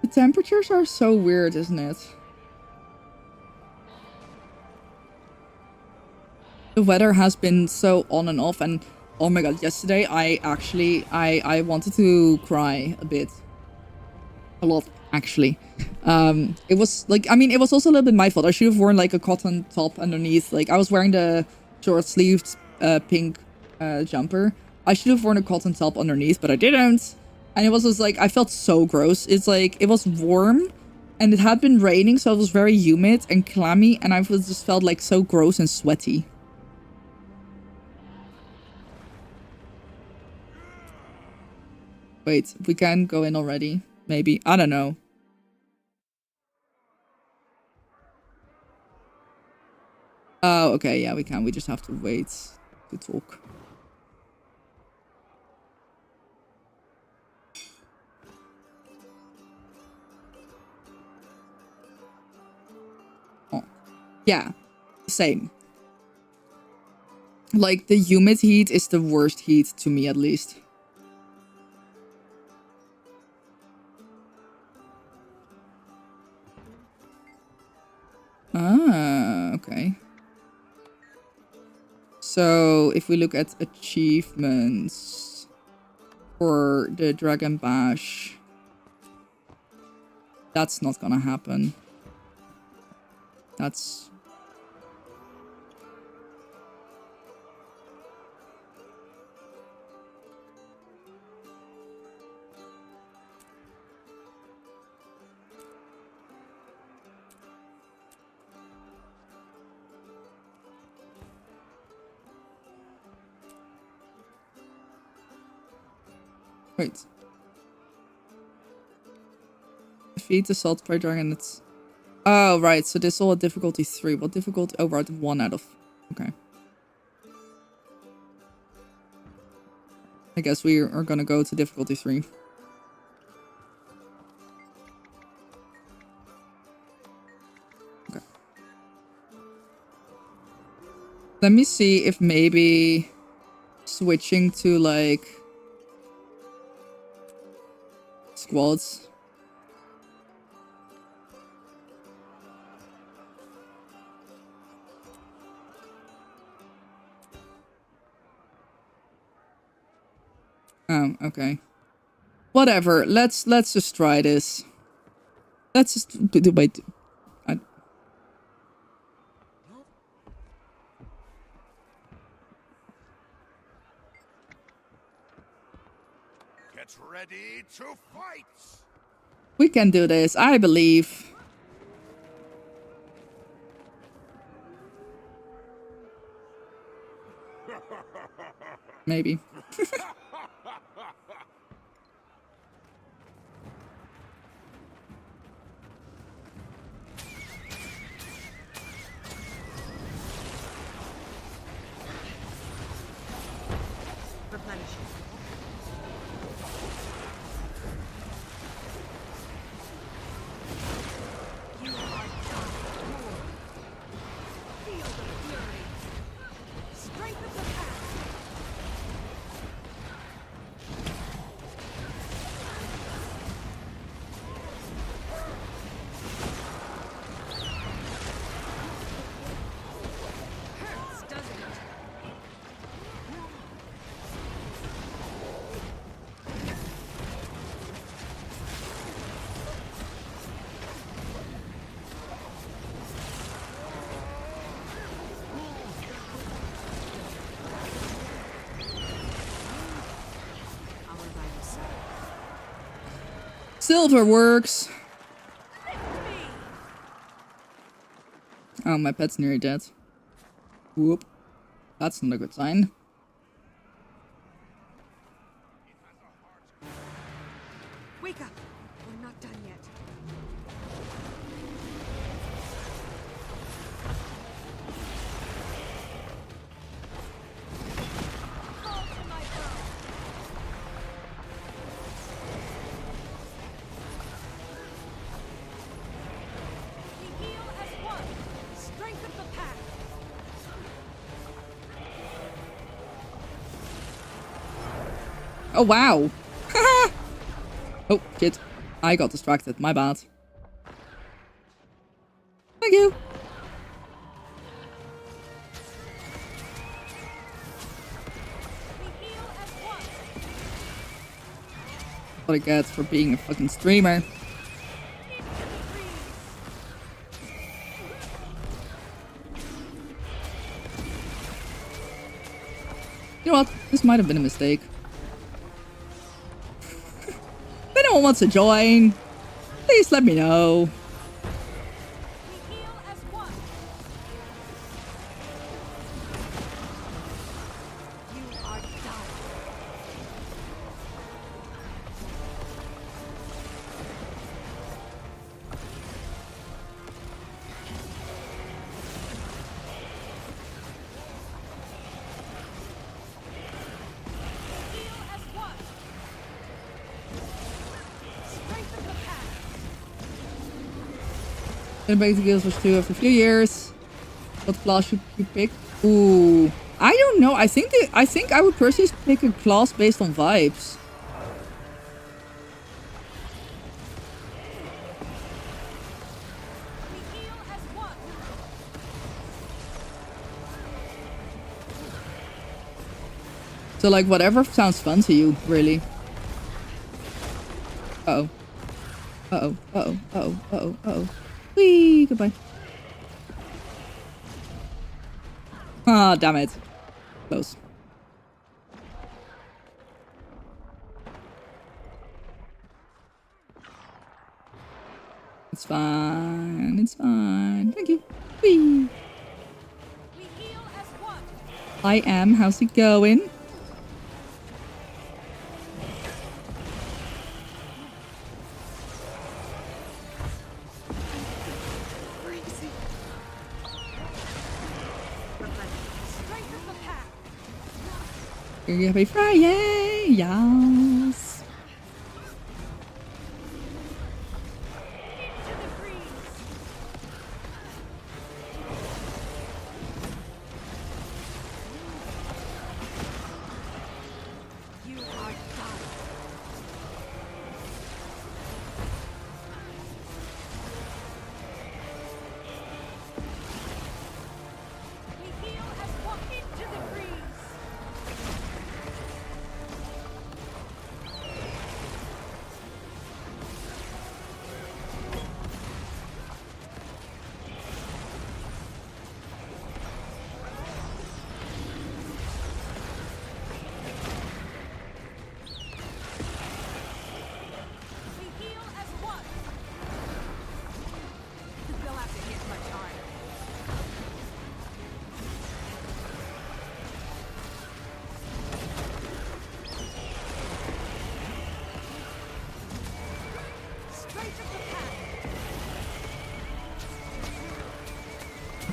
The temperatures are so weird, isn't it? The weather has been so on and off, and oh my god, yesterday I wanted to cry a bit. A lot, actually. It was like, I mean, it was also a little bit my fault. I should have worn like a cotton top underneath. Like, I was wearing the short sleeved pink jumper. I should have worn a cotton top underneath, but I didn't. And it was just like, I felt so gross. It's like, it was warm and it had been raining, so it was very humid and clammy, and I just felt like so gross and sweaty. Wait, we can go in already. Maybe. I don't know. Oh, okay. Yeah, we can. We just have to wait to talk. Oh. Yeah. Same. Like, the humid heat is the worst heat to me, at least. Ah, okay. So, if we look at achievements for the Dragon Bash, that's not gonna happen. That's... Wait. Defeat the Salt Prey Dragon. It's... Oh, right. So this is all at difficulty 3. What difficulty? Oh, right. 1 out of... Okay. I guess we are gonna go to difficulty 3. Okay. Let me see if maybe switching to, like... squads. Okay. Whatever. Let's just try this. Let's just wait.
Get ready to fight!
We can do this, I believe. Maybe.
Replenishing. You are done. Feel the fury. Strength of the path. Hurts, doesn't it? I'll revive you soon.
Silver works. Oh, my pet's nearly dead. Whoop. That's not a good sign.
Wake up! We're not done yet. Fall to my bow. We heal as one. Strength of the pack.
Oh, wow. Oh, shit. I got distracted. My bad. Thank you.
We heal as one.
What I get for being a fucking streamer.
Into the breeze.
You know what? This might have been a mistake. If anyone wants to join, please let me know.
We heal as one. You are done. Heal as one. Strength of the pack.
Gonna back to Guild Wars 2 after a few years. What class should you pick? Ooh. I don't know. I think I would personally pick a class based on vibes.
We heal as one.
So like whatever sounds fun to you, really. Uh-oh. Uh-oh. Uh-oh. Uh-oh. Uh-oh. Uh-oh. Whee! Goodbye. Ah, damn it. Close. It's fine. It's fine. Thank you. Whee!
We heal as one.
I am. How's it going?
Crazy. Strength of the pack.
Happy Friday! Yes!
Into the breeze. You are done. We heal as one. Into the breeze.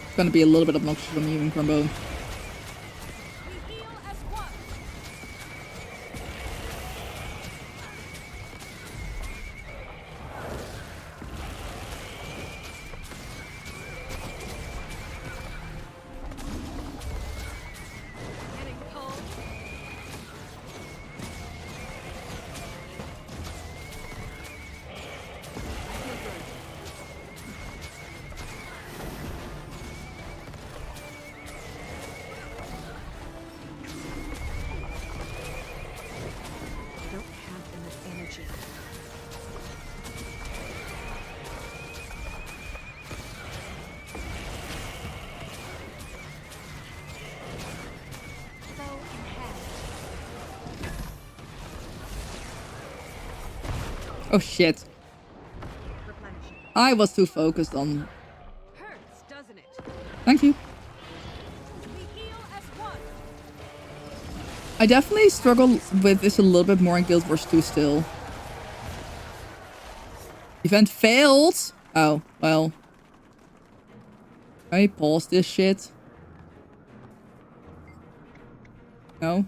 It's gonna be a little bit obnoxious when using Crumbo. Oh shit. I was too focused on...
Hurts, doesn't it?
Thank you.
We heal as one.
I definitely struggle with this a little bit more in Guild Wars 2 still. Event failed! Oh, well. Can I pause this shit? No?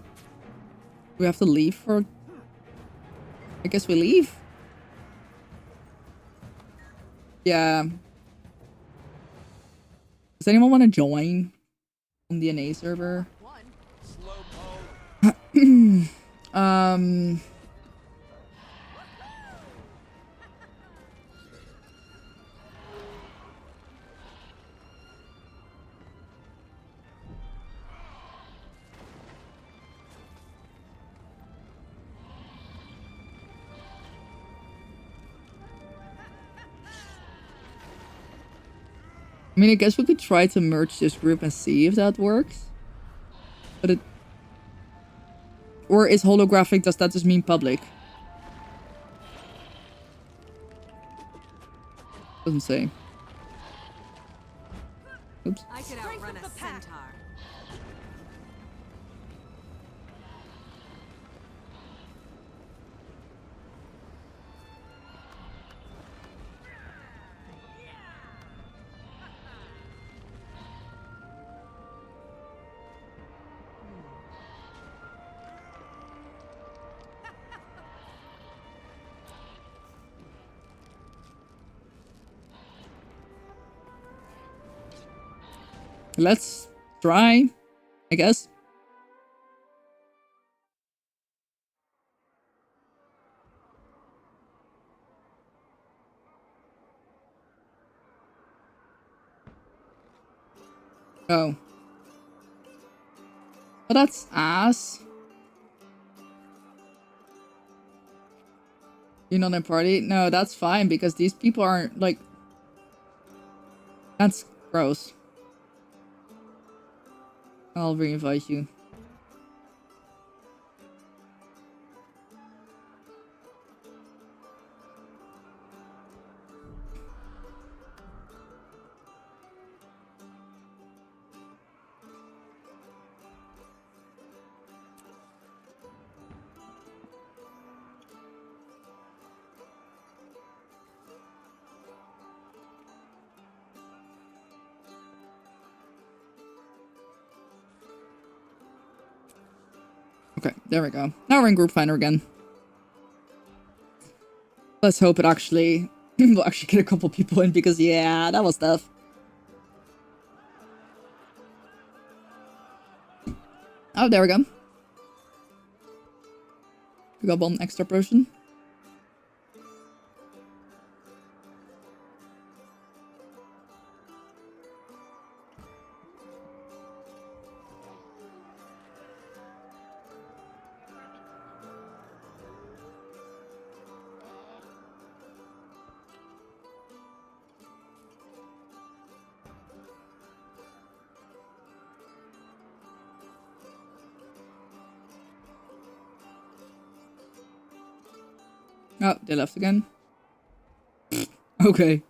We have to leave for... I guess we leave? Yeah. Does anyone want to join on the NA server? I mean, I guess we could try to merge this group and see if that works. But it... Or is holographic, does that just mean public? Doesn't say. Oops.
I could outrun a centaur.
Let's try, I guess. Oh. But that's ass. You're not in party? No, that's fine because these people aren't like... That's gross. I'll re-invite you. Okay, there we go. Now we're in group finder again. Let's hope it actually... we'll actually get a couple people in because, yeah, that was tough. Oh, there we go. We got one extra person. Oh, they left again. Okay.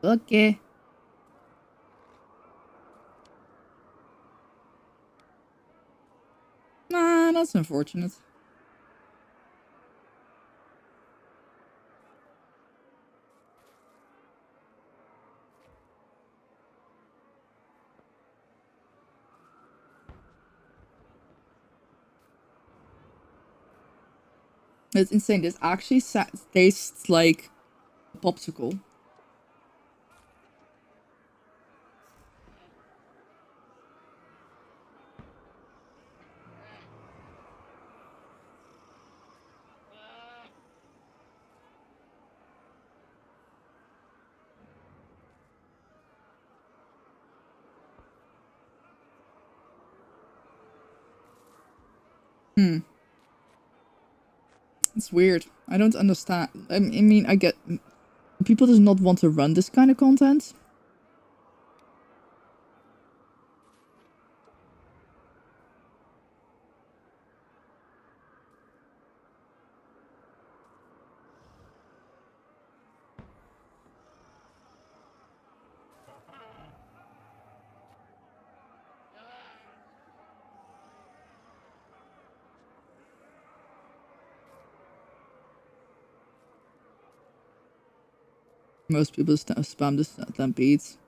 Okay. Nah, that's unfortunate. It's insane. This actually tastes like a popsicle. It's weird. I don't understand. I mean, I get... People does not want to run this kind of content. Most people spam the stampedes.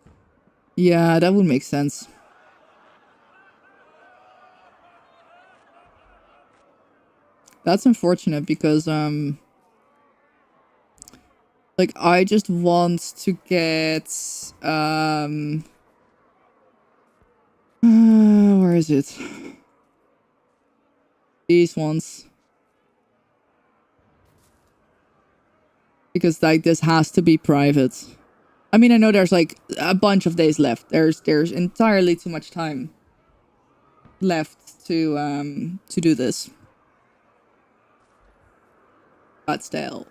Yeah, that would make sense. That's unfortunate because like I just want to get where is it? These ones. Because like this has to be private. I mean, I know there's like a bunch of days left. There's entirely too much time left to do this. But still.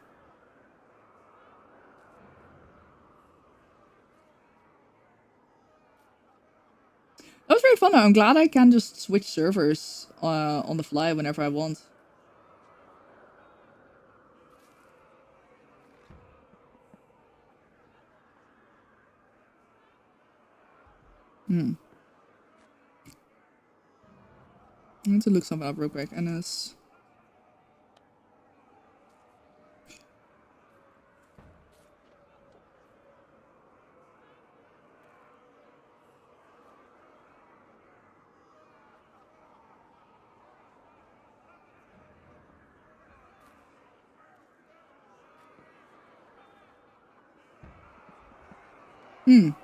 That was very fun though. I'm glad I can just switch servers on the fly whenever I want. I need to look something up real quick. NS.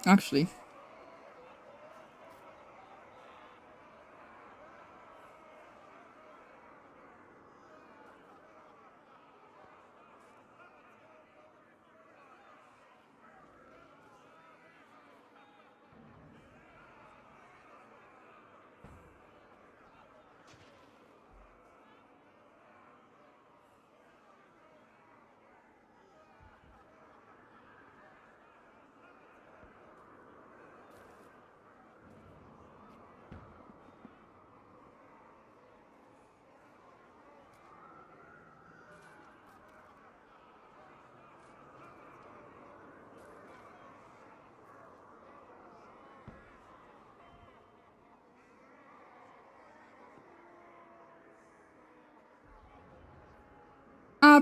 Actually.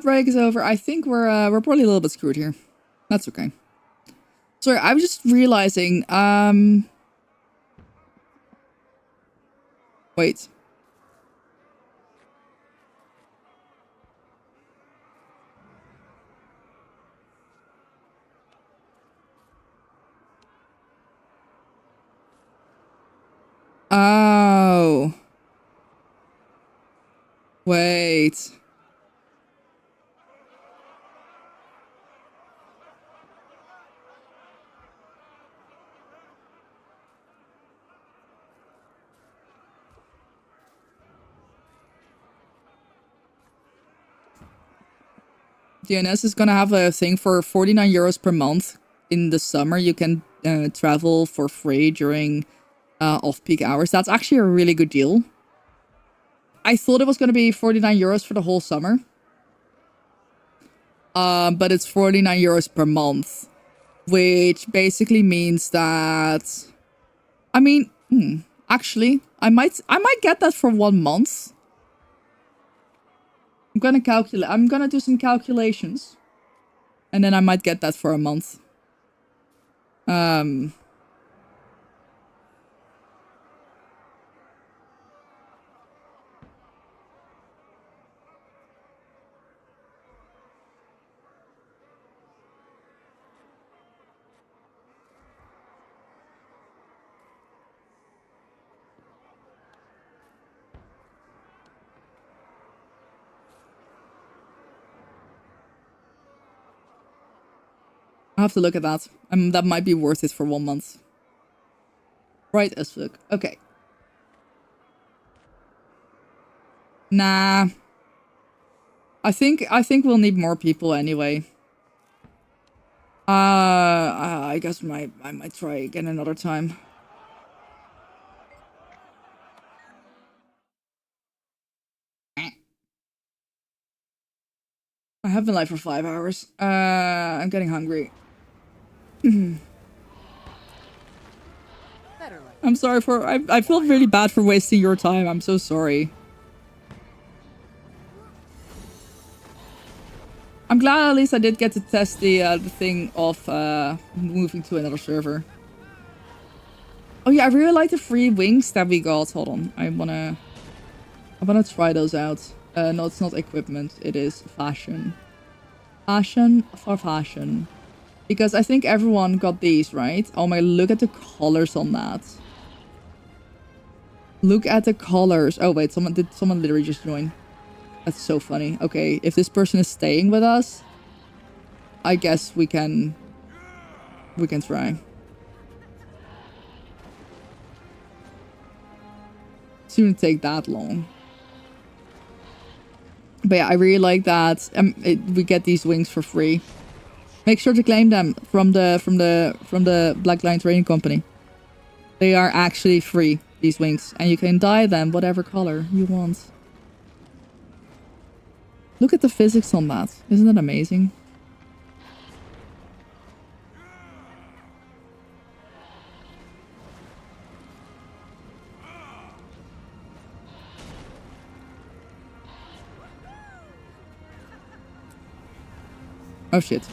Break is over. I think we're probably a little bit screwed here. That's okay. Sorry, I was just realizing, wait. Oh. Wait. DNS is gonna have a thing for 49 euros per month. In the summer, you can travel for free during off-peak hours. That's actually a really good deal. I thought it was gonna be 49 euros for the whole summer. But it's 49 euros per month. Which basically means that... I mean, actually, I might get that for 1 month. I'm gonna calculate. I'm gonna do some calculations. And then I might get that for a month. I have to look at that. That might be worth it for 1 month. Right as fuck. Okay. Nah. I think we'll need more people anyway. I guess I might try again another time. I have been live for 5 hours. I'm getting hungry. I'm sorry for... I feel really bad for wasting your time. I'm so sorry. I'm glad at least I did get to test the thing of moving to another server. Oh yeah, I really like the free wings that we got. Hold on. I wanna try those out. No, it's not equipment. It is fashion. Fashion for fashion. Because I think everyone got these, right? Oh my, look at the colors on that. Look at the colors. Oh wait, someone literally just join? That's so funny. Okay, if this person is staying with us, I guess we can try. It shouldn't take that long. But yeah, I really like that. We get these wings for free. Make sure to claim them from the Black Lion Trading Company. They are actually free, these wings, and you can dye them whatever color you want. Look at the physics on that. Isn't that amazing? Oh shit.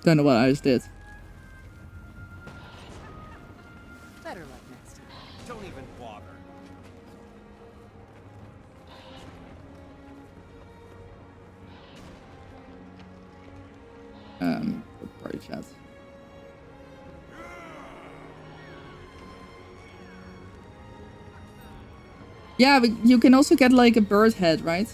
Don't know what I just did.
Better luck next time.
Don't even bother.
Party chat. Yeah, but you can also get like a bird head, right?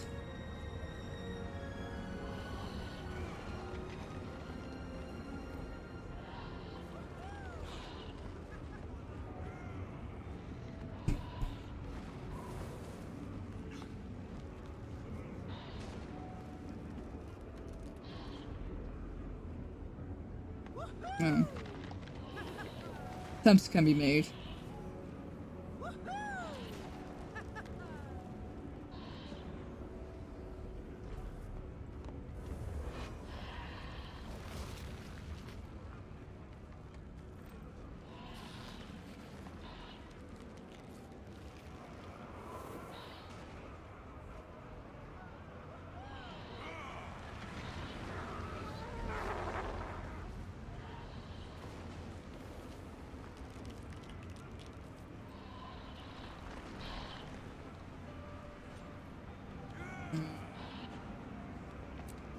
Attempts can be made.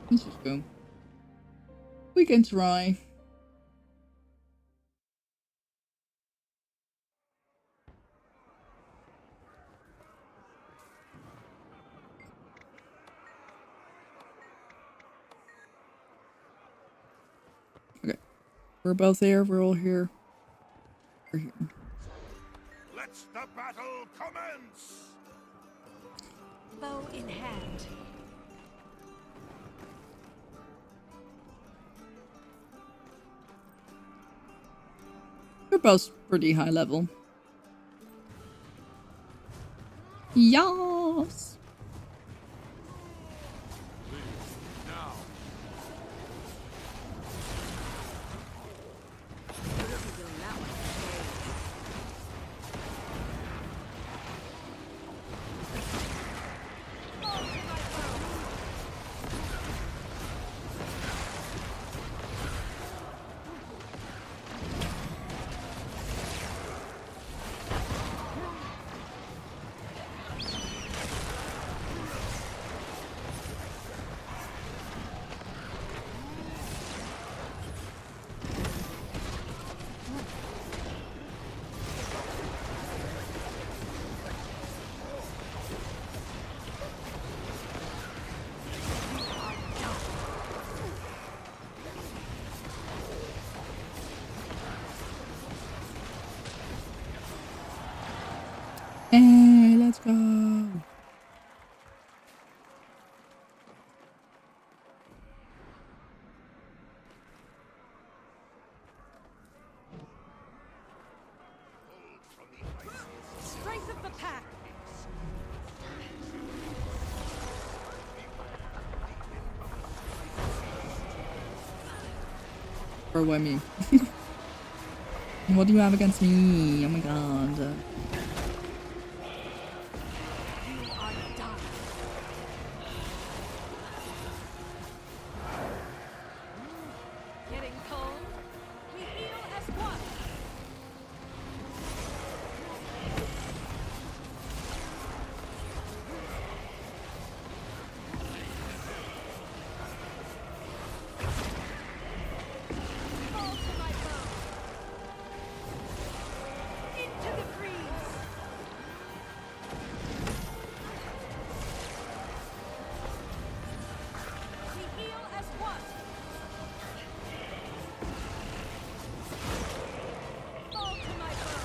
Let's just go. We can try. Okay. We're both there. We're all here. We're here.
Let the battle commence!
Bow in hand.
We're both pretty high level. Yes.
Now.
Hey, let's go.
Strength of the pack.
Or why me? What do you have against me? Oh my god.
You are done. Getting cold. We heal as one. Fall to my bow. Into the breeze. We heal as one. Fall to my bow.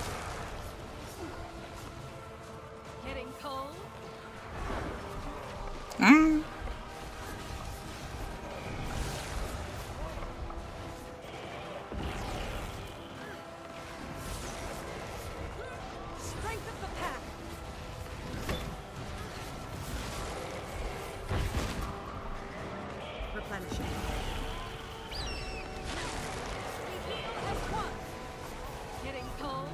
Getting cold.
Ah.
Strength of the pack. Replenishing. We heal as one. Getting cold.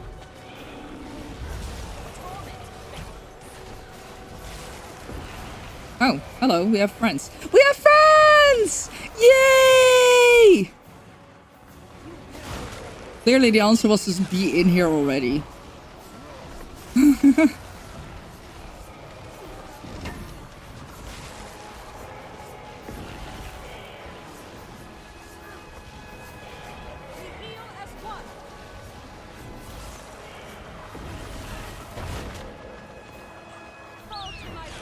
Oh, hello, we have friends. We have friends! Yay! Clearly the answer was to be in here already.
We heal as one. Fall to my bow.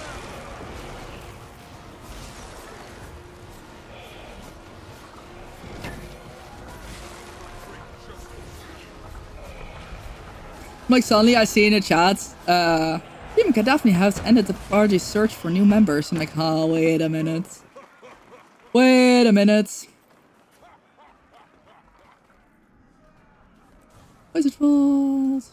Like suddenly I see in the chat, even Gaddafi has ended the party's search for new members. I'm like, oh, wait a minute. Wait a minute. Why is it fault?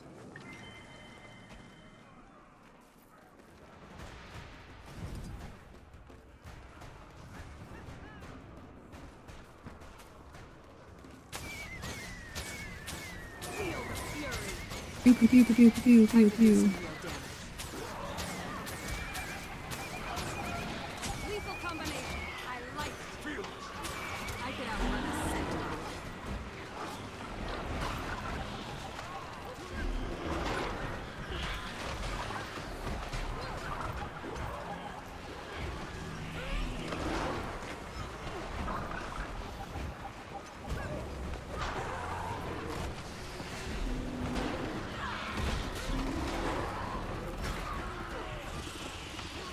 Pew pew pew pew pew pew pew.
Lethal combination. I like it. I could outrun a centaur.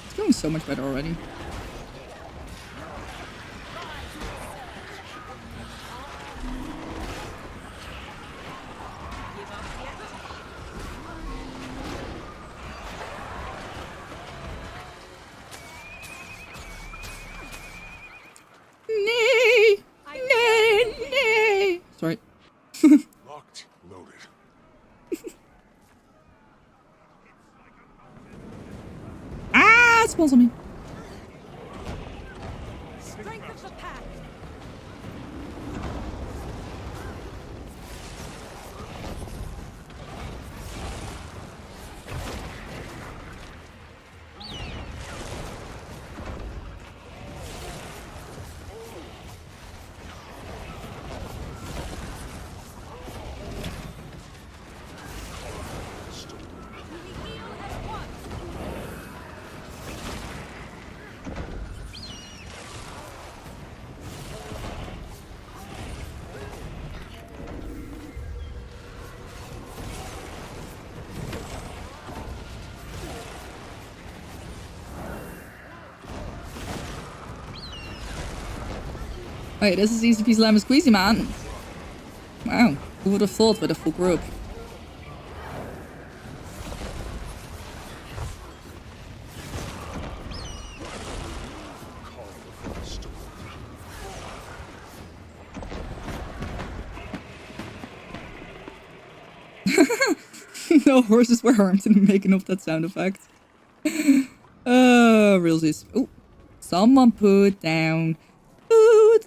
It's going so much better already. Nay! Nay! Nay! Sorry.
Locked, loaded.
Ah! It spawns on me.
Strength of the pack. We heal as one.
Wait, this is easy peasy lemon squeezy, man. Wow, who would have thought with a full group? No horses were harmed in making up that sound effect. Realsies. Oh, someone put down food.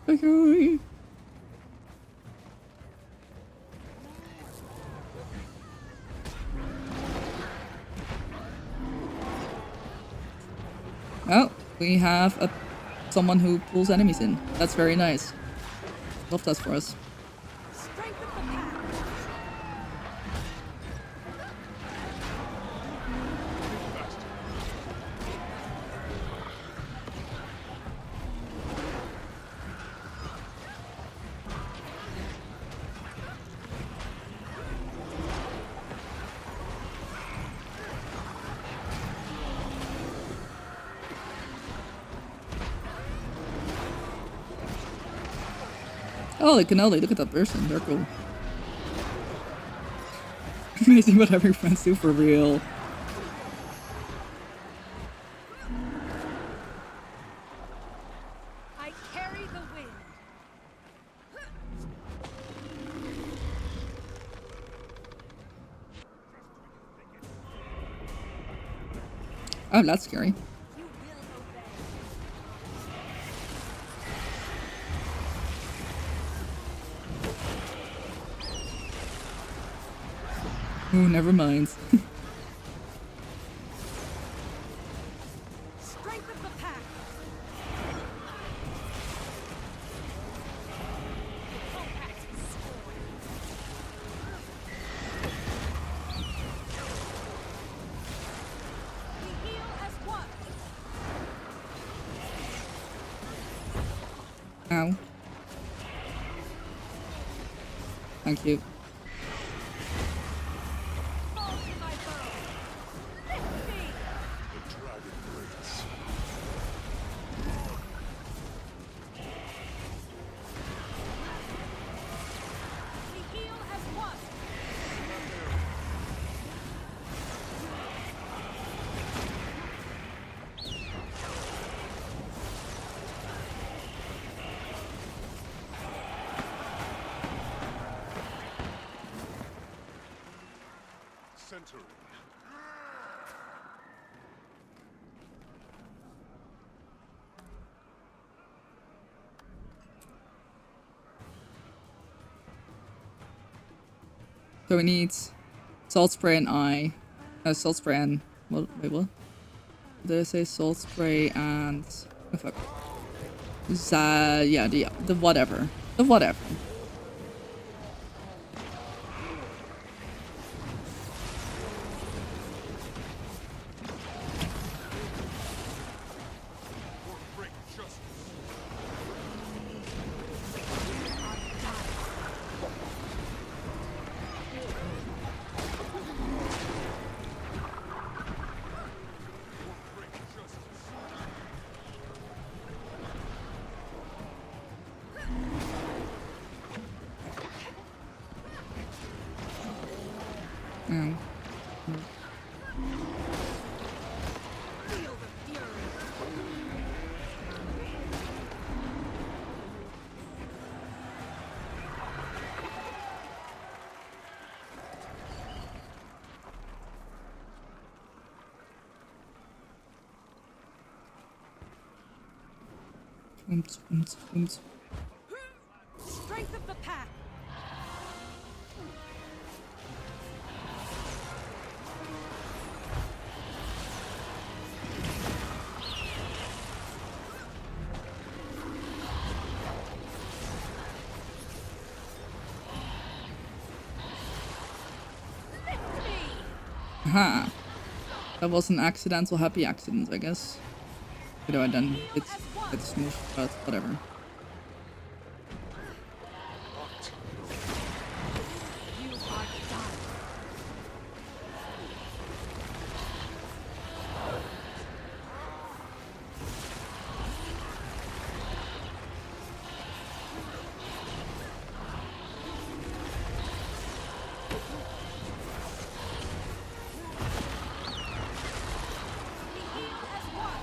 Okay. Oh, we have someone who pulls enemies in. That's very nice. Love that for us.
Strength of the pack.
Holy cannoli, look at that person. They're cool. Amazing what having friends do for real.
I carry the wind.
Oh, that's scary.
You will obey.
Oh, never mind.
Strength of the pack. We heal as one.
Ow. Thank you.
Fall to my bow. Lift me.
The dragon breaks.
We heal as one.
Centering.
So we need salt spray and eye. Salt spray and what? Wait, what? Did I say salt spray and? Oh fuck. Yeah, the whatever. The whatever.
Bring justice. Bring justice.
Ow.
Feel the fury.
Ooms.
Strength of the pack. Lift me.
Aha. That was an accidental happy accident, I guess. You know, I done it's smooth, but whatever.
You are done. We heal as one.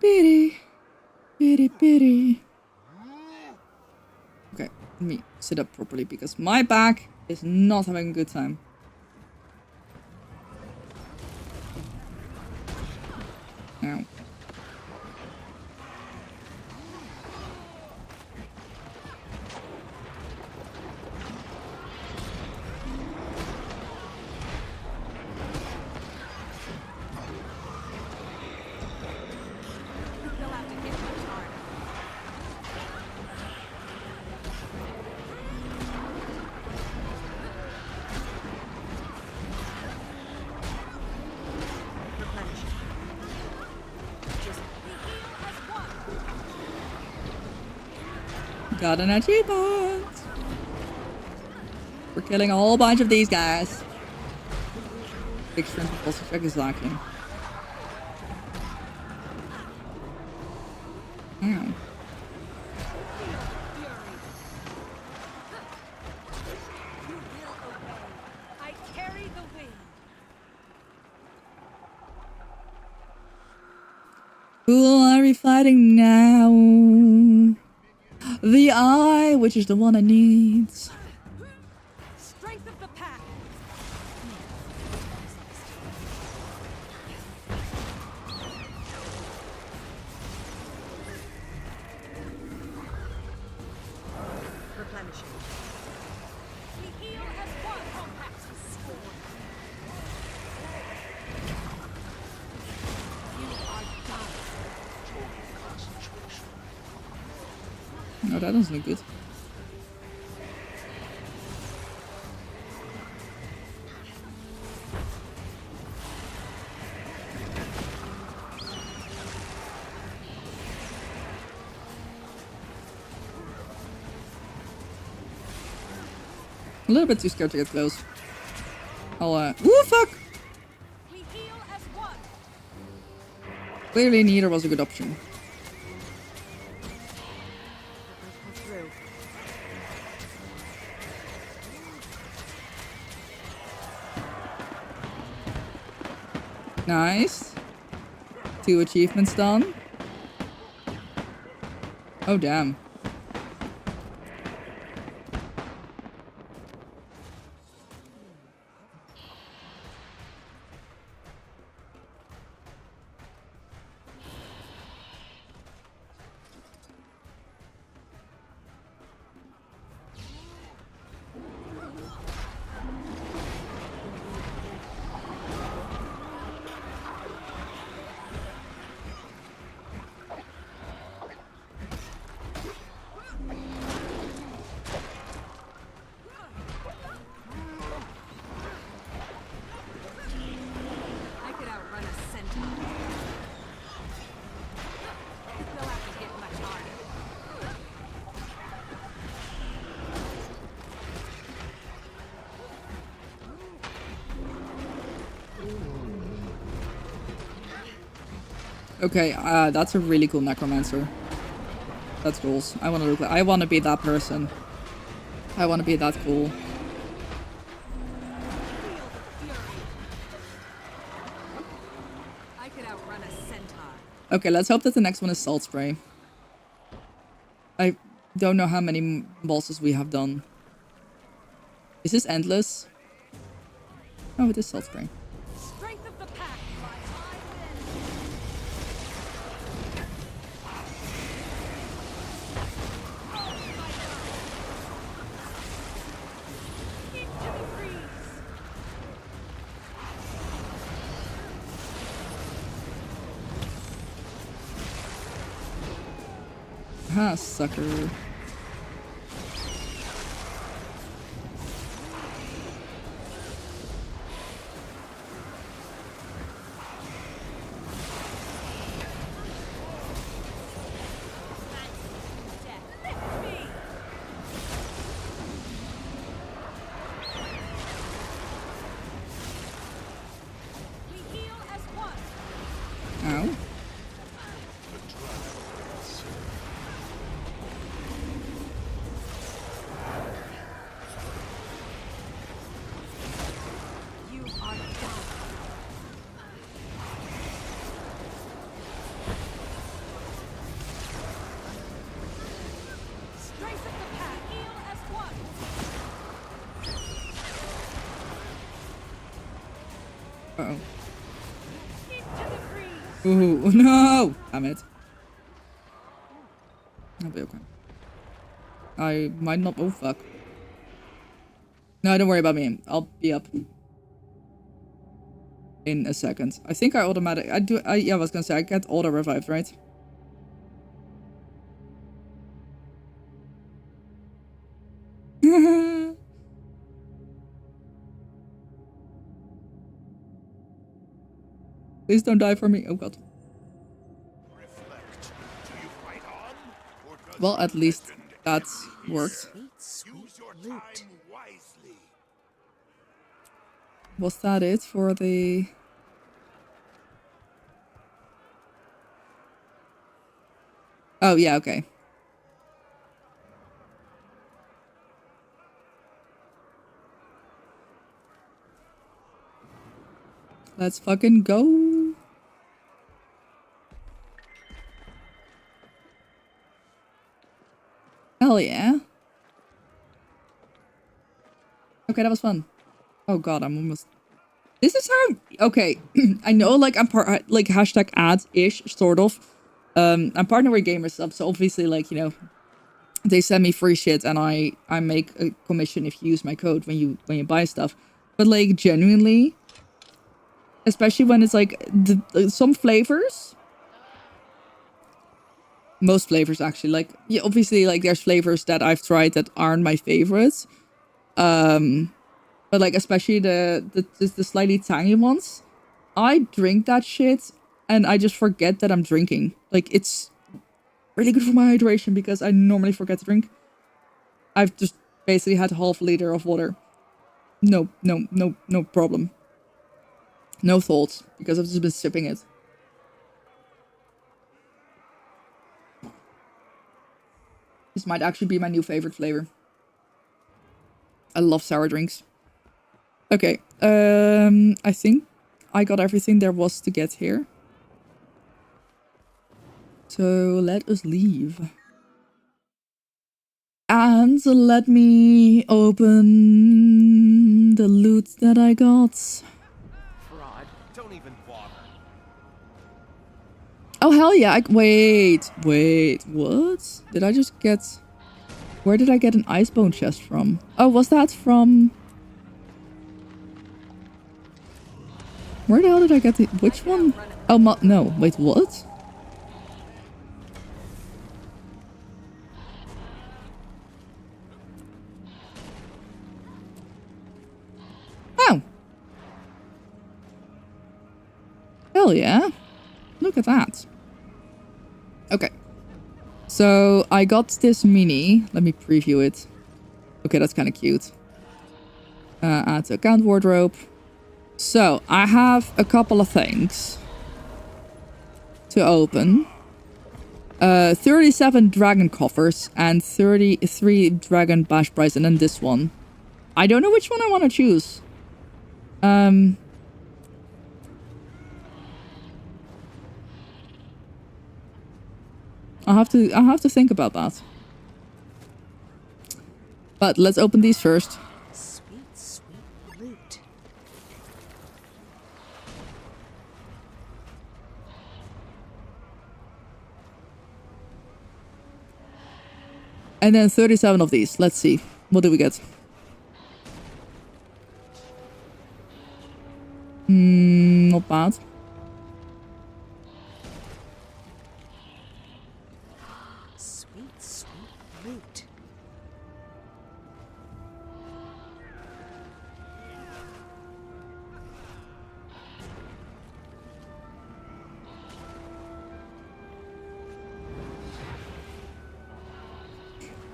bitty. Bitty bitty. Okay, let me sit up properly because my back is not having a good time. Ow. Got an achievement! We're killing a whole bunch of these guys. Big strength of pulse check is lacking. Ow.
I carry the wind.
Who are we fighting now? The Eye, which is the one I need.
Strength of the pack. Replenishing. We heal as one. Compact scorn. You are done.
Oh, that doesn't look good. A little bit too scared to get close. I'll, Ooh, fuck!
We heal as one.
Clearly neither was a good option.
Through.
Nice. 2 achievements done. Oh, damn.
I could outrun a centaur. You'll have to hit much harder.
Okay, that's a really cool necromancer. That's goals. I want to look like, I want to be that person. I want to be that cool.
I could outrun a centaur.
Okay, let's hope that the next one is Salt Spray. I don't know how many bosses we have done. Is this endless? Oh, it is Salt Spray.
Strength of the pack. Into the breeze.
Ha, sucker.
We heal as one.
Ow. Uh-oh. Ooh, no! Damn it. I'll be okay. I might not. Oh, fuck. No, don't worry about me. I'll be up in a second. I think I automatic. Yeah, I was gonna say, I get auto revived, right? Please don't die for me. Oh, God. Well, at least that's worked. Was that it for the... Oh, yeah, okay. Let's fucking go. Hell yeah. Okay, that was fun. Oh god, I'm almost... This is how... Okay, I know, like, I'm part... Like, hashtag ad-ish, sort of. I'm partnered with Gamersub, so obviously, like, you know... They send me free shit, and I make a commission if you use my code when you buy stuff. But, like, genuinely... Especially when it's, like, some flavors... Most flavors, actually. Like, yeah, obviously, like, there's flavors that I've tried that aren't my favorites. But like, especially the slightly tangy ones, I drink that shit and I just forget that I'm drinking. Like, it's really good for my hydration because I normally forget to drink. I've just basically had half a liter of water. No problem. No thoughts, because I've just been sipping it. This might actually be my new favorite flavor. I love sour drinks. Okay, I think I got everything there was to get here. So let us leave. And let me open the loot that I got.
Fraud. Don't even bother.
Oh, hell yeah. Wait, what? Did I just get... Where did I get an icebone chest from? Oh, was that from... Where the hell did I get the... Which one? Oh, no. Wait, what? Oh. Hell yeah. Look at that. Okay. So, I got this mini. Let me preview it. Okay, that's kind of cute. Add to account wardrobe. So, I have a couple of things to open. 37 dragon coffers and 33 dragon bash price, and then this one. I don't know which one I want to choose. I'll have to think about that. But let's open these first.
Sweet loot.
And then 37 of these. Let's see. What do we get? Not bad.
Sweet loot.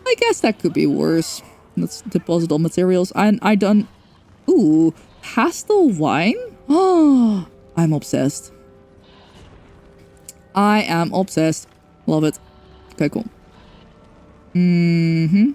I guess that could be worse. Let's deposit all materials. And I done... Ooh, Hastel wine? Oh, I'm obsessed. I am obsessed. Love it. Okay, cool. Mm-hmm.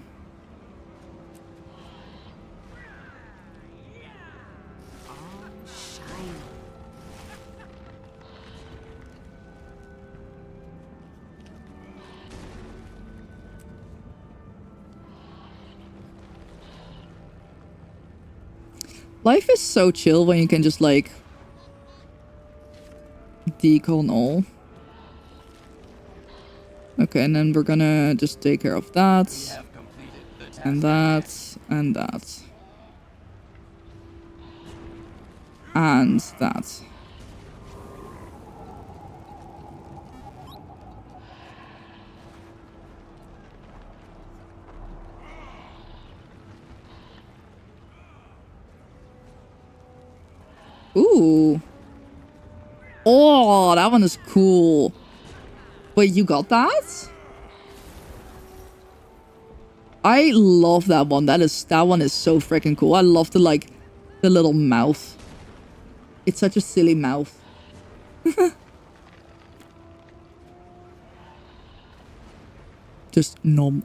Life is so chill when you can just, like, Decon all. Okay, and then we're gonna just take care of that. And that. And that. And that. Ooh. Oh, that one is cool. Wait, you got that? I love that one. That one is so freaking cool. I love the little mouth. It's such a silly mouth. Just nom.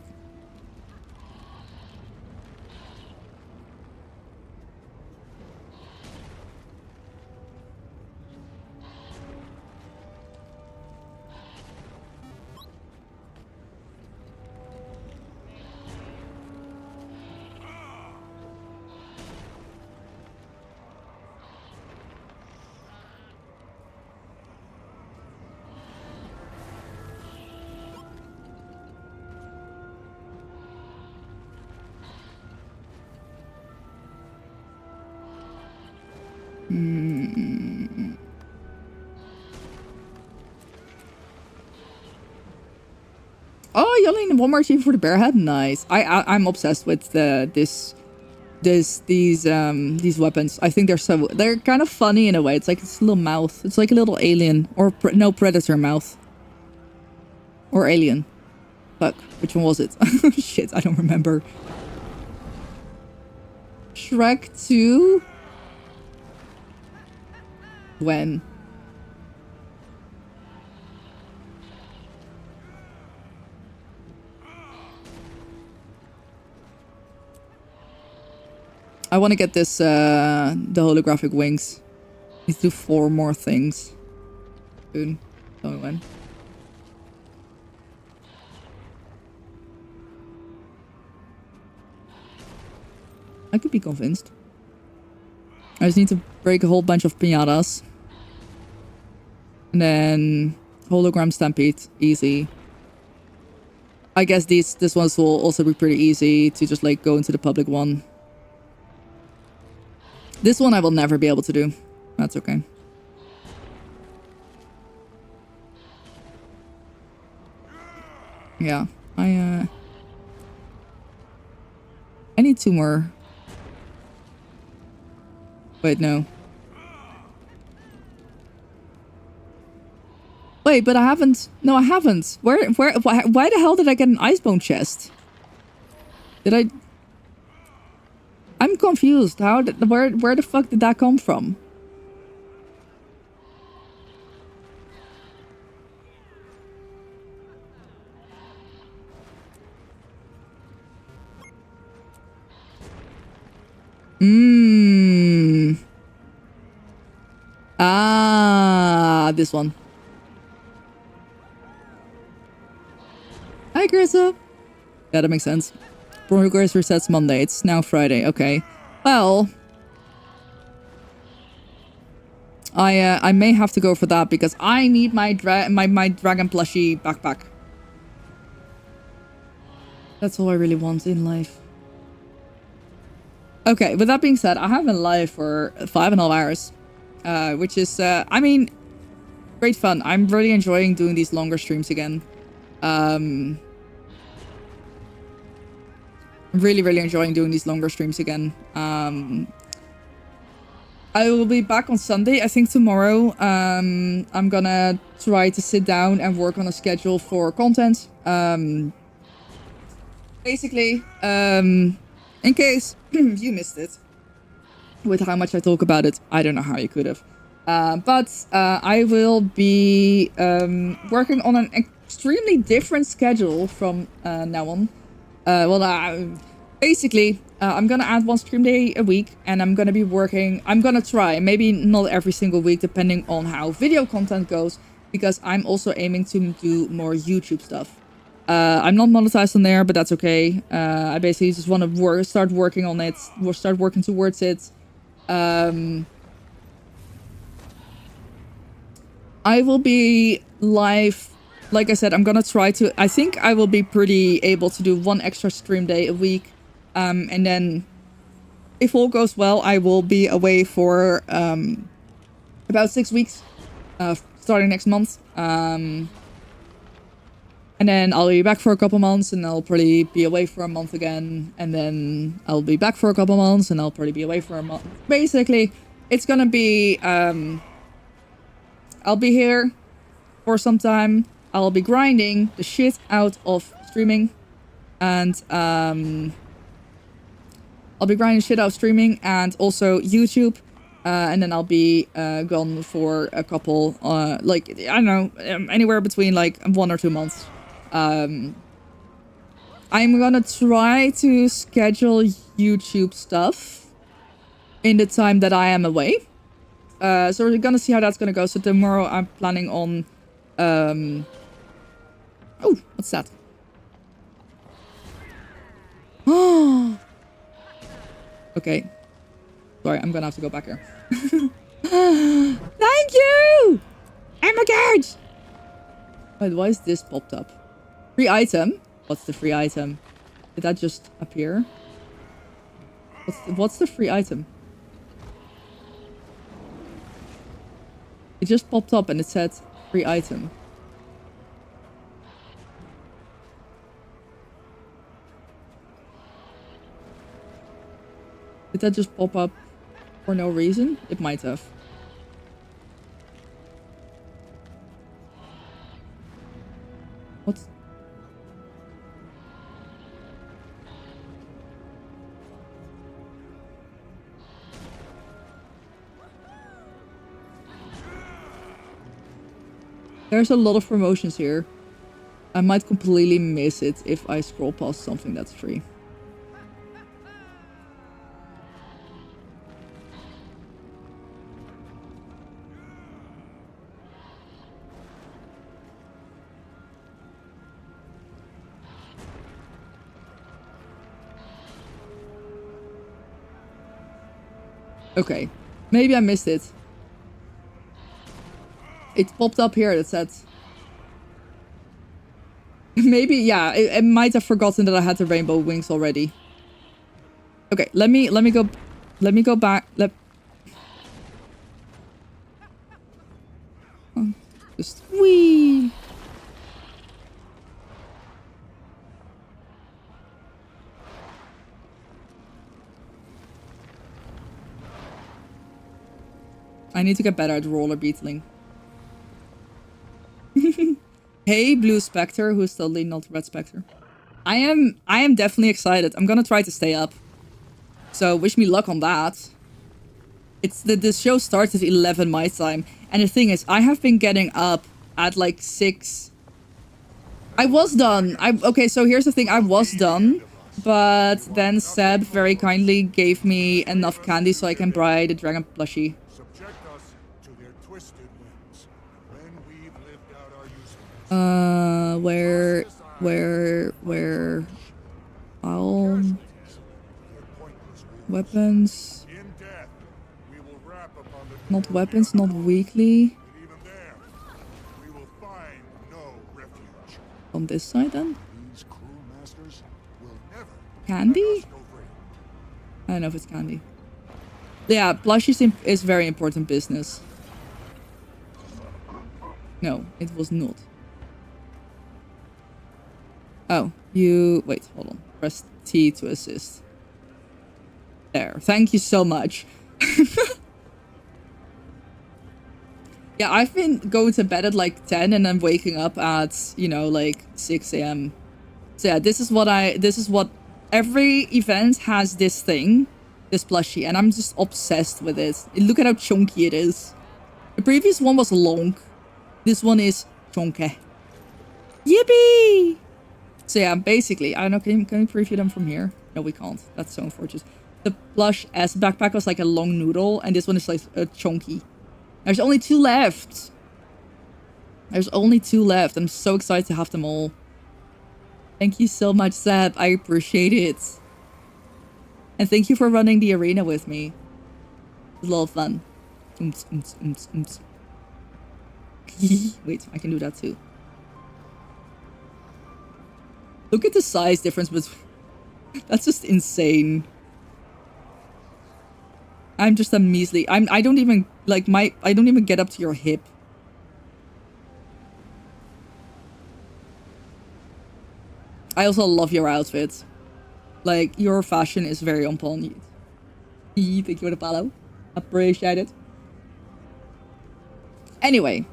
Oh, you only need one more achievement for the bear head. Nice. I'm obsessed with these weapons. I think they're kind of funny in a way. It's like this little mouth. It's like a little alien or no predator mouth or alien. Fuck, which one was it? Shit, I don't remember. Shrek 2. When? I want to get this, the holographic wings. Need to do 4 more things. Soon. Tell me when. I could be convinced. I just need to break a whole bunch of piñatas. And then hologram stampede, easy. I guess this ones will also be pretty easy to just like go into the public one. This one I will never be able to do. That's okay. Yeah, I need 2 more. Wait, no. Wait, but I haven't. No, I haven't. Why the hell did I get an icebone chest? Did I? I'm confused. Where the fuck did that come from? Ah, this one. Hi, Grissa. Yeah, that makes sense. Progress resets Monday. It's now Friday. Okay. Well, I may have to go for that because I need my dragon plushie backpack. That's all I really want in life. Okay, with that being said, I have been live for 5.5 hours, which is, I mean, great fun. I'm really enjoying doing these longer streams again. Really, really enjoying doing these longer streams again. I will be back on Sunday. I think tomorrow, I'm gonna try to sit down and work on a schedule for content. Basically, in case you missed it, with how much I talk about it, I don't know how you could have. But I will be working on an extremely different schedule from now on. Basically, I'm gonna add 1 stream day a week, and I'm gonna be working. I'm gonna try, maybe not every single week, depending on how video content goes, because I'm also aiming to do more YouTube stuff. I'm not monetized on there, but that's okay. I basically just want to start working on it, or start working towards it. I will be live. Like I said, I'm gonna try to. I think I will be pretty able to do one extra stream day a week, and then if all goes well, I will be away for about 6 weeks, starting next month. And then I'll be back for a couple months, and I'll probably be away for a month again. And then I'll be back for a couple months, and I'll probably be away for a month. Basically, it's gonna be, I'll be here for some time. I'll be grinding the shit out of streaming. And, I'll be grinding shit out of streaming and also YouTube. And then I'll be gone for a couple, like, I don't know, anywhere between like 1 or 2 months. I'm gonna try to schedule YouTube stuff in the time that I am away. So we're gonna see how that's gonna go. So tomorrow I'm planning on, oh, what's that? Oh, okay. Sorry, I'm gonna have to go back here. Thank you! Oh my god! Wait, why is this popped up? Free item? What's the free item? Did that just appear? What's the free item? It just popped up and it said free item. Did that just pop up for no reason? It might have. What? There's a lot of promotions here. I might completely miss it if I scroll past something that's free. Okay, maybe I missed it. It popped up here that said... Maybe, yeah, it might have forgotten that I had the rainbow wings already. Okay, let me go back. Oh, just wee. I need to get better at roller beetling. Hey, Blue Spectre, who's totally not Red Spectre. I am definitely excited. I'm gonna try to stay up. So wish me luck on that. It's the show starts at 11 my time. And the thing is, I have been getting up at like 6. I was done. Okay, so here's the thing. I was done. But then Seb very kindly gave me enough candy so I can buy the dragon plushie. Where? Weapons. Not weapons, not weekly. On this side then? Candy? I don't know if it's candy. Yeah, plushies is very important business. No, it was not. Oh, wait, hold on. Press T to assist. There. Thank you so much. Yeah, I've been going to bed at like 10 and then waking up at, you know, like 6 a.m. So yeah, this is what every event has this thing, this plushie, and I'm just obsessed with it. Look at how chunky it is. The previous one was long. This one is chunky. Yippee! So yeah, basically, I don't know, can we preview them from here? No, we can't. That's so unfortunate. The plush S backpack was like a long noodle, and this one is like a chunky. There's only 2 left. There's only 2 left. I'm so excited to have them all. Thank you so much, Seb. I appreciate it. And thank you for running the arena with me. It was a lot of fun. Wait, I can do that too. Look at the size difference between... That's just insane. I'm just a measly... I don't even... Like, I don't even get up to your hip. I also love your outfit. Like, your fashion is very on point. Thank you for the follow. Appreciate it. Anyway.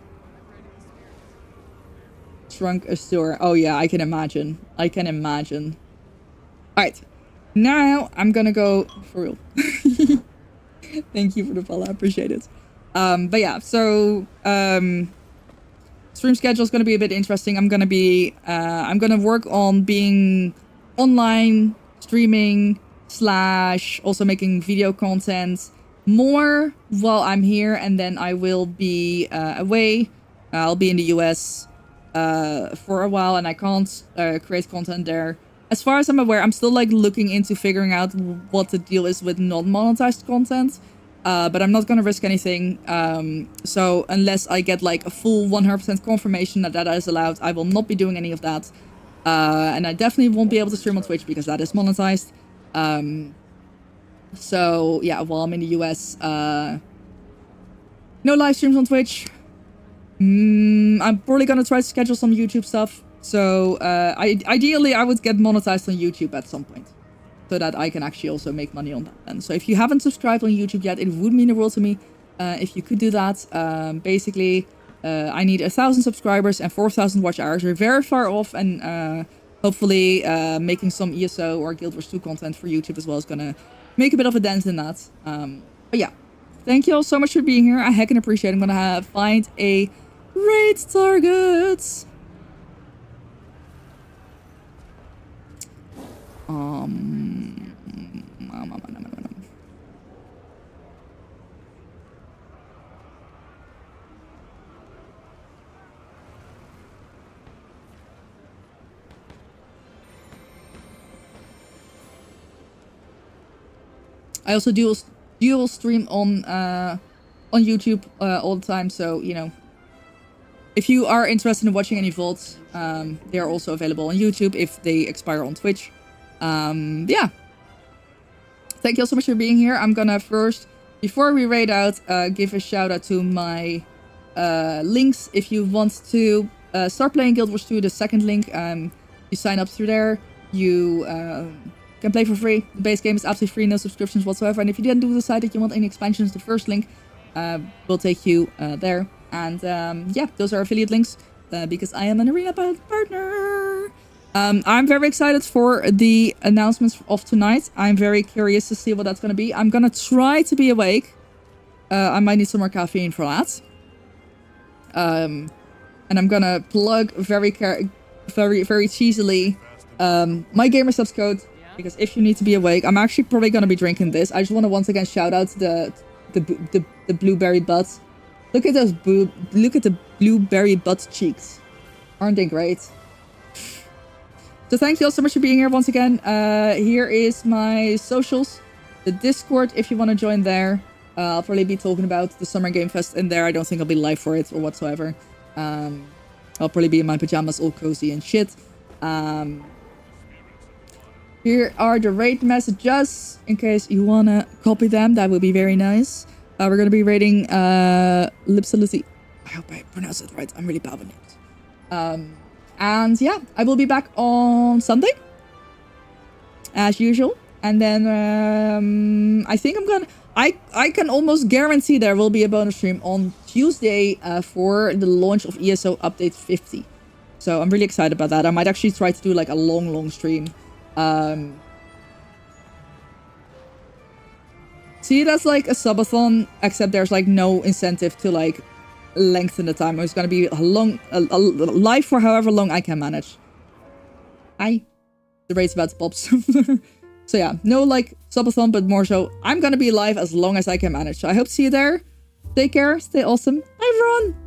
Shrunk a store. Oh yeah, I can imagine. I can imagine. Alright. Now, I'm gonna go... For real. Thank you for the follow. I appreciate it. But yeah, so... stream schedule is going to be a bit interesting. I'm going to work on being online, streaming, / also making video content more while I'm here. And then I will be away. I'll be in the US for a while and I can't create content there. As far as I'm aware, I'm still like looking into figuring out what the deal is with non-monetized content. But I'm not going to risk anything. So unless I get like a full 100% confirmation that that is allowed, I will not be doing any of that. And I definitely won't be able to stream on Twitch because that is monetized. So yeah, while I'm in the US, no live streams on Twitch. I'm probably going to try to schedule some YouTube stuff. So ideally, I would get monetized on YouTube at some point. So that I can actually also make money on that then. So if you haven't subscribed on YouTube yet, it would mean the world to me if you could do that. Basically, I need 1,000 subscribers and 4,000 watch hours. We're very far off and hopefully making some ESO or Guild Wars 2 content for YouTube as well is going to make a bit of a dent in that. But yeah, thank you all so much for being here. I heckin' appreciate it. I'm going to find a raid target. I also dual stream on YouTube all the time, so you know, if you are interested in watching any VODs, they are also available on YouTube if they expire on Twitch. Yeah. Thank you all so much for being here. I'm gonna first, before we raid out, give a shout out to my links. If you want to start playing Guild Wars 2, the second link, you sign up through there. You can play for free. The base game is absolutely free, no subscriptions whatsoever. And if you didn't decide that you want any expansions, the first link will take you there. And yeah, those are affiliate links because I am an arena partner. I'm very excited for the announcements of tonight. I'm very curious to see what that's going to be. I'm going to try to be awake. I might need some more caffeine for that. And I'm going to plug very cheesily my GamerSubs code. Because if you need to be awake, I'm actually probably going to be drinking this. I just want to once again shout out the blueberry butts. Look at those look at the blueberry butt cheeks. Aren't they great? So thank you all so much for being here once again. Here is my socials. The Discord, if you want to join there. I'll probably be talking about the Summer Game Fest in there. I don't think I'll be live for it or whatsoever. I'll probably be in my pajamas all cozy and shit. Here are the raid messages, in case you want to copy them. That would be very nice. We're going to be raiding Lipsality. I hope I pronounced it right. I'm really bad with names. And yeah, I will be back on Sunday. As usual. And then I think I'm going to... I can almost guarantee there will be a bonus stream on Tuesday for the launch of ESO Update 50. So I'm really excited about that. I might actually try to do like a long stream. See it as like a subathon, except there's like no incentive to like lengthen the time. It's gonna be a live for however long I can manage. The rate's about to pop. So yeah, no like subathon, but more so I'm gonna be live as long as I can manage. So I hope to see you there. Take care, stay awesome. Bye everyone!